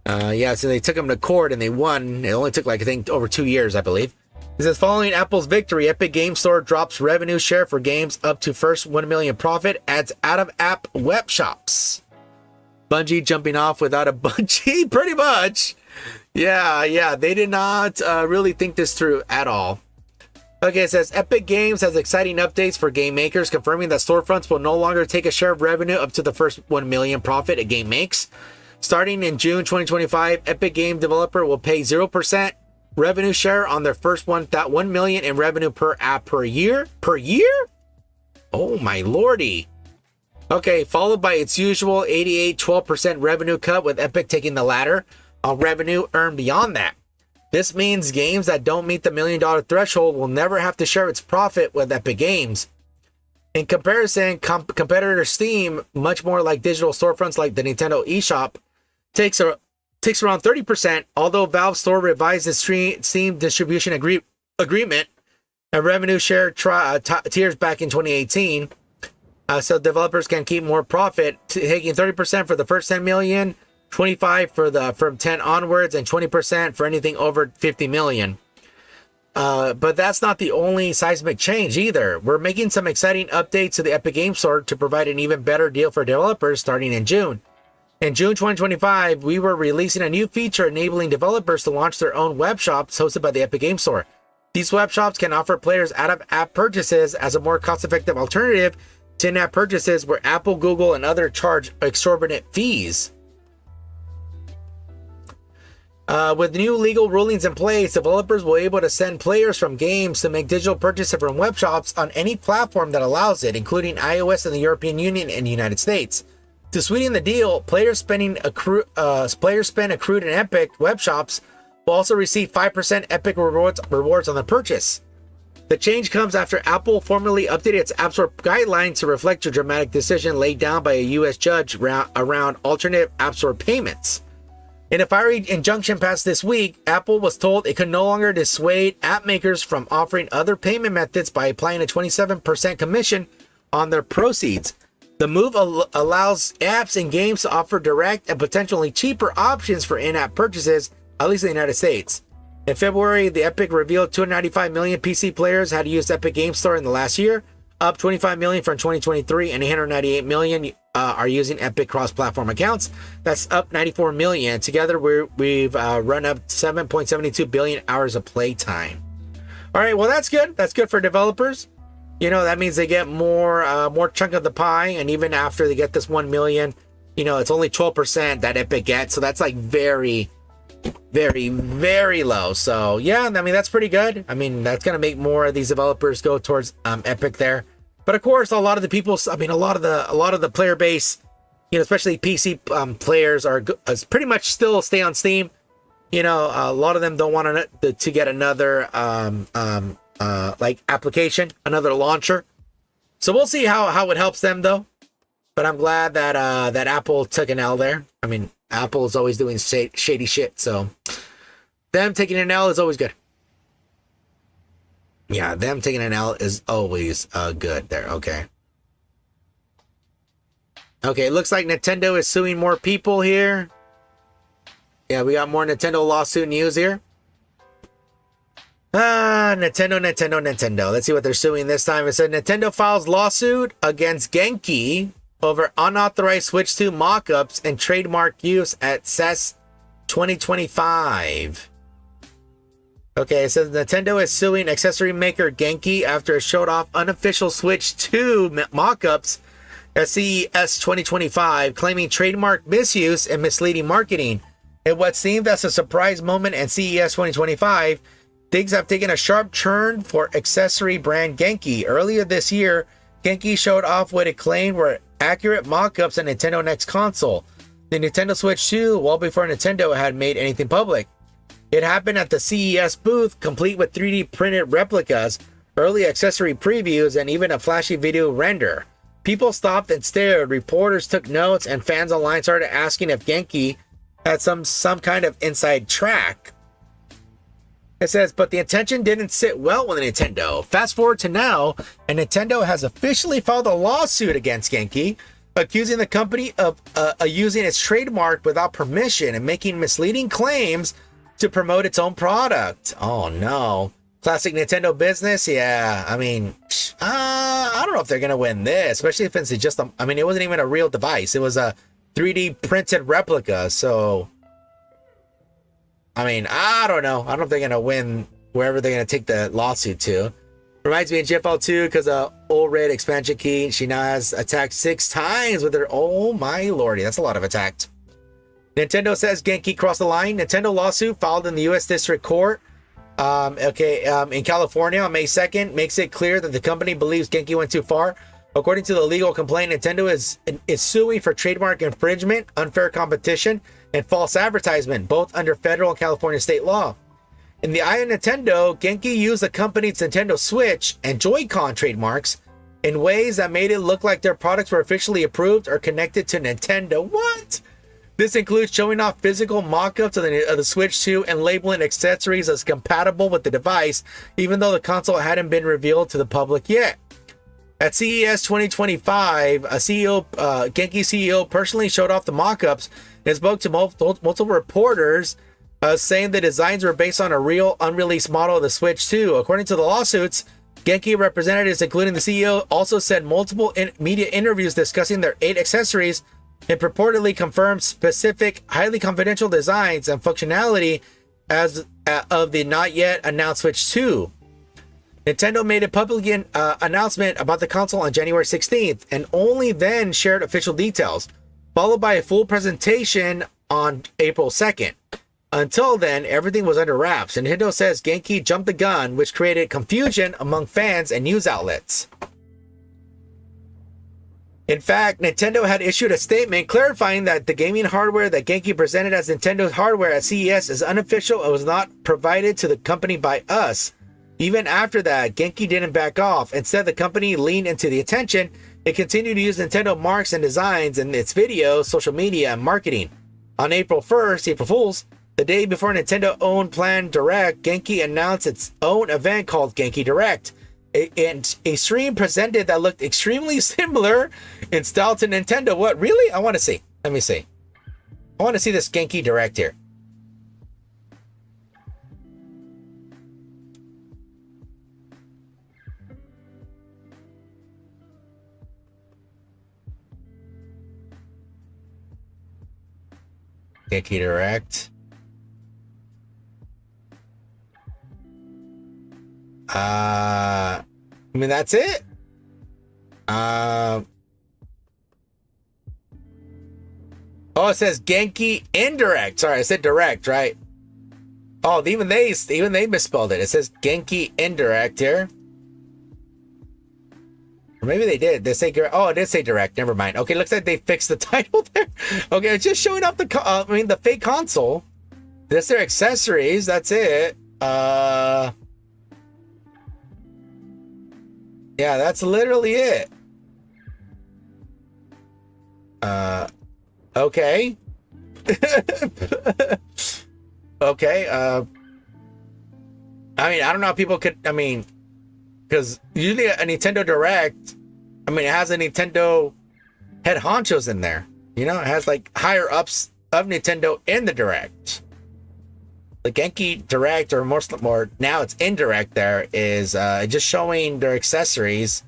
Yeah, so they took them to court and they won. It only took like, I think, over 2 years, I believe. It says, following Apple's victory, Epic Game Store drops revenue share for games up to first 1 million profit, adds out-of-app web shops. Bungie jumping off without a Bungie, pretty much. Yeah, they did not really think this through at all. Okay, it says, Epic Games has exciting updates for game makers, confirming that storefronts will no longer take a share of revenue up to the first 1 million profit a game makes. Starting in June 2025, Epic Game developer will pay 0% revenue share on their first 1 million in revenue per app per year. Per year? Oh my lordy. Okay, followed by its usual 12% revenue cut, with Epic taking the latter on revenue earned beyond that. This means games that don't meet the $1 million threshold will never have to share its profit with Epic Games. In comparison, competitor Steam, much more like digital storefronts like the Nintendo eShop, takes around 30%, although Valve Store revised its Steam distribution agreement and revenue share tiers back in 2018. So developers can keep more profit, taking 30% for the first 10 million, 25 from 10 onwards, and 20% for anything over 50 million. But that's not the only seismic change either. We're making some exciting updates to the Epic Game Store to provide an even better deal for developers starting in June. In June 2025, we were releasing a new feature enabling developers to launch their own web shops hosted by the Epic Game Store. These web shops can offer players out-of-app purchases as a more cost-effective alternative to in-app purchases where Apple, Google, and others charge exorbitant fees. With new legal rulings in place, developers will be able to send players from games to make digital purchases from web shops on any platform that allows it, including iOS and the European Union and the United States. To sweeten the deal, players spend accrued in Epic web shops will also receive 5% Epic rewards on the purchase. The change comes after Apple formally updated its App Store guidelines to reflect a dramatic decision laid down by a U.S. judge around alternate App Store payments. In a fiery injunction passed this week, Apple was told it could no longer dissuade app makers from offering other payment methods by applying a 27% commission on their proceeds. The move allows apps and games to offer direct and potentially cheaper options for in-app purchases, at least in the United States. In February, the Epic revealed 295 million PC players had used Epic Game Store in the last year, up 25 million from 2023, and 898 million are using Epic cross-platform accounts. That's up 94 million. Together, we've run up 7.72 billion hours of playtime. All right, well, that's good. That's good for developers. You know, that means they get more chunk of the pie, and even after they get this 1 million, you know, it's only 12% that Epic gets. So that's like very, very, very low. So yeah, I mean, that's pretty good. I mean, that's gonna make more of these developers go towards Epic there. But of course, a lot of the people, I mean, a lot of the player base, you know, especially PC players are pretty much still stay on Steam. You know, a lot of them don't want to get another like application, another launcher. So we'll see how it helps them though. But I'm glad that that Apple took an L there. I mean, Apple is always doing shady shit, so them taking an L is always good. Yeah, them taking an L is always good there. Okay. Okay, it looks like Nintendo is suing more people here. Yeah, we got more Nintendo lawsuit news here. Nintendo. Let's see what they're suing this time. It said Nintendo files lawsuit against Genki over unauthorized Switch 2 mock-ups and trademark use at CES 2025. Okay, it says Nintendo is suing accessory maker Genki after it showed off unofficial Switch 2 mock-ups at CES 2025, claiming trademark misuse and misleading marketing. In what seemed as a surprise moment at CES 2025, things have taken a sharp turn for accessory brand Genki. Earlier this year, Genki showed off what it claimed were accurate mock-ups of Nintendo Next console, the Nintendo Switch 2, well before Nintendo had made anything public. It happened at the CES booth, complete with 3D printed replicas, early accessory previews, and even a flashy video render. People stopped and stared, reporters took notes, and fans online started asking if Genki had some kind of inside track. It says, but the intention didn't sit well with Nintendo. Fast forward to now, and Nintendo has officially filed a lawsuit against Genki, accusing the company of using its trademark without permission and making misleading claims to promote its own product. Oh no. Classic Nintendo business? Yeah, I mean, I don't know if they're going to win this, especially if it's just I mean, it wasn't even a real device. It was a 3D printed replica, so... I mean, I don't know. I don't know if they're going to win wherever they're going to take the lawsuit to. Reminds me of GFL 2 because of old red expansion key. She now has attacked 6 times with her. Oh my lordy, that's a lot of attack. Nintendo says Genki crossed the line. Nintendo lawsuit filed in the U.S. District Court in California on May 2nd makes it clear that the company believes Genki went too far. According to the legal complaint, Nintendo is suing for trademark infringement, unfair competition, and false advertisement, both under federal and California state law. In the eye of Nintendo, Genki used the company's Nintendo Switch and Joy-Con trademarks in ways that made it look like their products were officially approved or connected to Nintendo. What? This includes showing off physical mock-ups of the Switch 2 and labeling accessories as compatible with the device, even though the console hadn't been revealed to the public yet. At CES 2025, Genki CEO personally showed off the mock-ups and spoke to multiple reporters, saying the designs were based on a real unreleased model of the Switch 2. According to the lawsuits, Genki representatives, including the CEO, also said multiple media interviews discussing their 8 accessories and purportedly confirmed specific, highly confidential designs and functionality as of the not yet announced Switch 2. Nintendo made a public announcement about the console on January 16th and only then shared official details, followed by a full presentation on April 2nd. Until then, everything was under wraps. Nintendo says Genki jumped the gun, which created confusion among fans and news outlets. In fact, Nintendo had issued a statement clarifying that the gaming hardware that Genki presented as Nintendo hardware at CES is unofficial and was not provided to the company by us. Even after that, Genki didn't back off. Instead, the company leaned into the attention. It continued to use Nintendo marks and designs in its videos, social media, and marketing. On April 1st, April Fool's, the day before Nintendo owned planned Direct, Genki announced its own event called Genki Direct. A stream presented that looked extremely similar in style to Nintendo. What, really? I want to see. Let me see. I want to see this Genki Direct here. Genki Direct. I mean, that's it. Oh, it says Genki Indirect. Sorry, I said direct, right? Oh, even they misspelled it. It says Genki Indirect here. Or maybe they did. They say, oh, it did say direct. Never mind. Okay, looks like they fixed the title there. Okay, it's just showing off the fake console. That's their accessories. That's it. Yeah, that's literally it. Okay. Okay. I mean, I don't know how people could, I mean, because usually a Nintendo Direct, I mean, it has a Nintendo head honchos in there. You know, it has like higher ups of Nintendo in the Direct. The Genki Direct, or more now it's Indirect, there is just showing their accessories.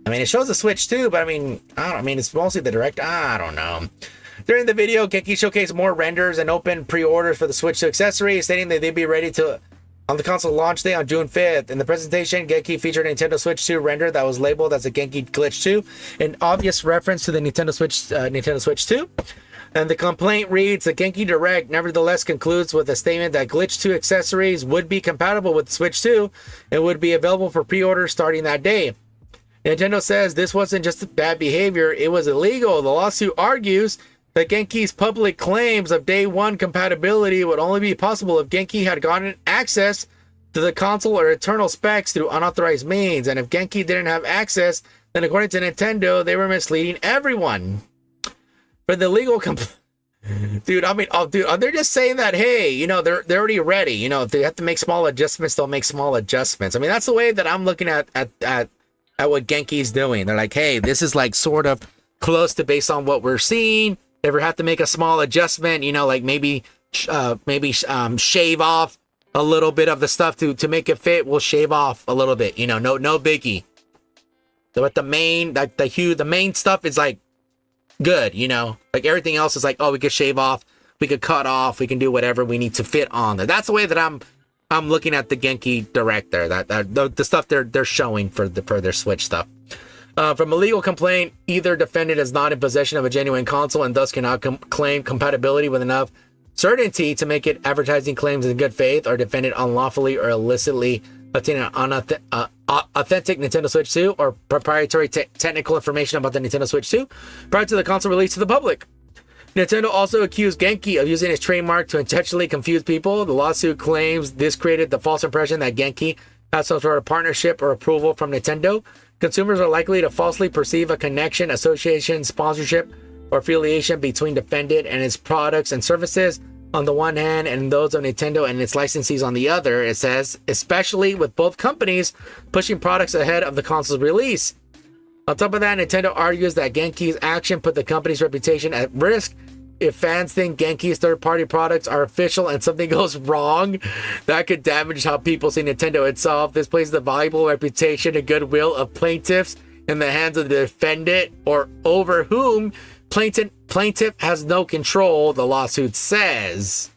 I mean, it shows the Switch too, but I mean, it's mostly the Direct. I don't know. During the video, Genki showcased more renders and opened pre-orders for the Switch 2 accessories, stating that they'd be ready on the console launch day on June 5th. In the presentation, Genki featured a Nintendo Switch 2 render that was labeled as a Genki Glitch 2, an obvious reference to the Nintendo Switch 2. And the complaint reads, the Genki Direct nevertheless concludes with a statement that Glitch 2 accessories would be compatible with the Switch 2 and would be available for pre-order starting that day. Nintendo says this wasn't just bad behavior, it was illegal. The lawsuit argues that Genki's public claims of day one compatibility would only be possible if Genki had gotten access to the console or internal specs through unauthorized means, and if Genki didn't have access, Then according to Nintendo, they were misleading everyone. For the legal dude, I mean, oh, dude, they're just saying that, hey, you know, they're already ready. You know, if they have to make small adjustments, they'll make small adjustments. I mean, that's the way that I'm looking at what Genki's doing. They're like, hey, this is like sort of close to based on what we're seeing. If we have to make a small adjustment, you know, like maybe shave off a little bit of the stuff to make it fit, we'll shave off a little bit. You know, no biggie. But the main stuff is like good, you know, like everything else is like, oh, we could shave off, we could cut off, we can do whatever we need to fit on there. That's the way that I'm looking at the Genki Direct there. That the stuff they're showing for their Switch stuff. From a legal complaint, either defendant is not in possession of a genuine console and thus cannot claim compatibility with enough certainty to make it advertising claims in good faith, or defendant unlawfully or illicitly obtaining an authentic Nintendo Switch 2 or proprietary technical information about the Nintendo Switch 2 prior to the console release to the public. Nintendo also accused Genki of using its trademark to intentionally confuse people. The lawsuit claims this created the false impression that Genki has some sort of partnership or approval from Nintendo. Consumers are likely to falsely perceive a connection, association, sponsorship, or affiliation between defendant and its products and services on the one hand and those of Nintendo and its licensees on the other. It says, especially with both companies pushing products ahead of the console's release. On top of that, Nintendo argues that Genki's action put the company's reputation at risk. If fans think Genki's third-party products are official and something goes wrong, that could damage how people see Nintendo itself. This places the valuable reputation and goodwill of plaintiffs in the hands of the defendant, or over whom plaintiff has no control, the lawsuit says.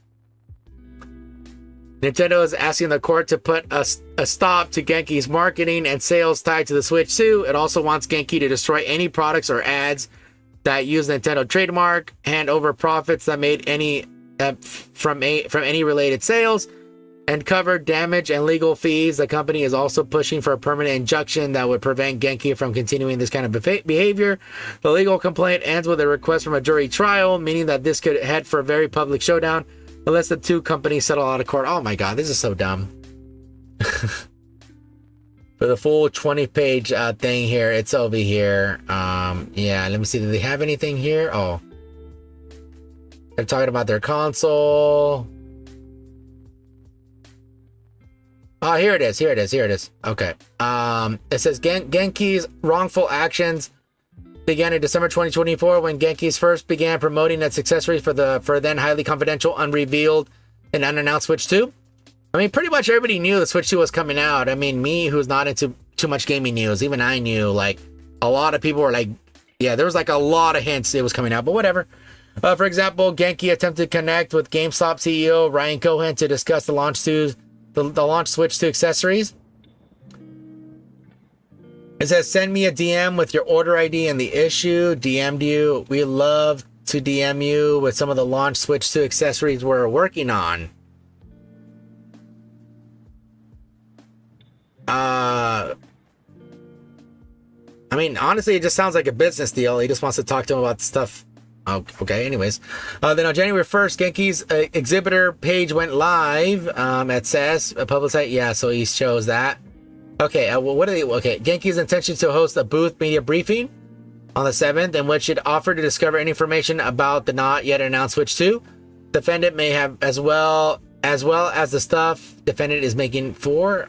Nintendo is asking the court to put a stop to Genki's marketing and sales tied to the Switch 2. It also wants Genki to destroy any products or ads that use Nintendo trademark, hand over profits that made any from any related sales, and cover damage and legal fees. The company is also pushing for a permanent injunction that would prevent Genki from continuing this kind of behavior. The legal complaint ends with a request from a jury trial, meaning that this could head for a very public showdown unless the two companies settle out of court. Oh my god, this is so dumb. For the full 20-page thing here, it's over here. Yeah, let me see. Do they have anything here? Oh, they're talking about their console. Oh, here it is. Okay. It says Genki's wrongful actions began in December 2024 when Genki's first began promoting its accessories for then highly confidential, unrevealed, and unannounced Switch 2. I mean, pretty much everybody knew the Switch 2 was coming out. I mean, me, who's not into too much gaming news, even I knew, like, a lot of people were like, yeah, there was like a lot of hints it was coming out, but whatever. For example, Genki attempted to connect with GameStop CEO Ryan Cohen to discuss the launch Switch 2 accessories. It says, send me a DM with your order ID and the issue. DM'd you. We love to DM you with some of the launch Switch 2 accessories we're working on. I mean, honestly, it just sounds like a business deal. He just wants to talk to him about stuff. Oh, okay, anyways. Then on January 1st, Genki's exhibitor page went live at CES, a public site. Yeah, so he shows that. Okay, well, what are they? Okay, Genki's intention to host a booth media briefing on the 7th, in which it offered to discover any information about the not yet announced Switch 2. Defendant may have as well as the stuff defendant is making for.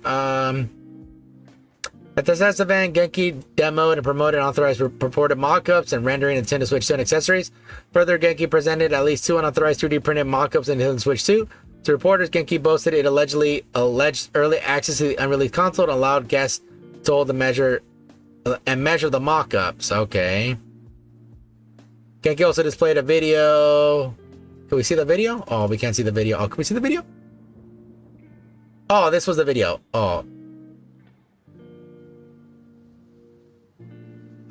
At the CES event, Genki demoed and promoted authorized purported mock-ups and rendering Nintendo Switch 2 and accessories. Further, Genki presented at least 2 unauthorized 3D printed mock-ups in Nintendo Switch 2. To reporters, Genki boasted it alleged early access to the unreleased console and allowed guests to hold measure the mock-ups. Okay. Genki also displayed a video. Can we see the video? Oh, we can't see the video. Oh, can we see the video? Oh, this was the video. Oh.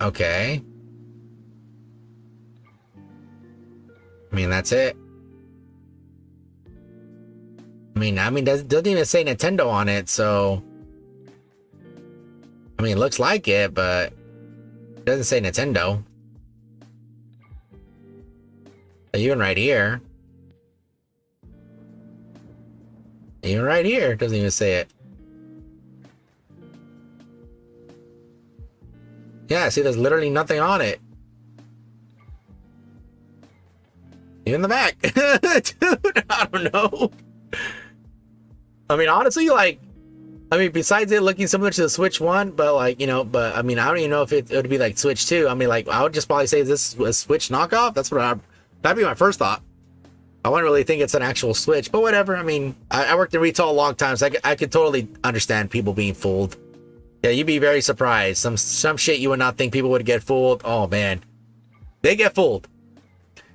Okay. I mean, that's it. I mean, doesn't even say Nintendo on it, so. I mean, it looks like it, but it doesn't say Nintendo. Even right here. Even right here, it doesn't even say it. Yeah, see, there's literally nothing on it. In the back. Dude, I don't know. I mean, honestly, like, I mean, besides it looking similar to the Switch 1, but like, you know, but I mean, I don't even know if it would be like Switch 2. I mean, like, I would just probably say this was a Switch knockoff. That's what that'd be my first thought. I wouldn't really think it's an actual Switch, but whatever. I mean, I worked in retail a long time, so I could totally understand people being fooled. Yeah, you'd be very surprised. Some shit you would not think people would get fooled. Oh man, they get fooled.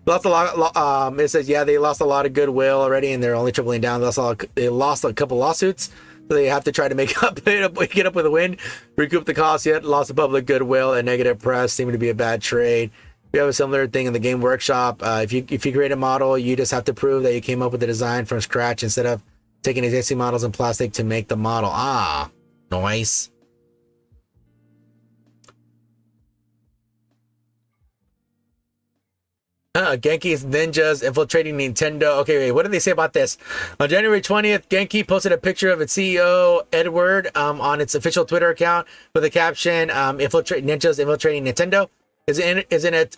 Lost a lot. It says, yeah, they lost a lot of goodwill already, and they're only tripling down. They lost a couple lawsuits, so they have to try to get up with a win, recoup the cost. Yet lost the public goodwill and negative press, seeming to be a bad trade. We have a similar thing in the game workshop. If you create a model, you just have to prove that you came up with the design from scratch instead of taking existing models in plastic to make the model. Ah, nice. Genki's ninjas infiltrating Nintendo. Okay, wait, what did they say about this? On January 20th, Genki posted a picture of its CEO, Edward, on its official Twitter account with the caption, ninjas infiltrating Nintendo. Is an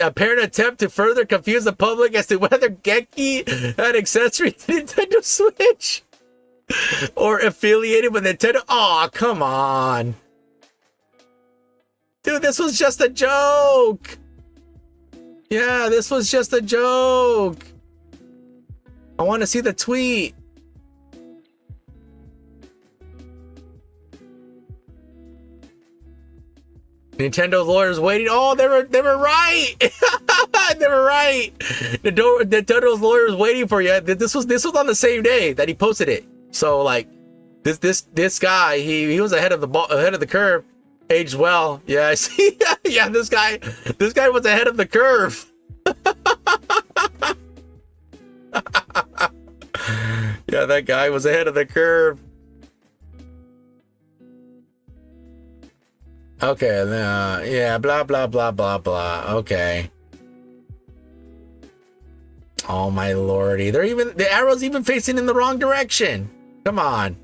apparent attempt to further confuse the public as to whether Genki had accessory to Nintendo Switch or affiliated with Nintendo. Aw, come on. Dude, this was just a joke. Yeah, this was just a joke. I want to see the tweet. Nintendo's lawyers waiting. Oh, they were right. They were right. Nintendo's lawyers waiting for you. This was on the same day that he posted it. So like, this guy, he was ahead of the curve. Aged well. Yeah, I see. Yeah, this guy was ahead of the curve. Yeah, that guy was ahead of the curve. Okay, yeah, blah blah blah blah blah. Okay. Oh my lordy. The arrow's even facing in the wrong direction. Come on.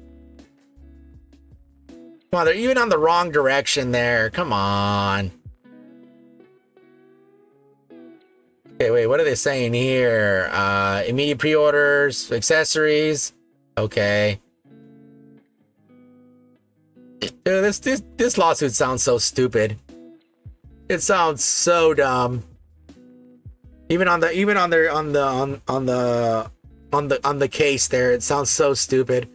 Come on, they're even on the wrong direction there. Come on. Okay, wait, what are they saying here? Immediate pre-orders, accessories. Okay. Dude, this lawsuit sounds so stupid. It sounds so dumb. Even on the case there, it sounds so stupid.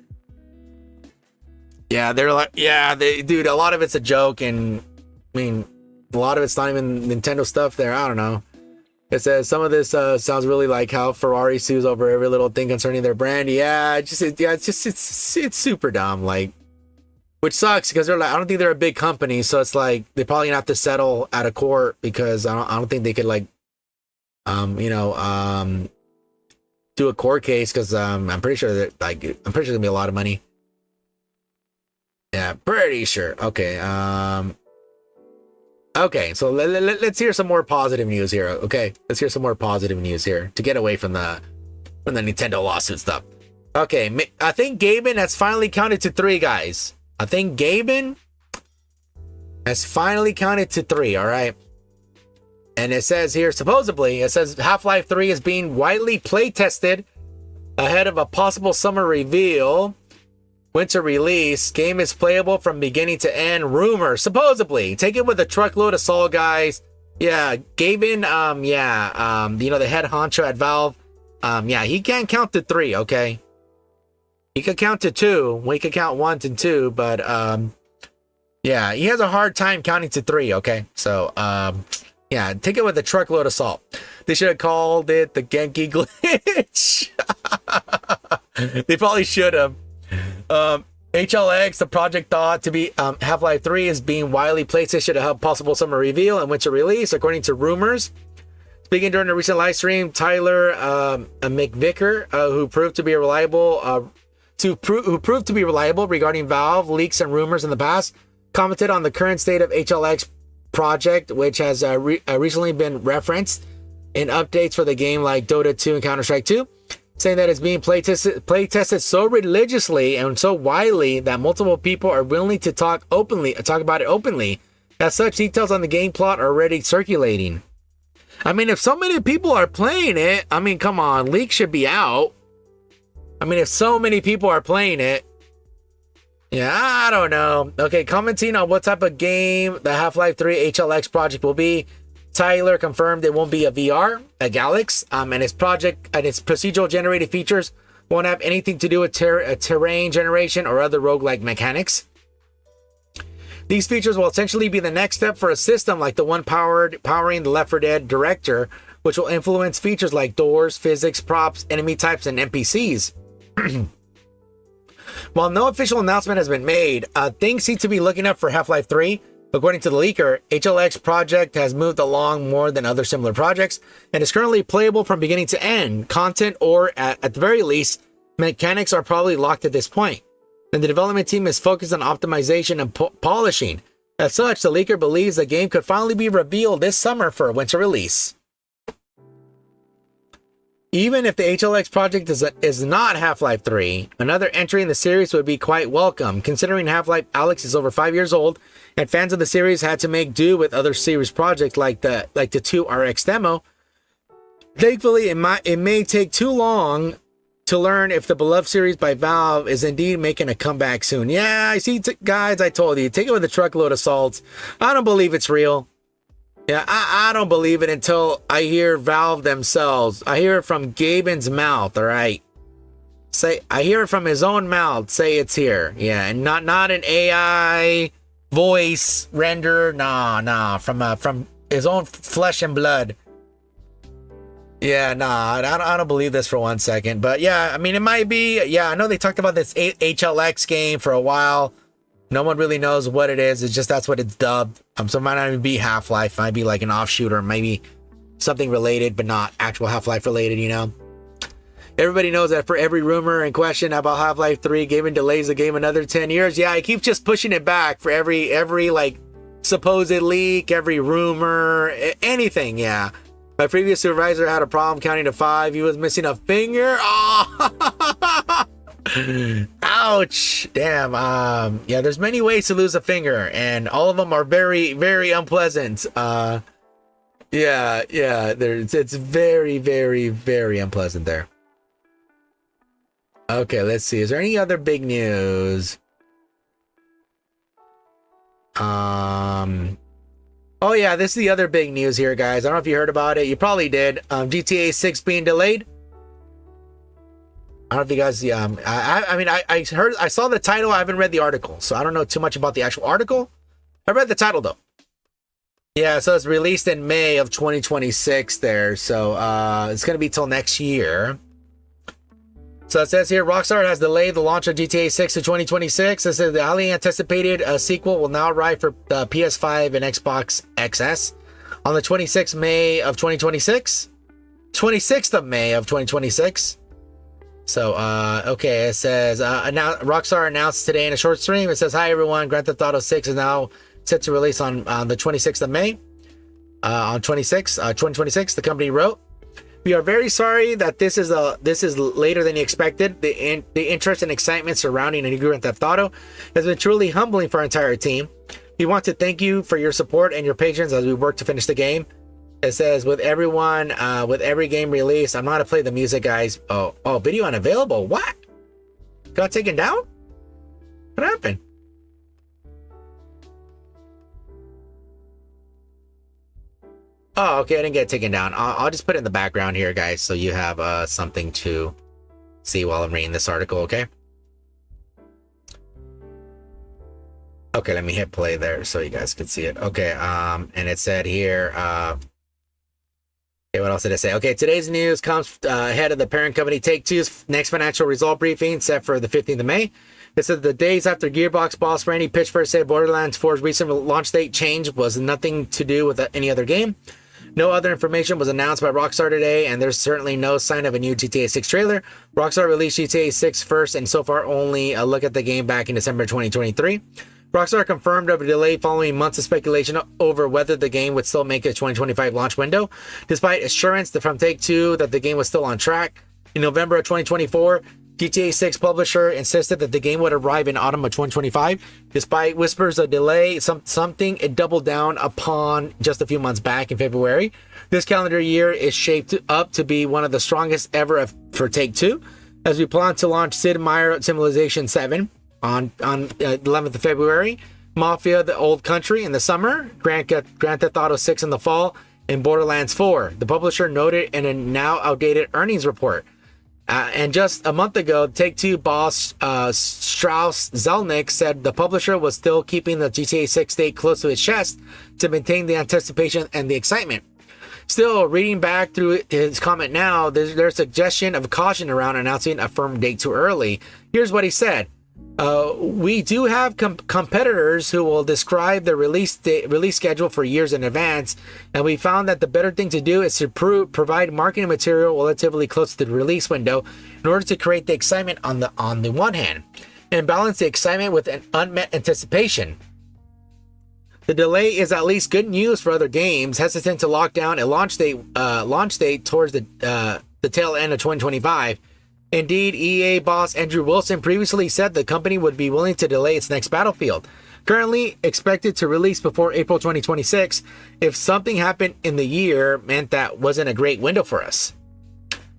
Yeah, they're like, yeah, dude, a lot of it's a joke, and I mean, a lot of it's not even Nintendo stuff there. I don't know. It says some of this sounds really like how Ferrari sues over every little thing concerning their brand. Yeah, it's super dumb, like, which sucks because they're like, I don't think they're a big company, so it's like they're probably gonna have to settle out of court because I don't think they could like, do a court case because I'm pretty sure that it's gonna be a lot of money. Yeah, pretty sure. Okay. Okay, so let's hear some more positive news here. Okay, let's hear some more positive news here to get away from the Nintendo lawsuit stuff. Okay, I think Gaben has finally counted to 3, guys. I think Gaben has finally counted to 3. All right, and it says here supposedly it says Half-Life 3 is being widely play tested ahead of a possible summer reveal. Winter release. Game is playable from beginning to end. Rumor, supposedly. Take it with a truckload of salt, guys. Yeah, Gaben, the head honcho at Valve. Yeah, he can't count to 3, okay? He could count to 2. We could count 1 and 2, but yeah, he has a hard time counting to 3, okay? So, yeah, take it with a truckload of salt. They should have called it the Genki glitch. They probably should have. HLX, the project thought to be Half-Life 3 is being widely placed to help possible summer reveal and winter release, according to rumors. Speaking during a recent live stream, Tyler McVicker, who proved to be reliable regarding Valve leaks and rumors in the past, commented on the current state of HLX project, which has recently been referenced in updates for the game like Dota 2 and Counter-Strike 2. Saying that it's being play tested so religiously and so widely that multiple people are willing to talk about it openly, As such, details on the game plot are already circulating. I mean, if so many people are playing it, I mean, come on, leak should be out. I mean, if so many people are playing it, yeah, I don't know. Okay, commenting on what type of game the Half-Life 3 HLX project will be. Tyler confirmed it won't be a VR, a Galax, and its project and its procedural generated features won't have anything to do with terrain generation or other roguelike mechanics. These features will essentially be the next step for a system like the one powering the Left 4 Dead director, which will influence features like doors, physics, props, enemy types, and NPCs. While no official announcement has been made, things seem to be looking up for Half-Life 3. According to the leaker, HLX project has moved along more than other similar projects and is currently playable from beginning to end. Content, or at the very least, mechanics are probably locked at this point. And the development team is focused on optimization and polishing. As such, the leaker believes the game could finally be revealed this summer for a winter release. Even if the HLX project is not Half-Life 3, another entry in the series would be quite welcome, considering Half-Life Alyx is over 5 years old, and fans of the series had to make do with other series projects like the 2RX demo. Thankfully, it may take too long to learn if the beloved series by Valve is indeed making a comeback soon. Yeah, I see, guys, I told you, take it with a truckload of salt. I don't believe it's real. Yeah, I don't believe it until I hear Valve themselves. I hear it from Gaben's mouth, all right? I hear it from his own mouth, say it's here. Yeah, and not an AI voice render. Nah, from his own flesh and blood. Yeah, nah, I don't believe this for 1 second. But yeah, I mean, it might be. Yeah, I know they talked about this HLX game for a while. No one really knows what it is. It's just that's what it's dubbed. So it might not even be Half-Life. It might be like an offshoot or maybe something related, but not actual Half-Life related, you know? Everybody knows that for every rumor and question about Half-Life 3, Gaben delays the game another 10 years. Yeah, I keep just pushing it back for every like supposed leak, every rumor, anything, yeah. My previous supervisor had a problem counting to 5. He was missing a finger. Oh! Ouch. Damn. Yeah, there's many ways to lose a finger, and all of them are very, very unpleasant. Yeah, it's very, very, very unpleasant there. Okay, let's see. Is there any other big news? Oh yeah, this is the other big news here, guys. I don't know if you heard about it. You probably did. GTA 6 being delayed. I don't know if you guys, I saw the title. I haven't read the article, so I don't know too much about the actual article. I read the title though. Yeah, so it's released in May of 2026 there. So it's going to be till next year. So it says here, Rockstar has delayed the launch of GTA 6 to 2026. It says the highly anticipated sequel will now arrive for the PS5 and Xbox XS on the 26th May of 2026. 26th of May of 2026. So, okay, it says, Rockstar announced today in a short stream, it says, hi everyone, Grand Theft Auto 6 is now set to release on the 26th of May. On 2026, the company wrote, we are very sorry that this is later than you expected. The interest and excitement surrounding a new Grand Theft Auto has been truly humbling for our entire team. We want to thank you for your support and your patience as we work to finish the game. It says, with every game release, I'm not gonna play the music, guys. Oh, video unavailable. What? Got taken down? What happened? Oh, okay, I didn't get taken down. I'll just put it in the background here, guys, so you have something to see while I'm reading this article, okay? Okay, let me hit play there so you guys can see it. Okay, and it said here, okay, what else did it say? Okay, today's news comes ahead of the parent company Take-Two's next financial result briefing set for the 15th of May. It said the days after Gearbox boss Randy Pitchford said Borderlands 4's recent launch date change was nothing to do with any other game. No other information was announced by Rockstar today, and there's certainly no sign of a new GTA 6 trailer. Rockstar released GTA 6 first, and so far only a look at the game back in December 2023. Rockstar confirmed of a delay following months of speculation over whether the game would still make a 2025 launch window, despite assurance from Take-Two that the game was still on track. In November of 2024, GTA 6 publisher insisted that the game would arrive in autumn of 2025. Despite whispers of delay, something it doubled down upon just a few months back in February. This calendar year is shaped up to be one of the strongest ever for Take-Two, as we plan to launch Sid Meier Civilization 7 on 11th of February, Mafia: The Old Country in the summer, Grand Theft Auto 6 in the fall, and Borderlands 4. The publisher noted in a now outdated earnings report. And just a month ago, Take-Two boss Strauss Zelnick said the publisher was still keeping the GTA 6 date close to his chest to maintain the anticipation and the excitement. Still, reading back through his comment now, there's a suggestion of caution around announcing a firm date too early. Here's what he said. We do have competitors who will describe the release schedule for years in advance, and we found that the better thing to do is to provide marketing material relatively close to the release window in order to create the excitement on the one hand and balance the excitement with an unmet anticipation. The delay is at least good news for other games hesitant to lock down a launch date towards the tail end of 2025. Indeed, EA boss Andrew Wilson previously said the company would be willing to delay its next Battlefield, currently expected to release before April 2026. If something happened in the year meant that wasn't a great window for us.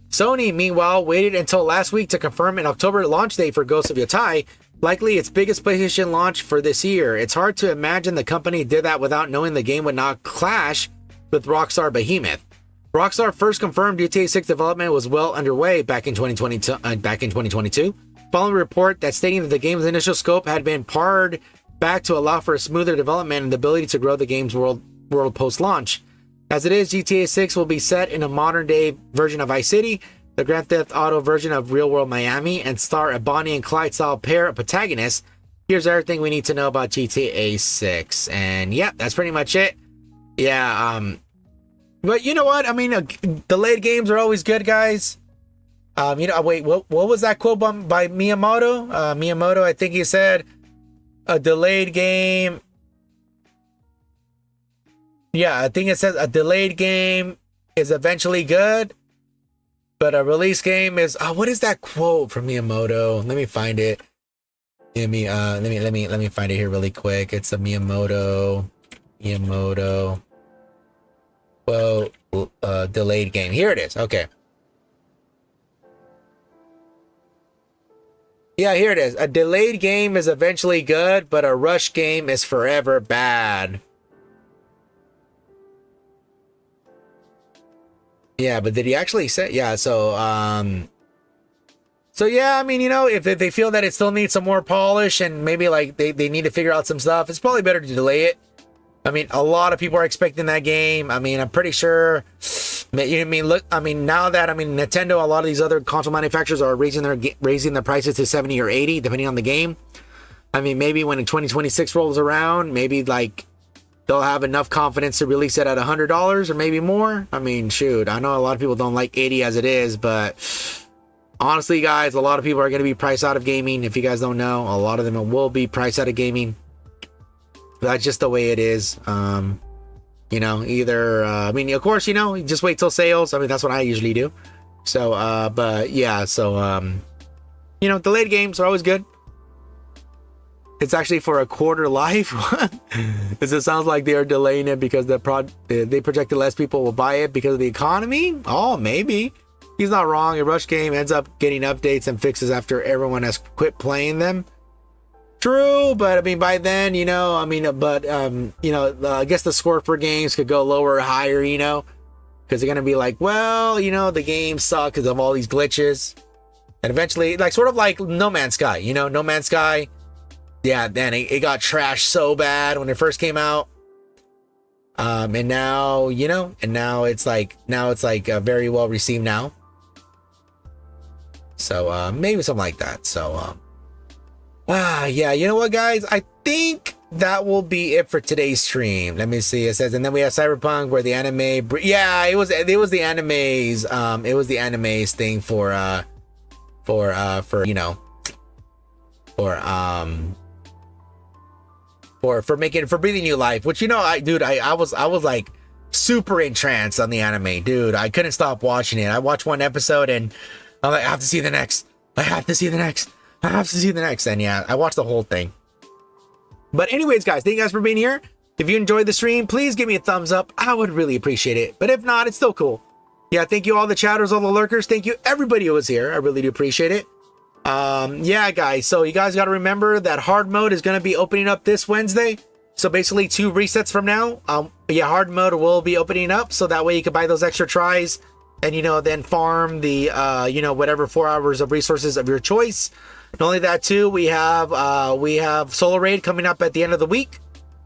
Sony, meanwhile, waited until last week to confirm an October launch date for Ghost of Yotei, likely its biggest PlayStation launch for this year. It's hard to imagine the company did that without knowing the game would not clash with Rockstar Behemoth. Rockstar first confirmed GTA 6 development was well underway back in 2022, following a report that stating that the game's initial scope had been pared back to allow for a smoother development and the ability to grow the game's world post-launch. As it is, GTA 6 will be set in a modern-day version of Vice City, the Grand Theft Auto version of real-world Miami, and star a Bonnie and Clyde-style pair of protagonists. Here's everything we need to know about GTA 6, and yeah, that's pretty much it. Yeah, but you know what? I mean, delayed games are always good, guys. Wait, what was that quote by Miyamoto? Miyamoto, I think he said, a delayed game. Yeah, I think it says a delayed game is eventually good, but a release game is. What is that quote from Miyamoto? Let me find it. Let me find it here really quick. It's a Miyamoto. Well, delayed game. Here it is. Okay. Yeah, here it is. A delayed game is eventually good, but a rush game is forever bad. Yeah, but did he actually say? Yeah, so yeah, I mean, if they feel that it still needs some more polish and maybe like they need to figure out some stuff, it's probably better to delay it. I mean, a lot of people are expecting that game. I mean, I'm pretty sure. Now that Nintendo, a lot of these other console manufacturers are raising their prices to 70 or 80, depending on the game. I mean, maybe when 2026 rolls around, maybe like they'll have enough confidence to release it at $100 or maybe more. I mean, shoot, I know a lot of people don't like 80 as it is, but honestly, guys, a lot of people are going to be priced out of gaming. If you guys don't know, a lot of them will be priced out of gaming. That's just the way it is. Of course, just wait till sales. I mean, that's what I usually do. So, delayed games are always good. It's actually for a quarter life. It sounds like they are delaying it because they projected less people will buy it because of the economy. Oh, maybe. He's not wrong. A rush game ends up getting updates and fixes after everyone has quit playing them. True, but I mean, by then, I guess the score for games could go lower or higher, because they're going to be like, well, the game sucks because of all these glitches. And eventually, like, sort of like No Man's Sky, No Man's Sky. Yeah, then it got trashed so bad when it first came out. And now, it's like very well received now. So, maybe something like that. So, yeah, you know what, guys? I think that will be it for today's stream. Let me see. It says, and then we have Cyberpunk, where the anime. Yeah, it was the animes. It was the animes thing for breathing new life. Which I was like super entranced on the anime, dude. I couldn't stop watching it. I watched one episode and I'm like, I have to see the next. I have to see the next. I have to see the next. And yeah, I watched the whole thing. But anyways, guys, thank you guys for being here. If you enjoyed the stream, please give me a thumbs up. I would really appreciate it. But if not, it's still cool. Yeah, thank you all the chatters, all the lurkers. Thank you everybody who was here. I really do appreciate it. Yeah, guys. So you guys got to remember that hard mode is going to be opening up this Wednesday. So basically 2 resets from now. Yeah, hard mode will be opening up. So that way you can buy those extra tries and, you know, then farm the, you know, whatever 4 hours of resources of your choice. Not only that too, we have Solar Raid coming up at the end of the week.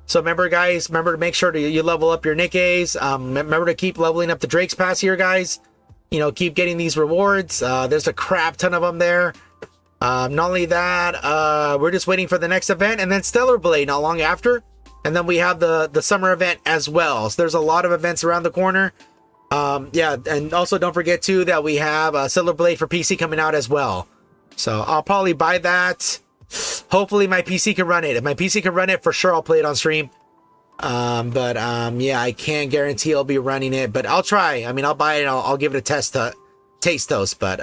So remember, guys, remember to make sure to you level up your Nikkes. Remember to keep leveling up the Drake's Pass here, guys. You know, keep getting these rewards. There's a crap ton of them there. Not only that, we're just waiting for the next event, and then Stellar Blade not long after. And then we have the summer event as well. So there's a lot of events around the corner. Yeah, and also don't forget too that we have Stellar Blade for PC coming out as well. So I'll probably buy that. Hopefully my PC can run it. If my PC can run it, for sure I'll play it on stream. Yeah, I can't guarantee I'll be running it, but I'll try. I mean, I'll buy it and I'll give it a taste toast. But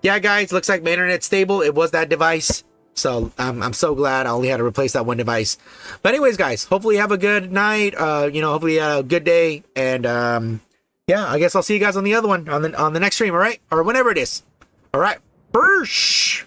yeah, guys, looks like my internet's stable. It was that device. So I'm so glad I only had to replace that one device. But anyways, guys, hopefully you have a good night. You know, hopefully you had a good day. And yeah, I guess I'll see you guys on the other one on the next stream. All right, or whenever it is. All right, Bursh.